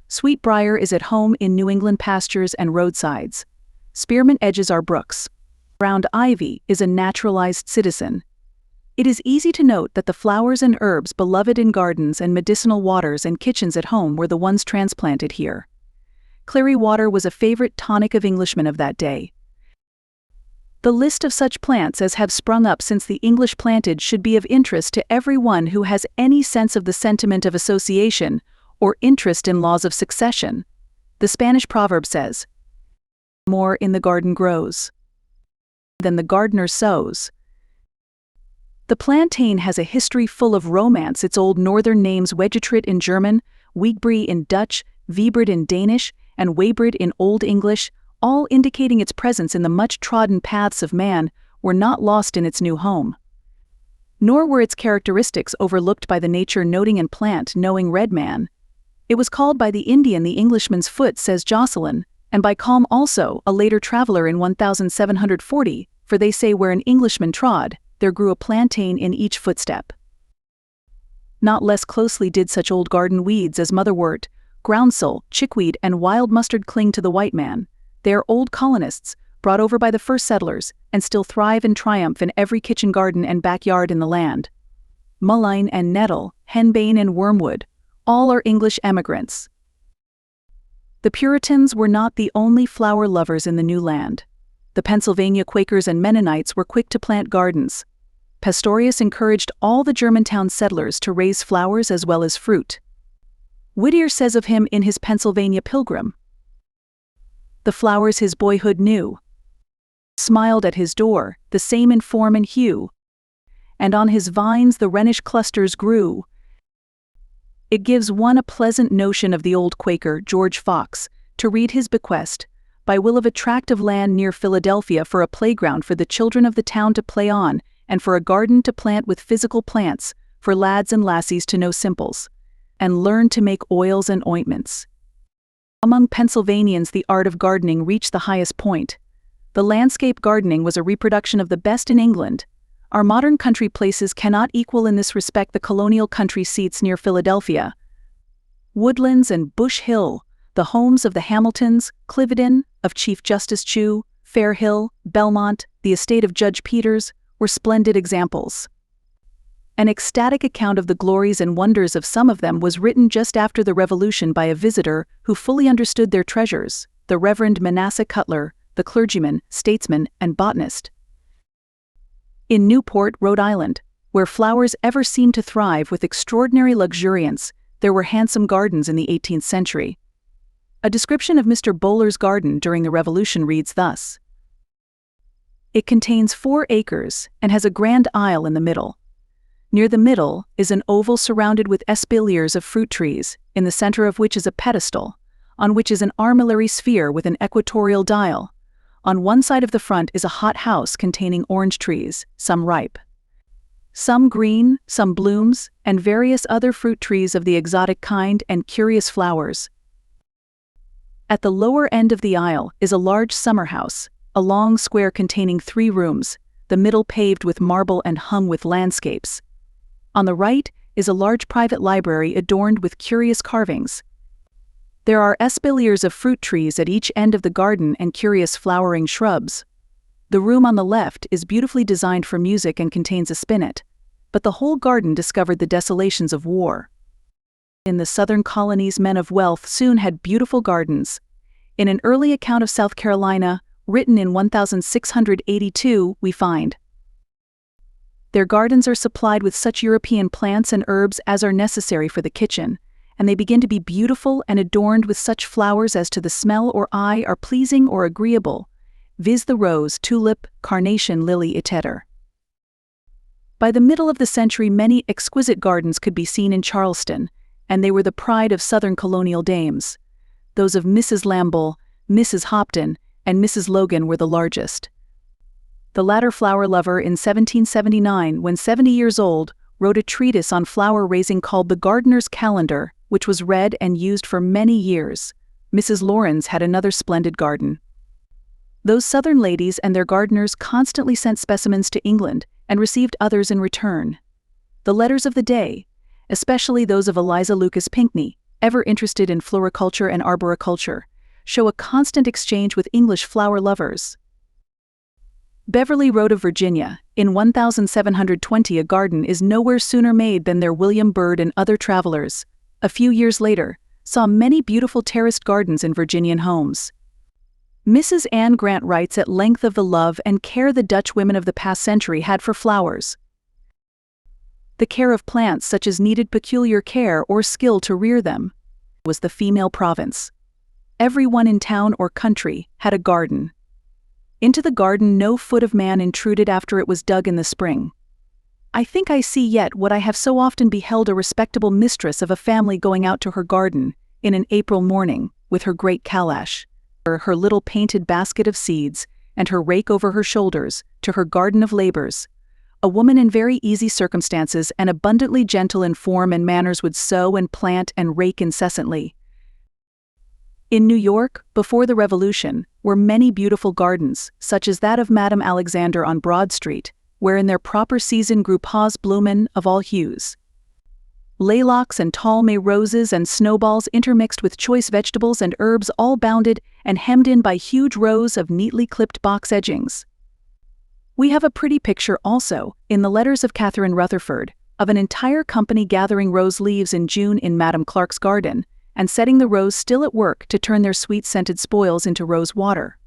Sweetbriar is at home in New England pastures and roadsides. Spearmint edges our brooks. Ground ivy is a naturalized citizen. It is easy to note that the flowers and herbs beloved in gardens and medicinal waters and kitchens at home were the ones transplanted here. Clary water was a favorite tonic of Englishmen of that day. The list of such plants as have sprung up since the English planted should be of interest to every one who has any sense of the sentiment of association or interest in laws of succession. The Spanish proverb says, "More in the garden grows." than the gardener sows. The plantain has a history full of romance. Its old northern names Wegetrit in German, Weegbrie in Dutch, Wiebred in Danish, and Weybred in Old English, all indicating its presence in the much-trodden paths of man, were not lost in its new home. Nor were its characteristics overlooked by the nature-noting and plant-knowing red man. It was called by the Indian the Englishman's foot, says Jocelyn, and by Kalm also, a later traveler in 1740, for they say where an Englishman trod, there grew a plantain in each footstep. Not less closely did such old garden weeds as motherwort, groundsel, chickweed, and wild mustard cling to the white man. They are old colonists, brought over by the first settlers, and still thrive and triumph in every kitchen garden and backyard in the land. Mullein and nettle, henbane and wormwood, all are English emigrants. The Puritans were not the only flower lovers in the new land. The Pennsylvania Quakers and Mennonites were quick to plant gardens. Pastorius encouraged all the Germantown settlers to raise flowers as well as fruit. Whittier says of him in his Pennsylvania Pilgrim, "The flowers his boyhood knew smiled at his door, the same in form and hue, and on his vines the Rhenish clusters grew." It gives one a pleasant notion of the old Quaker, George Fox, to read his bequest, by will of a tract of land near Philadelphia for a playground for the children of the town to play on, and for a garden to plant with physical plants, for lads and lassies to know simples, and learn to make oils and ointments. Among Pennsylvanians the art of gardening reached the highest point. The landscape gardening was a reproduction of the best in England. Our modern country places cannot equal in this respect the colonial country seats near Philadelphia. Woodlands and Bush Hill, the homes of the Hamiltons, Cliveden, of Chief Justice Chew, Fairhill, Belmont, the estate of Judge Peters, were splendid examples. An ecstatic account of the glories and wonders of some of them was written just after the Revolution by a visitor who fully understood their treasures, the Reverend Manasseh Cutler, the clergyman, statesman, and botanist. In Newport, Rhode Island, where flowers ever seemed to thrive with extraordinary luxuriance, there were handsome gardens in the 18th century. A description of Mr. Bowler's garden during the Revolution reads thus: "It contains 4 acres and has a grand aisle in the middle. Near the middle is an oval surrounded with espaliers of fruit trees, in the center of which is a pedestal, on which is an armillary sphere with an equatorial dial. On one side of the front is a hot house containing orange trees, some ripe, some green, some blooms, and various other fruit trees of the exotic kind and curious flowers. At the lower end of the aisle is a large summer house, a long square containing 3 rooms, the middle paved with marble and hung with landscapes. On the right is a large private library adorned with curious carvings. There are espaliers of fruit trees at each end of the garden and curious flowering shrubs. The room on the left is beautifully designed for music and contains a spinet, but the whole garden discovered the desolations of war. In the southern colonies, men of wealth soon had beautiful gardens. In an early account of South Carolina, written in 1682, we find, "Their gardens are supplied with such European plants and herbs as are necessary for the kitchen, and they begin to be beautiful and adorned with such flowers as to the smell or eye are pleasing or agreeable, viz. the rose, tulip, carnation, lily, etc." By the middle of the century many exquisite gardens could be seen in Charleston, and they were the pride of Southern colonial dames. Those of Mrs. Lambull, Mrs. Hopton, and Mrs. Logan were the largest. The latter flower lover in 1779, when 70 years old, wrote a treatise on flower raising called The Gardener's Calendar, which was read and used for many years. Mrs. Lawrence had another splendid garden. Those Southern ladies and their gardeners constantly sent specimens to England and received others in return. The letters of the day, especially those of Eliza Lucas Pinckney, ever interested in floriculture and arboriculture, show a constant exchange with English flower lovers. Beverly wrote of Virginia, in 1720 a garden is nowhere sooner made than there. William Byrd and other travelers, a few years later, saw many beautiful terraced gardens in Virginian homes. Mrs. Anne Grant writes at length of the love and care the Dutch women of the past century had for flowers. The care of plants such as needed peculiar care or skill to rear them was the female province. Everyone in town or country had a garden. Into the garden no foot of man intruded after it was dug in the spring. I think I see yet what I have so often beheld, a respectable mistress of a family going out to her garden, in an April morning, with her great calash, her little painted basket of seeds, and her rake over her shoulders, to her garden of labors. A woman in very easy circumstances and abundantly gentle in form and manners would sow and plant and rake incessantly. In New York, before the Revolution, were many beautiful gardens, such as that of Madame Alexander on Broad Street, where in their proper season grew paws bloomin' of all hues. Laylocks and tall May roses and snowballs intermixed with choice vegetables and herbs, all bounded and hemmed in by huge rows of neatly clipped box edgings. We have a pretty picture also, in the letters of Catherine Rutherford, of an entire company gathering rose leaves in June in Madame Clark's garden, and setting the rose still at work to turn their sweet-scented spoils into rose water.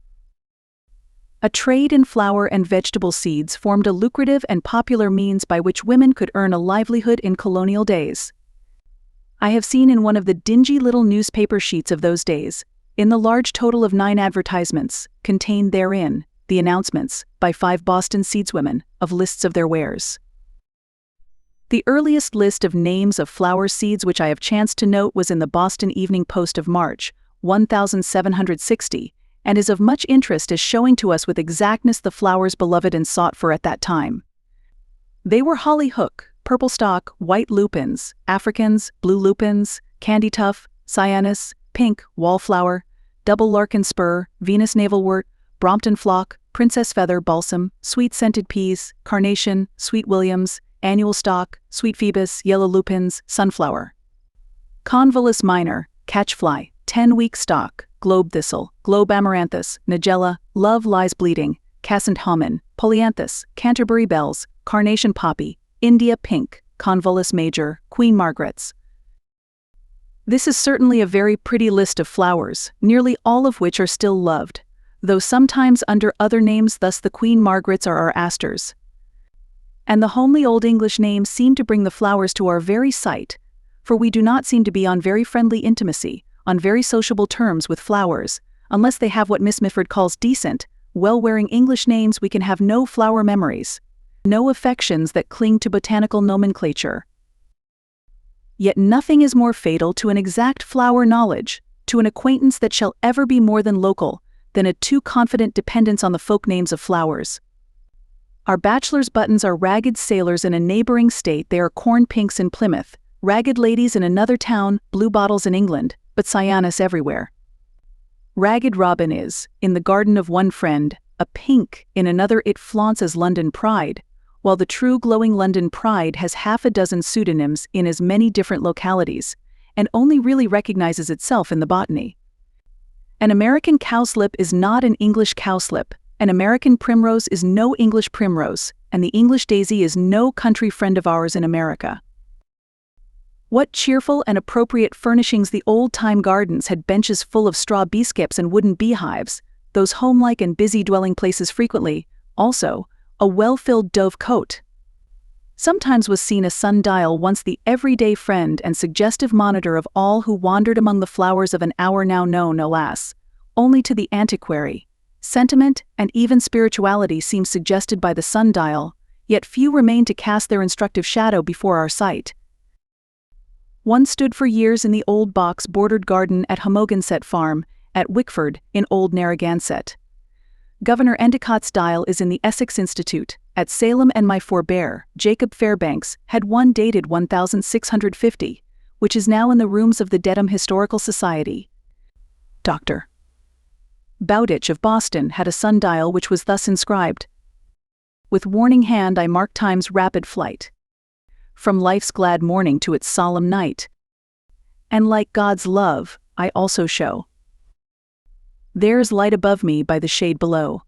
A trade in flower and vegetable seeds formed a lucrative and popular means by which women could earn a livelihood in colonial days. I have seen in one of the dingy little newspaper sheets of those days, in the large total of 9 advertisements, contained therein, the announcements, by 5 Boston seedswomen, of lists of their wares. The earliest list of names of flower seeds which I have chanced to note was in the Boston Evening Post of March, 1760, and is of much interest as showing to us with exactness the flowers beloved and sought for at that time. They were hollyhook, purple stock, white lupins, Africans, blue lupins, candytuft, cyanus, pink, wallflower, double larkspur, Venus navelwort, Brompton flock, princess feather balsam, sweet-scented peas, carnation, sweet williams, annual stock, sweet phoebus, yellow lupins, sunflower. Convolvulus minor, catchfly, 10-week stock, globe thistle, globe amaranthus, nigella, love lies bleeding, cassant homin, polyanthus, Canterbury bells, carnation poppy, India pink, convolvulus major, Queen Margaret's. This is certainly a very pretty list of flowers, nearly all of which are still loved, though sometimes under other names. Thus the Queen Margaret's are our asters. And the homely old English names seem to bring the flowers to our very sight, for we do not seem to be on very friendly intimacy, on very sociable terms with flowers, unless they have what Miss Mitford calls decent, well-wearing English names. We can have no flower memories, no affections that cling to botanical nomenclature. Yet nothing is more fatal to an exact flower knowledge, to an acquaintance that shall ever be more than local, than a too confident dependence on the folk names of flowers. Our bachelor's buttons are ragged sailors in a neighboring state, they are corn pinks in Plymouth, ragged ladies in another town, blue bottles in England, but cyanus everywhere. Ragged robin is, in the garden of one friend, a pink, in another it flaunts as London pride, while the true glowing London pride has half a dozen pseudonyms in as many different localities, and only really recognizes itself in the botany. An American cowslip is not an English cowslip, an American primrose is no English primrose, and the English daisy is no country friend of ours in America. What cheerful and appropriate furnishings the old-time gardens had! Benches full of straw beeskips and wooden beehives, those homelike and busy dwelling places frequently, also, a well-filled dove cote. Sometimes was seen a sundial, once the everyday friend and suggestive monitor of all who wandered among the flowers of an hour now known, alas, only to the antiquary. Sentiment and even spirituality seem suggested by the sundial, yet few remain to cast their instructive shadow before our sight. One stood for years in the old box-bordered garden at Homogenset Farm, at Wickford, in Old Narragansett. Governor Endicott's dial is in the Essex Institute, at Salem, and my forebear, Jacob Fairbanks, had one dated 1650, which is now in the rooms of the Dedham Historical Society. Dr. Bowditch of Boston had a sundial which was thus inscribed: "With warning hand I mark time's rapid flight, from life's glad morning to its solemn night, and like God's love I also show. There's light above me by the shade below."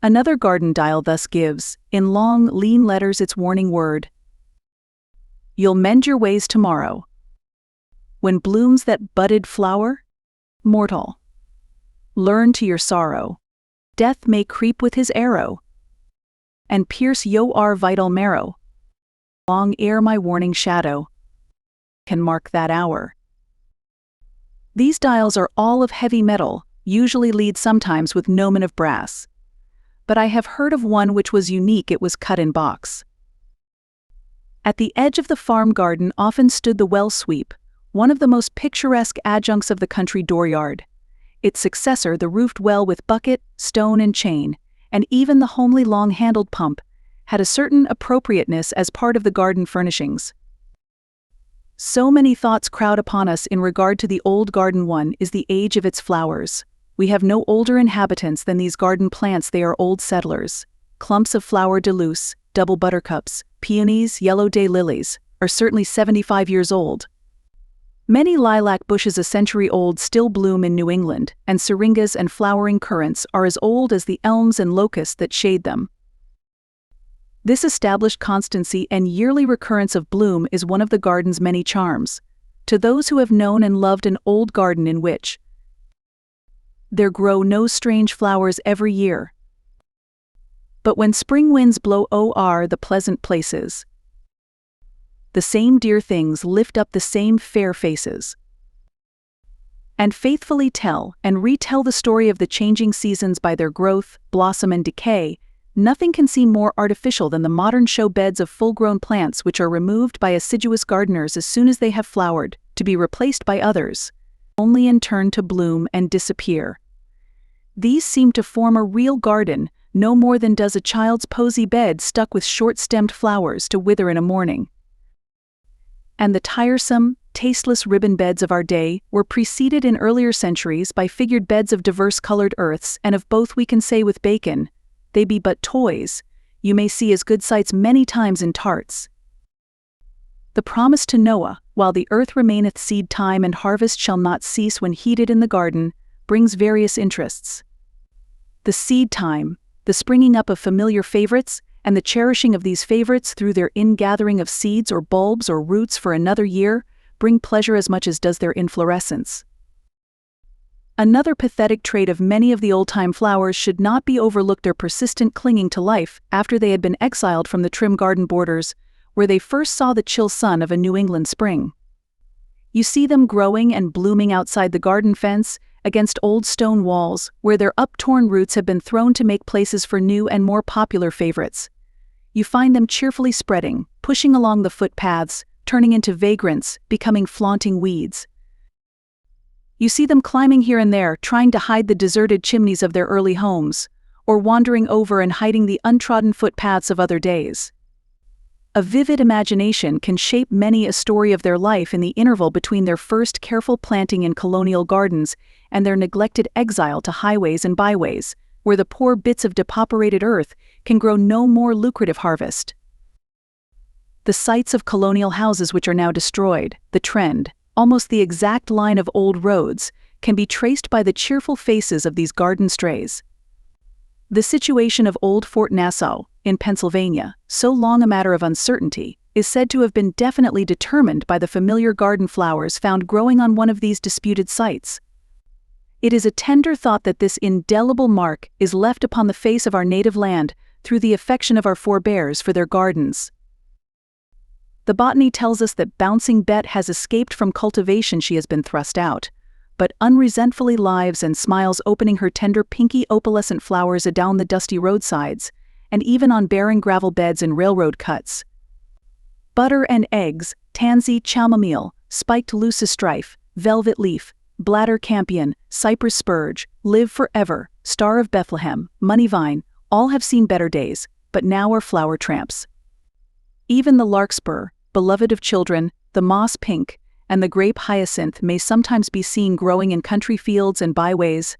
Another garden dial thus gives, in long, lean letters, its warning word: "You'll mend your ways tomorrow. When blooms that budded flower, mortal, learn to your sorrow, death may creep with his arrow, and pierce your vital marrow, long ere my warning shadow can mark that hour." These dials are all of heavy metal, usually lead sometimes with gnomon of brass. But I have heard of one which was unique. It was cut in box. At the edge of the farm garden often stood the well sweep, one of the most picturesque adjuncts of the country dooryard. Its successor, the roofed well with bucket, stone and chain, and even the homely long-handled pump, had a certain appropriateness as part of the garden furnishings. So many thoughts crowd upon us in regard to the old garden. One is the age of its flowers. We have no older inhabitants than these garden plants. They are old settlers. Clumps of flower de luce, double buttercups, peonies, yellow day lilies, are certainly 75 years old. Many lilac bushes a century old still bloom in New England, and syringas and flowering currants are as old as the elms and locusts that shade them. This established constancy and yearly recurrence of bloom is one of the garden's many charms. To those who have known and loved an old garden in which there grow no strange flowers every year, but when spring winds blow o'er the pleasant places, the same dear things lift up the same fair faces, and faithfully tell and retell the story of the changing seasons by their growth, blossom and decay. Nothing can seem more artificial than the modern show beds of full-grown plants which are removed by assiduous gardeners as soon as they have flowered, to be replaced by others, only in turn to bloom and disappear. These seem to form a real garden, no more than does a child's posy bed stuck with short-stemmed flowers to wither in a morning. And the tiresome, tasteless ribbon beds of our day were preceded in earlier centuries by figured beds of diverse-colored earths, and of both we can say with Bacon, they be but toys, you may see as good sights many times in tarts. The promise to Noah, while the earth remaineth seed time and harvest shall not cease when heated in the garden, brings various interests. The seed time, the springing up of familiar favorites, and the cherishing of these favorites through their ingathering of seeds or bulbs or roots for another year, bring pleasure as much as does their inflorescence. Another pathetic trait of many of the old-time flowers should not be overlooked: their persistent clinging to life after they had been exiled from the trim garden borders, where they first saw the chill sun of a New England spring. You see them growing and blooming outside the garden fence, against old stone walls, where their uptorn roots have been thrown to make places for new and more popular favorites. You find them cheerfully spreading, pushing along the footpaths, turning into vagrants, becoming flaunting weeds. You see them climbing here and there, trying to hide the deserted chimneys of their early homes, or wandering over and hiding the untrodden footpaths of other days. A vivid imagination can shape many a story of their life in the interval between their first careful planting in colonial gardens and their neglected exile to highways and byways, where the poor bits of depopulated earth can grow no more lucrative harvest. The sites of colonial houses which are now destroyed, the trend, almost the exact line of old roads, can be traced by the cheerful faces of these garden strays. The situation of old Fort Nassau, in Pennsylvania, so long a matter of uncertainty, is said to have been definitely determined by the familiar garden flowers found growing on one of these disputed sites. It is a tender thought that this indelible mark is left upon the face of our native land through the affection of our forebears for their gardens. The botany tells us that Bouncing Bet has escaped from cultivation. She has been thrust out, but unresentfully lives and smiles, opening her tender pinky opalescent flowers adown the dusty roadsides, and even on barren gravel beds in railroad cuts. Butter and eggs, tansy, chamomile, spiked leucostrife, velvet leaf, bladder campion, cypress spurge, live forever, star of Bethlehem, money vine, all have seen better days, but now are flower tramps. Even the larkspur, beloved of children, the moss pink, and the grape hyacinth may sometimes be seen growing in country fields and byways.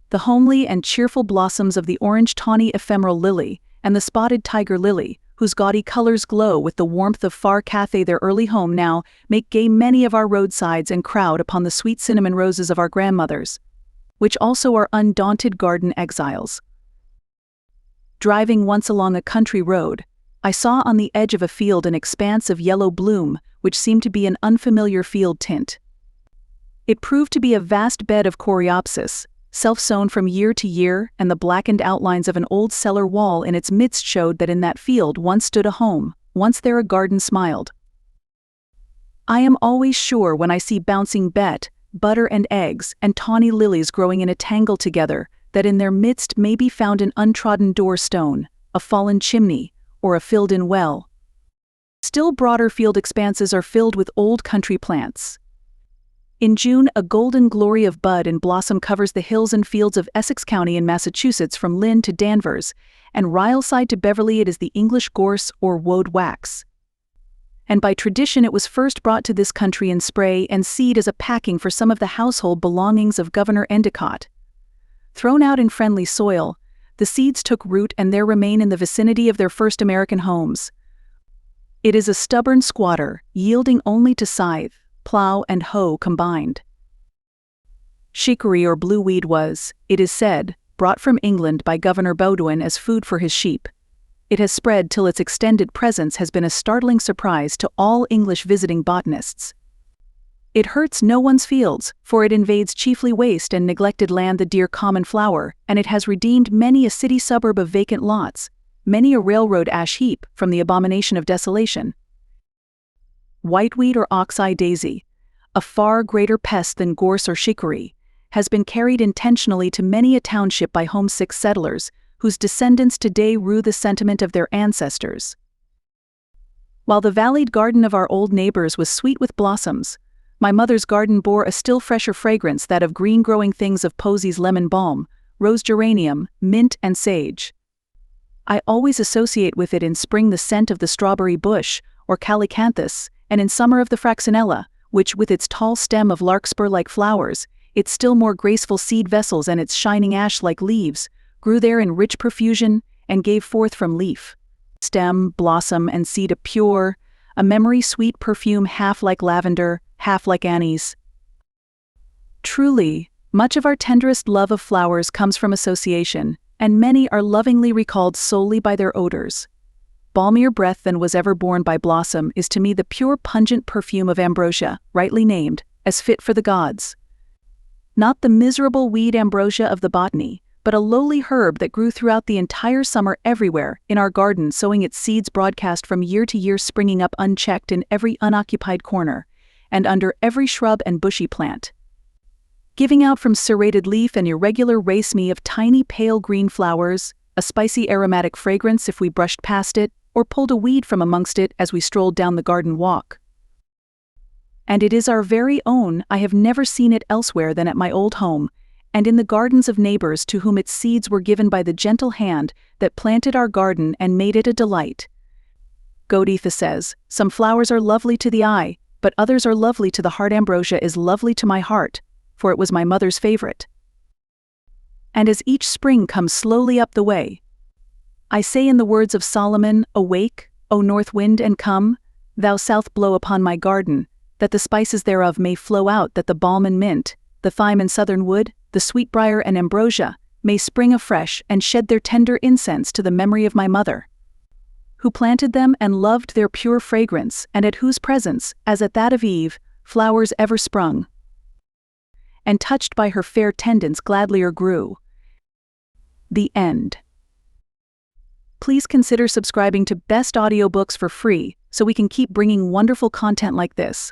The homely and cheerful blossoms of the orange tawny ephemeral lily and the spotted tiger lily, whose gaudy colors glow with the warmth of far Cathay, their early home now, make gay many of our roadsides and crowd upon the sweet cinnamon roses of our grandmothers, which also are undaunted garden exiles. Driving once along a country road, I saw on the edge of a field an expanse of yellow bloom, which seemed to be an unfamiliar field tint. It proved to be a vast bed of coreopsis, self-sown from year to year, and the blackened outlines of an old cellar wall in its midst showed that in that field once stood a home, once there a garden smiled. I am always sure when I see Bouncing Bet butter and eggs, and tawny lilies growing in a tangle together, that in their midst may be found an untrodden door stone, a fallen chimney, or a filled-in well. Still broader field expanses are filled with old country plants. In June, a golden glory of bud and blossom covers the hills and fields of Essex County in Massachusetts from Lynn to Danvers, and Ryleside to Beverly it is the English gorse or woad wax. And by tradition it was first brought to this country in spray and seed as a packing for some of the household belongings of Governor Endicott. Thrown out in friendly soil, the seeds took root and there remain in the vicinity of their first American homes. It is a stubborn squatter, yielding only to scythe, plow and hoe combined. Chicory or blue weed was, it is said, brought from England by Governor Baudouin as food for his sheep. It has spread till its extended presence has been a startling surprise to all English visiting botanists. It hurts no one's fields, for it invades chiefly waste and neglected land, the dear common flower, and it has redeemed many a city suburb of vacant lots, many a railroad ash heap from the abomination of desolation. Whiteweed or ox-eye daisy, a far greater pest than gorse or chicory, has been carried intentionally to many a township by homesick settlers, whose descendants today rue the sentiment of their ancestors. While the valleyed garden of our old neighbors was sweet with blossoms, my mother's garden bore a still fresher fragrance, that of green-growing things of posies, lemon balm, rose geranium, mint and sage. I always associate with it in spring the scent of the strawberry bush, or calycanthus, and in summer of the fraxinella, which, with its tall stem of larkspur-like flowers, its still more graceful seed vessels and its shining ash-like leaves, grew there in rich profusion, and gave forth from leaf, stem, blossom, and seed a memory-sweet perfume, half like lavender, half like anise. Truly, much of our tenderest love of flowers comes from association, and many are lovingly recalled solely by their odors. Balmier breath than was ever borne by blossom is to me the pure pungent perfume of ambrosia, rightly named, as fit for the gods. Not the miserable weed ambrosia of the botany, but a lowly herb that grew throughout the entire summer everywhere in our garden, sowing its seeds broadcast from year to year, springing up unchecked in every unoccupied corner, and under every shrub and bushy plant, giving out from serrated leaf an irregular raceme of tiny pale green flowers, a spicy aromatic fragrance if we brushed past it, or pulled a weed from amongst it as we strolled down the garden walk. And it is our very own. I have never seen it elsewhere than at my old home, and in the gardens of neighbors to whom its seeds were given by the gentle hand that planted our garden and made it a delight. Goethe says, "Some flowers are lovely to the eye, but others are lovely to the heart. Ambrosia is lovely to my heart, for it was my mother's favorite." And as each spring comes slowly up the way, I say in the words of Solomon, "Awake, O north wind, and come, thou south blow upon my garden, that the spices thereof may flow out, that the balm and mint, the thyme and southern wood, the sweetbriar and ambrosia, may spring afresh and shed their tender incense to the memory of my mother, who planted them and loved their pure fragrance, and at whose presence, as at that of Eve, flowers ever sprung, and touched by her fair tendance gladlier grew." The end. Please consider subscribing to Best Audiobooks for free, so we can keep bringing wonderful content like this.